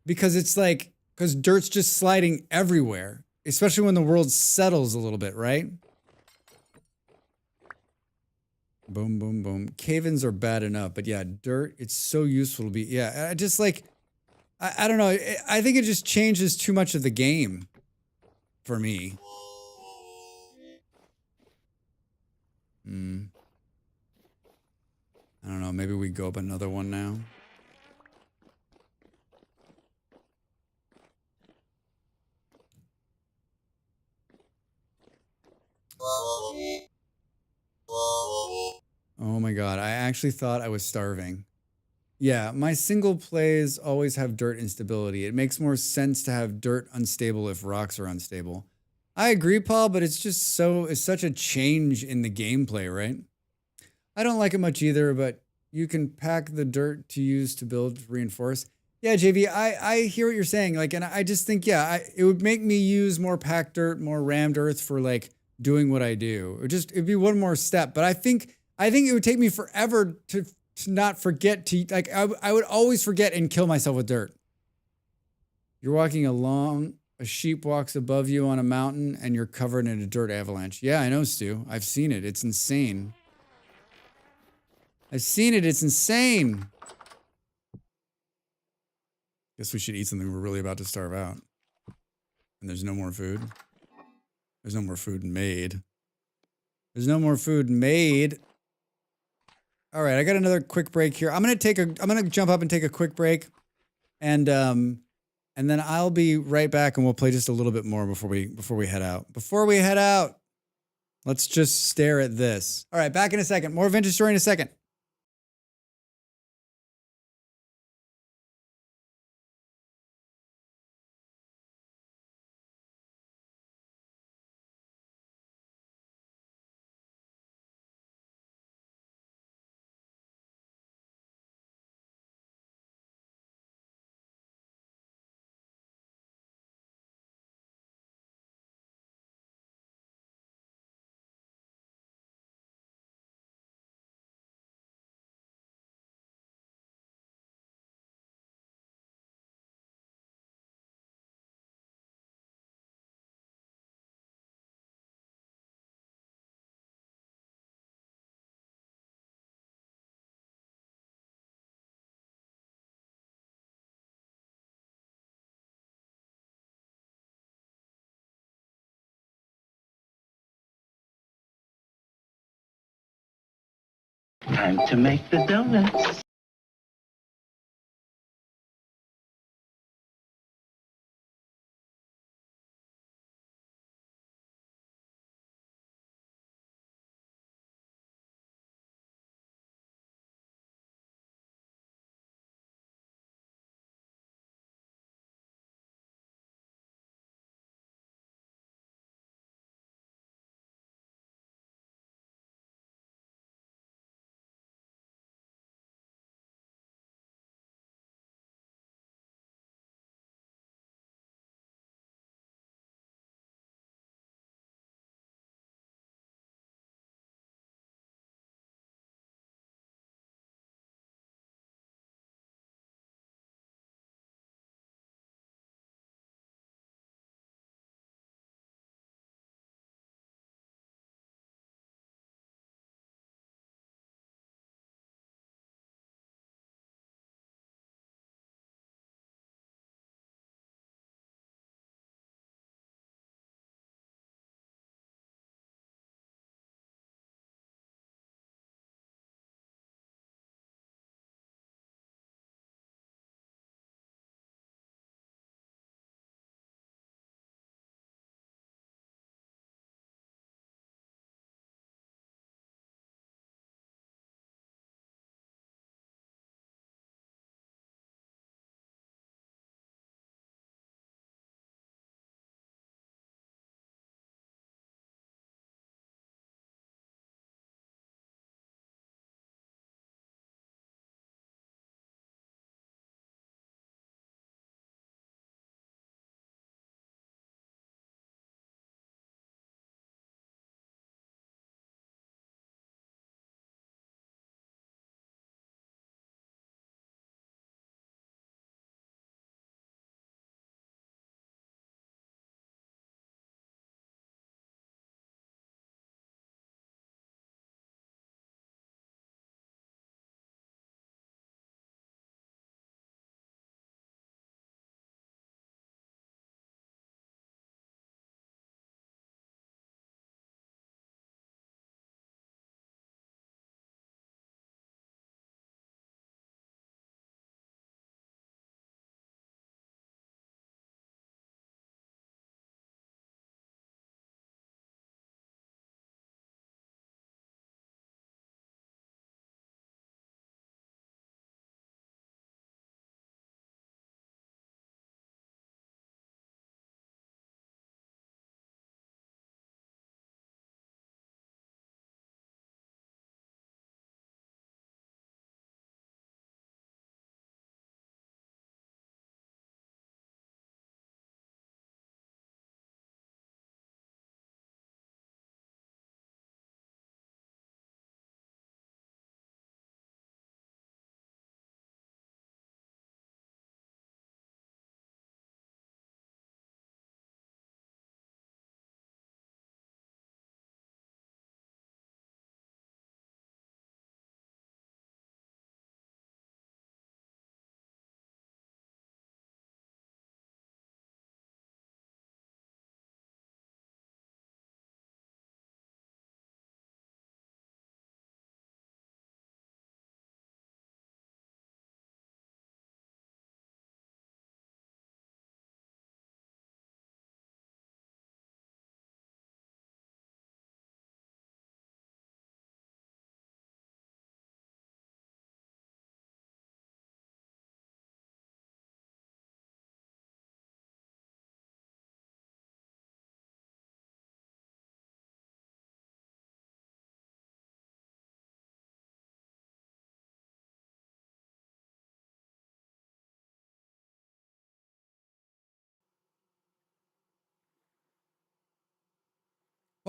because it's like, because dirt's just sliding everywhere, especially when the world settles a little bit, right? Boom, boom, boom. Cave-ins are bad enough, but yeah, dirt, it's so useful to be, yeah, I just like, I don't know. I think it just changes too much of the game for me. I don't know, maybe we go up another one now. Oh my god, I actually thought I was starving. Yeah, my single plays always have dirt instability. It makes more sense to have dirt unstable if rocks are unstable. I agree, Paul, but it's just it's such a change in the gameplay, right? I don't like it much either, but you can pack the dirt to use to build reinforce. Yeah, JV, I hear what you're saying. Like, and I just think, yeah, it would make me use more packed dirt, more rammed earth for like doing what I do. It'd be one more step. But I think it would take me forever to not forget to, like, I would always forget and kill myself with dirt. You're walking along, a sheep walks above you on a mountain, and you're covered in a dirt avalanche. Yeah, I know, Stu. I've seen it. It's insane. I've seen it. It's insane. Guess we should eat something. We're really about to starve out. And there's no more food. There's no more food made. There's no more food made. All right, I got another quick break here. I'm gonna jump up and take a quick break, and then I'll be right back, and we'll play just a little bit more before we head out. Before we head out, let's just stare at this. All right, back in a second. More Vintage Story in a second. Time to make the donuts.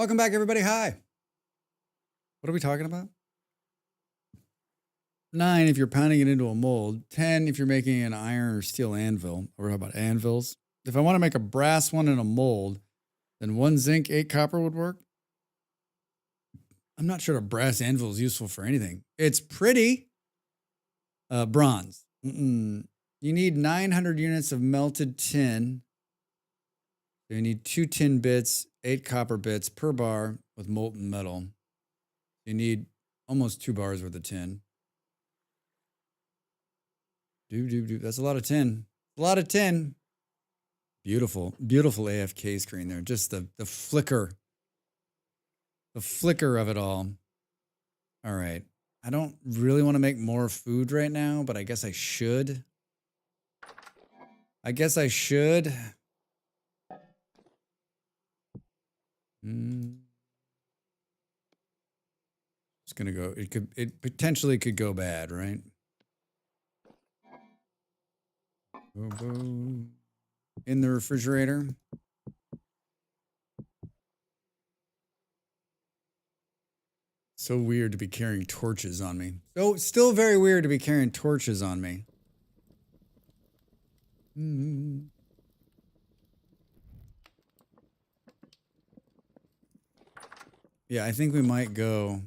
Welcome back, everybody. Hi. What are we talking about? 9 if you're pounding it into a mold. 10 if you're making an iron or steel anvil. Or how about anvils? If I want to make a brass one in a mold, then 1 zinc, 8 copper would work. I'm not sure a brass anvil is useful for anything. It's pretty. Bronze. You need 900 units of melted tin. So you need 2 tin bits, 8 copper bits per bar with molten metal. You need almost 2 bars worth of tin. That's a lot of tin. A lot of tin. Beautiful, beautiful AFK screen there. Just the flicker. The flicker of it all. All right. I don't really want to make more food right now, but I guess I should. Just gonna go. It potentially could go bad, right? In the refrigerator. So weird to be carrying torches on me. So still very weird to be carrying torches on me. Yeah, I think we might go.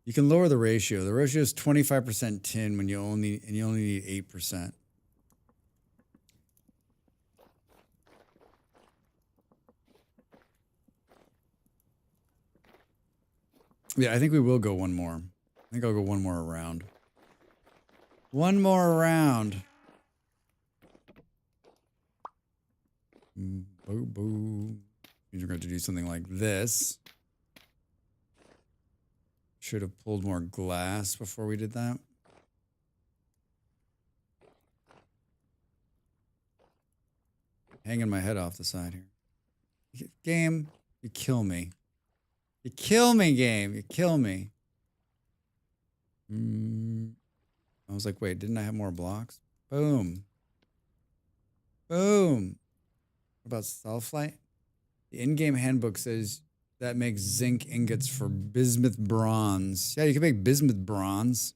You can lower the ratio. The ratio is 25% tin when you only need 8%. Yeah, I think we will go one more. I think I'll go one more round. One more round. Boo boo. You're going to do something like this. Should have pulled more glass before we did that. Hanging my head off the side here. Game, you kill me. You kill me, game. You kill me. I was like, wait, didn't I have more blocks? Boom. Boom. What about sulfite? The in-game handbook says that makes zinc ingots for bismuth bronze. Yeah, you can make bismuth bronze.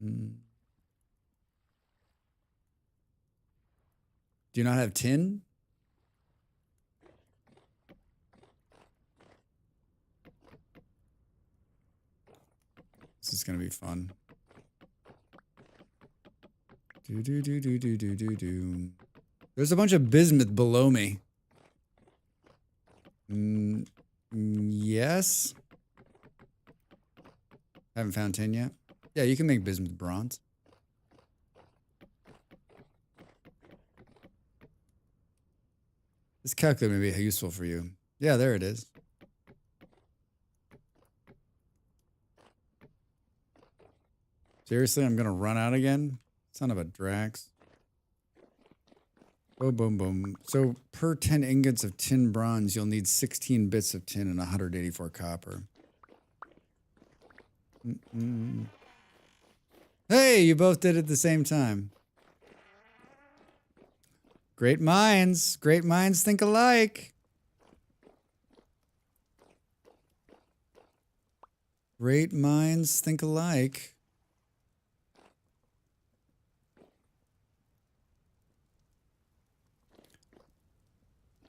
Do you not have tin? This is going to be fun. There's a bunch of bismuth below me. Yes. Haven't found tin yet. Yeah, you can make bismuth bronze. This calculator may be useful for you. Yeah, there it is. Seriously, I'm going to run out again? Son of a Drax. Boom, boom, boom. So per 10 ingots of tin bronze, you'll need 16 bits of tin and 184 copper. Hey, you both did it at the same time. Great minds think alike. Great minds think alike.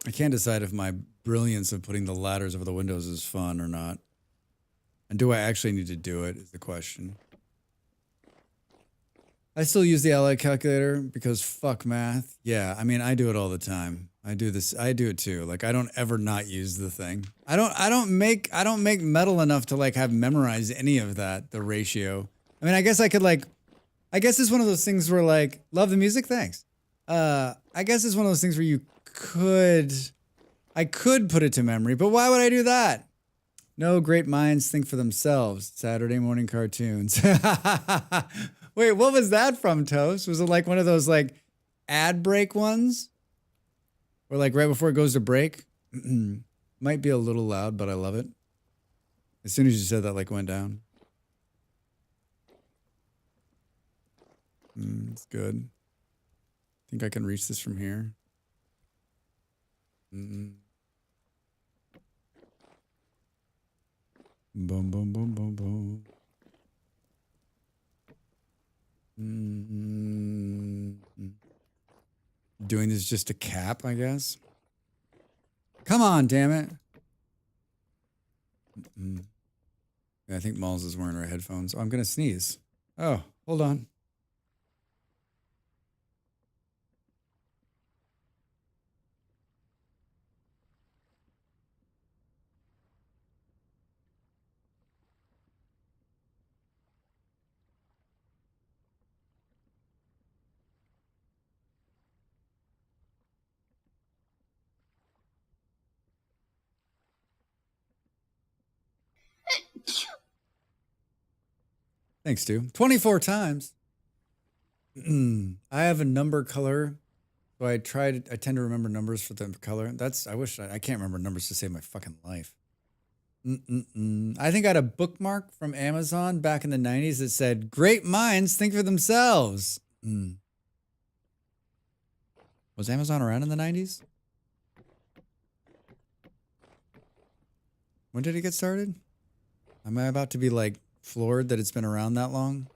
I can't decide if my brilliance of putting the ladders over the windows is fun or not. And do I actually need to do it is the question. I still use the Allied calculator because fuck math. Yeah, I mean, I do it all the time. I do it too. Like, I don't ever not use the thing. I don't make metal enough to like have memorized any of that, the ratio. I mean, I guess it's one of those things where like, love the music, thanks. I guess it's one of those things where I could put it to memory, but why would I do that? No, great minds think for themselves. Saturday morning cartoons. Wait, what was that from, Toast? Was it like one of those like ad break ones? Or like right before it goes to break? Might be a little loud, but I love it. As soon as you said that, like went down. It's good. Think I can reach this from here? Mm. Boom, boom, boom, boom, boom. Doing this just to cap, I guess. Come on, damn it. Yeah, I think Malls is wearing her headphones. Oh, I'm gonna sneeze. Oh, hold on. Thanks, Stu. 24 times. I have a number color, so I tend to remember numbers for the color. I can't remember numbers to save my fucking life. I think I had a bookmark from Amazon back in the 90s that said, "Great minds think for themselves." Was Amazon around in the 90s? When did it get started? Am I about to be like floored that it's been around that long?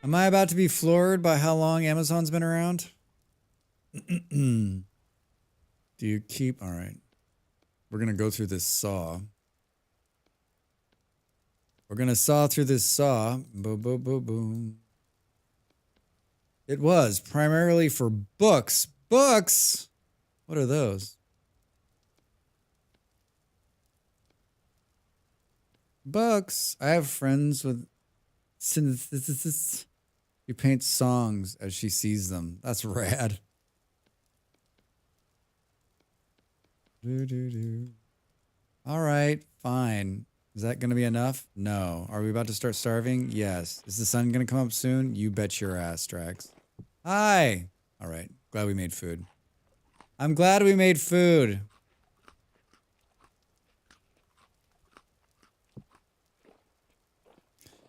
Am I about to be floored by how long Amazon's been around? Do you keep... All right. We're going to go through this saw. We're going to saw through this saw. Boom, boom, boom, boom. It was primarily for books. Books? What are those? Books. I have friends with synthesist. She paints songs as she sees them. That's rad. All right, fine. Is that going to be enough? No. Are we about to start starving? Yes. Is the sun going to come up soon? You bet your ass, Drax. Hi. All right. Glad we made food. I'm glad we made food.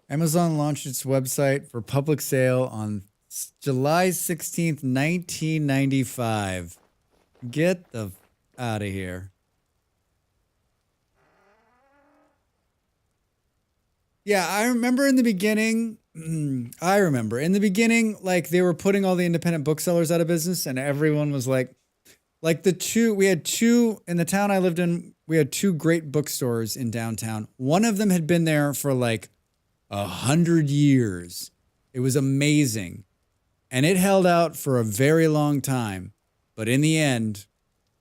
Amazon launched its website for public sale on July 16th, 1995. Get the out of here. Yeah, I remember in the beginning, like they were putting all the independent booksellers out of business and everyone was like we had two in the town I lived in, we had two great bookstores in downtown. One of them had been there for like 100 years. It was amazing. And it held out for a very long time. But in the end,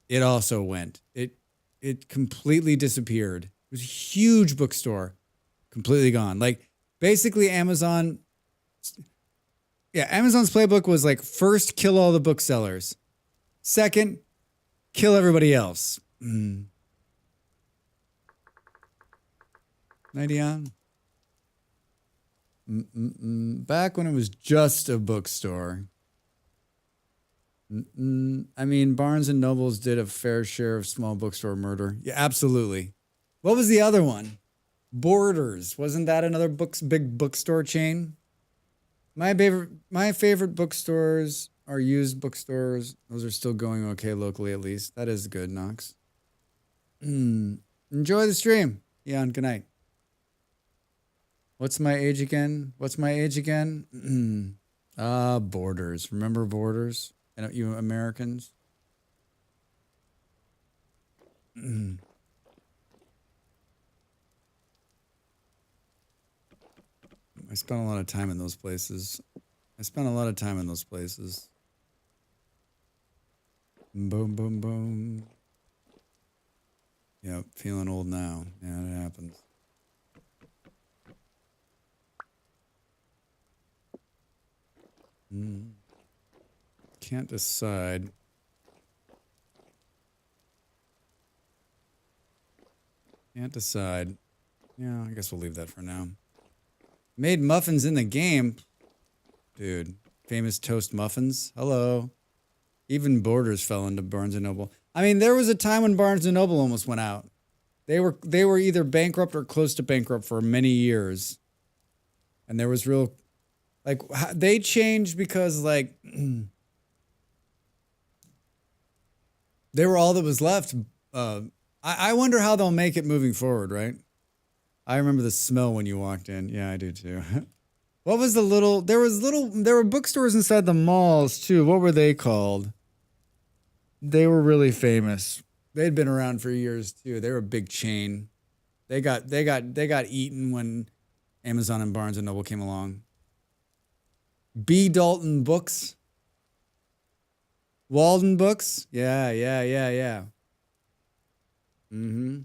it also went. It completely disappeared. It was a huge bookstore. Completely gone. Like basically Amazon's playbook was like, first, kill all the booksellers. Second, kill everybody else. 90 on. Back when it was just a bookstore. I mean, Barnes and Nobles did a fair share of small bookstore murder. Yeah, absolutely. What was the other one? Borders. Wasn't that another big bookstore chain? My favorite bookstores are used bookstores. Those are still going okay locally, at least. That is good, Knox. Enjoy the stream. Yeah, good night. What's my age again? Borders. Remember Borders? And you Americans? I spent a lot of time in those places. Boom, boom, boom. Yep, feeling old now. Yeah, it happens. Can't decide. Yeah, I guess we'll leave that for now. Made muffins in the game. Dude, famous toast muffins. Hello. Even Borders fell into Barnes & Noble. I mean, there was a time when Barnes & Noble almost went out. They were either bankrupt or close to bankrupt for many years. And there was real... Like, they changed because, like... They were all that was left. I wonder how they'll make it moving forward, right? I remember the smell when you walked in. Yeah, I do too. What was the little, there were bookstores inside the malls too. What were they called? They were really famous. They'd been around for years too. They were a big chain. They got eaten when Amazon and Barnes and Noble came along. B. Dalton Books. Walden Books. Yeah. Mm-hmm.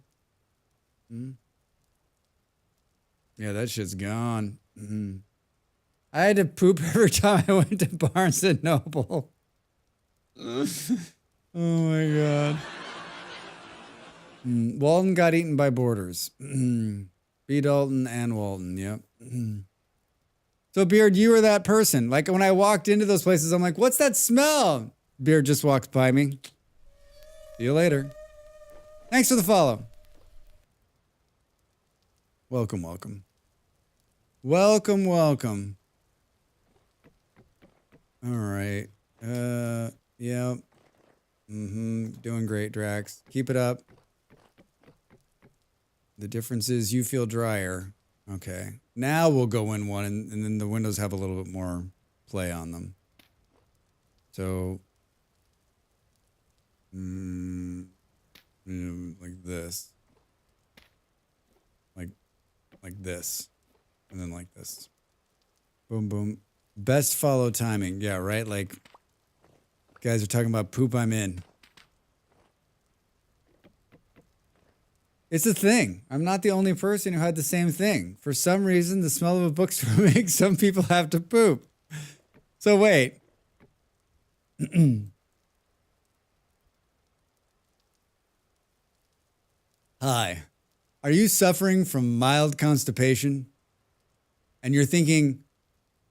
Yeah, that shit's gone. Mm-hmm. I had to poop every time I went to Barnes and Noble. Oh my God. Walden got eaten by Borders. B. Dalton and Walden, yep. So, Beard, you were that person. Like, when I walked into those places, I'm like, what's that smell? Beard just walks by me. See you later. Thanks for the follow. Welcome. All right. Yeah. Doing great, Drax. Keep it up. The difference is you feel drier. Okay. Now we'll go in one, and then the windows have a little bit more play on them. So, like this. Like this. And then like this. Boom, boom. Best follow timing. Yeah, right? Like, guys are talking about poop, I'm in. It's a thing. I'm not the only person who had the same thing. For some reason, the smell of a bookstore makes some people have to poop. So wait. Hi. Are you suffering from mild constipation? And you're thinking,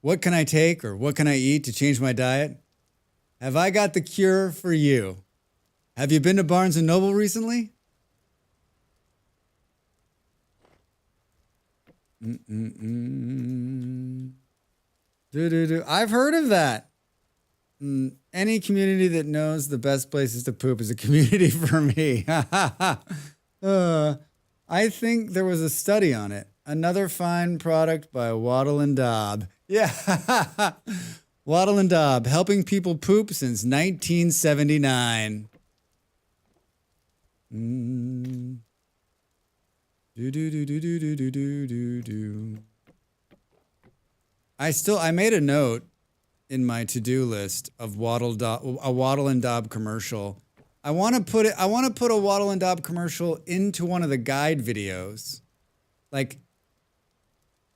what can I take or what can I eat to change my diet? Have I got the cure for you? Have you been to Barnes & Noble recently? I've heard of that. Any community that knows the best places to poop is a community for me. I think there was a study on it. Another fine product by Waddle and Daub. Yeah. Waddle and Daub, helping people poop since 1979. I made a note in my to-do list of a Waddle and Daub commercial. I want to put a Waddle and Daub commercial into one of the guide videos. Like,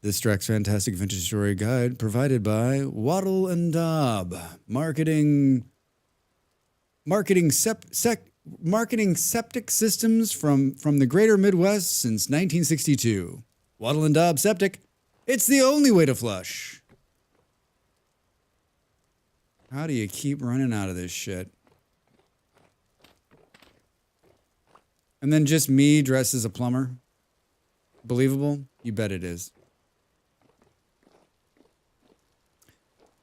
this Drax Fantastic Vintage Story Guide provided by Waddle and Daub. Marketing septic systems from the greater Midwest since 1962. Waddle and Daub Septic. It's the only way to flush. How do you keep running out of this shit? And then just me dressed as a plumber. Believable? You bet it is.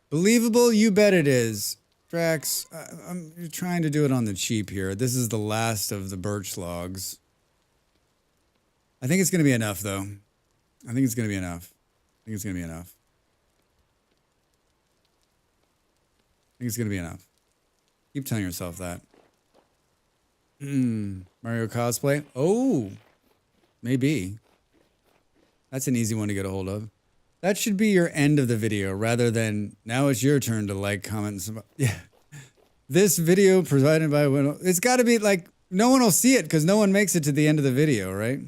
Believable? You bet it is. Drax, I'm trying to do it on the cheap here. This is the last of the birch logs. I think it's going to be enough, though. I think it's going to be enough. Keep telling yourself that. Mario cosplay? Oh, maybe. That's an easy one to get a hold of. That should be your end of the video rather than now it's your turn to like, comment. Yeah. This video provided by Window. It's got to be like, no one will see it because no one makes it to the end of the video, right?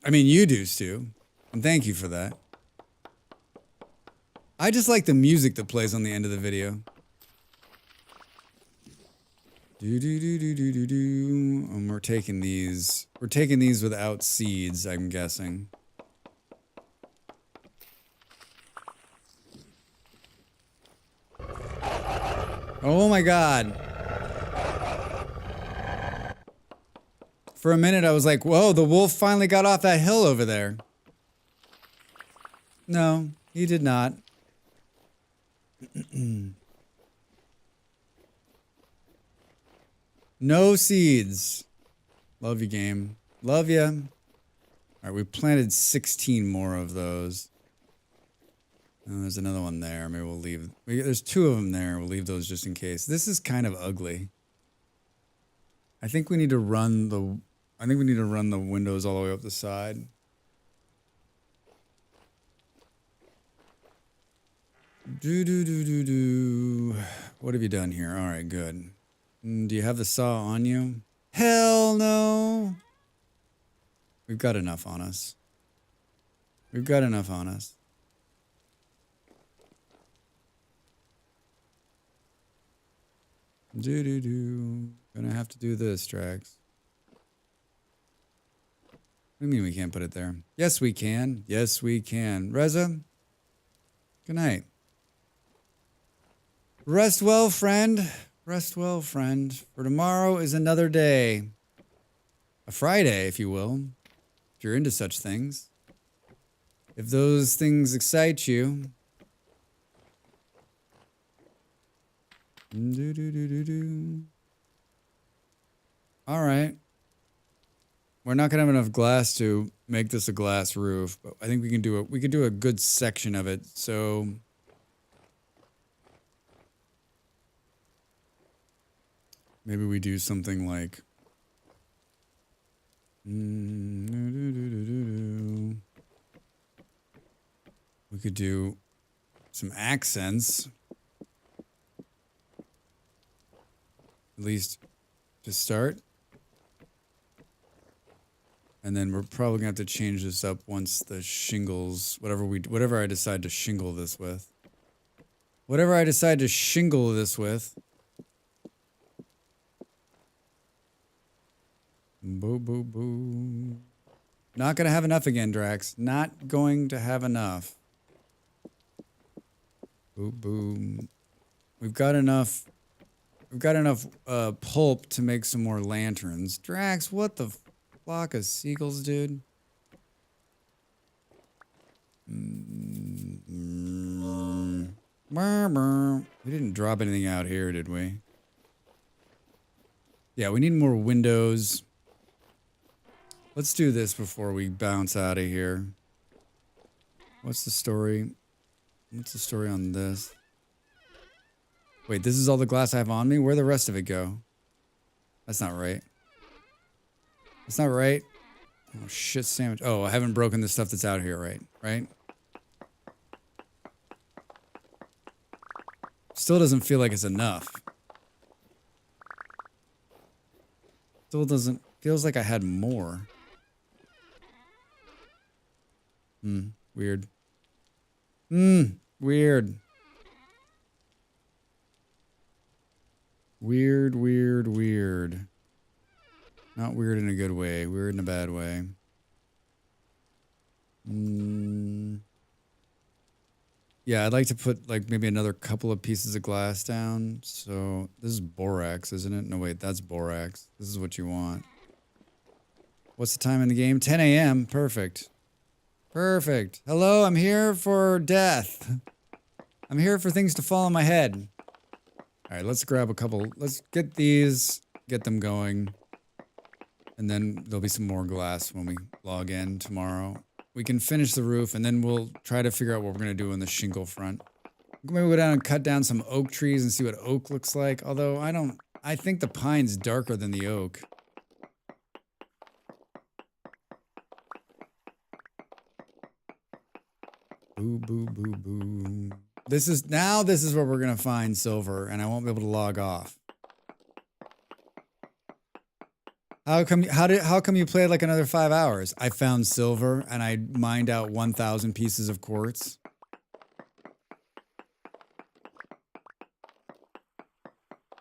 I mean, you do, Stu. And thank you for that. I just like the music that plays on the end of the video. And we're taking these. We're taking these without seeds, I'm guessing. Oh my God. For a minute, I was like, whoa, the wolf finally got off that hill over there. No, he did not. No seeds. Love you, game. Love ya. All right, we planted 16 more of those. And there's another one there. Maybe we'll leave. There's 2 of them there. We'll leave those just in case. This is kind of ugly. I think we need to run the. I think we need to run the windows all the way up the side. Do. What have you done here? All right, good. Do you have the saw on you? Hell no. We've got enough on us. We've got enough on us. Gonna have to do this, Drax. What do you mean we can't put it there? Yes, we can. Yes, we can. Reza, good night. Rest well, friend. Rest well, friend. For tomorrow is another day. A Friday, if you will. If you're into such things. If those things excite you. All right. We're not gonna have enough glass to make this a glass roof, but I think we can do a good section of it. So maybe we do something like we could do some accents. At least to start. And then we're probably gonna have to change this up once the shingles, whatever I decide to shingle this with. Whatever I decide to shingle this with. Boo, boo, boo. Not gonna have enough again, Drax. Not going to have enough. Boo, boo. We've got enough pulp to make some more lanterns. Drax, what the flock of seagulls, dude? We didn't drop anything out here, did we? Yeah, we need more windows. Let's do this before we bounce out of here. What's the story? What's the story on this? Wait, this is all the glass I have on me? Where'd the rest of it go? That's not right. That's not right. Oh, shit sandwich. Oh, I haven't broken the stuff that's out here, right? Still doesn't feel like it's enough. Still doesn't... Feels like I had more. Weird. Weird. Weird. Not weird in a good way. Weird in a bad way. Yeah, I'd like to put like maybe another couple of pieces of glass down. So this is borax, isn't it? No, wait, that's borax. This is what you want. What's the time in the game? 10 a.m. Perfect. Perfect. Hello, I'm here for death. I'm here for things to fall on my head. All right, let's grab a couple. Let's get these, get them going. And then there'll be some more glass when we log in tomorrow. We can finish the roof and then we'll try to figure out what we're going to do on the shingle front. Maybe go down and cut down some oak trees and see what oak looks like. Although I think the pine's darker than the oak. Boo, boo, boo, boo. This is where we're going to find silver and I won't be able to log off. How come you played like another 5 hours? I found silver and I mined out 1,000 pieces of quartz.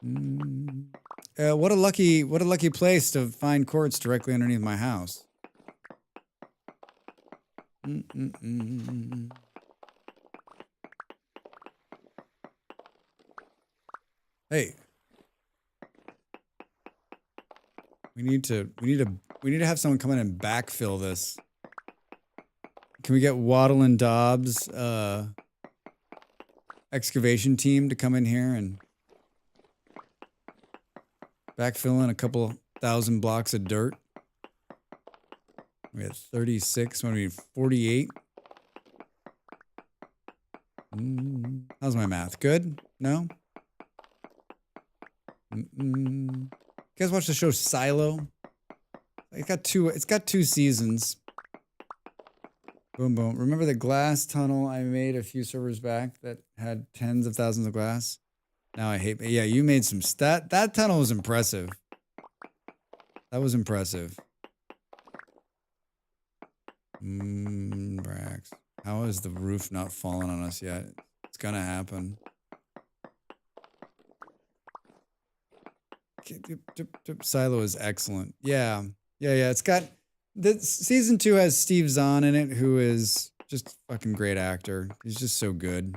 What a lucky place to find quartz directly underneath my house. Hey. We need to have someone come in and backfill this. Can we get Waddle and Dobbs excavation team to come in here and backfill in a couple thousand blocks of dirt? We had 36. What do we need? 48. How's my math? Good? No? You guys watch the show Silo? It's got two seasons. Boom, boom. Remember the glass tunnel I made a few servers back that had tens of thousands of glass? Now I hate... Yeah, you made some... That tunnel was impressive. That was impressive. Brax. How is the roof not falling on us yet? It's gonna happen. Silo is excellent. Yeah. It's got... Season 2 has Steve Zahn in it, who is just a fucking great actor. He's just so good.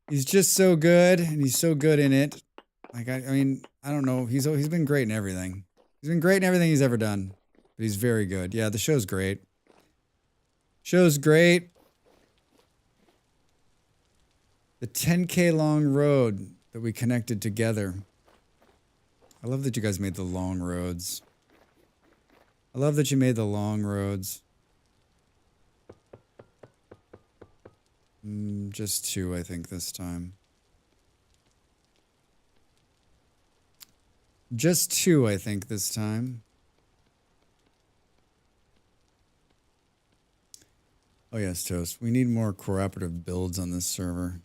He's just so good, and he's so good in it. Like, I mean, I don't know. He's been great in everything. He's been great in everything he's ever done. But he's very good. Yeah, the show's great. Show's great. The 10K long road that we connected together. I love that you guys made the long roads. I love that you made the long roads. Just 2, I think, this time. Just 2, I think, this time. Oh, yes, Toast. We need more cooperative builds on this server.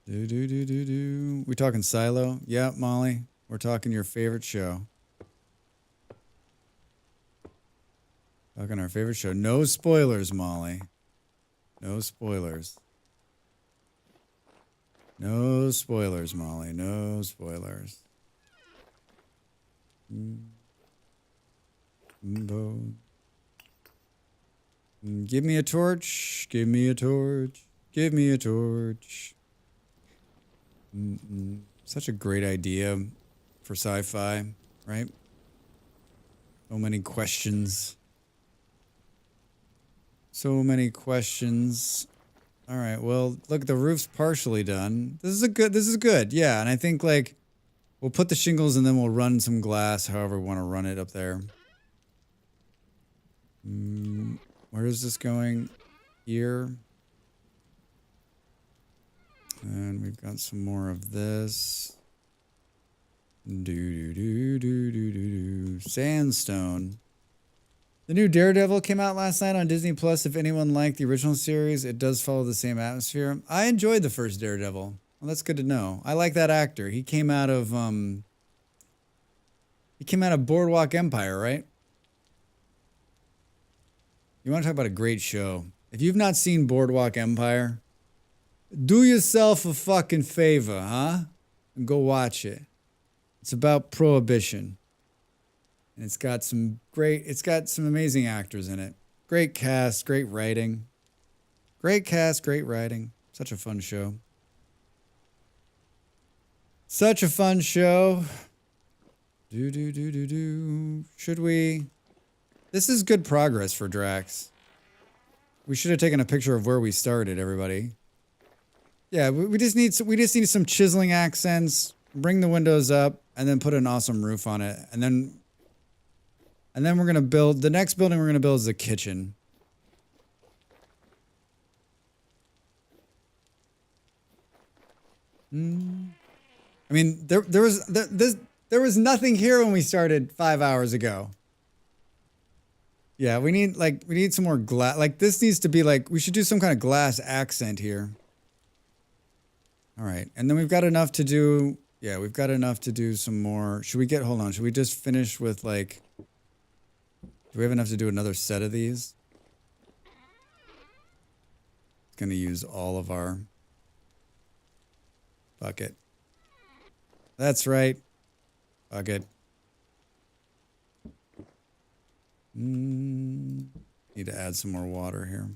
We talking Silo? Yeah, Molly. We're talking your favorite show. Talking our favorite show. No spoilers, Molly. No spoilers. No spoilers, Molly. No spoilers. Give me a torch. Give me a torch. Give me a torch. Such a great idea for sci-fi, right? So many questions. So many questions. All right, well, look, the roof's partially done. This is good. Yeah, and I think, like, we'll put the shingles and then we'll run some glass, however we want to run it up there. Where is this going? Here. And we've got some more of this. Sandstone. The new Daredevil came out last night on Disney Plus. If anyone liked the original series, it does follow the same atmosphere. I enjoyed the first Daredevil. Well, that's good to know. I like that actor. He came out of Boardwalk Empire, right? You want to talk about a great show? If you've not seen Boardwalk Empire, do yourself a fucking favor, huh? And go watch it. It's about prohibition. And it's got some amazing actors in it. Great cast, great writing. Great cast, great writing. Such a fun show. Such a fun show. Should we? This is good progress for Drax. We should have taken a picture of where we started, everybody. Yeah, we just need some chiseling accents, bring the windows up, and then put an awesome roof on it. And then we're going to build, the next building we're going to build is a kitchen. I mean, there was nothing here when we started 5 hours ago. Yeah, we need some more glass. Like, this needs to be like, we should do some kind of glass accent here. All right, and then we've got enough to do, yeah, we've got enough to do some more. Hold on, should we just finish with, like, do we have enough to do another set of these? It's going to use all of our bucket. That's right. Bucket. Need to add some more water here.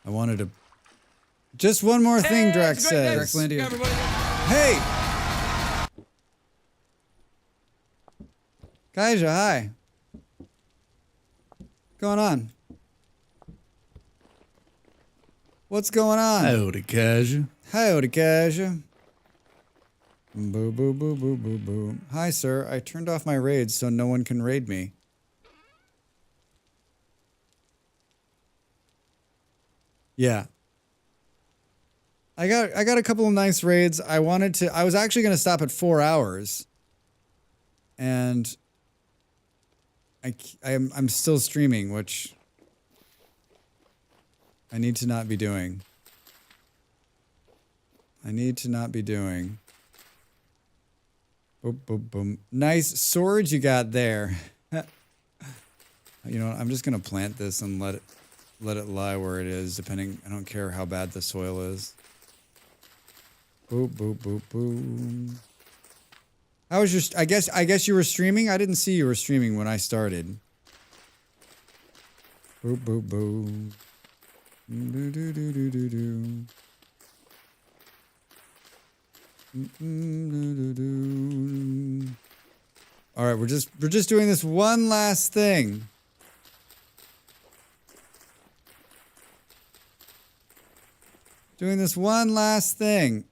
I wanted to Just one more thing, Drax it's great. says. Thanks, everybody. Hey! Kaija, hi. What's going on? What's going on? Howdy, Kaja. Howdy, Kaija. Boo, boo, boo, boo, boo, boo. Hi, sir. I turned off my raids so no one can raid me. Yeah. I got a couple of nice raids. I was actually going to stop at 4 hours. And I'm still streaming, which I need to not be doing. I need to not be doing. Boom, boom, boom. Nice sword you got there. You know what? I'm just gonna plant this and let it lie where it is. Depending, I don't care how bad the soil is. Boop, boop, boop, boop. How was your? I guess you were streaming. I didn't see you were streaming when I started. Boop, boop, boop. Do do do do do do. All right, we're just doing this one last thing. Doing this one last thing.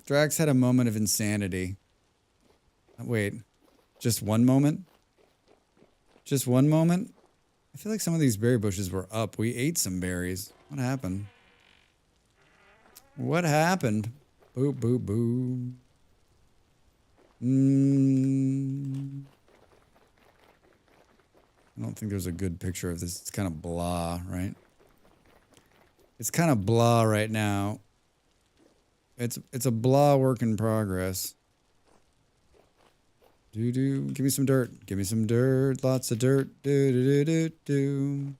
Drax had a moment of insanity. Wait, just one moment? Just one moment? I feel like some of these berry bushes were up. We ate some berries. What happened? What happened? Boo, boo, boo. I don't think there's a good picture of this. It's kind of blah, right? It's kind of blah right now. It's a blah work in progress. Do. Give me some dirt. Give me some dirt. Lots of dirt. Do.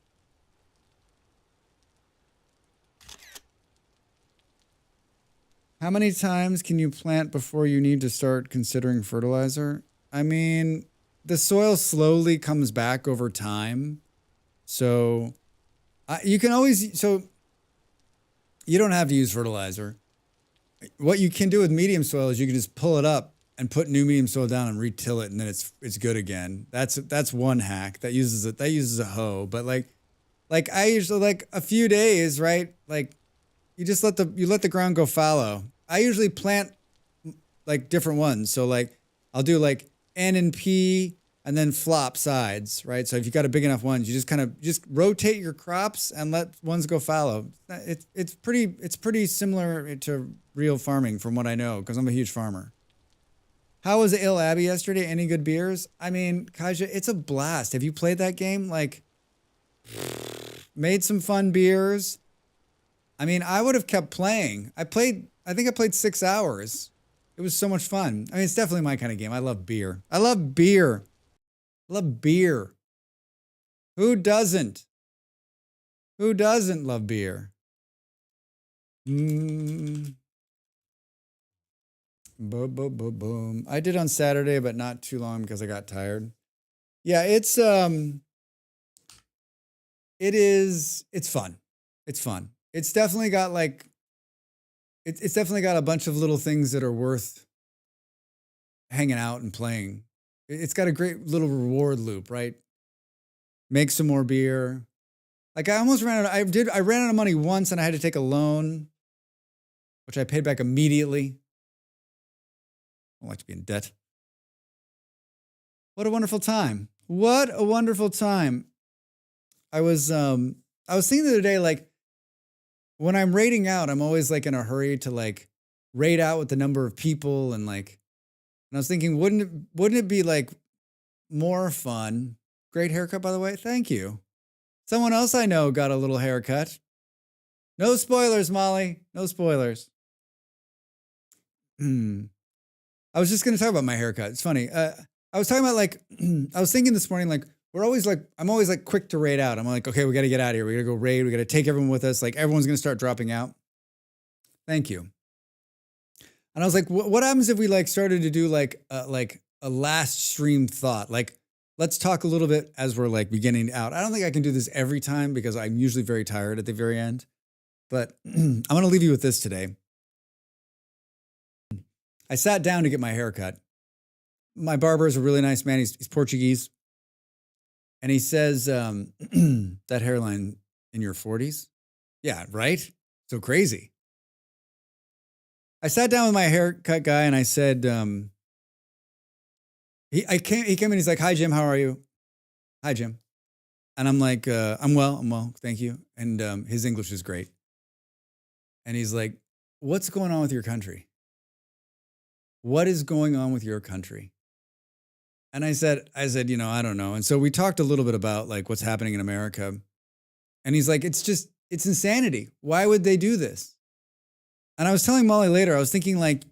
How many times can you plant before you need to start considering fertilizer? I mean, the soil slowly comes back over time. So you can always, so you don't have to use fertilizer. What you can do with medium soil is you can just pull it up and put new medium soil down and retill it, and then it's good again. That's one hack that uses a hoe. But like I usually, like a few days, right? Like you just let the ground go fallow. I usually plant like different ones. So like I'll do like N and P and then flop sides, right? So if you've got a big enough ones, you just kind of rotate your crops and let ones go fallow. It's pretty similar to real farming from what I know, because I'm a huge farmer. How was Il Abbey yesterday? Any good beers? I mean, Kaja, it's a blast. Have you played that game? Like, made some fun beers. I mean, I would have kept playing. I think I played 6 hours. It was so much fun. I mean, it's definitely my kind of game. I love beer. I love beer. I love beer. Who doesn't? Who doesn't love beer? Boom, boom, boom, boom. I did on Saturday, but not too long because I got tired. Yeah, it's fun. It's fun. It's definitely got like, it's definitely got a bunch of little things that are worth hanging out and playing. It's got a great little reward loop, right? Make some more beer. Like I almost ran out. I ran out of money once and I had to take a loan, which I paid back immediately. I don't like to be in debt. What a wonderful time. What a wonderful time. I was thinking the other day, like, when I'm raiding out, I'm always like in a hurry to like raid out with the number of people and like, and I was thinking, wouldn't it be like more fun? Great haircut, by the way. Thank you. Someone else I know got a little haircut. No spoilers, Molly. No spoilers. I was just going to talk about my haircut. It's funny. I was talking about like, I was thinking this morning, like, I'm always like quick to raid out. I'm like, okay, we got to get out of here. We got to go raid. We got to take everyone with us. Like everyone's going to start dropping out. Thank you. And I was like, what happens if we like started to do like a last stream thought? Like, let's talk a little bit as we're like beginning out. I don't think I can do this every time because I'm usually very tired at the very end. But I'm going to leave you with this today. I sat down to get my hair cut. My barber is a really nice man. He's Portuguese. And he says, that hairline in your 40s? Yeah, right? So crazy. I sat down with my haircut guy and I said, he came in, he's like, "Hi, Jim, how are you?" "Hi, Jim." And I'm like, I'm well, thank you. And his English is great. And he's like, "What's going on with your country? What is going on with your country?" And I said, I don't know. And so we talked a little bit about like what's happening in America. And he's like, it's insanity. Why would they do this? And I was telling Molly later, I was thinking like,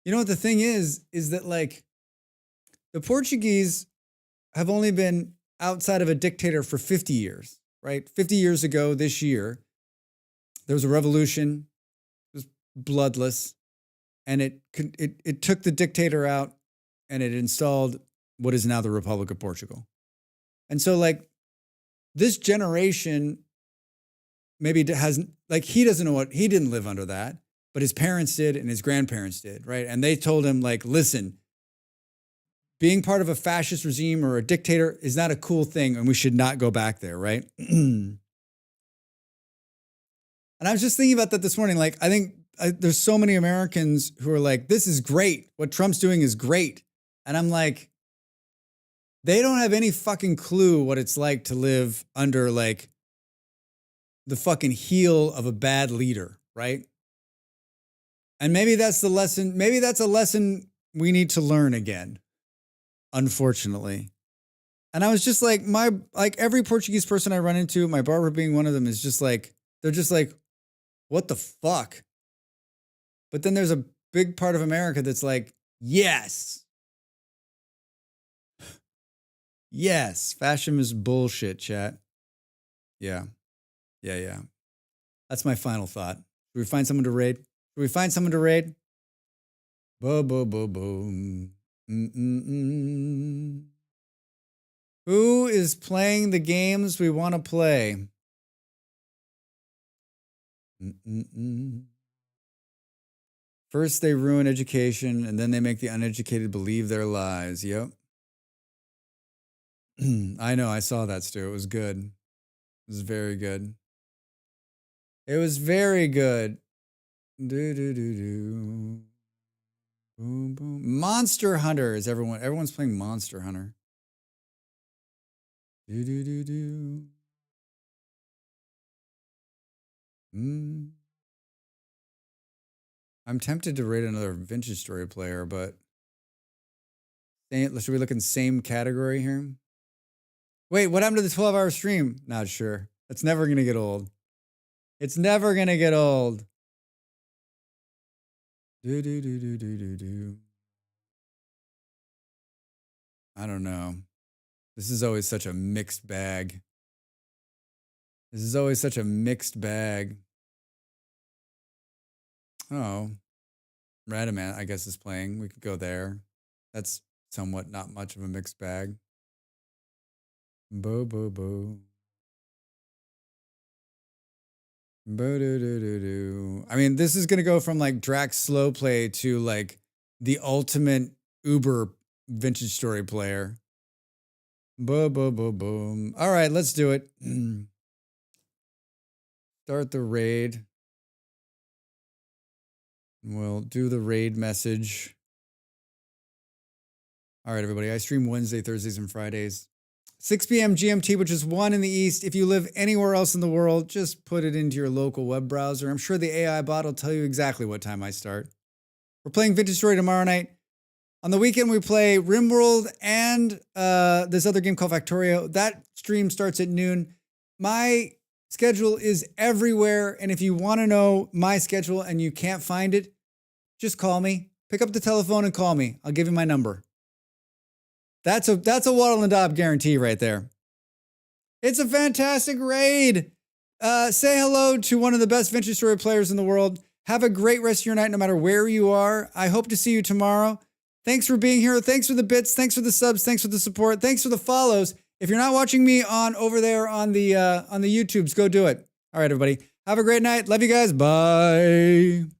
you know what the thing is that like the Portuguese have only been outside of a dictator for 50 years, right? 50 years ago this year, there was a revolution. It was bloodless. And it took the dictator out and it installed what is now the Republic of Portugal. And so like this generation maybe hasn't, like he doesn't know he didn't live under that, but his parents did and his grandparents did, right? And they told him like, listen, being part of a fascist regime or a dictator is not a cool thing and we should not go back there, right? And I was just thinking about that this morning. Like, I think there's so many Americans who are like, this is great. What Trump's doing is great. And I'm like, they don't have any fucking clue what it's like to live under like the fucking heel of a bad leader, right? And maybe that's the lesson. Maybe that's a lesson we need to learn again, unfortunately. And I was just like, every Portuguese person I run into, my barber being one of them, is just like, they're just like, what the fuck? But then there's a big part of America that's like, yes. Yes, fascism is bullshit, chat. Yeah. That's my final thought. Should we find someone to raid? Boom. Who is playing the games we want to play? First they ruin education, and then they make the uneducated believe their lies. Yep. I know, I saw that, Stu. It was good. It was very good. Do. Boom. Monster Hunter is everyone's playing Monster Hunter. Do. I'm tempted to rate another Vintage Story player, but should we look in the same category here? Wait, what happened to the 12-hour stream? Not sure. It's never going to get old. Do. I don't know. This is always such a mixed bag. Oh, Radaman, I guess, is playing. We could go there. That's somewhat not much of a mixed bag. Boo. I mean, this is going to go from like Drax slow play to like the ultimate Uber Vintage Story player. Boom. All right, let's do it. Start the raid. We'll do the raid message. All right, everybody. I stream Wednesday, Thursdays, and Fridays. 6 p.m. GMT, which is 1 in the East. If you live anywhere else in the world, just put it into your local web browser. I'm sure the AI bot will tell you exactly what time I start. We're playing Vintage Story tomorrow night. On the weekend, we play RimWorld and this other game called Factorio. That stream starts at noon. My schedule is everywhere, and if you want to know my schedule and you can't find it, just call me. Pick up the telephone and call me. I'll give you my number. That's a Waddle and Daub guarantee right there. It's a fantastic raid. Say hello to one of the best Vintage Story players in the world. Have a great rest of your night, no matter where you are. I hope to see you tomorrow. Thanks for being here. Thanks for the bits. Thanks for the subs. Thanks for the support. Thanks for the follows. If you're not watching me over there on the YouTubes, go do it. All right, everybody. Have a great night. Love you guys. Bye.